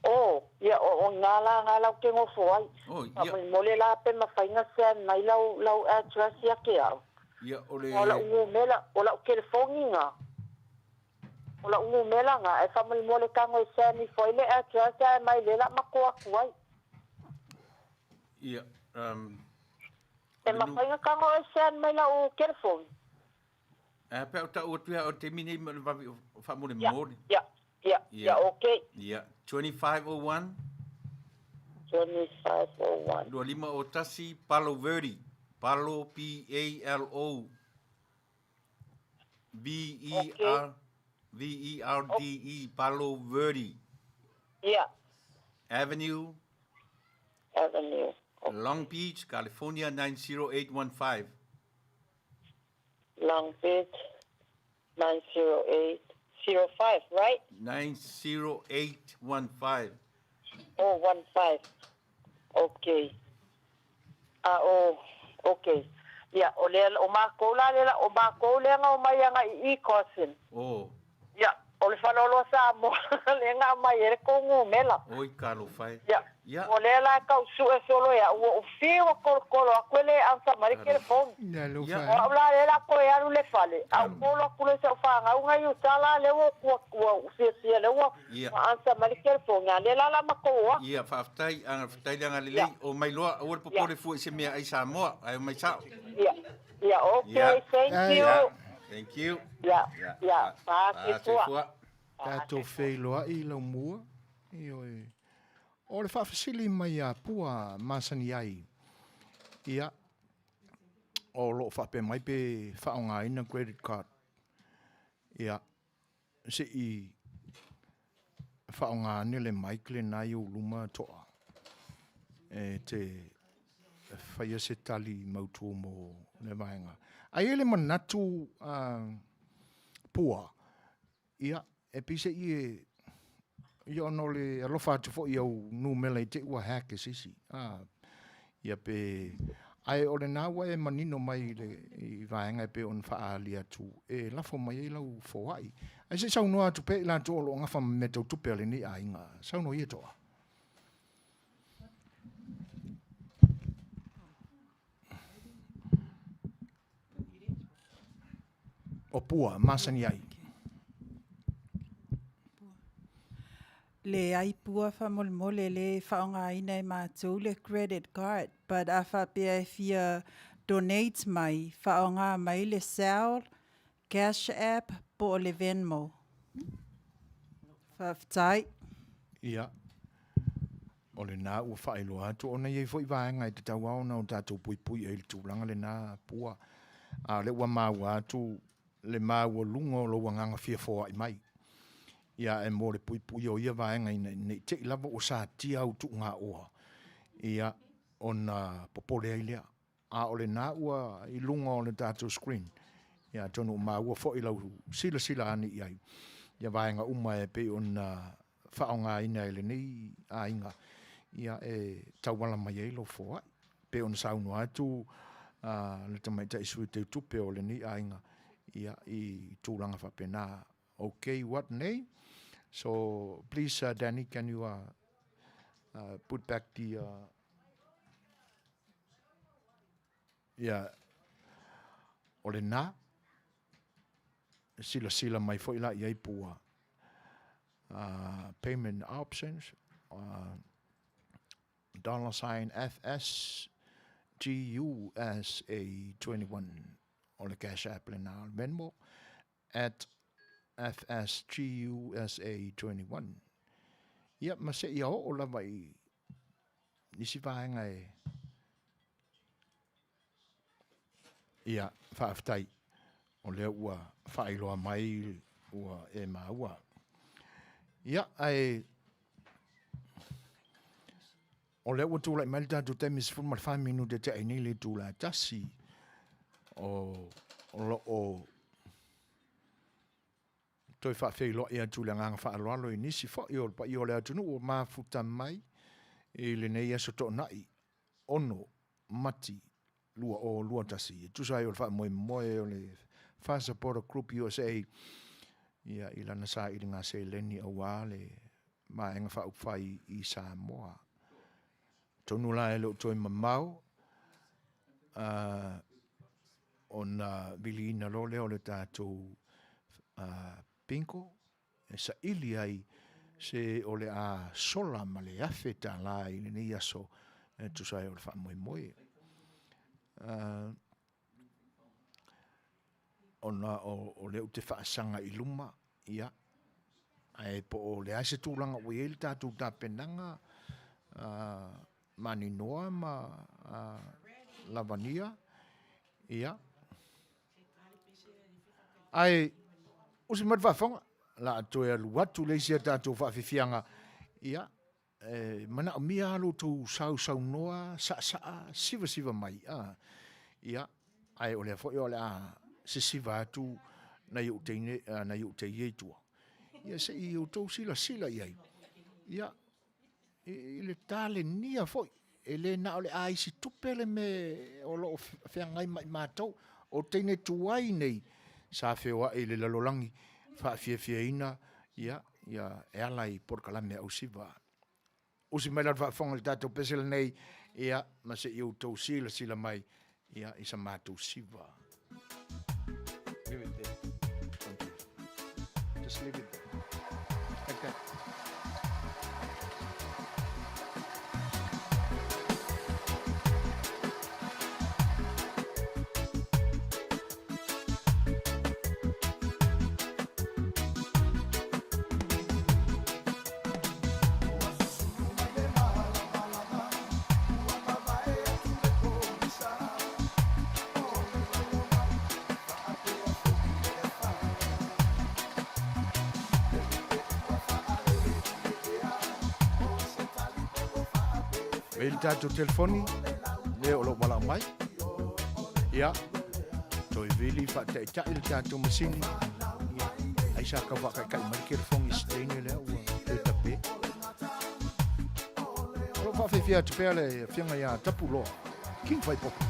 [SPEAKER 10] Oh, ya o ngala ke ngo foi.
[SPEAKER 1] Oh,
[SPEAKER 10] ya. Mole la pe ma fainga sen mai lau address ya ke au.
[SPEAKER 1] Ya, ole.
[SPEAKER 10] Ola o telefoni nga. Ola mela nga e fa mole ka ngo sen ni foi le address ya mai le la makua kuai.
[SPEAKER 1] Ya,
[SPEAKER 10] e ma fainga ka ngo sen mai la o telefoni.
[SPEAKER 1] Pe o ta o tu o te mini fa mole.
[SPEAKER 10] Yeah, okay.
[SPEAKER 1] Yeah, 2501.
[SPEAKER 10] 2501.
[SPEAKER 1] Dua lima o tasi Palo Verde. Palo P-A-L-O. V-E-R-D-E. Palo Verde.
[SPEAKER 10] Yeah.
[SPEAKER 1] Avenue.
[SPEAKER 10] Okay.
[SPEAKER 1] Long Beach, California 90815.
[SPEAKER 10] Long Beach 90805, right?
[SPEAKER 1] 90815.
[SPEAKER 10] Oh, 15. Okay. Okay. Yeah, o ma ko la nga o mai nga i-cousin.
[SPEAKER 1] Oh.
[SPEAKER 10] Yeah, o le falolo sa mo le nga mai e ko ngumela.
[SPEAKER 1] Oi, Carlo fai.
[SPEAKER 10] Yeah. O le la ka su e solo ya o fi o kolo akwele ansa mari ke phone.
[SPEAKER 14] Ya lo
[SPEAKER 10] fa. O la le la ko ya le fale. A kolo kule se fa nga nga yu sala le wo se le wo. Ansa mari ke phone ya le la ma ko wa.
[SPEAKER 1] Ia fa ftai nga le o mai loa o po pore fu se me ai sa mo ai mai sa.
[SPEAKER 10] Yeah, okay, thank you.
[SPEAKER 1] Thank you.
[SPEAKER 10] Yeah. Pa ke tua.
[SPEAKER 14] Tato feiloa I lau mua. Ioi. O le whawhasili mai a pua masani ai. Ia. O lo whape mai pe whaonga ina credit card. Ia. Se I whaonga ane le maikle nai o luma toa. E te whaia se tali mautua mo le vaenga. Ai ele manatu pua. Ia. E pise I ono le alofa atu fo I au numela I te ua hake sisi. Ia pe ai ole nā wa e manino mai le I vaenga e pe on whaali atu. E lafo mai e lau fōai. Ai se sauno atu pe la tu olo ngafa me tau tupe ale ni a inga. Sauno I toa. O pua, masani ai.
[SPEAKER 17] Le ai pua fa mole le whaonga ina I mātou le credit card, but a wha pia fia donate mai, whaonga mai le Zelle, Cash App, po le Venmo. Whaftai.
[SPEAKER 14] Ia. O le nā ua whaeloa atu, ona iei fo I vaenga I te tau au na o tātou pui e le tūlanga le nā pua. Le ua māua atu, le māua lungo lo wanganga fia fōa I mai. Ia e mo le pui o ia vaenga I nei te lava o sa tia au tu ngā oa. Ia ona popole ai lea. A o le nā ua I lunga o le tātou screen. Ia tonu māua fo I lau sila ani I ai. Ia vaenga uma e pe ona whaonga ina ele nei a inga. Ia e tauwala mai e lo fōa. Pe ona sauno atu le tamaita I sui te tupe o le nei a inga. Ia I tūranga whapena. Okay, what name? So please, Danny, can you put back the ole na sila mai foi la iai pua payment options. $sign FSGUSA21 on the Cash App and Venmo at FSGUSA21. Ia mase ia o la vai nisi vaenga ia whaaftai o lea ua whailoa mai ua e maua. Ia ai o lea ua tūlai mai tātou te misi furu mai 5 minute te aini le tūla tasi o toi whaafeilo ia tūle nganga whaaloalo i nisi wha i o pa i o lea tunu o mafuta mai i le nei aso tō nai ono mati lua tasi. Tusai o le wha moe o le Fasa Border Group USA ia i lana sa i ngā se leni au le maenga wha upwhai i Samoa. Tonu la e lo toi mamau o na vili ina lo leo le tātou pinko e sa ili ai se o le a sola ma le afe tā la i le ni aso tu sai o le wha moe. O le te whaasanga i luma ia ai po o le aise tūlanga ui ele tātou tā penanga mani noa ma lavania ia ai usi mat whafonga la atoe alu watu leisia tātou whawhiwhianga ia mana o mia alo tō sau noa siva mai ia ai o le fo o le siva atu na iu te ietua ia se i o tō sila iai ia i le tale nia foi e le na o le aisi tupele me o lo whiangai mai mātou o teine tuai nei sa whewa e le lalolangi whaafia ina ia e alai porkalame au siva usi mai lat whafonga le tātou pesele nei ia ma se i o tō sila mai ia i sa mātou siva. Leave it there. Thank you. Just leave it there. Like that. Ele tātou telefoni, le o lo wala mai. Ia, toi vili whata e tai le tātou masini. Ia, ai sa ka waka kai mai telefongi stene le ua te tape. Lo whawhewhia te pēle whianga ia tapu loa. King whai popo.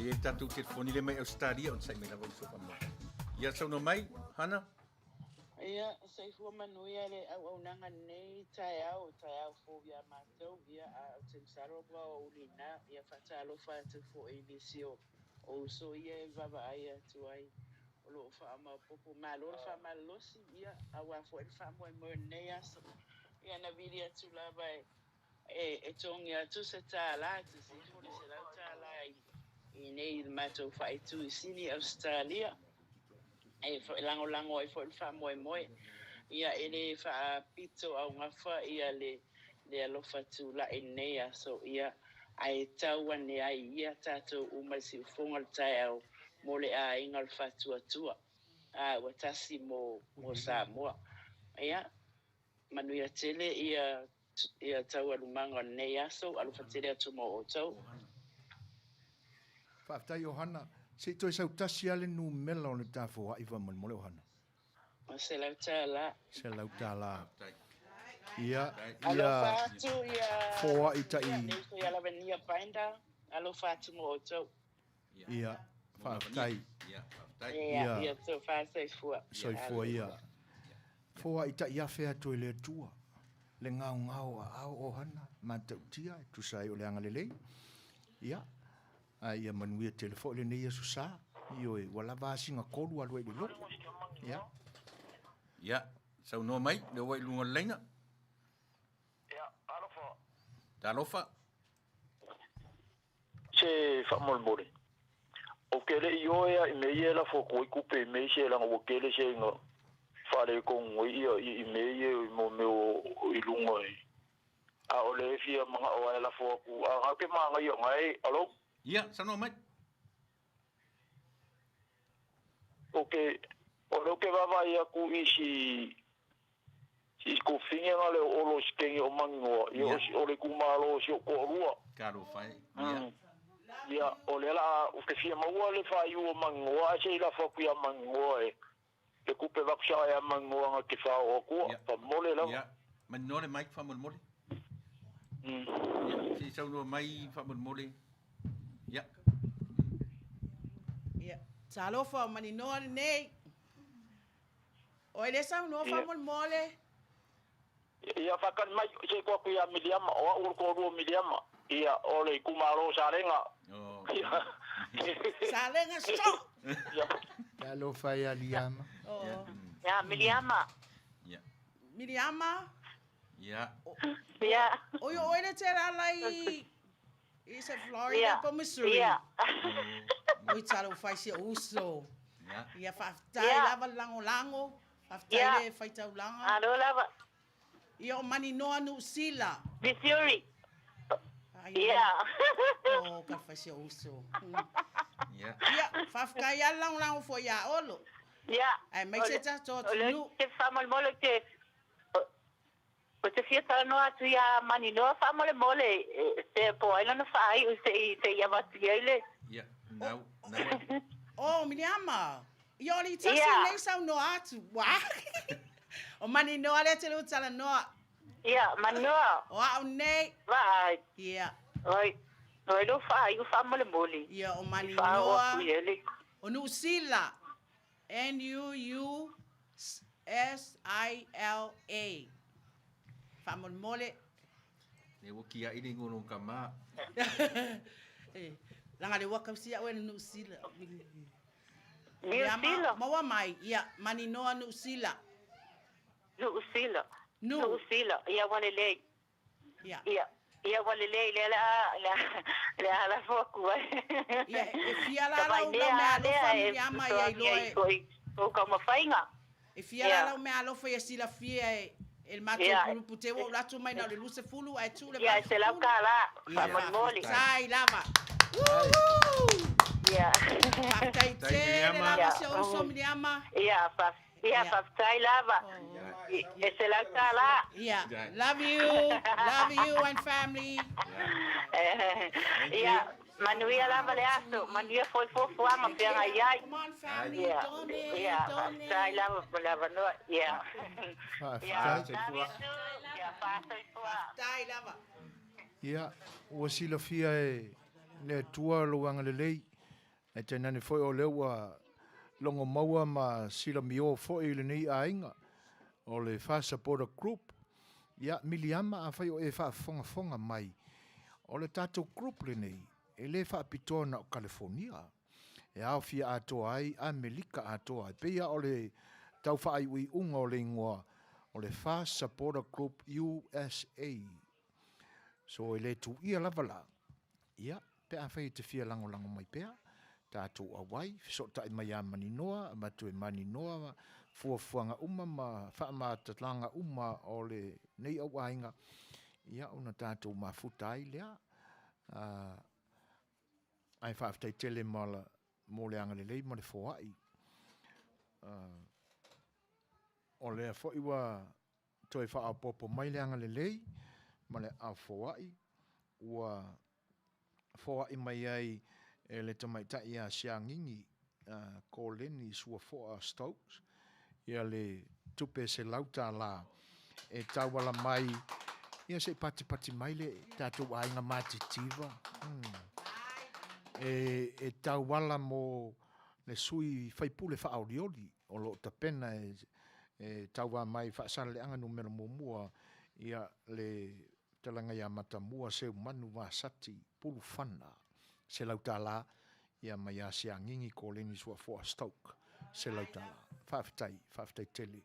[SPEAKER 14] Le tātou telefoni le mai Australia on sai me lava uso pa mai. Ia sau no mai, Hana?
[SPEAKER 10] Ia, sei fua manuia le au nanga nei tai au fo ia mātou ia a te saro pa o ulina ia whatalo whatu fo i lisio o so ia e vava aia tu ai o lo wha ama popo malo wha malosi ia a wafo e wha moe moe nei aso ia na viri atu lava e tongi atu se tā la tu si fo se lau tā la i nei mātou wha i tu i sini Australia e lango e fo fa moe ia ele fa pito au ngafa ia le alofa tu la enea so ia ai tau ane ai ia tato umasi fonga tai au mo le a ingal fatu atua a watasi mo Samoa ia manu ia tele ia tau alumanga nei so alufa tele atu mo o tau
[SPEAKER 14] Whaftai Johanna, se toi sau tasi ale nu mela o le tāwhua i wamon mole Johanna.
[SPEAKER 10] Se lau tā la.
[SPEAKER 14] Se lau tā la. Ia,
[SPEAKER 10] alofa atu ia.
[SPEAKER 14] Foa i tai.
[SPEAKER 10] Ia la venia painda, alofa atu mo o tau.
[SPEAKER 14] Ia, whaftai.
[SPEAKER 10] Ia, tau whasai fua.
[SPEAKER 14] Soifua ia. Foa i tai a whea toi le tua. Le ngau a au o hana, ma tau tia, tu sai o le angalelei. Ia. Ia manuia telefo le nei asu sa ioe wala vasinga kolu alu e lo
[SPEAKER 1] ya sau no mai le wai lunga lenga
[SPEAKER 12] ya alofa
[SPEAKER 1] talofa
[SPEAKER 12] se fa mol mole o kele ioe i me la fo ko ku pe me se la o kele se ngo fa le con i me mo me o i lunga a o le fia manga o la fo ku a ke manga yo ngai alo
[SPEAKER 1] ia sano mai
[SPEAKER 12] okay o lo que va ia ku si ko finga le o lo skeng o mango o le kumalo si ko rua
[SPEAKER 1] karo fai
[SPEAKER 12] ia o le la o que fia mo le fai o mango a se la fo ku mango e ku pe va xa ya mango nga ke fa o ku pa mole la
[SPEAKER 1] ia man no le mai fa mole si sau no mai fa mole ya
[SPEAKER 18] ya talofa mani no nei o ele sa no fa mole
[SPEAKER 12] ia fa kan mai se ko ya miliama o ko ro miliama ia o le kumaro sarenga
[SPEAKER 18] sarenga so
[SPEAKER 14] talofa ya liama
[SPEAKER 2] ya miliama
[SPEAKER 1] ya
[SPEAKER 18] o yo ele tera lai It's a Florida pa Missouri. Oi talo fai se uso. Ia faftai lava lango. Faftai le fai tau langa.
[SPEAKER 2] Alo lava.
[SPEAKER 18] Ia o mani noa nu sila.
[SPEAKER 2] Missouri.
[SPEAKER 18] Oh, ka fai se uso. Ia fafkai ya lango fo ya olo. Ai mai se ta to nu.
[SPEAKER 2] Ke famal mole ke o te fiata no atu ia mani no fa mole se po ina no fai o se ia batiele
[SPEAKER 1] ia now
[SPEAKER 18] oh miliama io li tasi nei sa no atu wa o mani no ale te lu tala no
[SPEAKER 2] ia mani no
[SPEAKER 18] o au nei
[SPEAKER 2] vai
[SPEAKER 18] ia
[SPEAKER 2] oi no lo fai o fa mole
[SPEAKER 18] ia o mani no o nu sila NUUSILA Famol mole.
[SPEAKER 1] Ne wo kia ini ngono kama.
[SPEAKER 18] Langa le waka sia we nu sila.
[SPEAKER 2] Sila.
[SPEAKER 18] Mawa mai ia mani noa nu sila.
[SPEAKER 2] Nu sila. Ia wale le. Ia wale le la foku.
[SPEAKER 18] Ia e fia la me alo famia mai ai loe.
[SPEAKER 2] O kama fainga.
[SPEAKER 18] E fia la me alo foi sila fia el mato grupo te wo la tu mai na le luce fulu ai tu le
[SPEAKER 2] ya se la kala fa mole
[SPEAKER 18] sai lava
[SPEAKER 2] ya
[SPEAKER 18] tai te la se o so mi ama
[SPEAKER 2] ya fa tai lava e se la kala
[SPEAKER 18] love you and family
[SPEAKER 2] ya Manuia lava le aso, Manuia foi ama pega ai.
[SPEAKER 18] Come on family, donate.
[SPEAKER 2] Sai lava no,
[SPEAKER 14] Ia, ua sila fia e le tua loanga le lei. E te nane foi o leua longo maua ma sila mio foi le nei a inga. o le Fast Supporter Group. Ia miliama a whai o e whaafonga mai. O le tātou group le nei, e le whaapitona o California. E au fia atoa ai, Amerika atoa ai. Peia o le tau whaai ui unga o le ingoa, o le Fast Supporter Group USA. So e le tu ia lavala. Ia, pe a whai te fia lango mai pea. Tātou awai, so tai mai a maninoa, matu e maninoa, fuafuanga uma ma whaamatatlanga uma o le nei au ainga. Ia una tātou mafutai lea. Ai whaaftai tele mala mo le anga lelei ma le foai. O lea fo iwa toi whaapopo mai le anga lelei ma le a foai. Ua foai mai ai e le tamaitai a siangingi ko leni sua foa Stokes. Ia le tupe se lauta la e tawala mai. Ia se pati mai le tātou ainga matitiva. E tawala mo le sui whaipule whaorioli o lo tapena e tawa mai whaasana le anga numero mua ia le talanga ia matamua se manu wasati pulu whana. Se lautala ia mai a se angingi ko leni sua foa Stoke. Se lautala. Whaftai tele.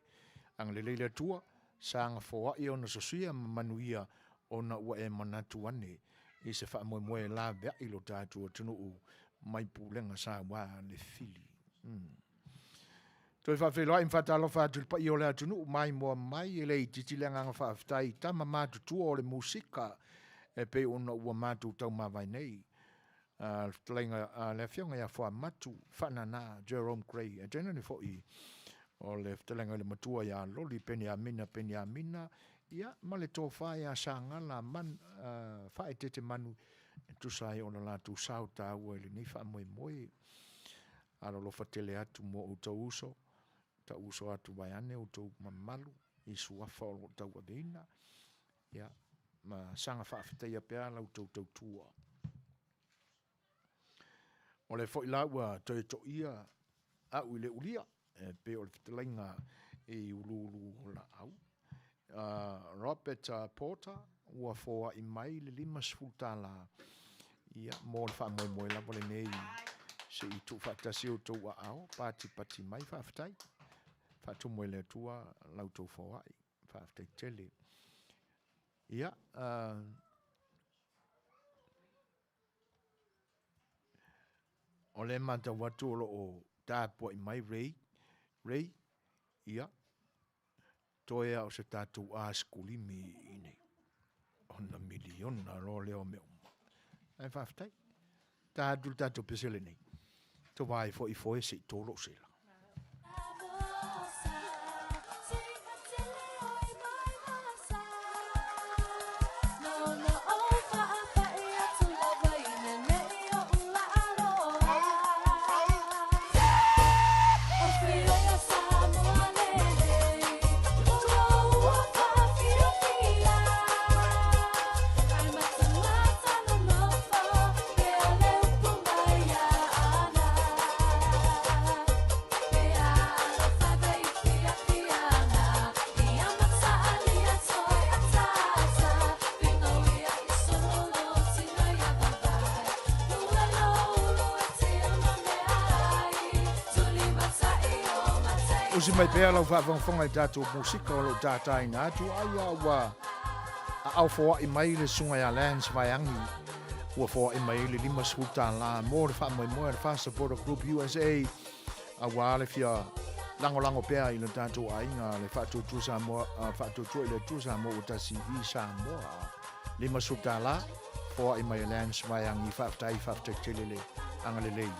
[SPEAKER 14] Ang le leila tua, sanga foa i ona sosia manuia ona ua e manatu ane. I se wha moe la bea ilo tātua tunu u mai pūlenga sa wā le fili. Toi whawhiloa im whatalo whātulpa i o lea tunu u mai mua mai e lei titilenga nga whaftai tama mātu tua o le musika e pe ona ua mātu tau mawai nei. Talenga le fionga ia wha matu whanana Jerome Gray e tēnā ni fōi o le talenga le matua ia loli peni a mina ia ma le tō whae a sāngala man whae tete manu e tusai o na la tu sao tā ua ili ni wha moe alo lo whatele atu mo o ta uso atu vai ane o tau mamalu i suafa o tau adeina ia ma sanga whaafeteia pea lau tau tua. O le fo ila ua toi to ia au ile ulia pe o le fitelenga e ulu la au. Robert Porter ua foa i mai le 5 sfutala ia mo le wha moe la vole nei se i tu whatasi o tau a au pati mai whaftai whatu moe le tua lau tau foai whaftai tele ia o le manta watu o tāpua i mai rei, ia, toea o se tātou a skulimi i nei. Ona miliona ro leo me uma. Ai whaftai, tātou pesele nei. To vai fo i foe se i tolo sela. Usi mai pea lau whaafongfonga i tātou musika o lo tātai nā atu ai awa au foa i mai le sunga ia Lance Vaiangi ua foa i mai le 5 sfuta la mo le wha moe le Fast Supporter Group USA awa le fia lango pea i le tātou ainga le whaatutu Samoa whaatutu i le tu Samoa o tasi i Samoa 5 sfuta la foa i mai Lance Vaiangi whaaftai telele anga le lei.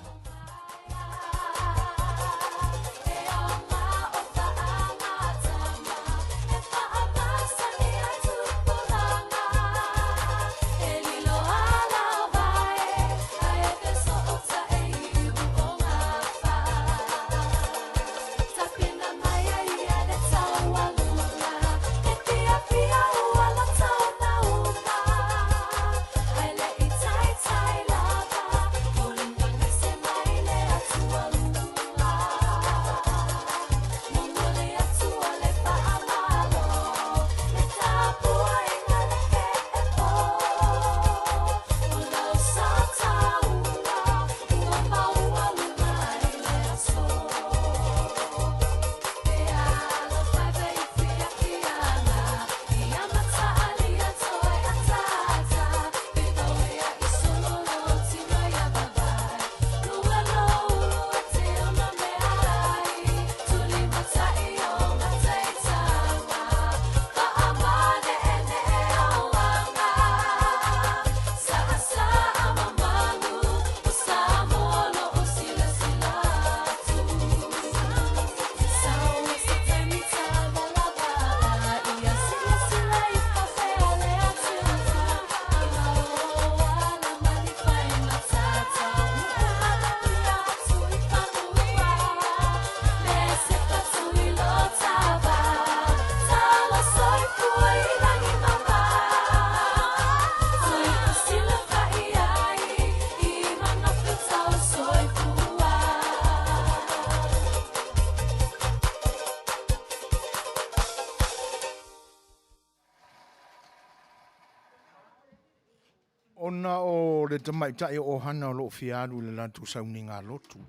[SPEAKER 14] Ona o le tamaitai o hana lo fiaru le latu sauninga lotu.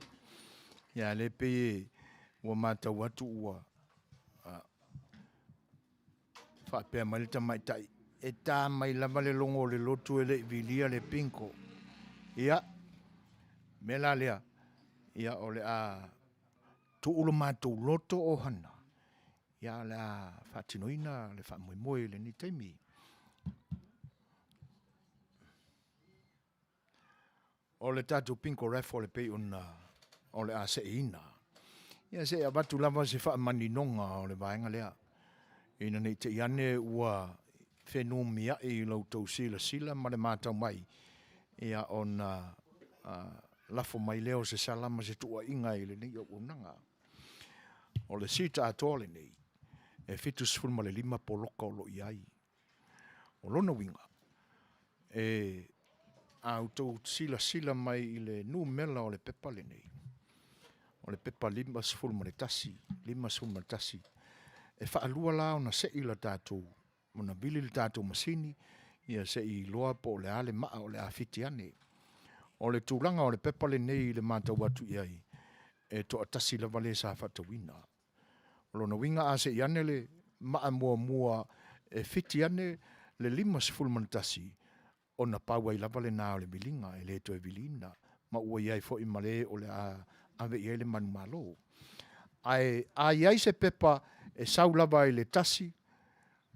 [SPEAKER 14] Ia le pe ua matau atu ua whapea mai le tamaitai. E tā mai lama le longo le lotu e le vilia le pinko. Ia, mela lea. Ia o le a tu ulo mātou loto o hana. Ia le a whatinoina le whamoimoe le ni teimi. O le tātou pinko rafo le pei una o le a se ina. Ia se a batu lava se wha maninonga o le vaenga lea. Ina nei te iane ua whenumia i lautou sila ma le mātau mai. Ia ona lafo mai leo se salama se tua inga i le nei o unanga. O le sita atoa le nei. E fitu sifurma le 5 poloka o lo iai. O lona winga. E autou sila mai i le nu mela o le pepa le nei. O le pepa 5 sifurma le tasi. 5 sifurma le tasi. E whaalua la o na se i la tātou. Mona bili le tātou masini. Ia se i loa po le ale maa o le awhiti ane. O le tūranga o le pepa le nei le mātau watu iai. E to atasi la vale sa whatawina. O lona winga a se i ane le maa mua e whiti ane le 5 sifurma le tasi. O na paua i lava le nā o le bilinga, e le to e bilina. Ma ua iai fo i male o le ave iai le manu malo. A iai se pepa e sau lava i le tasi,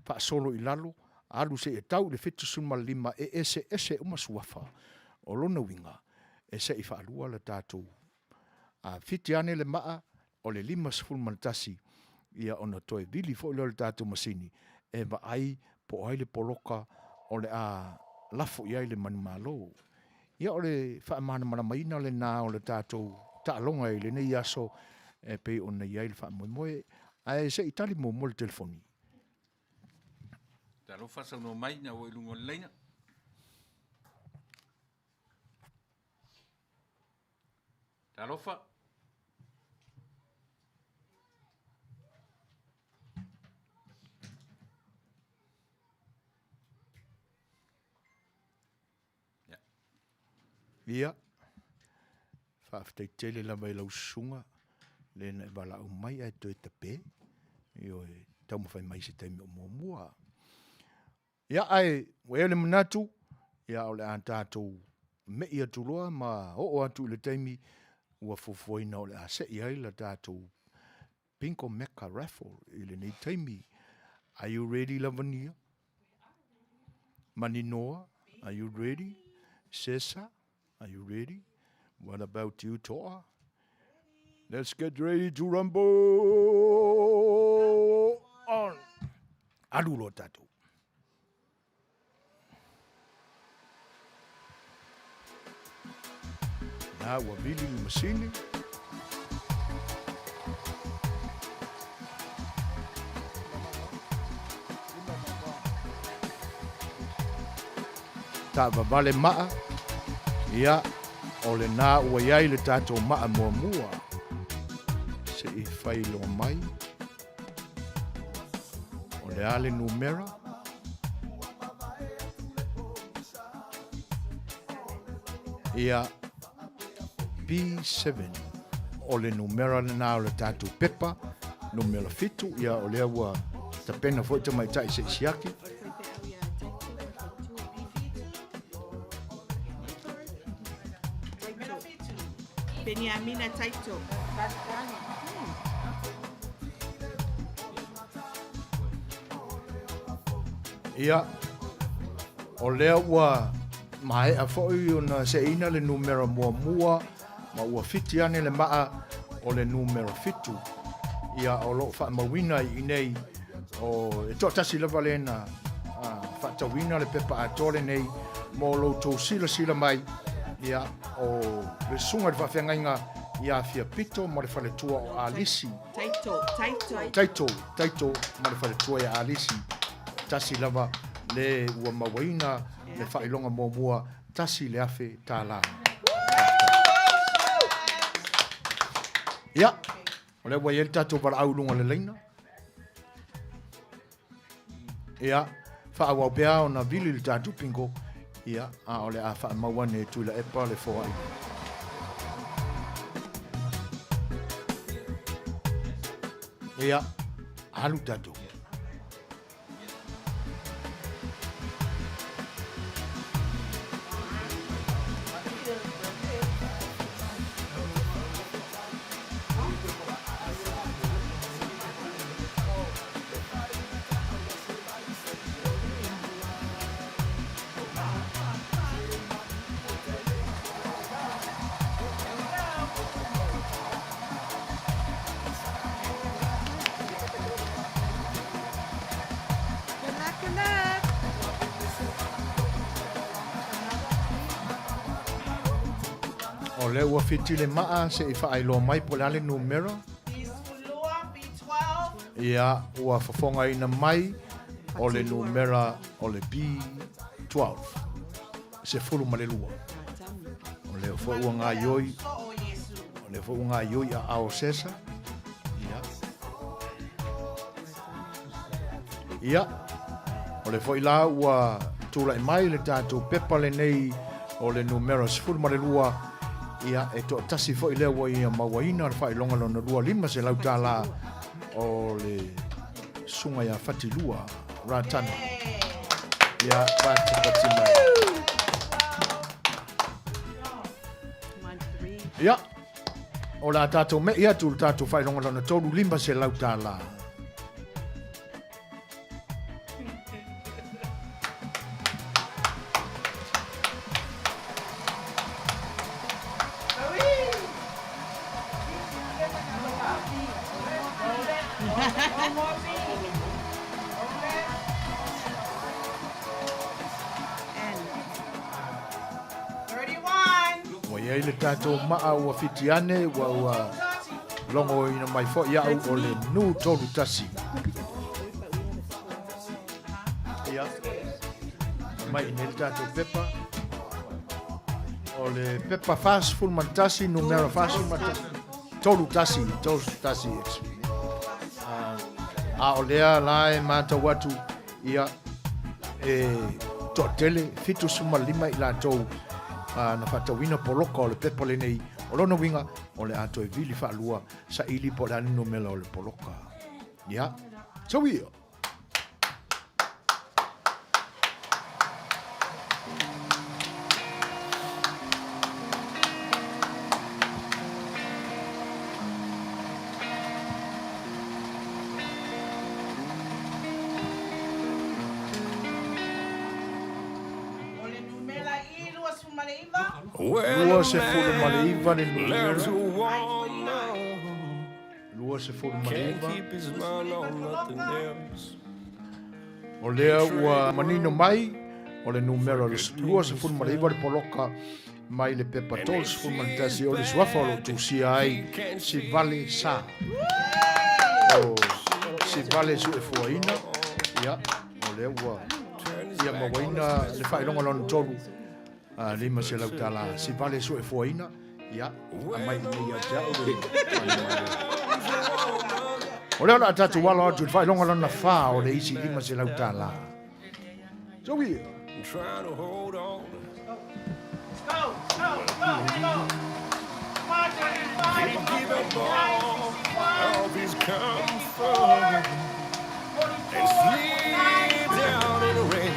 [SPEAKER 14] pa solo i lalo, alu se e tau le fitu suma 5 e ese uma suafa. O lona winga, e se i whaalua le tātou. A fiti ane le maa, o le 5 sifurma le tasi, ia ona toe bili fo i le tātou masini, e va ai po ai le poloka o le lafo iai le manu malo. Ia o le whaamana maramaina le nā o le tātou taalonga i le nei aso e pei o na iai le whaamoemoe. Ai se itali mo le telefoni.
[SPEAKER 1] Talofa sa no mai na o ilungo leina. Talofa.
[SPEAKER 14] Ia. Whaaftei tele la mai lau sunga. Lena e wala au mai ai toi tape. Io e tau mawhai mai se taimi o mua. Ia ai, wele manatu. Ia o le an tātou me ia tuloa ma o atu le taimi ua fofoina o le a se iai la tātou Pinko Mecca Raffle i le nei taimi. Are you ready, Lavania? Maninoa, are you ready? Sessa, are you ready? What about you, Toa? Let's get ready to rumble on. Alulo tatou. Na wabili ni masini. Ta vale maa. Ia ole na ua iai le tatou maa mua. Se i whailo mai. O le ale numera. Ia B7. O le numera na o le tātou pepa. Numera fitu. Ia o lea ua tapena fo te mai tai se isiaki.
[SPEAKER 18] Beniamina Taito.
[SPEAKER 14] Ia, o lea ua mai a fōi o na se ina le numero mua, ma ua fiti ane le maa o le numero fitu. Ia o lo wha mawina i nei o e tō tasi lewa le na whatawina le pepa a tōre nei mo lo tō sila mai. Ia o le sunga le whawhiangainga ia fia pito ma le whale tua o Alisi. Taito ma le whale tua i Alisi. Tasi lava le ua mawaina le whailonga mua tasi le afe tā la. Ia, o le wai el tato para aulunga le leina. Ia, whaawau pea o na vili le tato pingo Ia, a ole a wha mawane tuila epa le fōai. Ia, halu tātou. O le ua fitile maa se i whaailoa mai po le ale numero. Ia ua whafonga ina mai o le numera o le B12. Se fulu ma le lua. O le fo ua ngā ioi. O le fo ua ngā ioi a ao sesa. Ia. Ia. O le fo ila ua tula i mai le tātou pepa le nei o le numero se fulu ma le lua. Ia e to tasi fo i lea wa ia mawaina ar whai longa lona rua lima se lau tā la o le sunga ia whati lua rātana. Ia pati mai. Ia o la tātou me ia tu tātou whai longa lona tōru lima se lau tā la. Le tātou maa ua fitiane ua longo ina mai fo ia o le nu tolu tasi. Ia. Mai ne le tātou pepa. O le pepa fast full mantasi, numero fast full mantasi. Tolu tasi. A o lea lae mata watu ia to tele fitu suma lima i la tau. Na whatawina poloka o le pepa le nei o lona winga o le ato e vili whaalua sa ili po le anino mela o le poloka. Ia, so ia. Lua se fulu maleiva le numero. Lua se fulu maleiva. O lea ua manino mai o le numero. Lua se fulu maleiva le poloka mai le pepa tol se fulu malitasi o le suafa o lo tusia ai si vale sa. O si vale su e fuaina. Ia, o lea ua ia mawaina le whailonga lona tolu. Lima se lau tala si vale su e fuaina ia a mai nei a jau o leo la tatu wala atu fai longa lona fa o le isi lima se lau tala so we trying to hold on give up all these comfort and sleep down in the rain.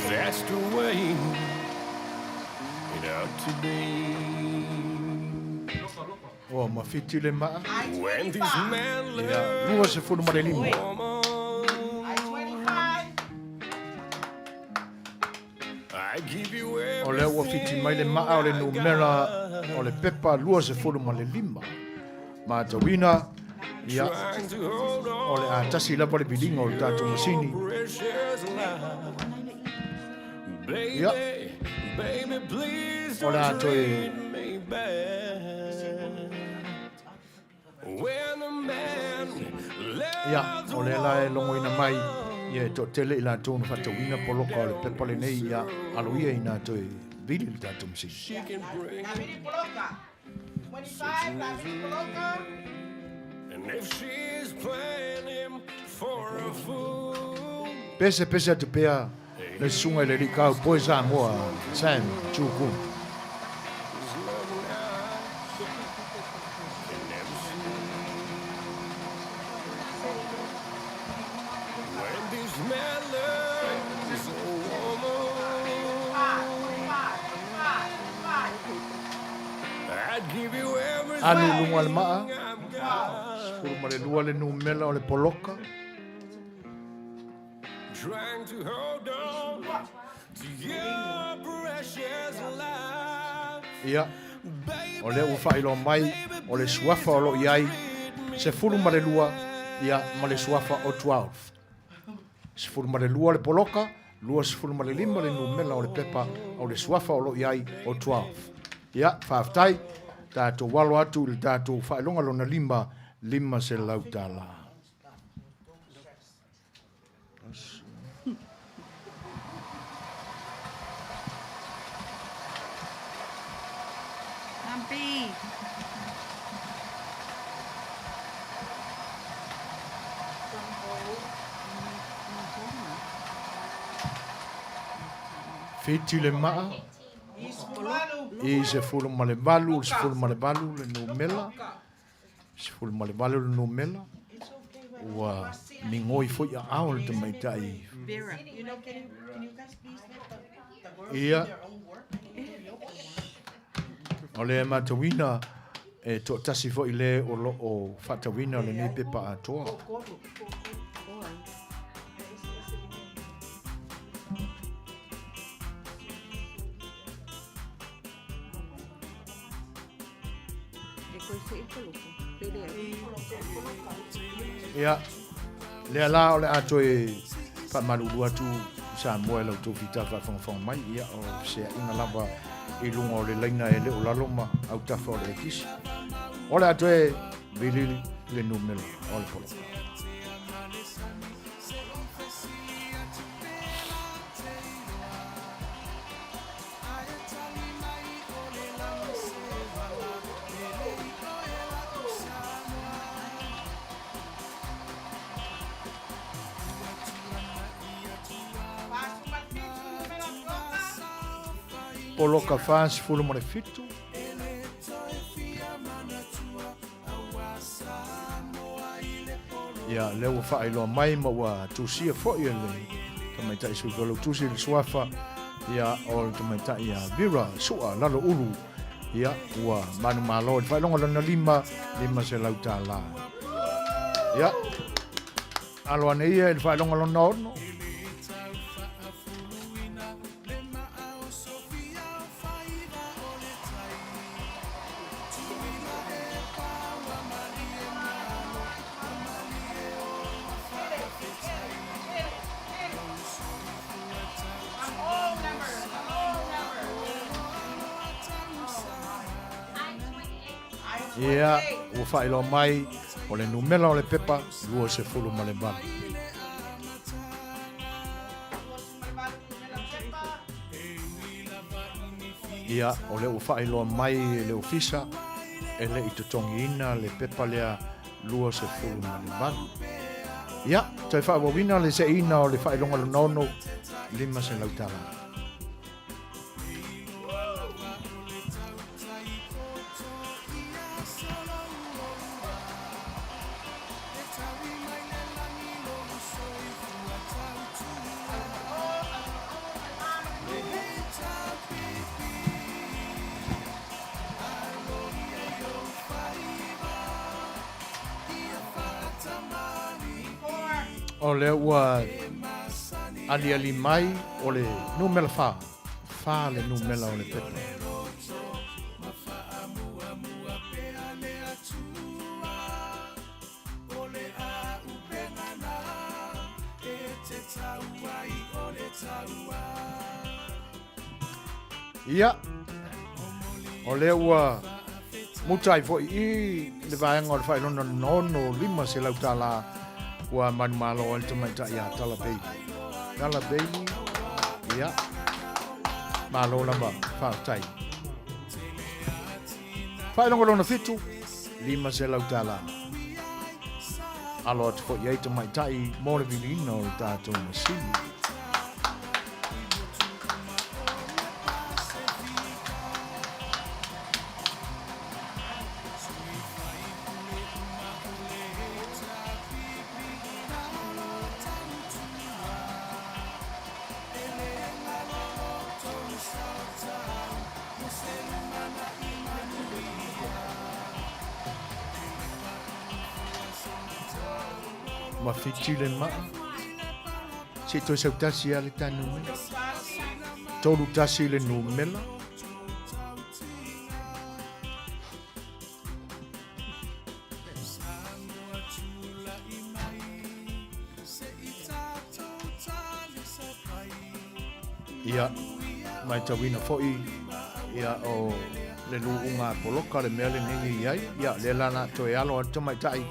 [SPEAKER 14] That's the way it ought to be. Oh, ma fiti le maa. When these men learn. Lua se fulu mare lima. O le ua fiti mai le maa o le numera o le pepa lua se fulu mare lima. Ma tawina. Ia. O le a tasi lapa le bilinga o le tātou masini. Ia. O le ato e ia, o le la e longo ina mai ia e to tele i la tonu whatawina poloka o le pepale nei ia aloia ina to e vili li tātou msi. Pese atu pea le sunga le rikau poe Samoa Sam Chuku. Anu lunga le maa, skuru ma le lua le numela o le poloka.
[SPEAKER 3] Trying to hold on to your precious life.
[SPEAKER 14] Ia, o le uwhailo mai, o le suafa o lo iai, se furu ma le lua, ia ma le suafa o 12. Se furu ma le lua le poloka, lua se furu ma le lima le numela o le pepa, o le suafa o lo iai o 12. Ia, whaaftai, tātou walo atu le tātou whailonga lona lima se lautala.
[SPEAKER 18] Ampi.
[SPEAKER 14] Fiti le maa, i se fulu ma le balu, se fulu ma le balu le numela, se fulu ma le balu le numela, ua mingoi foi a ao le tamaitai.
[SPEAKER 18] Vera, you know, can you guys please let the girls
[SPEAKER 14] Ia.
[SPEAKER 18] do their own work?
[SPEAKER 14] O le matawina e to tasi fo i le o lo o fatawina o le nei pepa atoa. Ia, le ala o le ato e whamaruru atu sa moe lau tō whita whawhangwhang mai, ia o se inga lava i lunga o le laina e le o laloma au tawha o le kisi. O le ato e vilili le numela o le polo. Polo ka fans fulu mo le fitu. Ia leo whaelo mai ma wa tusia fo ia le. Tamaita isu golo tusia le suafa. Ia o tamaita ia vira sua lalo ulu. Ia ua manu malo. Whaelonga lana lima se lauta la. Ia. Alo ane ia il whaelonga lana ono. Ia, ua whaelo mai, o le numela o le pepa, lua se fulu ma le bala. Ia, o le ua whaelo mai le ofisa, e le i tutongi ina le pepa lea lua se fulu ma le bala. Ia, tai whaawawina le se ina o le whaelonga lunono, lima se lautala. O le ua ali mai o le numela wha le numela o le pepa. Ia, o le ua mutai fo i le vaenga o le whaelona nono lima se lautala ua manumalo o le tamaita ia Tala Bailey. Tala Bailey, ia, malo lama whaatai. Whaelonga lona fitu, lima se lautala. Alo atu fo iei tamaitai mōre vilina o le tātou masini. mafiti le maa. Se toi sau tasi ale tanu mela. Tolu tasi le numela. Ia, mai tawina fo'i, ia o le luunga poloka le mea le nini iai, ia le lana to e alo atu mai tai,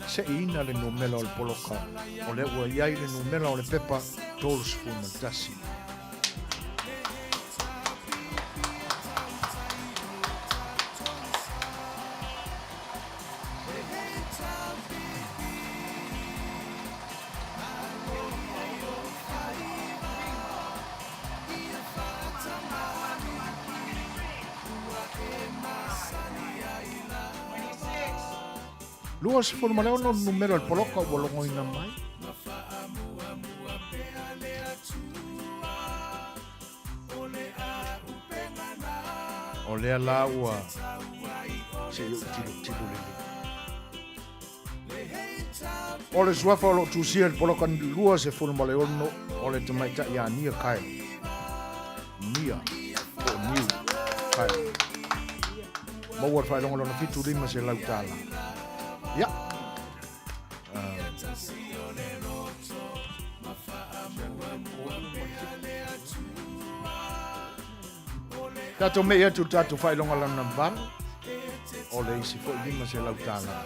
[SPEAKER 14] se ina le numela o le poloka, o le ua iai le numela o le pepa, tolu sifuna tasi. Lua se fulu maleo no numero al poloka o longo ina mai. O lea la ua se yu tilu lele. O le suafa o lo tusia el poloka lua se fulu maleo no o le tumaita ia nia kai. Nia o niu kai. Mawar fai longo lona fitu lima se lautala. Ja. Tato mea tu tato fai longa lana van. O le isi fo lima se lautala.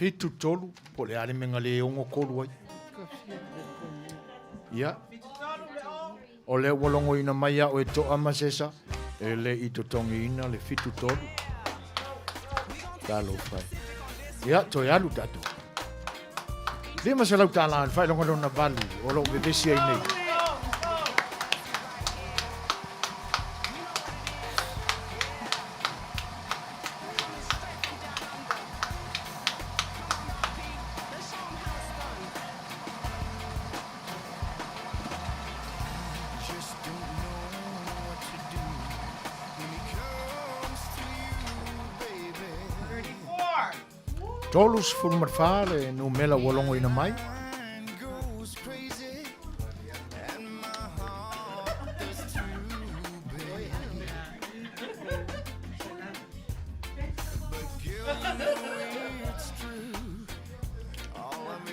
[SPEAKER 14] Fitu tolu, po le ale menga le ongo kolu ai. Ia. O le walongo ina mai o e to amasesa, e le i to tongi ina le fitu tolu. Talo fai. Ia, to e alu tato. Lima se lau tala, fai longa lona valu, o lo bebesi ai nei. Tolus furmarfale no mela wolongo ina mai.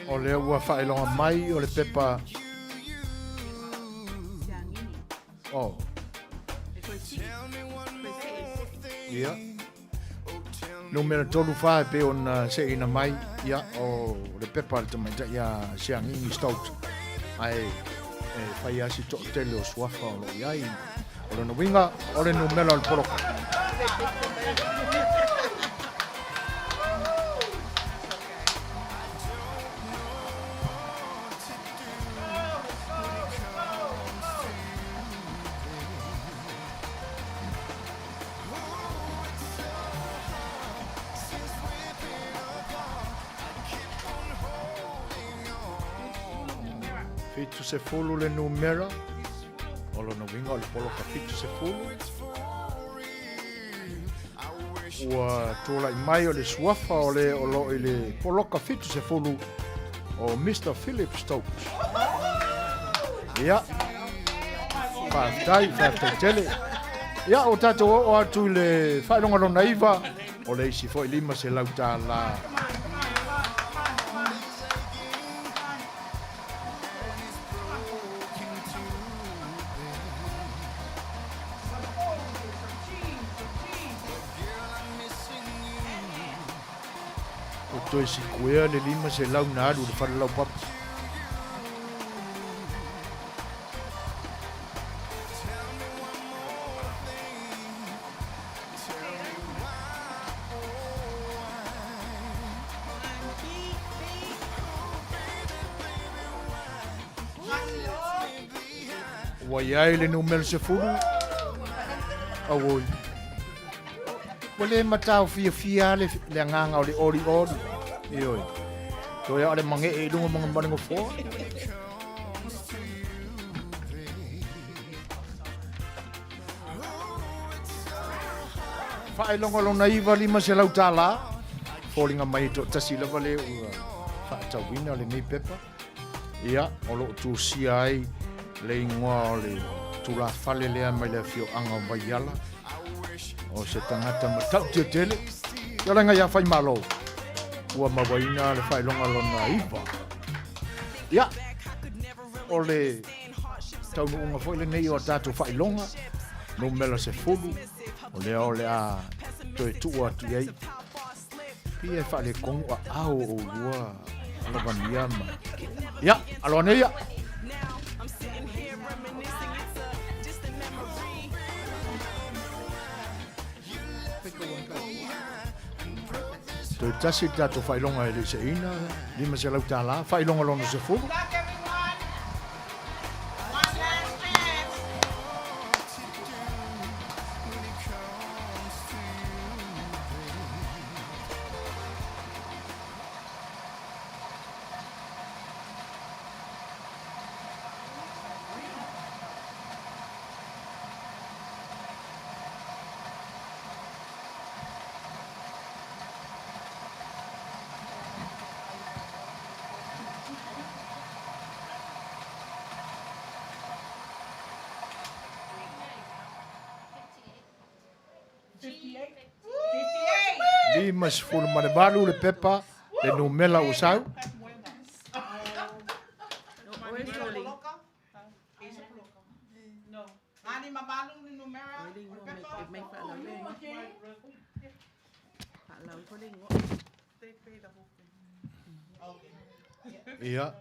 [SPEAKER 14] O le ua whaelonga mai o le pepa. Oh. Yeah. No mera tolu whae pe on se ina mai ia o le pepa le tamaita ia seangini stout. Ai whai asi to tele o suafa o lo iai. O le no winga o le no mera al poroka. Fitu se fulu le numera. Olo no winga o le poloka fitu se fulu. Ua tula i mai o le suafa o le olo i le poloka fitu se fulu o Mr. Philip Stokes. Ia. Whaftai tele. Ia o tato o atu le whaelonga lona iwa o le isi fo i lima se lauta la. Toi si kuea le lima se lau na alu le whalalau papa. Ua iai le numero se fulu. Awoi. Wale matau fia le nganga o le ori. Ioi. Toi ale mange e lunga mga maringo fo. Fai longa lo naiva lima se lau tala. Falling on my tasila vale fata wina le nei pepa. Ia, o lo tu siai le ingoa le tu la fale lea mai le fio anga vaiala. O se tangata matau te tele. Ia langa ia fai malo. Ua mawaina le fai longa lo naiva. Ia, o le taunu unga foi le nei o tatu fai longa. No mela se fulu. O le a toe tua tu iei. Pia fa le kong wa au o lua ala vaniama. Ya, alo ne ya. Tu tasi tato fai longa ele se ina, lima se lau tala, fai longa lono se fu. Lima se fulu mare balu le pepa le numela usau. Ia.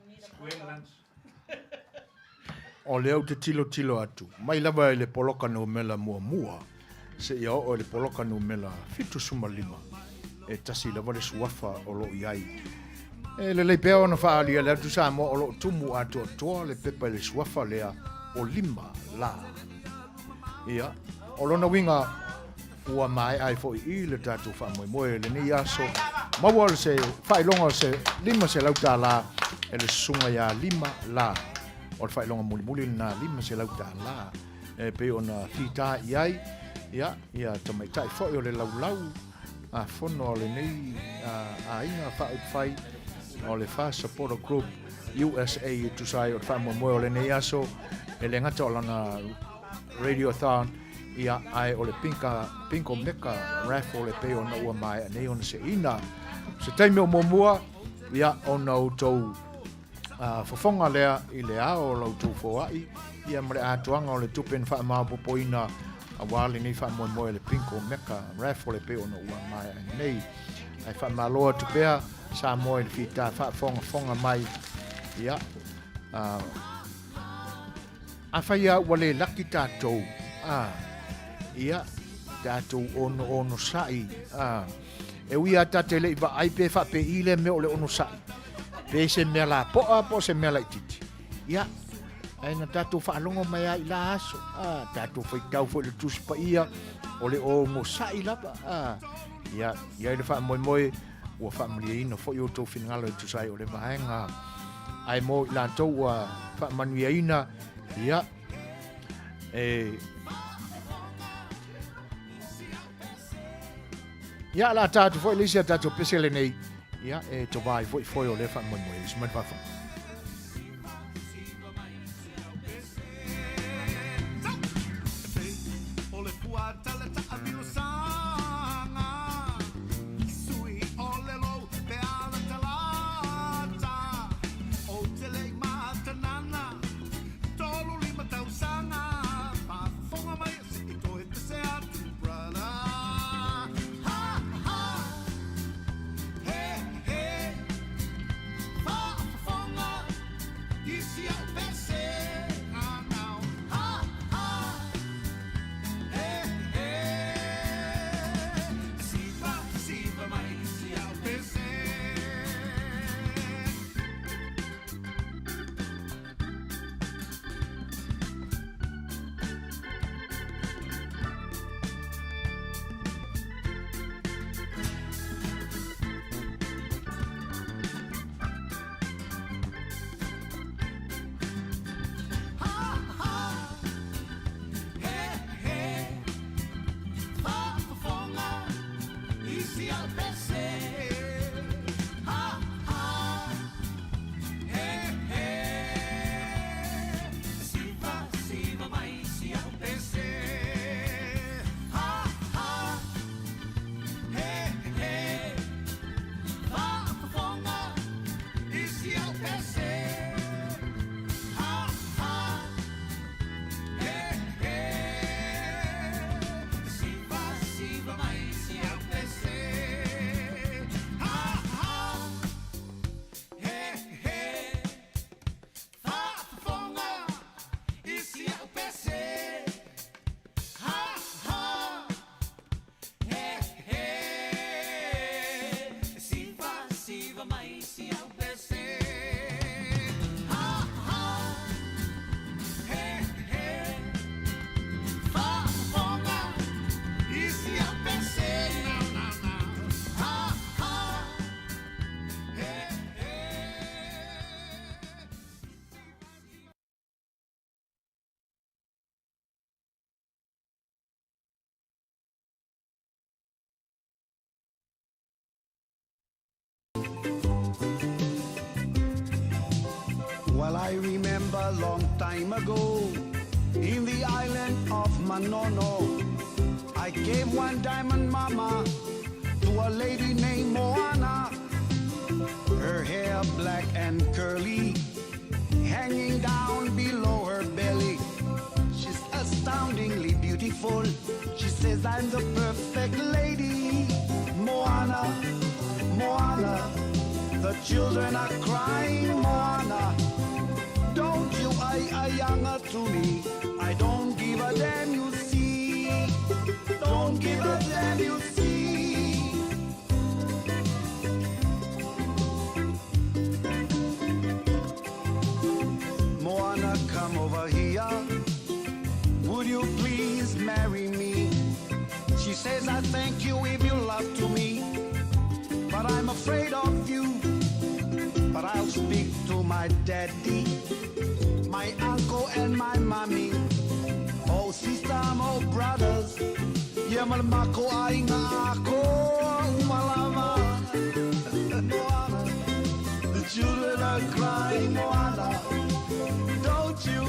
[SPEAKER 14] O leo te tilo atu. Mai lava le poloka numela mua. Se ia o le poloka numela fitu suma lima. E tasi lava le suafa o lo iai. E le leipea ona whaalia lea tu sa mo o lo tumu atu toa le pepa le suafa lea o lima la. Ia, o lona winga ua mai ai fo i le tatu whamoe le ni aso. Maua le se whailonga se lima se lauta la e le sunga ia lima la. O le whailonga muli na lima se lauta la. E pe ona fita iai. Ia tamai tai fo o le laulau. A fono le nei a inga whai o le Fast Supporter Group USA tu sai o whamoe o le nei aso e le ngata o lana Radiothon ia ai o le Pinko Meka raffle le pe ona ua mai a nei ona se ina se taimi o momua ia ona utou fofonga lea i le ao lau tu foai ia mre atuanga o le tupen whaamapopoina a wale nei whamoe le Pinko Meka raffle le pe ona ua mai a nei ai whaamaloa tupea sa moe le fita whaafonga mai ia a whaia wale laki tātou ia tātou ono sai e wia tate le iwa aipe whape ile me o le ono sai pe se mea la poa po se mea la ititi ia aina tātou whaalongo mai a ila aso tātou whaitau fo le tusipa ia o le ono sai lapa ia le wha moe ua whaamalia ina fo i o tau whinangalo e tusai o le vahenga ai mo i lātou ua whaamanuia ina ia ia la tātou fo i lisia tātou pesele nei ia to vai fo i o le whaamanuia isi mai whawha
[SPEAKER 3] long time ago in the island of Manono. I gave one diamond mama to a lady named Moana. Her hair black and curly, hanging down below her belly. She's astoundingly beautiful. She says I'm the perfect lady. Moana, Moana, the children are crying. Moana, don't you younger to me. I don't give a damn, you see. Don't give a damn, you see. Moana, come over here. Would you please marry me? She says I thank you if you love to me, but I'm afraid of you. But I'll speak to my daddy, my uncle and my mommy. Oh sister, oh brothers, yaman ko ay nga ako malama. Moana, the children are crying. Moana, don't you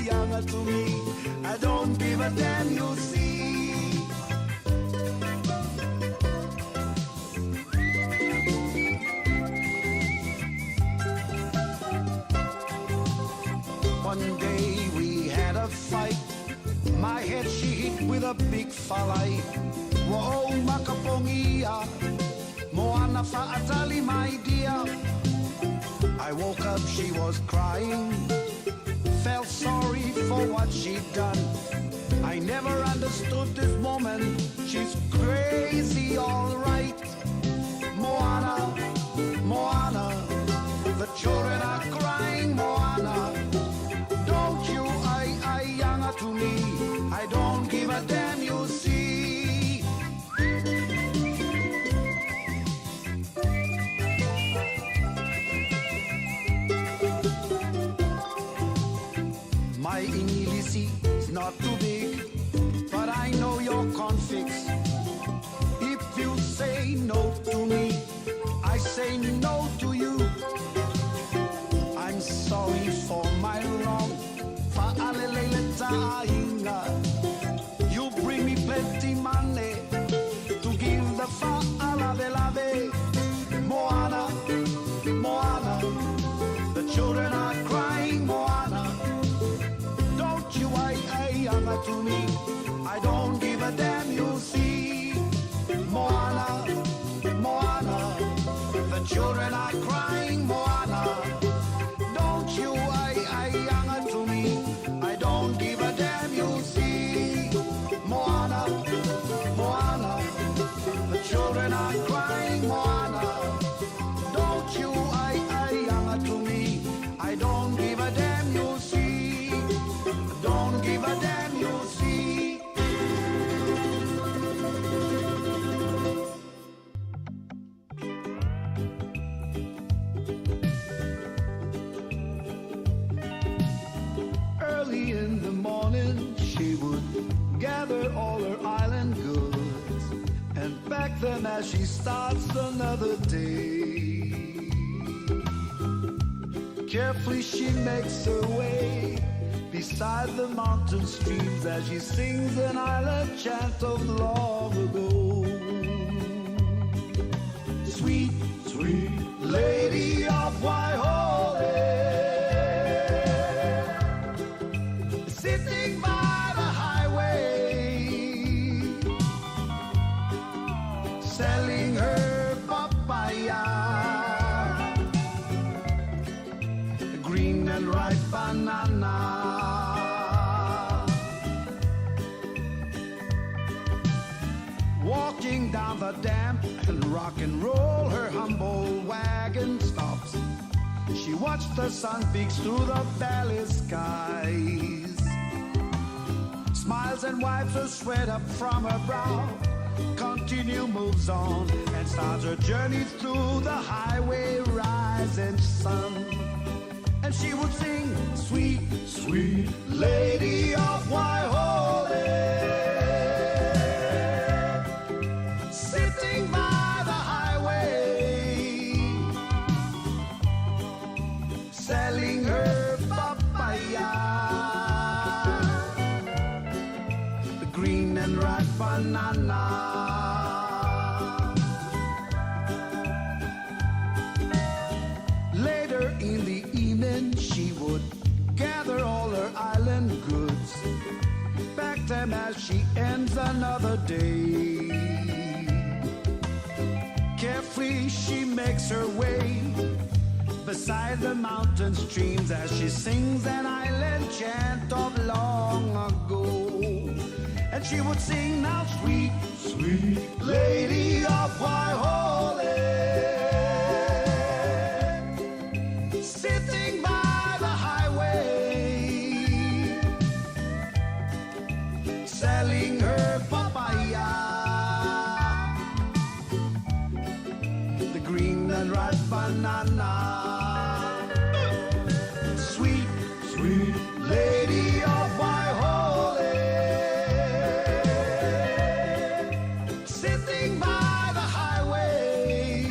[SPEAKER 3] younger to me. I don't give a damn, you see. One day we had a fight. My head she hit with a big falai. Whoa, makapongia. Moana fa'atali, my dear. I woke up, she was crying. Felt sorry for what she'd done. I never understood this woman. She's crazy, all right. Moana, Moana, the children are crying. Moana, don't you younger to me. I don't give a damn, you see. My Ingilisi is not too big, but I know your conflicts. If you say no to me, I say no to you. I'm sorry for my wrong. You bring me plenty money to give the fa'alave. Moana, Moana, the children are crying. Moana, don't you younger to me. I don't give a damn, you see. Moana, Moana, the children are crying. Moana, don't you younger to me. I don't give a damn, you see. Moana, Moana, the children are crying. Moana, don't you younger to me. I don't give a damn, you see. Don't give a damn, you see. Early in the morning, she would gather all her island goods and pack them as she starts another day. Carefully she makes her way beside the mountain streams as she sings an island chant of long ago. Sweet, sweet lady of Waihole, sitting by the highway, selling her papaya, green and ripe banana. Walking down the damp and rock and roll, her humble wagon stops. She watched the sun peeks through the valley skies, smiles and wipes her sweat up from her brow, continue moves on and starts her journey through the highway rising sun. And she would sing, sweet, sweet lady of Waihole, sitting by the highway, selling her papaya. banana. Later in the evening, she would gather all her island goods, pack them as she ends another day. Carefully she makes her way beside the mountain streams as she sings an island chant of long ago. And she would sing, now sweet, sweet lady of Waihole, sitting by the highway, selling her papaya, the green and ripe banana. Sweet, sweet lady of Waihole, sitting by the highway,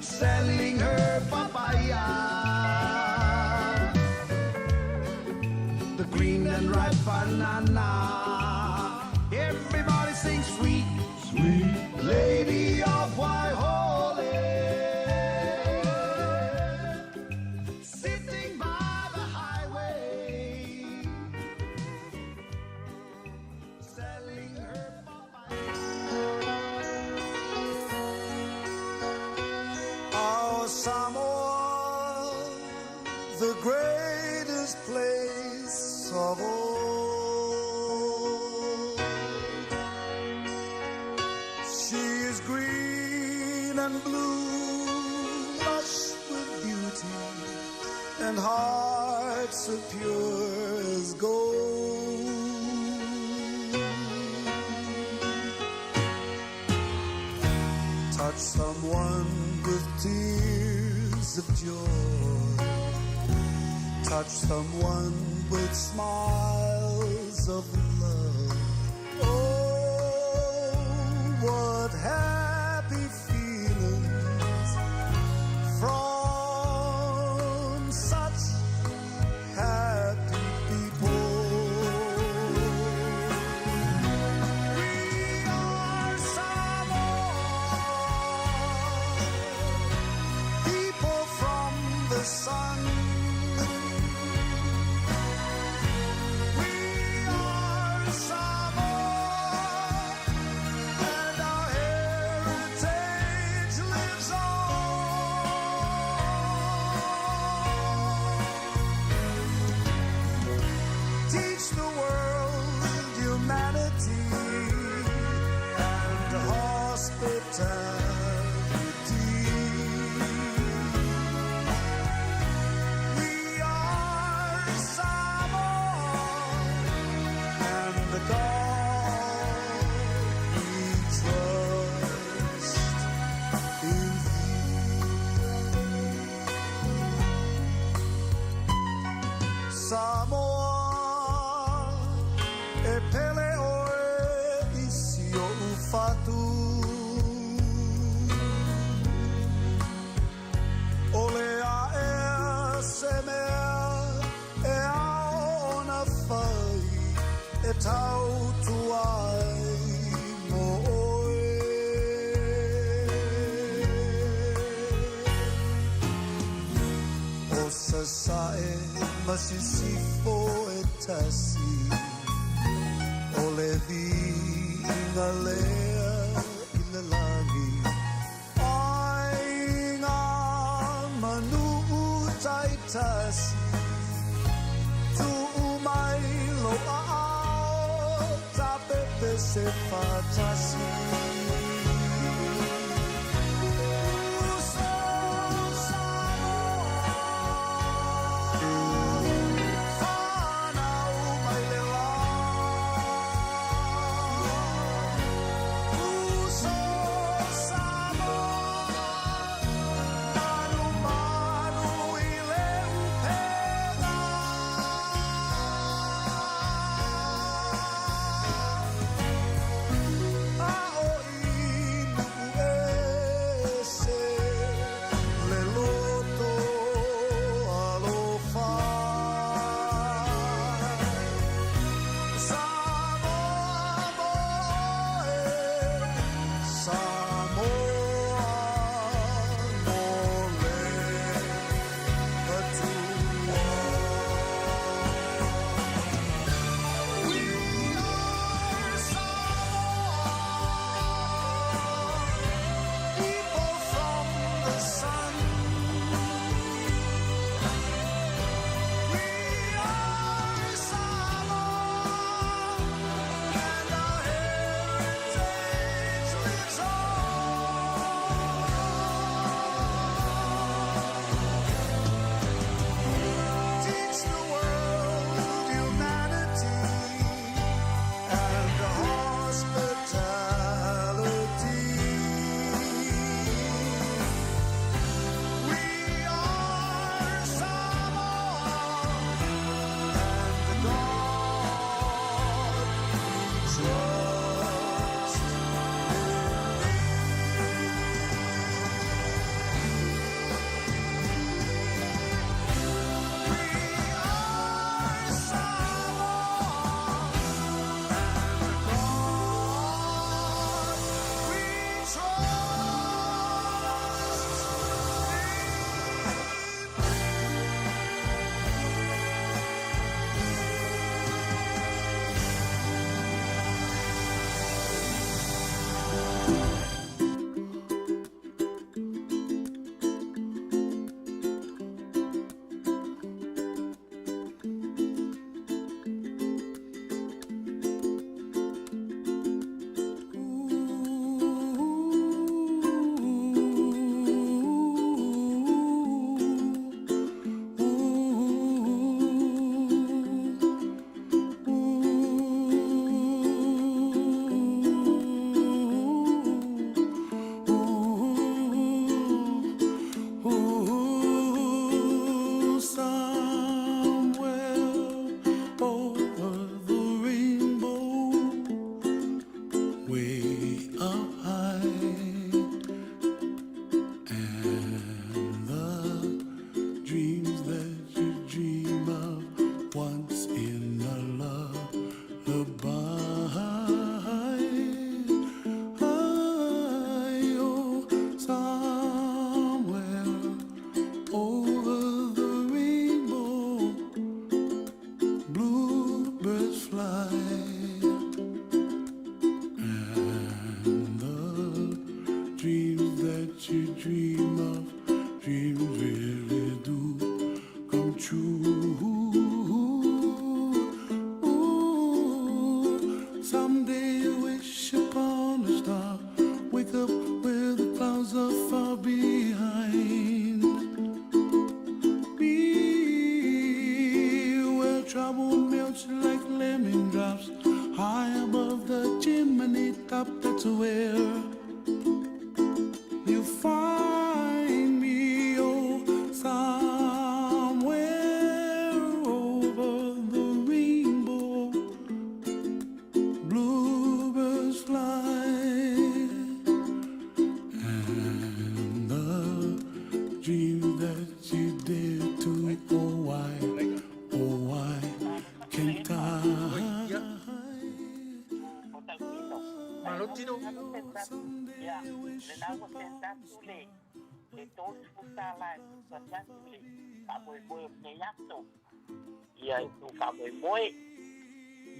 [SPEAKER 3] selling her papaya, the green and ripe banana. Everybody sing sweet, sweet lady of Waihole, sitting by the highway, selling her
[SPEAKER 19] Our Samoa, the greatest place of all. She is green and blue, lush with beauty, and hearts as pure as gold. Touch someone with tears of joy, touch someone with smiles of love. Oh, what happy feelings from such happy people. We are Samoa, people from the sun. We are Samoa, and our heritage lives on. Teach the world humanity and hospitality. We are Samoa, and the God we trust in Samoa, e pele oe isi o ufatu. Ole a e se mea e ao ona fai e tau tuai mo oe. O sa sae masisifo e tasi, o le vinga lea i le langi, ai ngā manu tai tasi, tu umai lo a ao, ta pepe se fatasi.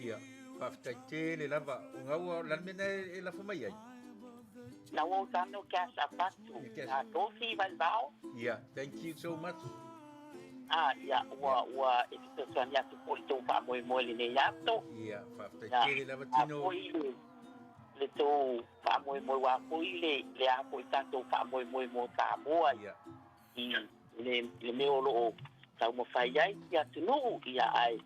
[SPEAKER 1] Ia, whaftai le lava, o ngau lan mena e la fumai ai.
[SPEAKER 10] Na o tano kia sa patu, na tofi valvao.
[SPEAKER 1] Ia, thank you so much.
[SPEAKER 10] Ia, ua e tito sani atu po i tō wha moe le ne yato.
[SPEAKER 1] Ia, whaftai le lava tino.
[SPEAKER 10] Le tō wha moe wa poi le a poi tato wha moe mo tā moa.
[SPEAKER 1] Ia.
[SPEAKER 10] Le meo loo tau mo whai ai, ia tunu, ia ai.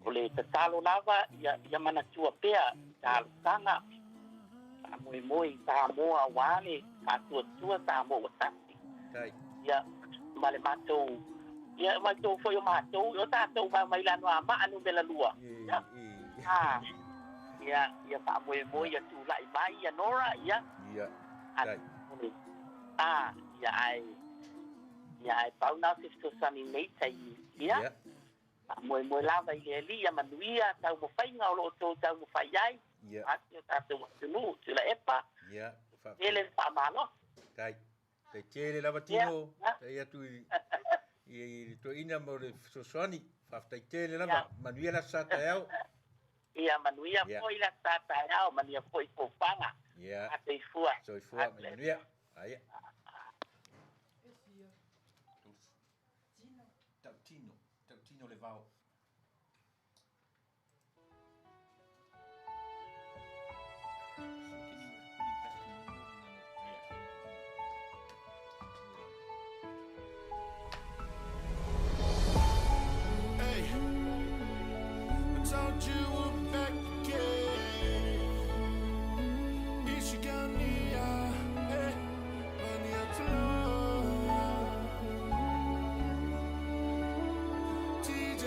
[SPEAKER 10] O le tatalo lava, ia manatua pea, talo tanga. Tā moe tā moa wale, tua tā moa tati. Ia, male matou, ia matou foi o matou, o tātou mai lano a maa anu bela lua. Ia tā moe, ia tu lai mai, ia nora, ia.
[SPEAKER 1] Ia,
[SPEAKER 10] ia ai. Ia ai pau nau te sani nei tai, ia. Moe lava i le lia manuia, tau mo whainga o lo tō tau mo whai ai. Ati o tātou atunu, tila epa.
[SPEAKER 1] Ia.
[SPEAKER 10] Ele whamalo.
[SPEAKER 1] Tai. Te tere lava tino. Tai atu i to ina mo le sosoani. Whaftai tere lava. Manuia la sata eau.
[SPEAKER 10] Ia manuia foi la sata eau. Manuia foi fōwhanga.
[SPEAKER 1] Ia.
[SPEAKER 10] Ate i fua.
[SPEAKER 1] So i fua manuia. Aia. Tino le vao.
[SPEAKER 5] Hey, I told you we're back again. Ishigania, hey, Mania Tlo. TJ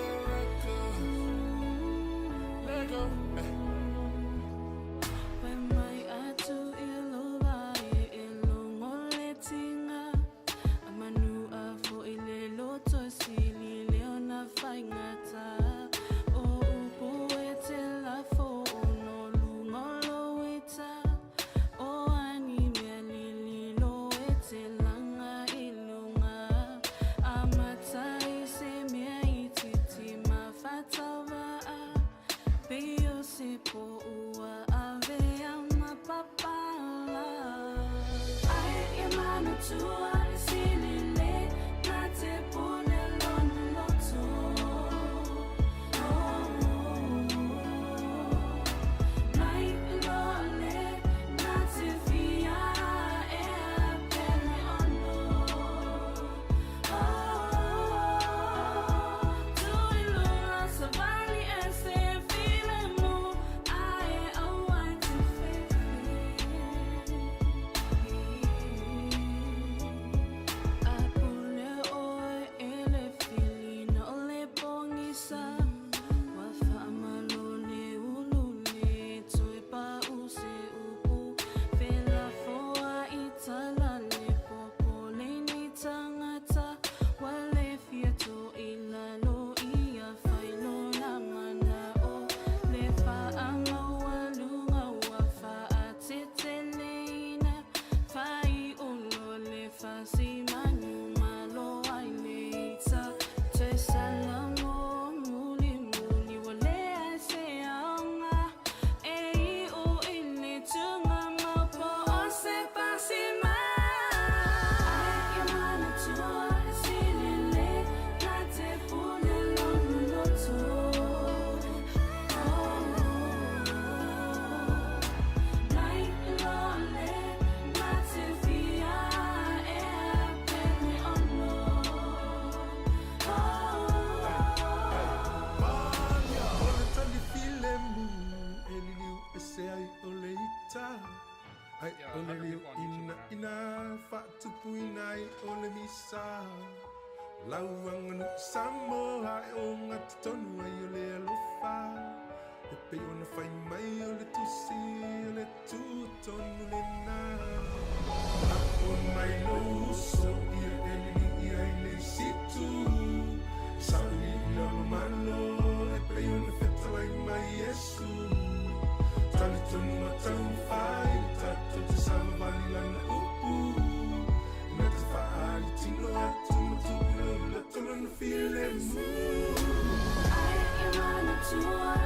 [SPEAKER 13] Ai ole liu ina whatupu inai ole misa Lauanga no samo hai o ngati tonu ai ole alofa E pe ona whai mai ole tusi ole tu tonu le na Apo mai no uso ia elini ia ile situ Sauni ina mamano e pe ona whetalai mai Yesu Tani tonu matau whai Tato te sama vali lana upu Ina te whaari tino atu Matu ila ila tonu na file mu
[SPEAKER 7] Ai e mana tua